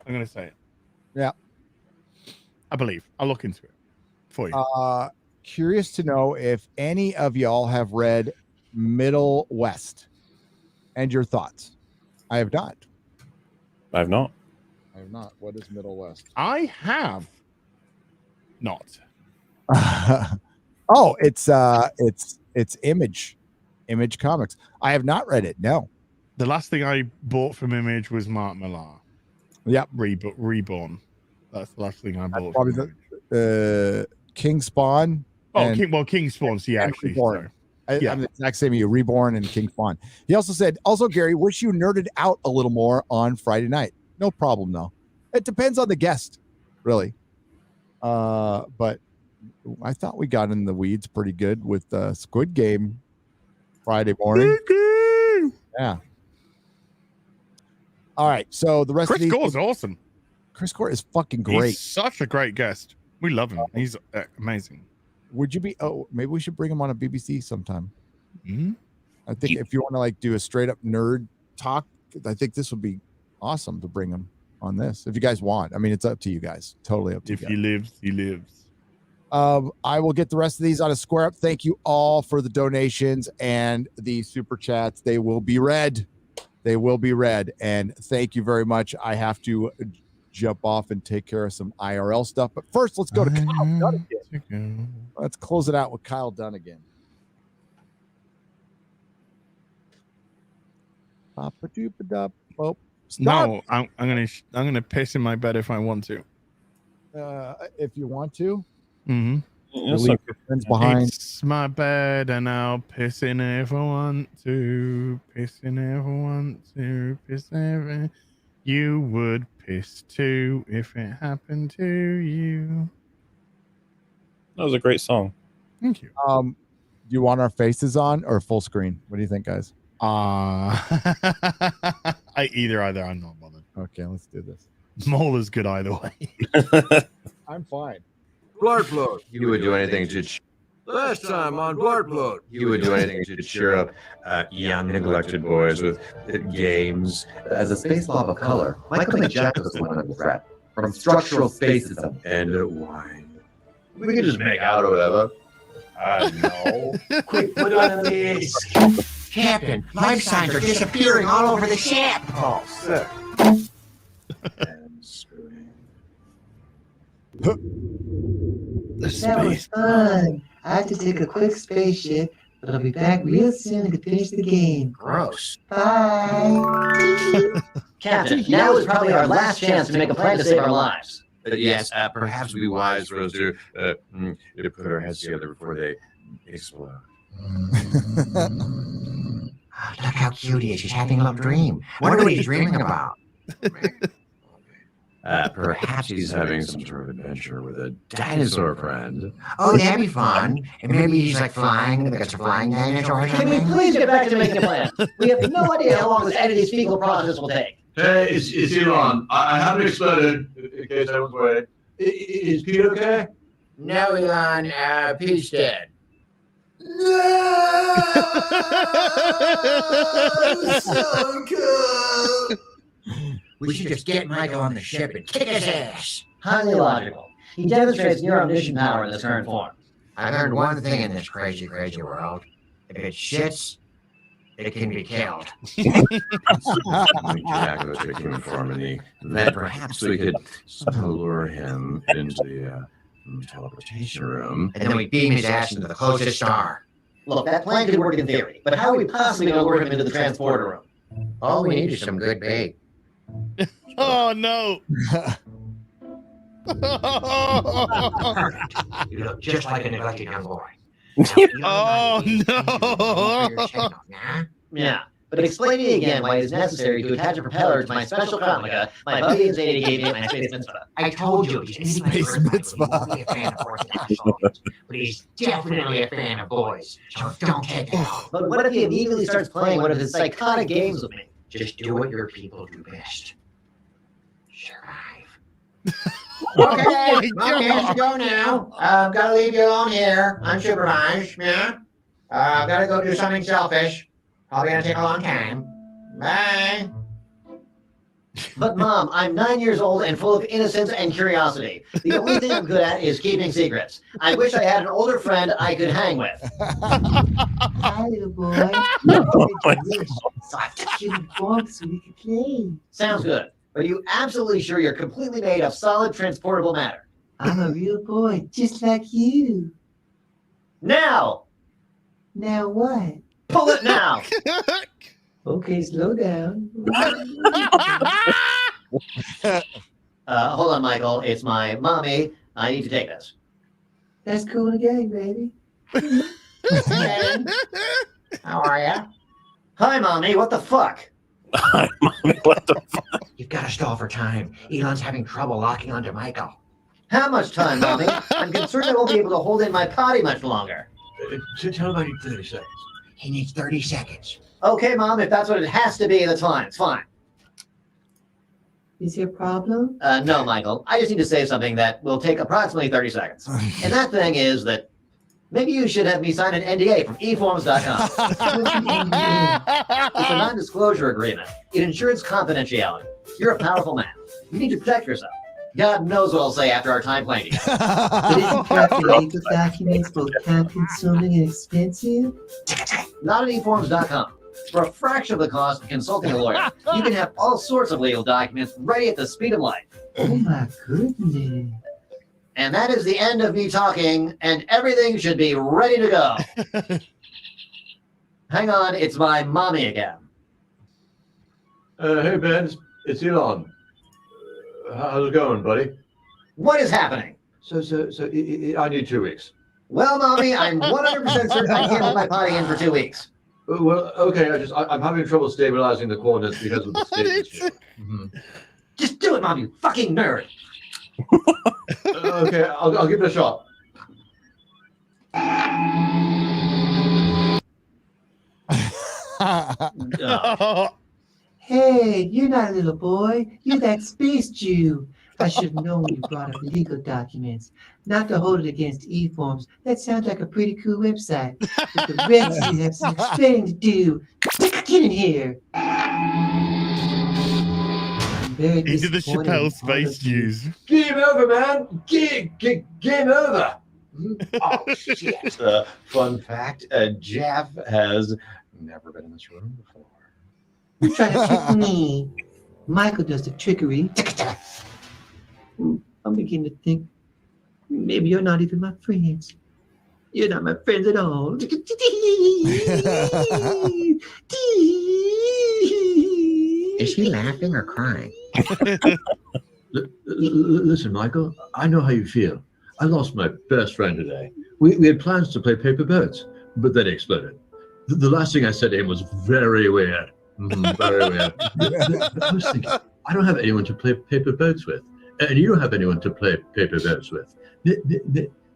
I'm gonna say it. Yeah. I believe. I'll look into it for you. Curious to know if any of y'all have read Middle West and your thoughts. I have not. I have not. What is Middle West? I have not. Oh, it's Image Comics. I have not read it. No. The last thing I bought from Image was Mark Millar. Yep. Reborn. That's the last thing I bought. Probably the King Spawn. King Spawn's actually. Reborn. I'm the exact same as you, Reborn and King Spawn. He also said, Gary, wish you nerded out a little more on Friday night. No problem, though. It depends on the guest, really. But I thought we got in the weeds pretty good with Squid Game Friday morning. Yeah. All right. So the rest of these. Chris Gore's awesome. Chris Gore is fucking great. He's such a great guest. We love him. He's amazing. Would you be? Oh, maybe we should bring him on a BBC sometime. Mm-hmm. I think if you want to like do a straight up nerd talk, I think this would be awesome to bring him on this. If you guys want, I mean, it's up to you guys. Totally up to you guys. If he lives, he lives. I will get the rest of these on a square up. Thank you all for the donations and the super chats. They will be read. They will be read. And thank you very much. I have to jump off and take care of some IRL stuff. But first, let's go to Kyle Dunnigan. Let's close it out with Kyle Dunnigan. Oh, stop. No, I'm gonna piss in my bed if I want to. If you want to. Mm-hmm. Leave your friends behind. It's my bed and I'll piss in it if I want to. Piss in it if I want to. Piss in it. You would piss too if it happened to you. That was a great song. Thank you. Do you want our faces on or full screen? What do you think, guys? Either. I'm not bothered. Okay, let's do this. MauLer's good either way. I'm fine. Blood. You would do anything to Last time on Blood. you would do anything to cheer up young neglected boys with games. As a space blob of color, Michael McJack was the one under threat from structural spacism. And wine. We could just make out or whatever. No. Quick, put on the mask. Captain, life signs are disappearing all over the ship. Oh, sick. The That was fun. I have to take a quick spaceship, but I'll be back real soon to finish the game. Gross. Bye. Captain, now is probably our last chance to make a plan to save our lives. Yes, perhaps it would be wise for us to put our heads together before they explode. Look how cute he is. He's having a little dream. Wonder what he's dreaming about. Perhaps he's having some sort of adventure with a dinosaur friend. Oh, that'd be fun. And maybe he's like flying, like it's a flying dinosaur or Can we something. please get back to making a plan? We have no idea how long this entity's fecal process will take. Hey, it's Elon. I haven't exploded, in case I was waiting. Is Pete okay? No, Elon, Pete's dead. So cool. We should just get Michael on the ship and kick his ass. Highly logical. He demonstrates near omniscient power in this current form. I learned one thing in this crazy, crazy world. If it shits, it can be killed. Jack was a human form, and then perhaps we could lure him into the teleportation room. And then we beam his ass into the closest star. Look, that plan could work in theory, but how are we possibly going to lure him into the transporter room? All we need is some good bait. Oh no! You look just like a neglected young boy. Oh no! Yeah, but explain to me again why it is necessary to attach a propeller to my special comica my buddy and Zadie gave me at my space mitzvah. I told you he's Space mitzvah. only a fan of horses and soldiers, but he's definitely a fan of boys. So don't take it out. But what if he immediately starts playing one of his psychotic games with me? Just do what your people do best. Survive. Oh Okay, my okay, God. so go now. Gotta leave you alone here, unsupervised, yeah? Gotta go do something selfish. Probably gonna take a long time. Bye. But Mom, I'm 9 years old and full of innocence and curiosity. The only thing I'm good at is keeping secrets. I wish I had an older friend I could hang with. Hi, little boy. So I took you to the box so we could play. Sounds good. But are you absolutely sure you're completely made of solid transportable matter? I'm a real boy, just like you. Now! Now what? Pull it now! Okay, slow down. Hold on, Michael. It's my mommy. I need to take this. That's cool again, baby. Hey, how are ya? Hi, Mommy. What the fuck? What the fuck? You've got to stall for time. Elon's having trouble locking onto Michael. How much time, Mommy? I'm concerned I won't be able to hold in my potty much longer. Tell him I need 30 seconds. He needs 30 seconds. Okay, Mom. If that's what it has to be, that's fine. It's fine. Is there a problem? No, Michael. I just need to say something that will take approximately 30 seconds. And that thing is that maybe you should have me sign an NDA from eForms.com. It's a non-disclosure agreement. It ensures confidentiality. You're a powerful man. You need to protect yourself. God knows what I'll say after our time playing together. But isn't drafting legal documents both time-consuming and expensive? Not at eForms.com. For a fraction of the cost of consulting a lawyer, you can have all sorts of legal documents ready at the speed of light. Oh my goodness. And that is the end of me talking, and everything should be ready to go. Hang on, it's my mommy again. Hey, Ben, it's Elon. How's it going, buddy? What is happening? So, I need 2 weeks. Well, Mommy, I'm 100% certain I can't hold my potty in for 2 weeks. Well, okay, I'm having trouble stabilizing the coordinates because of the stages. Just do it, Mom, you fucking nerd. Okay, I'll give it a shot. Hey, you're not a little boy. You're that space Jew. I should have known you brought up legal documents. Not to hold it against eForms. That sounds like a pretty cool website. But the rest of you have some explaining to do. Get in here. I'm very Into the disappointed Chappelle in all space of you. Jews. Game over, man. Game over. Oh, shit. Fun fact, Jeff has never been in this room before. You try to trick me. Michael does the trickery. I'm beginning to think maybe you're not even my friends. You're not my friends at all. Is he laughing or crying? Listen, Michael, I know how you feel. I lost my best friend today. We had plans to play paper boats, but then it exploded. The last thing I said to him was very weird. Very weird. But I was thinking, I don't have anyone to play paper boats with, and you don't have anyone to play paper boats with.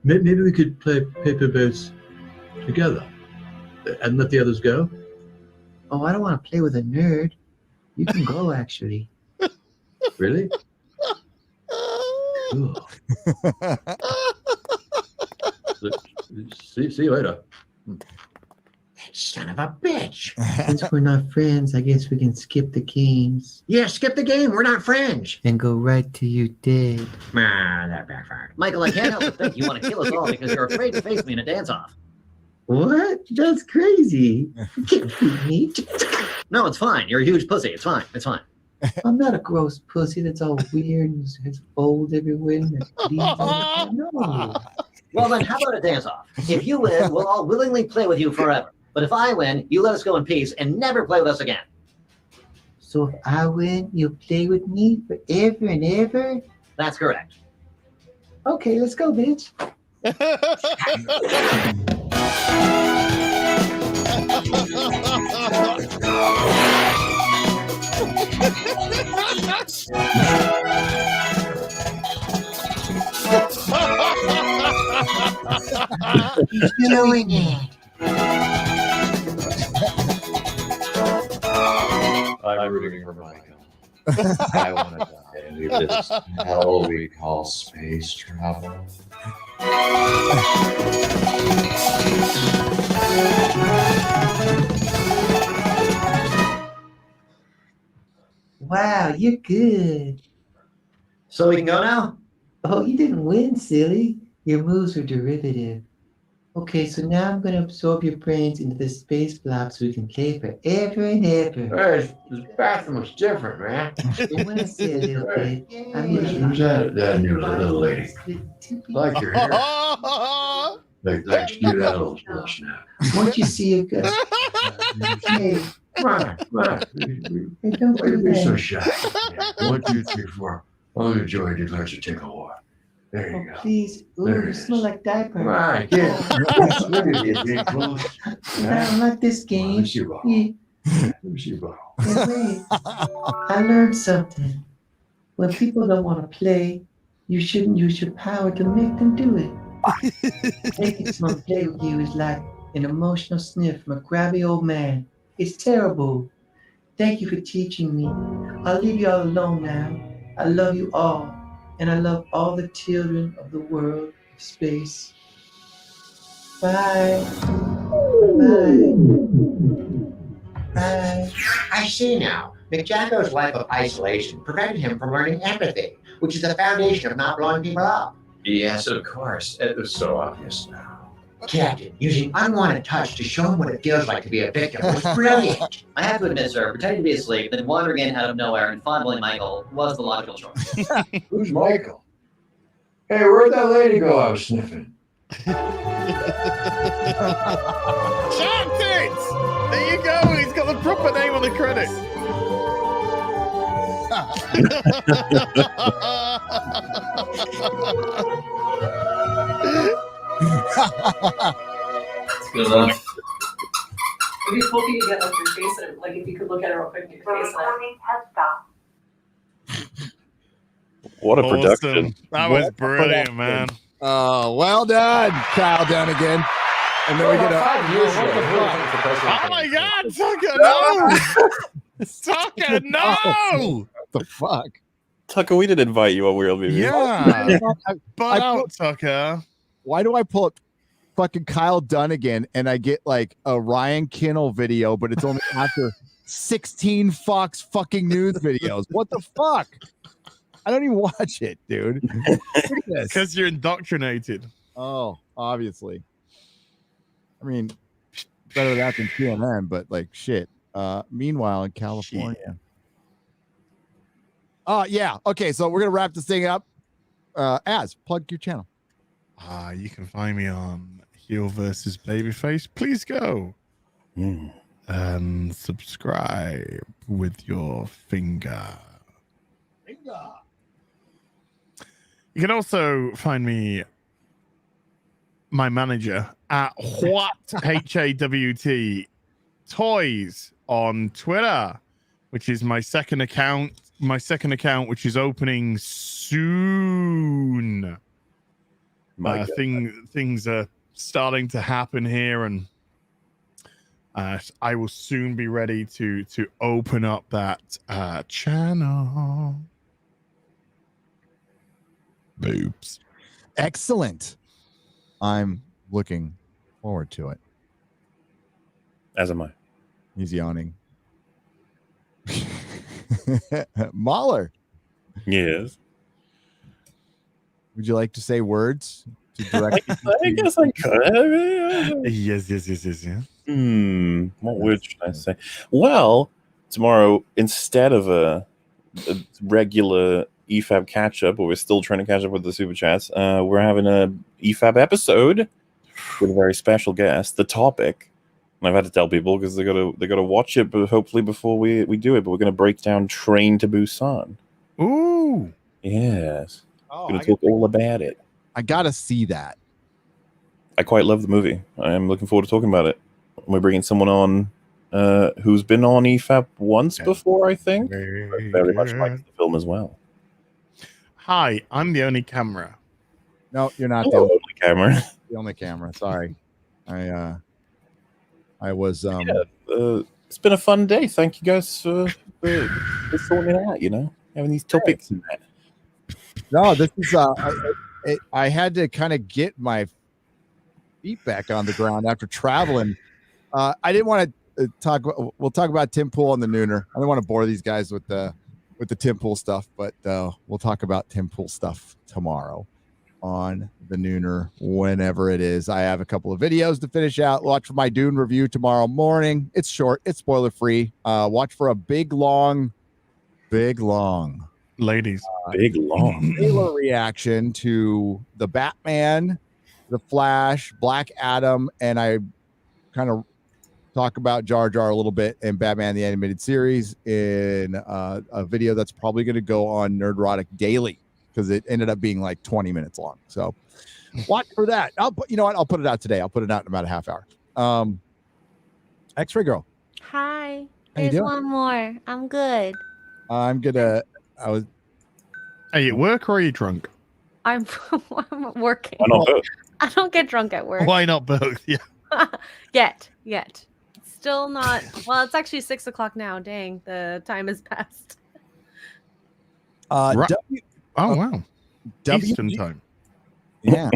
Maybe we could play paper boats together and let the others go. Oh, I don't want to play with a nerd. You can go, actually. Really? Cool. See you later. Son of a bitch. Since we're not friends, I guess we can skip the games Yeah, skip the game. We're not friends. and go right to your dead. That backfired. Michael, I can't help but think you want to kill us all because you're afraid to face me in a dance-off. What? That's crazy. You can't beat me. No, it's fine. You're a huge pussy. It's fine. It's fine. I'm not a gross pussy that's all weird and has folds everywhere and has bleeds all the time. No. Well, then, how about a dance-off? If you win, we'll all willingly play with you forever. But if I win, you let us go in peace and never play with us again. So if I win, you'll play with me forever and ever? That's correct. Okay, let's go, bitch. Doing it. I'm rooting for Michael. I want to die and leave this hell we call space travel. Wow, you're good. So we can go now? Oh, you didn't win, silly. Your moves were derivative. Okay, so now I'm going to absorb your brains into the space block so we can play forever and ever. Hey, this bathroom looks different, man. And when I say a little bit, I mean Who's that new little lady? Like your hair. Like you do that little snap. Once you see a good, hey, Come on. hey, don't Why you do be so that. shy? Yeah. 1, 2, 3, 4. I'll enjoy it. Let you take a walk. There you Oh, go. please. Ooh, There you it smell is. like diaper. Come on, get Look at you, get close. I don't like this game. Let me see your bottle. Yeah, Let me see your bottle. yeah, wait. I learned something. When people don't want to play, you shouldn't use your power to make them do it. Making someone play with you is like an emotional sniff from a grabby old man. It's terrible. Thank you for teaching me. I'll leave you all alone now. I love you all, and I love all the children of the world of space. Bye. Bye. Bye. I see now. McJacko's life of isolation prevented him from learning empathy, which is the foundation of not blowing people up. Yes, of course. It was so obvious now. Captain, using unwanted touch to show him what it feels like to be a victim was brilliant. I have to admit, sir, pretending to be asleep, then wandering in out of nowhere and fondling Michael was the logical choice. Who's Michael? Hey, where'd that lady go I was sniffing? Chopped it! There you go. He's got the proper name on the credit. Good enough. It'd be cool if you could get like your face and like if you could look at it real quick and get your face in it. What a Awesome. production. That was What a brilliant, production. man. Oh, well done, Kyle Dunnigan. And then we get a. Oh my God, Tucker, no! Tucker, no! What the fuck? Tucker, we did invite you on Real Movie. Yeah. I But put- out, Tucker. Why do I pull up fucking Kyle Dunnigan and I get like a Ryan Kinnell video, but it's only after 16 Fox fucking news videos? What the fuck? I don't even watch it, dude. Look at this. Because you're indoctrinated. Oh, obviously. I mean, better that than CNN, but like shit. Meanwhile, in California. Yeah. Okay, so we're gonna wrap this thing up. Plug your channel. You can find me on Heel versus Babyface. Please go and subscribe with your finger. You can also find me, my manager, at what HAWT Toys on Twitter, which is my second account. My second account, which is opening soon. Things are starting to happen here, and I will soon be ready to open up that channel. Boobs. Excellent. I'm looking forward to it. As am I. He's yawning. MauLer, Yes. would you like to say words to direct? I guess I could. Yes. What word should I say? Well, tomorrow, instead of a regular EFAB catch up, where we're still trying to catch up with the super chats, we're having a EFAB episode with a very special guest. The topic, and I've had to tell people because they gotta watch it, but hopefully before we do it. But we're gonna break down Train to Busan. Ooh. Yes. Oh, Gonna talk all about it. I gotta see that. I quite love the movie. I am looking forward to talking about it. We're bringing someone on who's been on EFAP once before, I think. But very much likes the film as well. Hi, I'm the only camera. No, you're not Hello, only camera. the only camera. Sorry, I was It's been a fun day. Thank you guys for sorting it out. You know, having these topics and that. No, this is I had to kind of get my feet back on the ground after traveling. I didn't want to talk. We'll talk about Tim Pool on the Nooner. I don't want to bore these guys with the Tim Pool stuff, but we'll talk about Tim Pool stuff tomorrow on the Nooner whenever it is. I have a couple of videos to finish out. Watch for my Dune review tomorrow morning. It's short. It's spoiler free. Watch for a big long Ladies. Big long trailer reaction to the Batman, the Flash, Black Adam, and I kind of talk about Jar Jar a little bit and Batman the Animated Series in a video that's probably going to go on Nerdrotic daily because it ended up being like 20 minutes long. So watch for that. You know what? I'll put it out today. I'll put it out in about a half hour. X-Ray Girl. Hi. How you There's doing? one more. I'm good. Are you at work or are you drunk? I'm working. Why not both? I don't get drunk at work. Why not both? Yeah. Yet. Still not. Well, it's actually 6 o'clock now. Dang, the time has passed. Oh wow. Eastern time. Yeah.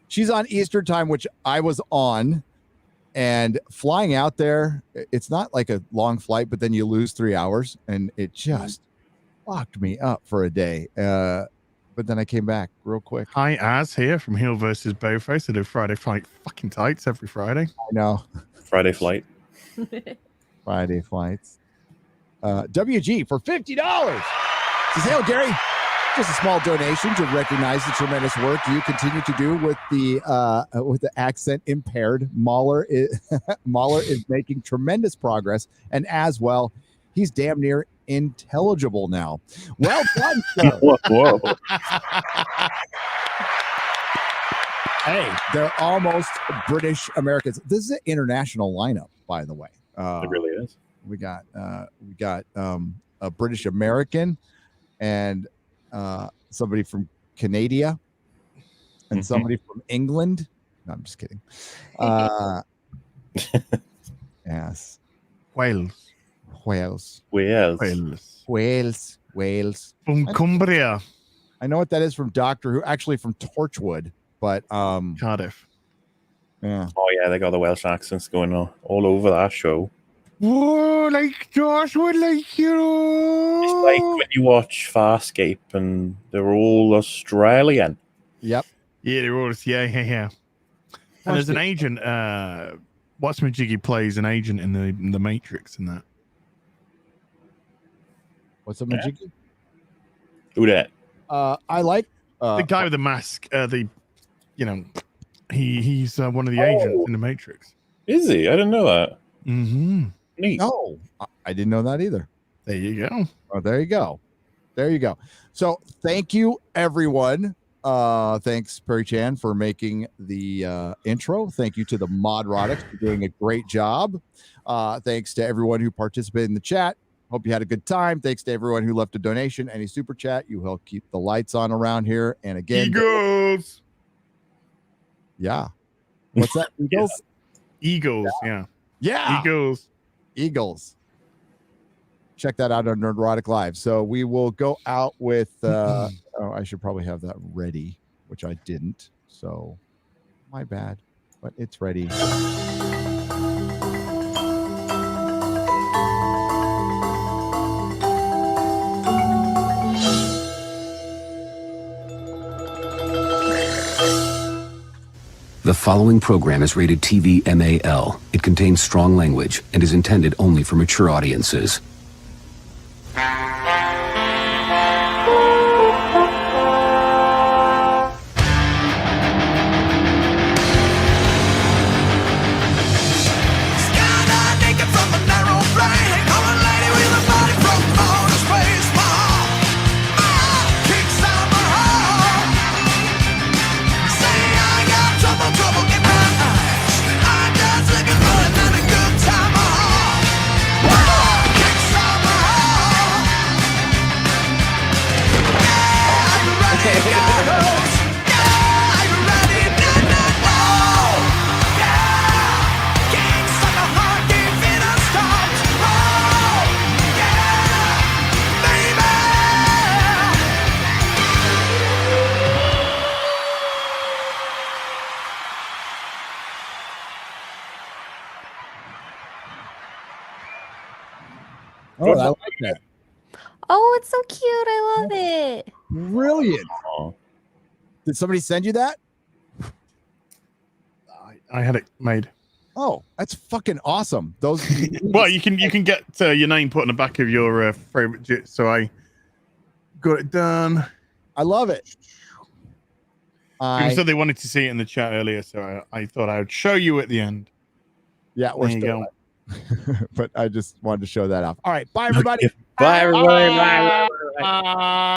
She's on Eastern time, which I was on. And flying out there, it's not like a long flight, but then you lose 3 hours, and it just locked me up for a day. But then I came back real quick. Hi, Az here from HeelvsBabyface. I do Friday Flight fucking tights every Friday. I know. Friday flight. Friday flights. WG for $50. Says, "Hey, Gary, just a small donation to recognize the tremendous work you continue to do with the accent impaired. MauLer is making tremendous progress, and as well, he's damn near intelligible now. Well done, sir." Whoa. Hey, they're almost British Americans. This is an international lineup, by the way. It really is. We got a British American and somebody from Canada and somebody from England. No, I'm just kidding. Yes. Wales. From Cumbria. I know what that is from Doctor Who, actually from Torchwood, but Cardiff. Yeah. Oh yeah, they got the Welsh accents going on all over that show. Whoa, like Torchwood, like you know. It's like when you watch Farscape and they're all Australian. Yep. Yeah, they're all yeah. And there's an agent. What's Majiggy plays an agent in the Matrix and that. What's up, Majiggy? Who that? I like the guy with the mask. He's one of the agents in the Matrix. Is he? I didn't know that. Mm-hmm. Neat. No, I didn't know that either. There you go. Oh, there you go. So thank you, everyone. Thanks, Perry Chan, for making the intro. Thank you to the Modrotics for doing a great job. Thanks to everyone who participated in the chat. Hope you had a good time. Thanks to everyone who left a donation, any super chat. You help keep the lights on around here. And again, Eagles. Yeah. What's that? Eagles? Eagles. Yeah. Eagles. Check that out on Nerdrotic Live. So we will go out with I should probably have that ready, which I didn't. So my bad, but it's ready. The following program is rated TV MAL. It contains strong language and is intended only for mature audiences. Oh, I like that. Oh, it's so cute. I love it. Brilliant. Did somebody send you that? I had it made. Oh, that's fucking awesome. Those. Well, you can get your name put on the back of your favorite jit. So I got it done. I love it. People said they wanted to see it in the chat earlier, so I thought I would show you at the end. Yeah, we're there you still. go. But I just wanted to show that off. All right, bye everybody. Bye everybody. Bye. Bye.